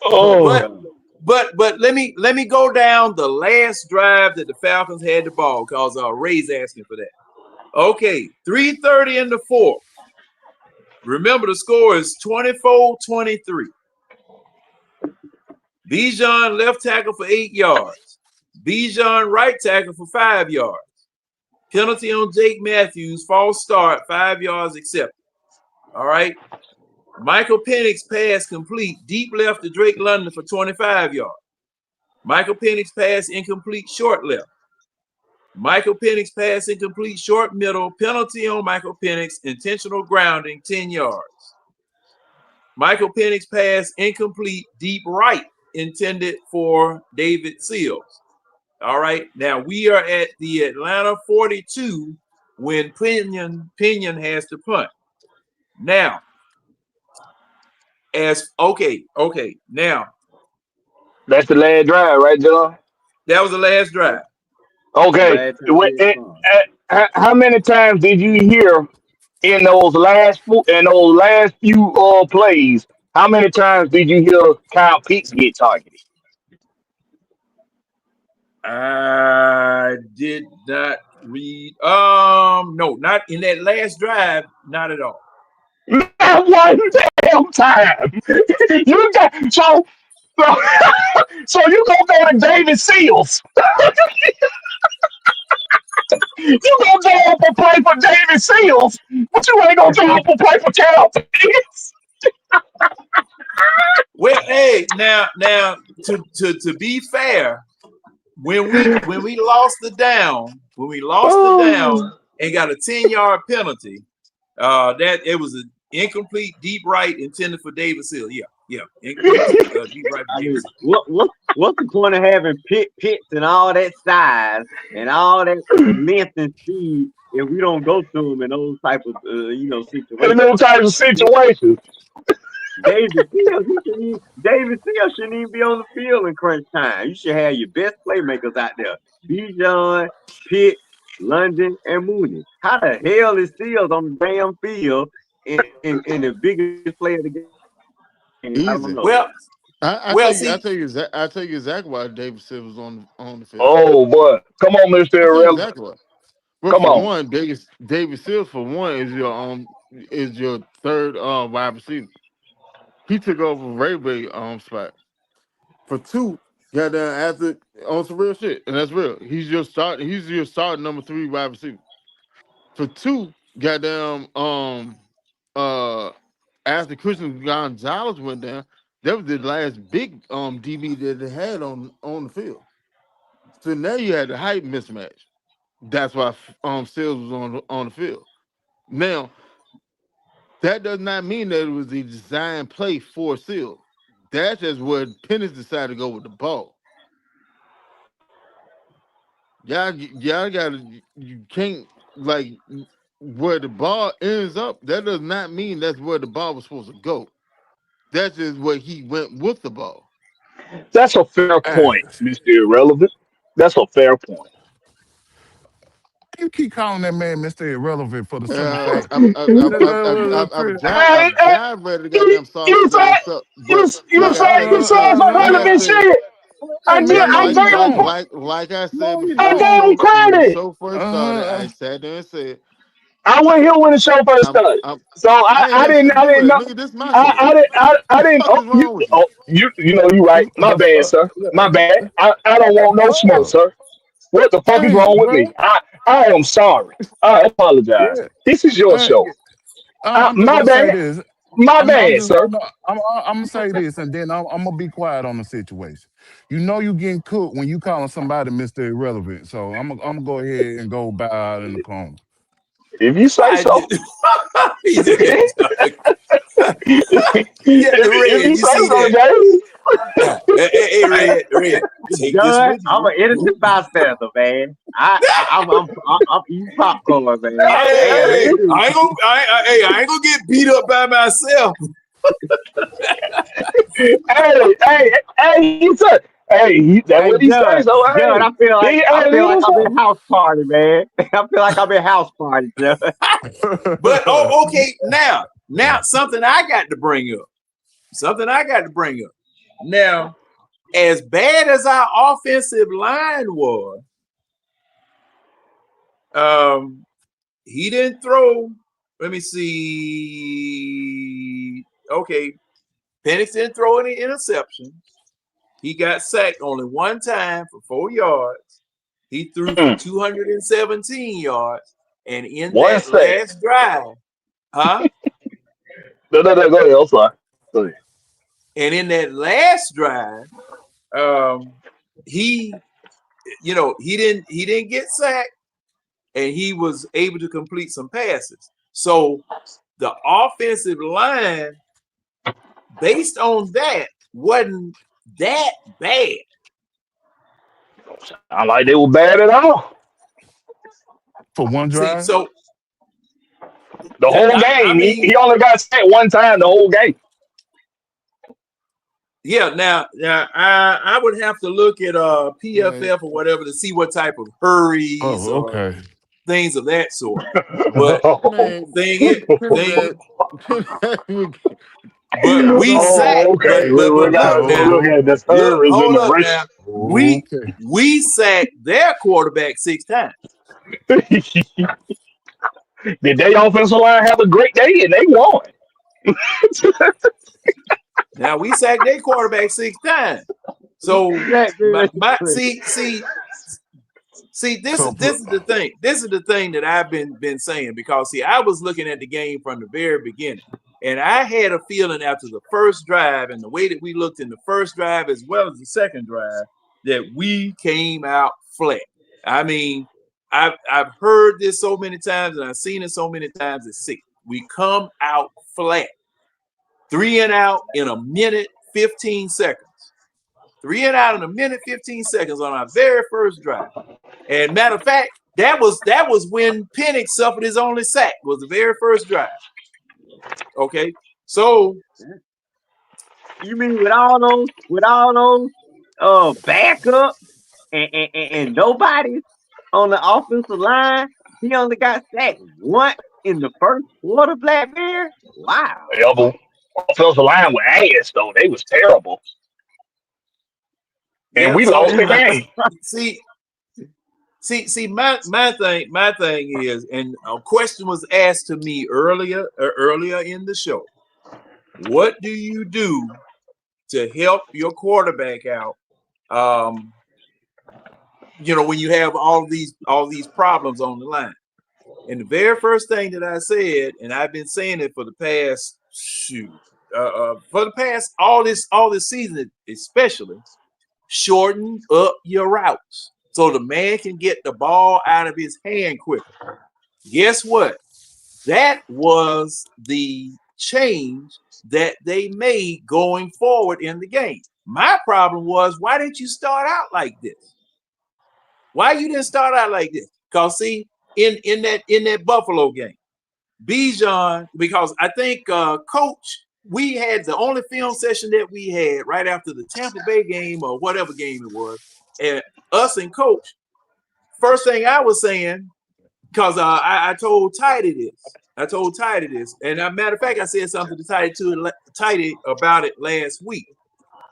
So Oh, But let me go down the last drive that the Falcons had the ball. Cause Ray's asking for that. Okay, 3:30 in the fourth. Remember the score is 24-23. Bijan left tackle for 8 yards. Bijan right tackle for 5 yards. Penalty on Jake Matthews, false start, 5 yards accepted. All right. Michael Penix pass complete, deep left to Drake London for 25 yards. Michael Penix pass incomplete, short left. Michael Penix pass incomplete, short middle, penalty on Michael Penix, intentional grounding, 10 yards. Michael Penix pass incomplete, deep right, intended for David Seals. All right, now we are at the Atlanta 42 when Pinion has to punt. Now, now that's the last drive, right, John? that was the last drive. Okay. Last time they respond. How many times did you hear in those last few plays? How many times did you hear Kyle Pitts get targeted? I did not read. No, not in that last drive. Not at all. Not one damn time. You got so, so you gonna go to David Seals. You gonna go up and play for David Seals, but you ain't gonna go up and play for Kyle Pitts. Well, hey, now to be fair, when we lost the down, Oh. and got a 10-yard penalty. That it was an incomplete deep right intended for Davis Hill. Yeah, incomplete deep right for I Davis mean, Hill. what's the point of having pits and all that size and all that length and speed if we don't go to them in those type of In situations? those types of situations. David Seals shouldn't even be on the field in crunch time. You should have your best playmakers out there: Bijan, Pitt, London, and Mooney. How the hell is Seals on the damn field in the biggest player of the game? I don't know. Easy. Well, I well, tell you, see, I tell you exactly why David Silver was on the field. Oh boy. Come on, Mr. I tell you Irrelevant. exactly why. Well, Come for on. one, David Silver for one is your third wide receiver. He took over Ray spot. For two, goddamn after on some real shit, and that's real. He's your starting number 3 wide receiver. For two, goddamn after Christian Gonzalez went down, that was the last big DB that they had on the field. So now you had the height mismatch. That's why Sills was on the field. Now that does not mean that it was the design play for Sills. That's just where Pennis decided to go with the ball. Y'all gotta, you can't, like, where the ball ends up, that does not mean that's where the ball was supposed to go. That's just where he went with the ball. That's a fair point, Ass. Mr. Irrelevant. That's a fair point. You keep calling that man Mr. Irrelevant for the simple Uh, fact. I'm I'm I'm I'm I'm, I'm, I'm, Chris. jive, Hey, I'm hey, jive ready to you, goddamn start you some damn say stuff. But you like I say you said, say some like I relevant said, shit. Hey man, no, like you like don't. like I said No, you I before gave him don't. the credit. show first started, Uh, I sat there and said, I went here when the show first started. I'm So I ain't had shit to I do didn't with it. know. Nigga, this my show. I What the didn't. fuck is wrong with you? You know you right. My bad, sir. My bad. I don't want no smoke, oh, sir. What the fuck is dang, wrong with bro. me? I am sorry. I apologize. Yeah. This is your Uh, show. I'm just My gonna say bad. this. My I'm bad, just sir. I'm gonna say this, and then I'm gonna be quiet on the situation. You know you getting cooked when you calling somebody Mr. Irrelevant. So I'm gonna go ahead and go bow out in the corner. If you say I so. did. He did. Yeah, If Red, you you say see so, that? James. Hey, Red, take this John, with I'm you. an innocent bystander, man. I'm eating popcorn, man. Hey, I Hey, do. I ain't gonna get beat up by myself. He said, that's Hey, what he say. So John, I feel like I'm so. in house party, man. I feel like I'm in house party, John. But okay, now something I got to bring up. Now, as bad as our offensive line was, he didn't throw. Let me see. Okay, Penix didn't throw any interceptions. He got sacked only one time for 4 yards. He threw for 217 yards. And in One that sec. last drive, huh? No, go ahead. I'm sorry. Go ahead. And in that last drive, he, he didn't get sacked, and he was able to complete some passes. So the offensive line, based on that, wasn't that bad. I like they were bad at all. For one See, drive. so The whole I game. He mean, only got sacked one time the whole game. yeah. Now, I would have to look at Man, PFF or whatever to see what type of hurries Oh, or okay. things of that sort. But man, thing it, Penny thing, that but we Oh, sacked. But okay. but We but got look to now, look Oh, at the look, errors in hold the up now. race. okay. We sacked their quarterback 6 times. Did they offensive line have a great day and they won? Now we sacked their quarterback 6 times. So That dude is my crazy. see this is Couple. the thing. This is the thing that I've been saying, because see, I was looking at the game from the very beginning, and I had a feeling after the first drive and the way that we looked in the first drive as well as the second drive that we came out flat. I mean, I've heard this so many times and I've seen it so many times. It's sick. We come out flat, 3 and out in a minute 15 seconds. 3 and out in a minute 15 seconds on our very first drive. And matter of fact, that was when Penix suffered his only sack. Was the very first drive. Okay, so You mean with all those backups and nobody on the offensive line, he only got sacked once in the first quarter, Black Bear? Wow. Yeah, but offensive line was ass though. They was terrible, and yeah, we so lost the game. see, my thing is, and a question was asked to me earlier in the show. What do you do to help your quarterback out? When you have all these problems on the line. And the very first thing that I said, and I've been saying it for the past all this season, especially, shorten up your routes so the man can get the ball out of his hand quicker. Guess what? That was the change that they made going forward in the game. My problem was, why didn't you start out like this? Why you didn't start out like this? Because see, in that Buffalo game, Bijan, because I think Coach, we had the only film session that we had right after the Tampa Bay game or whatever game it was, and us and Coach. First thing I was saying, because I told Tidy this. And as a matter of fact, I said something to Tidy about it last week.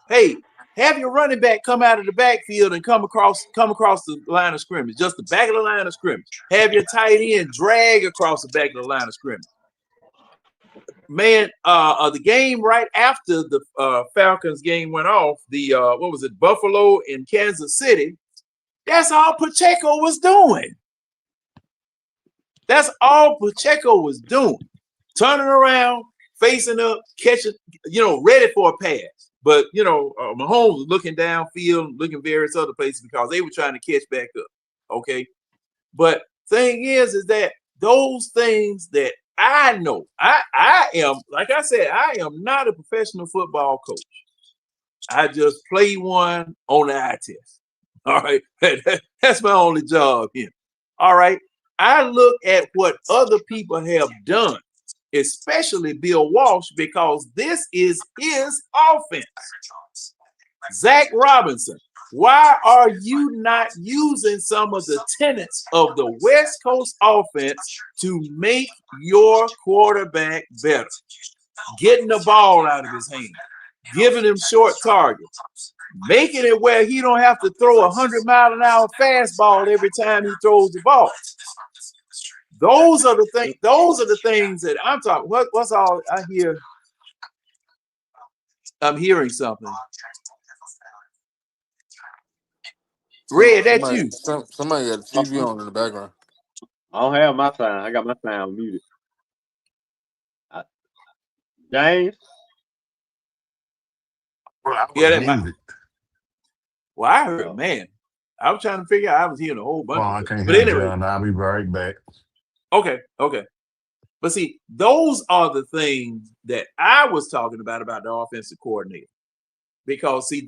Hey, have your running back come out of the backfield and come across the line of scrimmage, just the back of the line of scrimmage. Have your tight end drag across the back of the line of scrimmage. Man, the game right after the Falcons game went off, the Buffalo and Kansas City, that's all Pacheco was doing. That's all Pacheco was doing. Turning around, facing up, catching, ready for a pass. But, Mahomes was looking downfield, looking various other places because they were trying to catch back up. Okay. But thing is that those things that I know, I am, like I said, I am not a professional football coach. I just play one on the eye test. All right. That's my only job here. All right. I look at what other people have done, especially Bill Walsh, because this is his offense. Zach Robinson, why are you not using some of the tenets of the West Coast offense to make your quarterback better? Getting the ball out of his hand, giving him short targets, making it where he don't have to throw 100-mile-an-hour fastball every time he throws the ball. Those are the things. Those are the things that I'm talking. What's all I hear? I'm hearing something. Red, that's you. Somebody got the TV on in the background. I don't have my sound. I got my sound muted. James? Yeah, that might. Well, I heard, man. I was trying to figure out. I was hearing a whole bunch. Well, I can't but hear anyway, John. I'll be right back. Okay. But see, those are the things that I was talking about the offensive coordinator. Because see,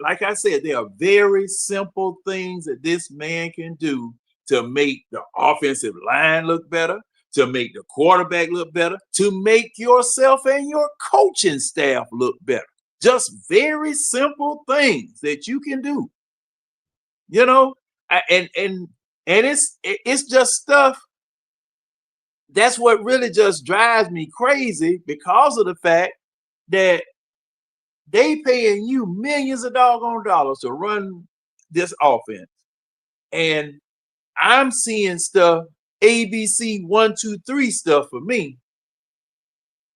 like I said, there are very simple things that this man can do to make the offensive line look better, to make the quarterback look better, to make yourself and your coaching staff look better. Just very simple things that you can do. And it's just stuff. That's what really just drives me crazy, because of the fact that they paying you millions of doggone dollars to run this offense. And I'm seeing stuff, ABC 1, 2, 3 stuff for me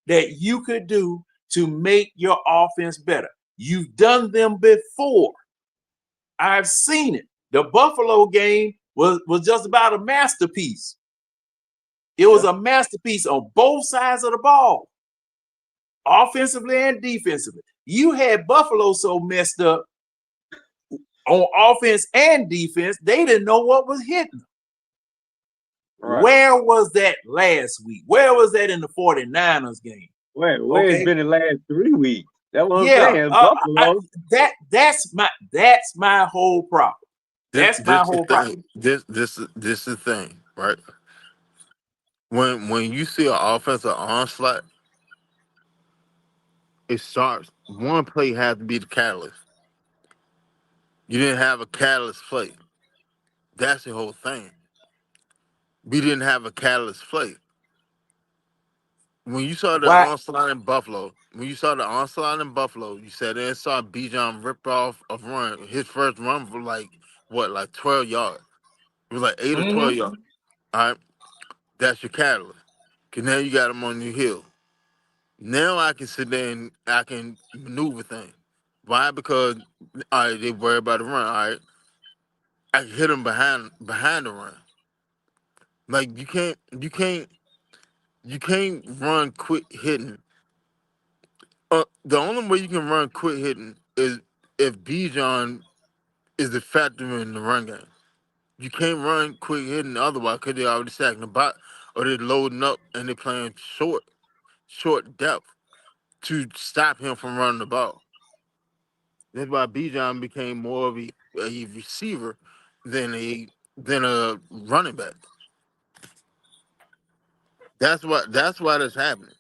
that you could do to make your offense better. You've done them before. I've seen it. The Buffalo game was just about a masterpiece. It was a masterpiece on both sides of the ball, offensively and defensively. You had Buffalo so messed up on offense and defense, they didn't know what was hitting them. Right. Where was that last week? Where was that in the 49ers game? Where it's Okay. been the last 3 weeks. That's what I'm Yeah. saying. Buffalo. That's my whole problem. That's my This the whole problem. thing. This the thing, right? When you see an offensive onslaught, it starts. One play has to be the catalyst. You didn't have a catalyst play. That's the whole thing. We didn't have a catalyst play. When you saw the Why? onslaught in Buffalo, you said and saw Bijan rip off a run. His first run was like what, like 12 yards. It was like 8 or 12 Mm-hmm. yards. All right, that's your catalyst. Cause now you got him on your heel. Now I can sit there and I can maneuver things. Why? Because all right, they worry about the run. All right, I can hit him behind the run. Like you can't run quick hitting. The only way you can run quick hitting is if Bijan is the factor in the run game. You can't run quick hitting otherwise because they already sacking the bot or they're loading up and they're playing short depth to stop him from running the ball. That's why Bijan became more of a receiver than a running back. That's why that's happening.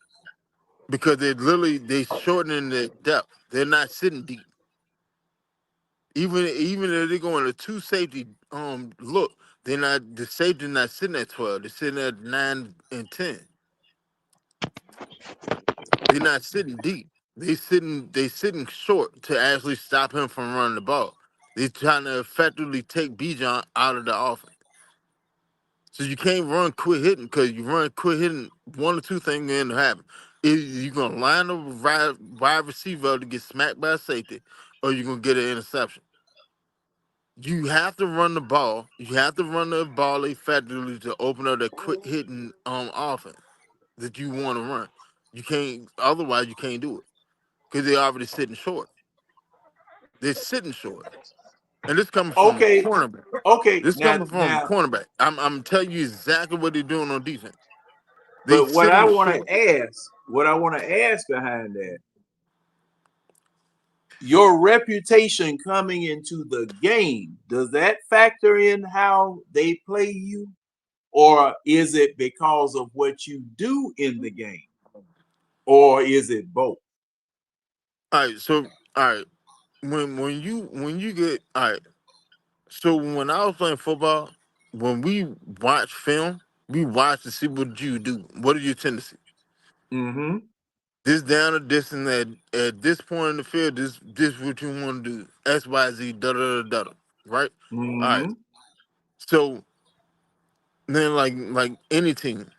Because they shortening the depth. They're not sitting deep. Even if they go in a two safety look, the safety not sitting at 12. They're sitting at 9 and 10. They're not sitting deep. They sitting short to actually stop him from running the ball. They're trying to effectively take Bijan out of the offense. So you can't run quick hitting because you run quick hitting, one or two things going to happen. Either you're gonna line up a wide receiver up to get smacked by a safety, or you're gonna get an interception. You have to run the ball. You have to run the ball effectively to open up that quick hitting offense that you want to run. You can't, otherwise you can't do it because they're already sitting short. They're sitting short, and this coming from Okay. cornerback. Okay. This Now, coming from now, cornerback. I'm telling you exactly what they're doing on defense. They but sitting short. what I want to ask behind that, your reputation coming into the game, does that factor in how they play you? Or is it because of what you do in the game? Or is it both? All right, so all right, when you get all right, so when I was playing football, when we watch film, we watch to see what you do. What are your tendencies? Mm-hmm. This down or this and that. At this point in the field, this what you want to do. X, Y, Z, da da da da. Right? All right. Mm-hmm. So then, like any team,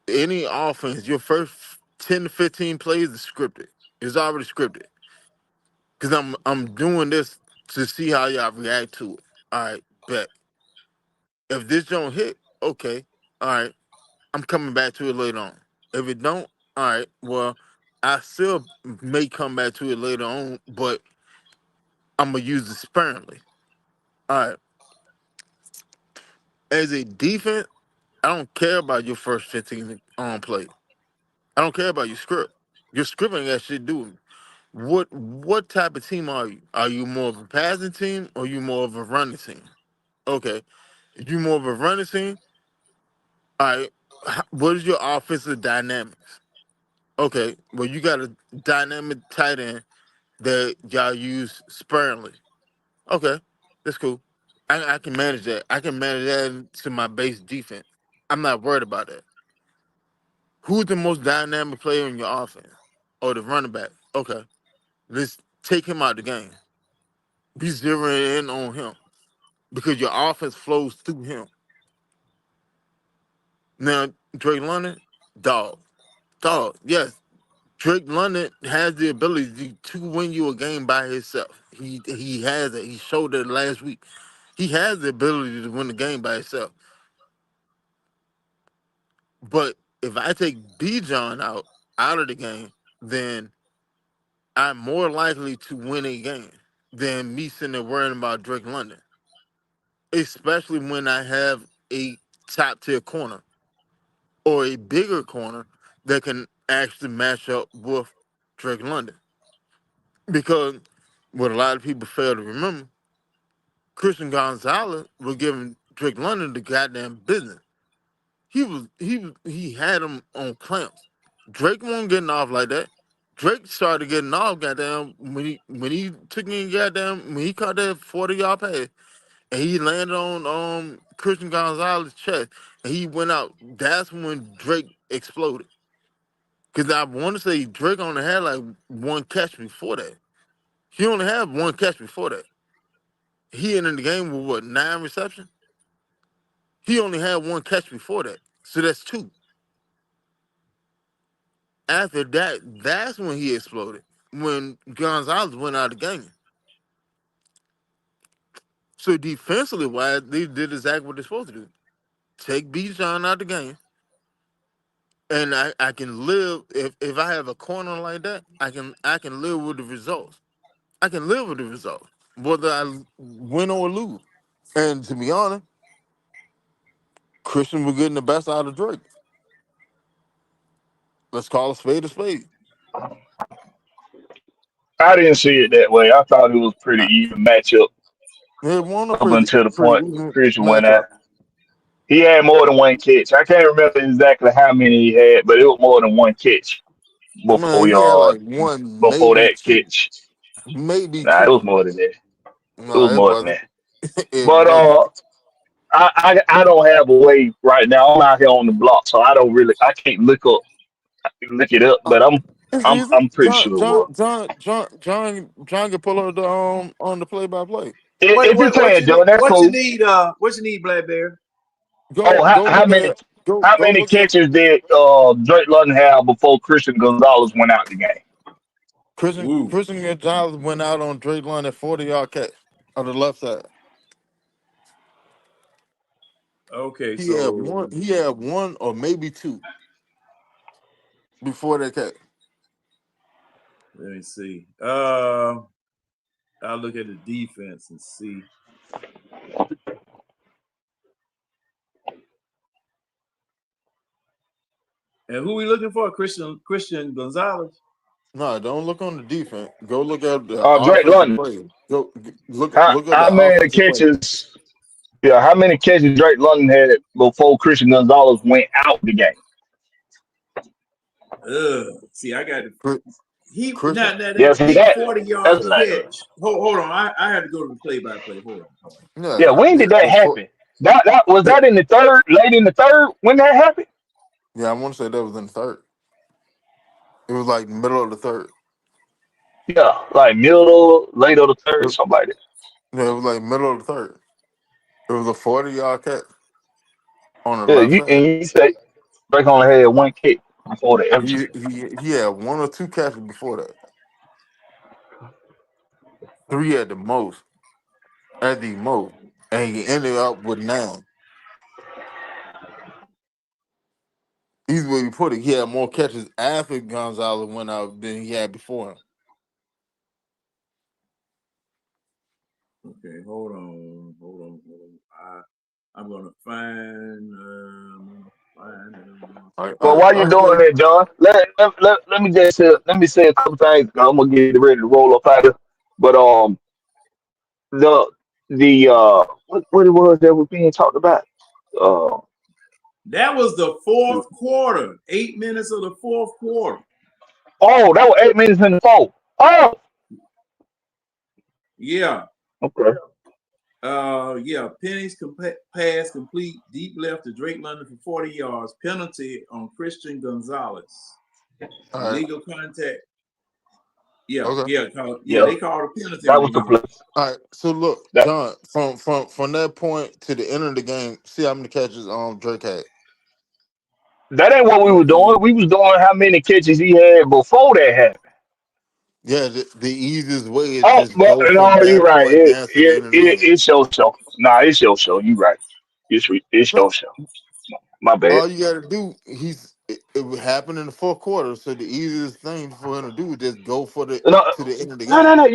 any offense, your first 10 to 15 plays is scripted. It's already scripted. Cause I'm doing this to see how y'all react to it. All right, bet. If this don't hit, okay, all right, I'm coming back to it later on. If it don't, all right, well, I still may come back to it later on, but I'm gonna use it sparingly. All right. As a defense, I don't care about your first 15 on play. I don't care about your script. Your script ain't got shit to do with me. What type of team are you? Are you more of a passing team or you more of a running team? Okay. If you more of a running team, all right, what is your offensive dynamics? Okay, well you got a dynamic tight end that y'all use sparingly. Okay, that's cool. I can manage that. I can manage that to my base defense. I'm not worried about that. Who's the most dynamic player in your offense? Oh, the running back. Okay, let's take him out of the game. Be zeroing in on him because your offense flows through him. Now, Drake London, dog. Yes, Drake London has the ability to win you a game by himself. He has it. He showed it last week. He has the ability to win the game by himself. But if I take Bijan out of the game, then I'm more likely to win a game than me sitting there worrying about Drake London. Especially when I have top tier corner or a bigger corner that can actually match up with Drake London. Because what a lot of people fail to remember, Christian Gonzalez was giving Drake London the goddamn business. He had him on clamps. Drake wasn't getting off like that. Drake started getting off goddamn when he took in goddamn when he caught that 40-yard pass and he landed on Christian Gonzalez's chest and he went out. That's when Drake exploded. Cause I want to say Drake only had like one catch before that. He only had one catch before that. He ended the game with what, 9 receptions? He only had one catch before that. So that's 2. After that, that's when he exploded. When Gonzalez went out of the game. So defensively wise, they did exactly what they're supposed to do. Take Bijan out of the game. And I can live if I have a corner like that, I can live with the results. I can live with the results. Whether I win or lose. And to be honest, Christian was getting the best out of Drake. Let's call a spade a spade. I didn't see it that way. I thought it was pretty I- even matchup They won a up pretty until the pretty point even Christian went out. matchup. He had more than one catch. I can't remember exactly how many he had, but it was more than one catch before Man, he had y'all like one, before maybe that two. catch. Maybe Nah, it two. was more than that. It No, was it more than wasn't. that. It But wasn't. I don't have a way right now. I'm out here on the block, so I don't really I can't look it up, but It's easy. I'm pretty sure it was. John can pull up the on the play by play. If you What can, you need? Joe, that's What you cool. need? What you need, Blackberry? Oh, Go look at how go many look at catches did Drake London have before Christian Gonzalez went out the game? Woo. Christian Gonzalez went out on Drake London 40-yard catch on the left side. Okay, so He had one or maybe two before that catch. let me see. I'll look at the defense and see. And who we looking for? Christian Gonzalez. No, don't look on the defense. Go look at the Drake offensive London. play. Look at the How many offensive play. catches? Yeah, how many catches Drake London had before Christian Gonzalez went out the game? See, I got to. He Christian. not that Yeah, see big that 40-yard that's like catch. Hold on, I had to go to the play-by-play. Hold on. yeah. Yeah, When did that before. happen? That was Yeah, that in the third, late in the third when that happened. I want to say that was in the third. It was like middle of the third. Yeah, like middle, late of the third, It, something like that. yeah, it was like middle of the third. It was a 40-yard catch on the Yeah, left side. you say Drake only had one kick before the ever. He had one or two catches before that. 3 at the most. At the most. And he ended up with 9. Easy way to put it, he had more catches after Gonzalez went out than he had before him. Okay, hold on. I'm gonna find. But while you're All you doing got that, John, let me just let me say a couple things. I'm gonna get ready to roll up out of. But the what it was that was being talked about? Uh, That was the fourth quarter. 8 minutes of the fourth quarter. oh, that was 8 minutes in the fourth. Oh, Yeah. okay. Yeah. Penny's pass complete deep left to Drake London for 40 yards. Penalty on Christian Gonzalez. all right. Illegal contact. Yeah, Okay. they Yeah, called a penalty that on was the him. play. All right. So look, That John, from that point to the end of the game, see how many catches Drake had. that ain't what we were Okay. doing. We was doing how many catches he had before that happened. Yeah, the easiest way is Oh, just but go from no, you're that right. point down to the end of the game. It's your show. Nah, it's your show. You right. It's No, your show. My bad. all you got to do, it would happen in the fourth quarter. So the easiest thing for him to do is just go for the No, to the end of the no, game. no.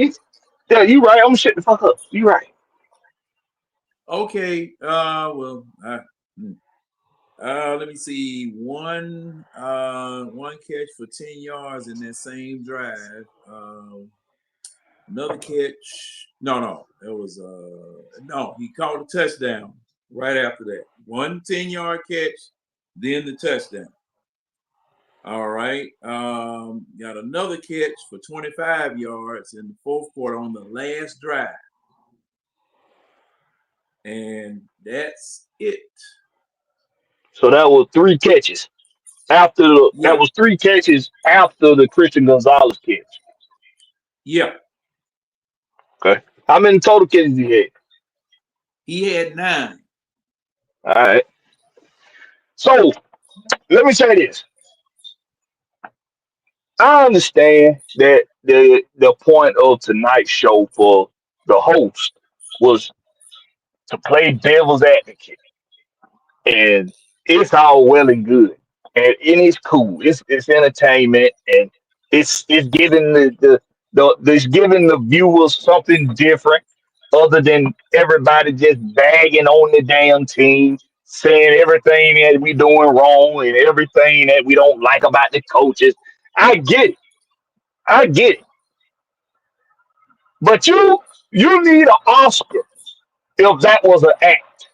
Yeah, you right. I'm gonna shut the fuck up. You right. Okay. Well. Let me see. One catch for 10 yards in that same drive. Another catch. No. It was no, he caught a touchdown right after that. 10-yard catch, then the touchdown. All right. Got another catch for 25 yards in the fourth quarter on the last drive. And that's it. So that was 3 catches that Yeah. was 3 catches after the Christian Gonzalez catch. Yeah. Okay. How many total catches he had? He had 9. All right. So let me say this. I understand that the point of tonight's show for the host was to play devil's advocate, and it's all well and good, and it's cool. It's entertainment, and it's giving it's giving the viewers something different, other than everybody just bagging on the damn team, saying everything that we doing wrong and everything that we don't like about the coaches. I get it. I get it. But you need an Oscar if that was an act.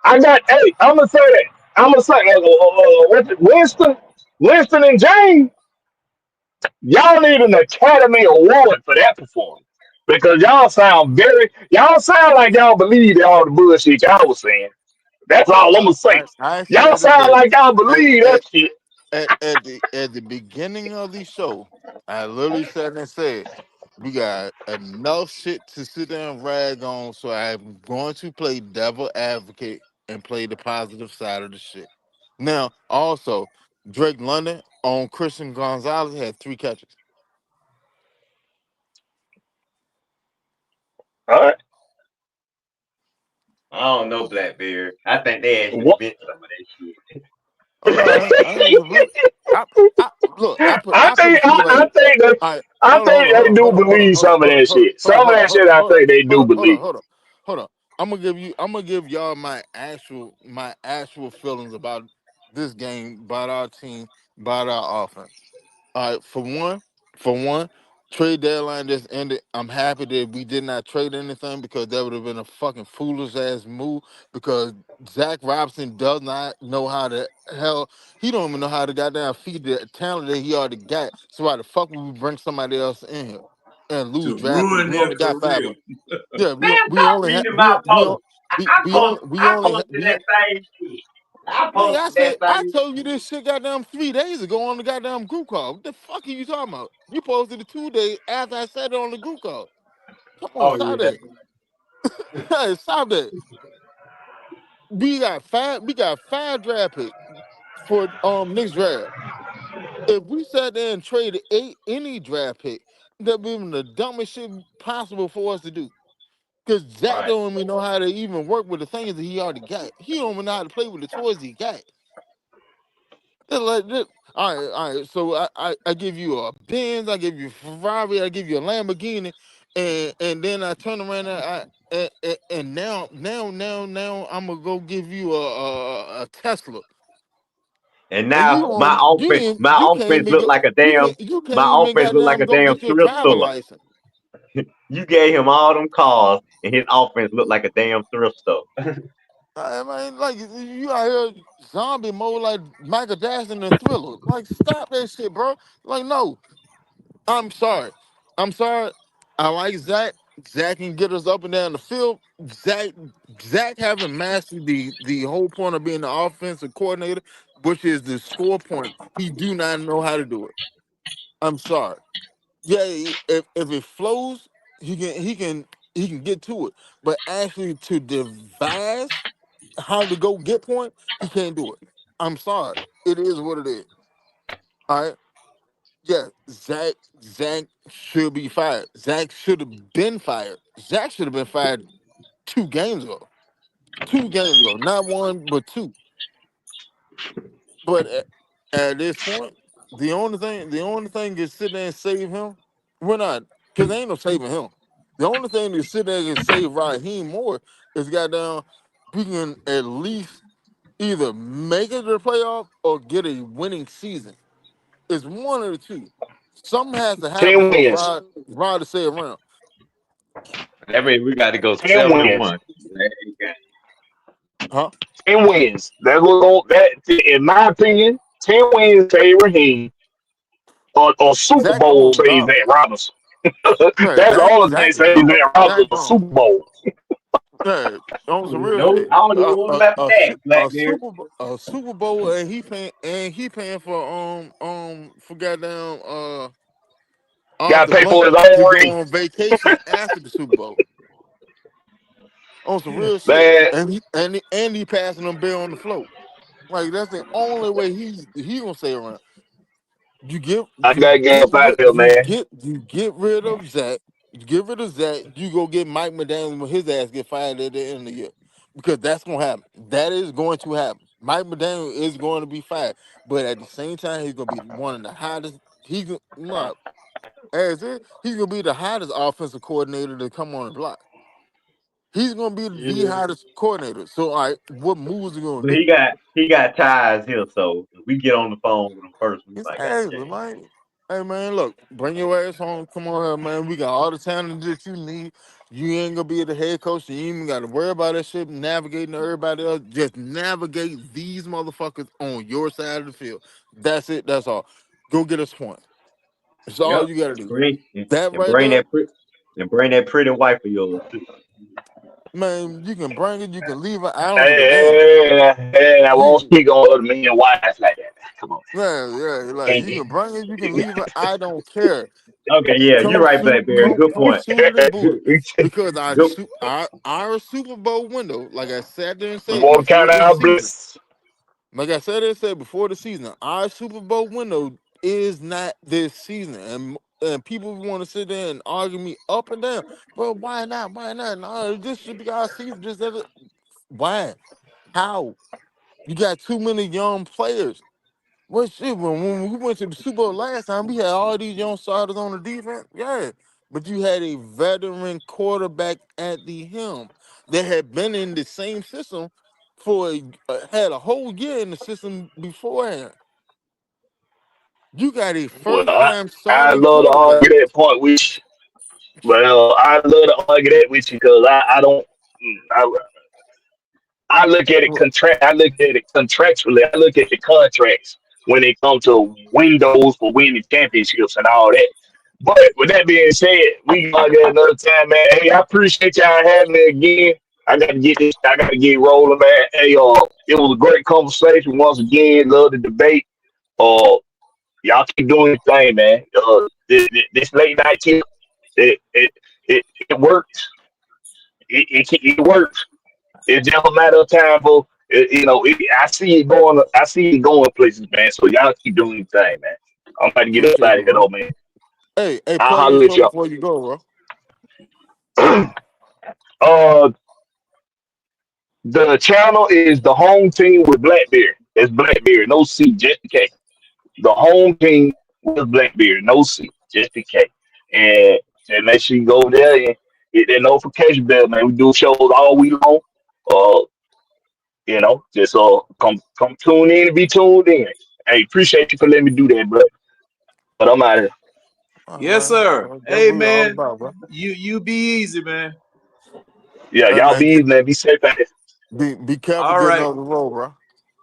Hey, I'm gonna say that. I'm gonna say Winston and James. Y'all need an Academy Award for that performance because y'all sound like y'all believe all the bullshit y'all was saying. That's all I'm gonna say. I Y'all said it sound that like y'all at, believe that at, shit. at the beginning of the show, I literally sat and said, we got enough shit to sit there and rag on, so I'm going to play devil advocate and play the positive side of the shit. Now, also, Drake London on Christian Gonzalez had 3 catches. All right. I don't know, Blackbeard. I think they actually What? bit some of that shit. Oh no, I ain't even believe. I, look, I I put think it to you like I this. think that All right, I hold on, think they do believe some of that shit. Some of that shit I think they do believe. hold on. I'm gonna give y'all my actual feelings about this game, about our team, about our offense. All right, for one, trade deadline just ended. I'm happy that we did not trade anything because that would have been a fucking foolish ass move. Because Zach Robinson does not know how to hell. He don't even know how to goddamn feed the talent that he already got. So why the fuck would we bring somebody else in here and lose To draft picks? ruin We their only got 5 of career. them. Yeah, Man, we stop only have reading my post. we I only posted that same shit. I Nigga, posted that I same told you this shit goddamn 3 days ago on the goddamn group call. What the fuck are you talking about? You posted it 2 days after I said it on the group call. Come on, Oh stop yeah. that. Hey, stop that. We got five draft picks for next draft. If we sat there and traded any draft pick, that'd be even the dumbest shit possible for us to do. Cause Zach Right. don't even know how to even work with the things that he already got. He don't even know how to play with the toys he got. It's like this. All right. So I give you a Benz, I give you a Ferrari, I give you a Lamborghini, and then I turn around and now I'm gonna go give you a Tesla, And and now my offense look like a damn you can't my even offense look like goddamn a go damn get your thrift driver store. license. You gave him all them cars, and his offense looked like a damn thrift store. I mean, like you out here zombie mode like Michael Jackson and Thriller. Like, stop that shit, bro. Like, no. I'm sorry. I'm sorry. I like Zach. Zach can get us up and down the field. Zach haven't mastered the whole point of being the offensive coordinator, which is the score point. He do not know how to do it. I'm sorry. Yeah, if it flows, he can get to it. But actually to devise how to go get point, he can't do it. I'm sorry. It is what it is. All right. Yeah, Zach should be fired. Zach should have been fired. Zach should have been fired 2 games ago. 2 games ago, not one but two. But at this point, the only thing is sit there and save him. We're not, because there ain't no saving him. The only thing to sit there and save Raheem Moore is goddamn we can at least either make it to the playoff or get a winning season. It's one of the two. Something has to happen 10 for wins. Rod to stay around. I mean, we got to go 10 7-1. wins. Huh? 10 wins. That's what that in my opinion, 10 wins favor him or Super Zach Bowl gonna saves go. that Robinson. Right, That's the only thing Zach saves gone. that Robinson Zach a gone. Super Bowl. Yeah, on some real No, shit. I don't even want about that, Blackbeard. A Super Bowl, and he paying for goddamn Gotta Arthur pay for Blank his own to go ring. on vacation after the Super Bowl. On some real shit, Man, and he passing them bill on the float. Like that's the only way he gonna stay around. You get I gotta get up out of here, man. you get rid of Zach. You get rid of Zach. You go get Mike McDaniel when his ass get fired at the end of the year, because that's gonna happen. That is going to happen. Mike McDaniel is going to be fired, but at the same time, he's gonna be one of the hottest. He's gonna be the hottest offensive coordinator to come on the block. He's gonna be the Yeah. hottest coordinator. So, all right, what moves are you gonna But do? he got ties here, so if we get on the phone with him first, we It's might got a ugly, chance. man. Hey, man, look, bring your ass home. Come on here, man. We got all the talent that you need. You ain't gonna be the head coach. You ain't even got to worry about that shit navigating everybody else. Just navigate these motherfuckers on your side of the field. That's it. That's all. Go get us points. That's all Yep. you got to do. Bring That and right bring there, that pretty wife of yours too. man. You can bring it. You can leave it. I don't give a damn. Hey, I won't You, speak on other men wives like that. Come on, yeah. Like can't you can bring it. You can leave it. I don't care. Okay, yeah, you're right, Blackberry. Good Come point. suited and Good, booted, because good. our Super Bowl window, like I sat there and we said won't before count this our season, blessings. like I said and said before the season, our Super Bowl window is not this season, and people want to sit there and argue me up and down. But why not? Why not? No, this should be our season. Why? How? You got too many young players. Well, shit, when we went to the Super Bowl last time, we had all these young starters on the defense. Yeah. But you had a veteran quarterback at the helm that had been in the same system had a whole year in the system beforehand. You got a Well, first-time I starting love to quarterback. argue that point with you. Well, I love to argue that with you because I don't. I, I look at it contract. I look at it contractually. I look at the contracts when it comes to windows for winning championships and all that. But with that being said, we gonna get another time, man. Hey, I appreciate y'all having me again. I gotta get this. I gotta get rolling, man. Hey, it was a great conversation once again. Love the debate. Y'all keep doing your thing, man. This late night tip, it works. It works. It's just a matter of time for I see it going. I see it going places, man. So y'all keep doing your thing, man. I'm about to get up Appreciate out you, of here, bro. though, man. Hey, I'll plug your holler at show y'all. before you go, bro. uh, the channel is the home team with Blackbeard. It's Blackbeard, no C, just in case. The home team with Blackbeard, no C, just in case. And make sure you go over there and hit that notification bell, man. We do shows all week long. Uh, just come tune in and be tuned in. Hey, appreciate you for letting me do that, bro. But I'm out of here. All right, Yes, man. sir. That's Hey, what we all man, about, bro. you be easy, man. Yeah, Hey, y'all be man, easy, man. Be safe out there. be careful All getting right. on the road, bro.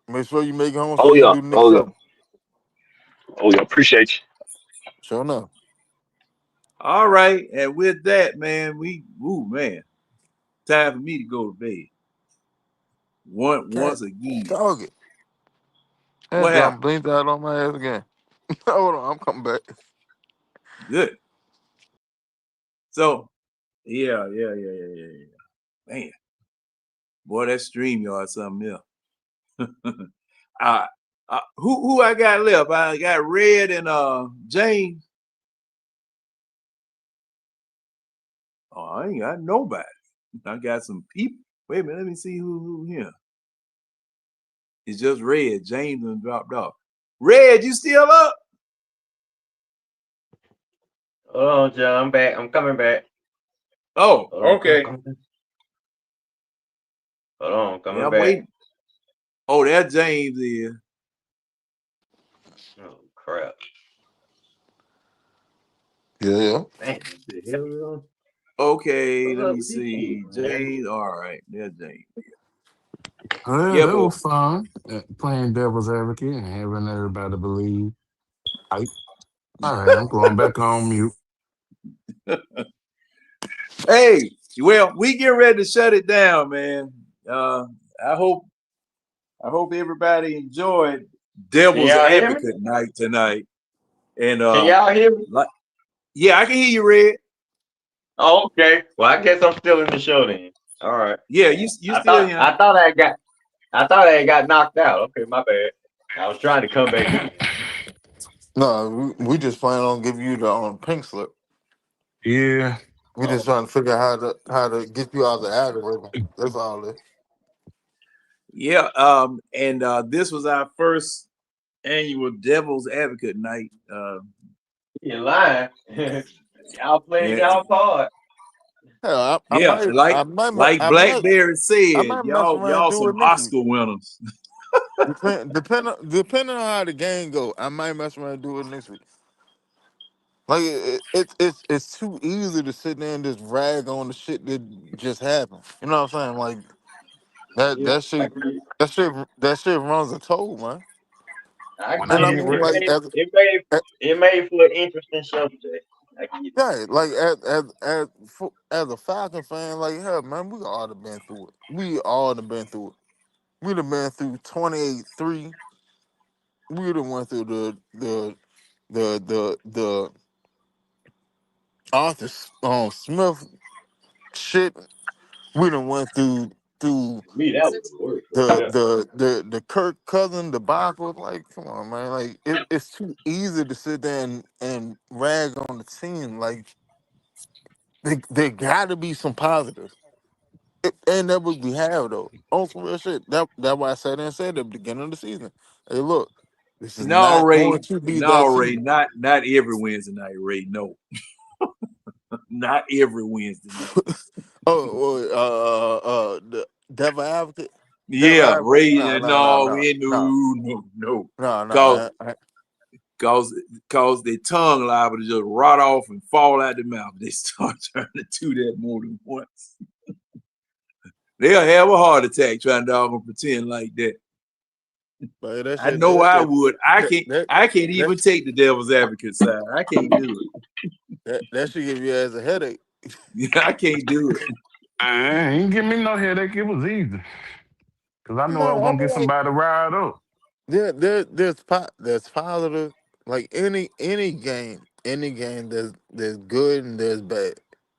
Make sure you make it home so Oh you can yeah, do the next oh yeah, show. oh yeah. Appreciate you. Sure enough. All right. And with that, man, man, time for me to go to bed. Cat, Once again. dog it. What That John happened? blinked out on my ass again. Hold on, I'm coming back. Good. So, yeah. Man, boy, that StreamYard something else. uh, who I got left? I got Red and James. Oh, I ain't got nobody. I got some people. Wait a minute, let me see who here. It's just Red. James done dropped off. Red, you still up? Oh, John, I'm back. I'm coming back. Oh, Hold on, okay. hold on, I'm Yeah, coming I'm back. waiting. Oh, that James is. Oh crap! Yeah. Man, what the hell? Okay, What's let up me with these kids, see. man? James. All right, there's James. Yeah, Yeah, that but was fun. Playing devil's advocate and having everybody believe. I, all right, I'm going back on mute. hey, well, we get ready to shut it down, man. Uh, I hope everybody enjoyed Can Devil's y'all hear me? Advocate night tonight. And Can y'all hear me? like, yeah, I can hear you, Red. Oh, okay. Well, I guess I'm still in the show then. All right. Yeah, you I still thought here? I thought I got I thought I got knocked out. Okay, my bad. I was trying to come back in. No, we just plan on giving you the pink slip. Yeah. We just trying to figure out how to get you out of the algorithm. That's all it. Yeah. And this was our first annual Devil's Advocate night. You lying? Y'all played And y'all part. Hell, I yeah, might, like I might, like I might, Blackberry I said, might mess around and y'all do some it next week. Oscar winners. Depending on how the game go, I might mess around and do it next week. Like it's too easy to sit there and just rag on the shit that just happened. You know what I'm saying? Like that Yeah, that I shit get it. that shit runs a toll, man. I When get I And I it. get mean, ready. like It made for an interesting show today. I get it. yeah, like as a Falcon fan, like hell, man, we all have been through it. We all have been through it. We'd have been through 28-3. We'd have went through the Arthur Smith shit. We done went through To me, that was the worst right the there. the the the Kirk Cousin debacle. Like, come on, man. Like, it's too easy to sit there and rag on the team. Like, there got to be some positives. And that what we have though. On some real shit. That why I sat there and said at the beginning of the season, hey, look, this is not going to be that Ray, season. not every Wednesday night, Ray. No, not every Wednesday night. The devil advocate. Devil Yeah, advocate. Ray. No, no, no, No, no, we no, no. no, Cause no. cause cause their tongue liable to just rot off and fall out the mouth. They start trying to do that more than once. They'll have a heart attack trying to dog and pretend like that. But that I shit, know I would. that that I can't that even take the devil's advocate side. I can't do that should give you as a headache. it. I can't do it. He didn't give me no headache. It was easy. Because I knew I was No, I going to mean get like somebody to ride up. there's positive like any game there's good and there's bad.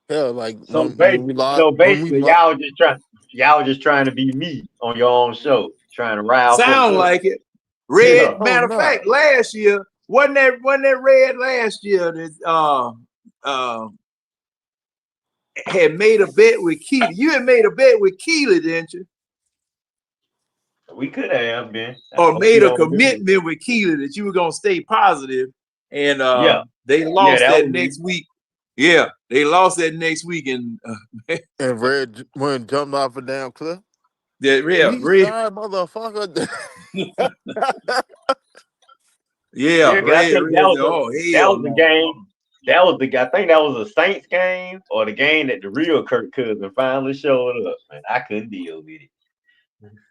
Hell, like So when we lost so when we basically, lost. y'all just trying to be me on your own show, trying to rile folks Sound up. like it. Yeah. Red. Oh Matter of no, fact, last year wasn't that Red last year that uh had made a bet with Keely. You had made a bet with Keely, didn't you? We could have been. I Or hope you made a don't remember. commitment with Keely that you were gonna stay positive, and Yeah, they yeah, lost that that was me. next week. Yeah, they lost that next week, and and Red when jumped off a damn cliff. that He sorry, motherfucker. yeah, Yeah, 'cause I think Red. Oh that hell was the no. game. That was the I think that was a Saints game or the game that the real Kirk Cousin finally showed up. Man, I couldn't deal with it.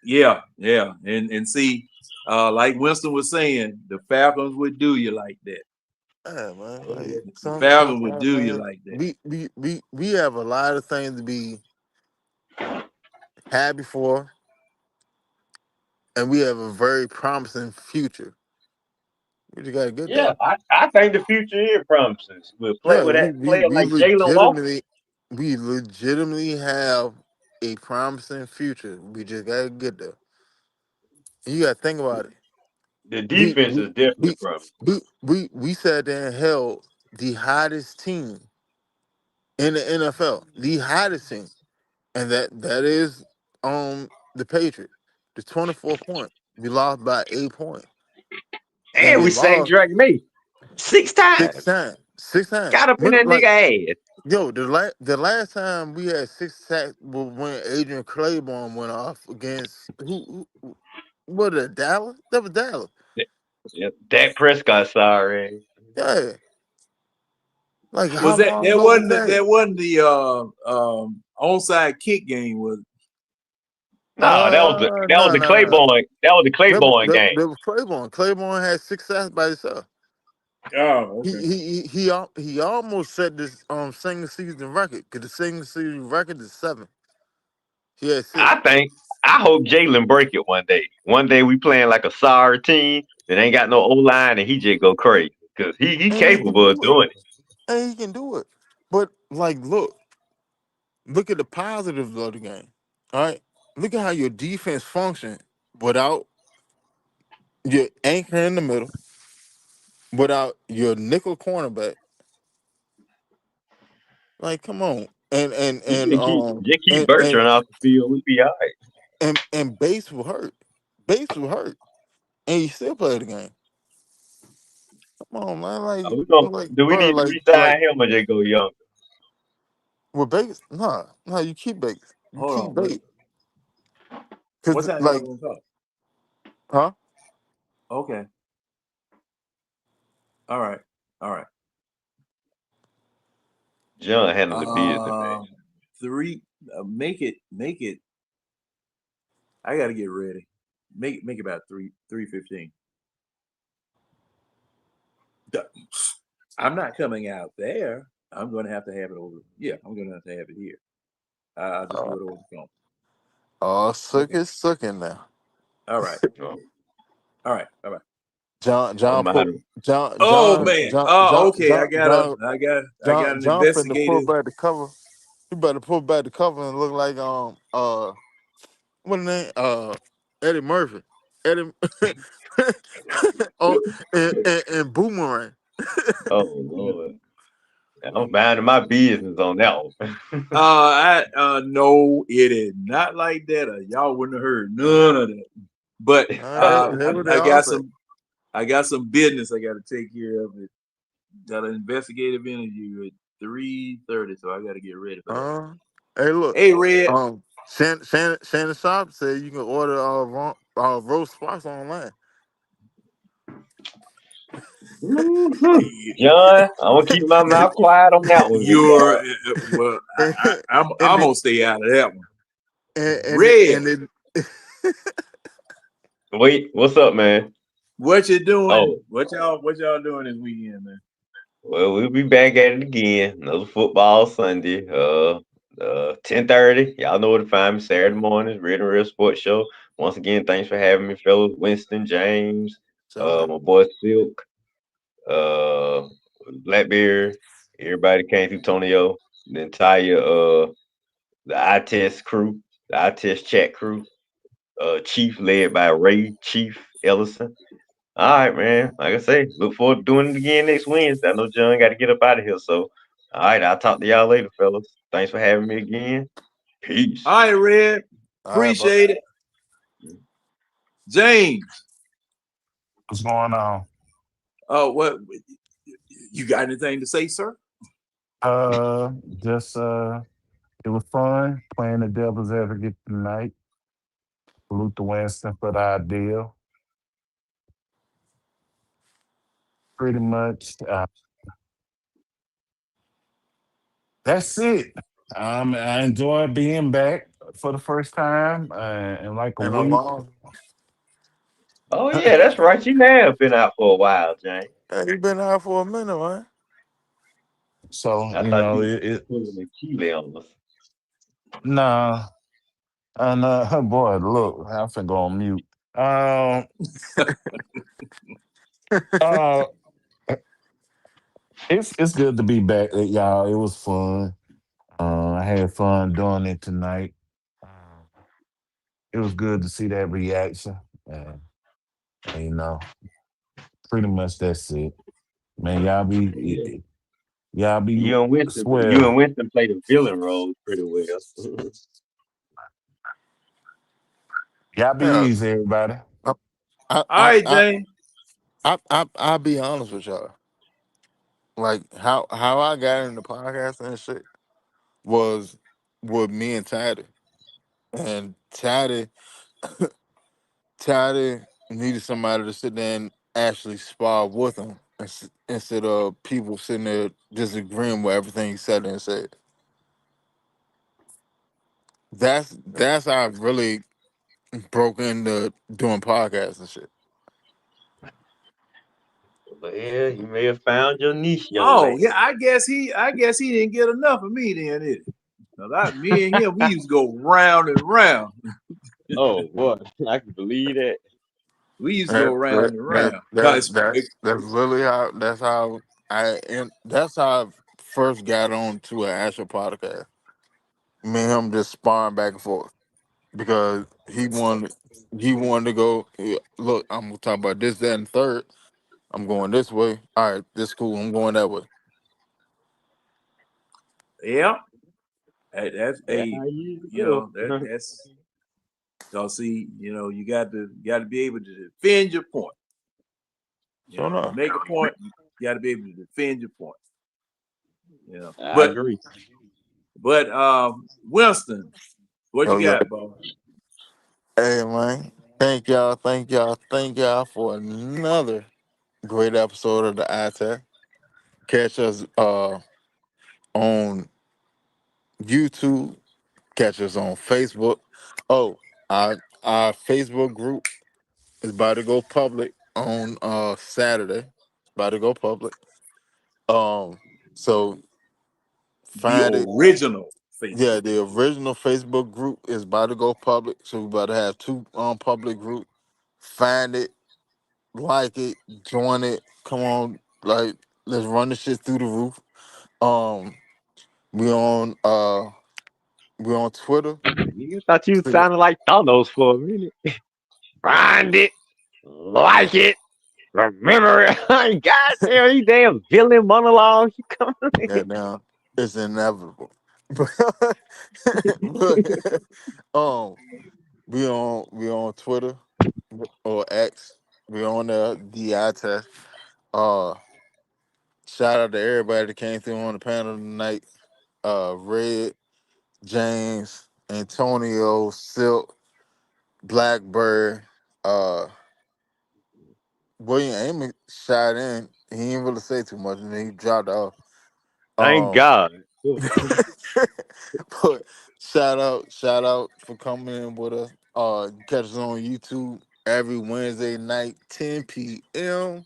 Yeah, and see, like Winston was saying, the Falcons would do you like that. Yeah, man. Oh yeah. Like The Falcons would sometimes, do you man, like that. we have a lot of things to be happy for, and we have a very promising future. We just gotta get Yeah, there. I think the future is promises. We'll play Yeah, with that player like Jalen Walker. we legitimately have a promising future. We just gotta get there. And you gotta think about it. The We defense we is definitely we promising. we sat there and held the hottest team in the NFL, the hottest team, and that is the Patriots. The 24 point. We lost by 8 points, and And we we sang lost Drake May 6 times. 6 times. 6 times. Got up in that Like nigga ass. yo, the last time we had 6 sacks was when Adrian Claiborne went off against who? What a Dallas? That was Dallas. Yeah, Dak Prescott, sorry. Yeah. Like Was how that long that ago was wasn't that? that wasn't the onside kick game? Was No, that was No, the no, no. Claiborne. That was the Claiborne game. That was Claiborne. Claiborne had 6 sacks by himself. oh He okay. he he he almost set this single season record because the single season record is 7. He had 6. I hope Jalen break it one day. One day we playing like a sorry team that ain't got no O line and he just go crazy because he And he can capable of do it. doing it. And he can do it. But like, look at the positives of the game. All right, look at how your defense function without your anchor in the middle, without your nickel cornerback. Like, come on, You just keep and Bertrand off the field, we be all right. and Bates will hurt. Bates will hurt, and he still play the game. Come on, man. Do we Bro, need to resign him or just go young? with Bates, nah, you keep Bates. You Hold keep on. Bates. What Cause time y'all like, gonna talk? huh? Okay. All right. All right. John handled the business, man. Three. Make it. I got to get ready. Make it about 3:15. I'm not coming out there. I'm going to have it over. Yeah, I'm going to have it here. I'll just do Uh, it over the phone. suck Okay. is sucking now. All right. Oh, All right. All right. John don't put mind. John Oh John man. John Oh, John okay. John John I got an John finna pull investigative. back the cover. He better pull back the cover and look like what the name Eddie Murphy. Eddie oh and Boomerang. Oh Lord. I'm minding my business on that one. I no, it is not like that. Y'all wouldn't have heard none of that. But Hear what they all say. I got some business I got to take care of. It got an investigative interview at 3:30, so I got to get ready for that. Hey, look. Hey, Red. Shannon Sharp said you can order roast sparks online. Mhm. John, I'm gonna keep my mouth quiet on that one, big You're dog. well. and I'm it gonna stay out of that one. and it, Red, and it Wait, what's up, man? what you doing? Oh, What y'all doing this weekend, man? well, we'll be back at it again. Another football Sunday. 10:30. Y'all know where to find me Saturday mornings, Red and Real Sports Show. Once again, thanks for having me, fellas. Winston, James, John. my boy Silk, uh, Blackbeard, everybody came through Tonyo, the entire the eye test crew, the eye test chat crew, Chief led by Ray Chief Ellison. All right, man. Like I say, look forward to doing it again next Wednesday. I know John got to get up out of here, so all right, I'll talk to y'all later, fellas. Thanks for having me again. All Peace. right, Red. All right, bro. Appreciate it, James. What's going on? What you got anything to say, sir? Just it was fun playing the devil's advocate tonight. Salute to Winston for the idea. Pretty much, that's it. I enjoyed being back for the first time in like a And a week. long. Oh yeah, that's right. You have been out for a while, Jane. Hey, you been out for a minute, man. So I thought you was pulling the Keely on us. nah, and boy, look, I'm finna go on mute. Um, uh, it's good to be back, y'all. It was fun. I had fun doing it tonight. Uh, it was good to see that reaction. And, pretty much that's it. Man, Yeah. y'all be You and swell. Winston played the villain role pretty well. Y'all be Yeah. easy, everybody. I I All I right, I James. I'll be honest with y'all. Like how I got into podcasting and shit was with me and Taddy. And Taddy needed somebody to sit there and actually spar with him instead of people sitting there disagreeing with everything he said and said. That's how I really broke into doing podcasts and shit. But yeah, you may have found your niche, young Oh lady. yeah, I guess he didn't get enough of me then, did he? Me and him, we used to go round and round. Oh boy, I can believe that. We used to go round and round. That's literally that's how I first got on to an actual podcast. Me and him just sparring back and forth because he wanted to go. "Yeah, look, I'm gonna talk about this, that, and third. I'm going this way. All right, this cool. I'm going that way. Yeah, that's That's a how you usually go. that's because see, you got to be able to defend your point. So You no, make a point, you got to be able to defend your point. I But agree. Winston, what oh you yeah. got, boy? Hey man, thank y'all for another great episode of the iTech. Catch us on YouTube. Catch us on Facebook. Oh, our Facebook group is about to go public on Saturday. It's about to go public. So The find it. original Yeah, Facebook. the original Facebook group is about to go public. So we about to have two public group. Find it, like it, join it. Come on, like let's run the shit through the roof. Um, we on we on Twitter. You thought you sounded like Thanos for a minute. Find it, like it, remember it. God damn, you damn villain monologue. You coming? Yeah, now it's inevitable. But, um, we on Twitter or X. We on the eye test. Uh, Shout out to everybody that came through on the panel tonight. Red, James, Antonio, Silk, Blackbird, uh, William Amy shot in. He didn't really say too much, and then he dropped off. Thank Um, God. but shout out for coming in with us. Catch us on YouTube every Wednesday night, 10 p.m.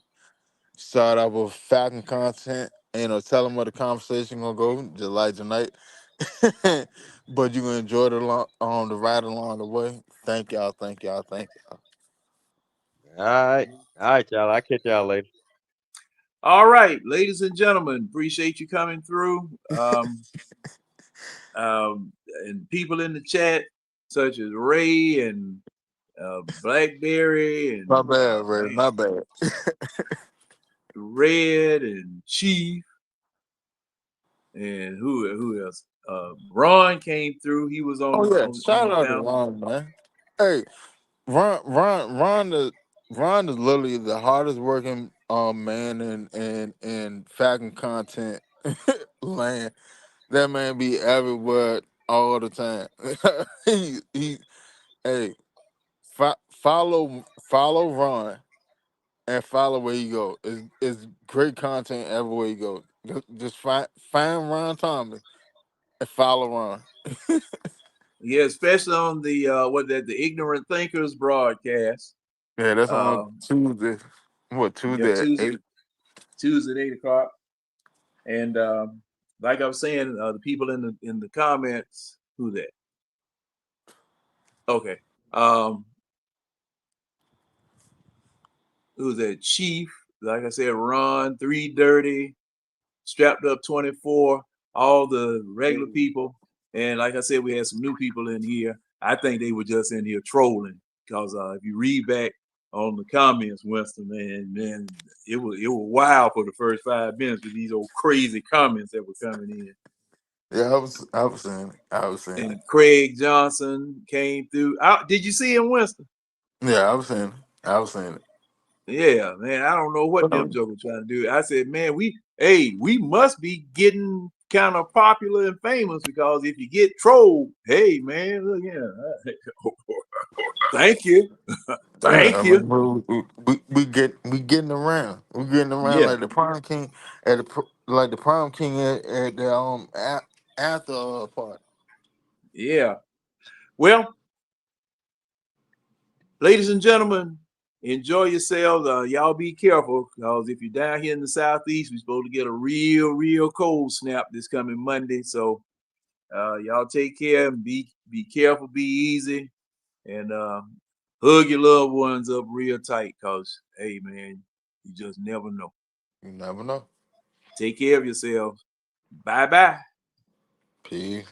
Start out with Falcon content. Tell them where the conversation gonna go. Just like tonight. But you gonna enjoy the ride along the way. Thank y'all. All right, y'all. I'll catch y'all later. All right, ladies and gentlemen, appreciate you coming through. And people in the chat, such as Ray and Blackberry My and bad, Ray. My bad. Red and Chief and who else? Ron came through. He was Oh yeah, on shout the out to panel. Ron, man. Hey, Ron is literally the hardest working man in Falcon content land. That man be everywhere all the time. he hey follow Ron and follow where you go. It's great content everywhere you go. Just find Ron Thomas and follow Ron. Yeah, especially on the the Ignorant Thinkers broadcast. Yeah, that's on Um, Tuesday. What yeah, Tuesday at 8? Tuesday at 8 o'clock. And like I was saying, the people in the comments, who that? Okay. Who's that? Chief, like I said, Ron, 3 Dirty, Strapped Up 24, all the regular people. And like I said, we had some new people in here. I think they were just in here trolling because if you read back on the comments, Winston, man, it was wild for the first 5 minutes with these old crazy comments that were coming in. Yeah, I was saying it. And Craig Johnson came through. Did you see him, Winston? Yeah, I was saying it. Yeah, man. I don't know what them jokers trying to do. I said, man, we must be getting kind of popular and famous because if you get trolled, hey man, look, yeah. Thank you. Yeah, Thank I you. mean, we getting around. We getting around Yeah. like the prom king at like the prom king at the after party. Yeah. Well, ladies and gentlemen, enjoy yourselves. Y'all be careful, because if you're down here in the southeast, we're supposed to get a real cold snap this coming Monday. So y'all take care and be careful, be easy, and hug your loved ones up real tight, because hey man, you just never know. You never know. Take care of yourselves. Bye-bye. Peace.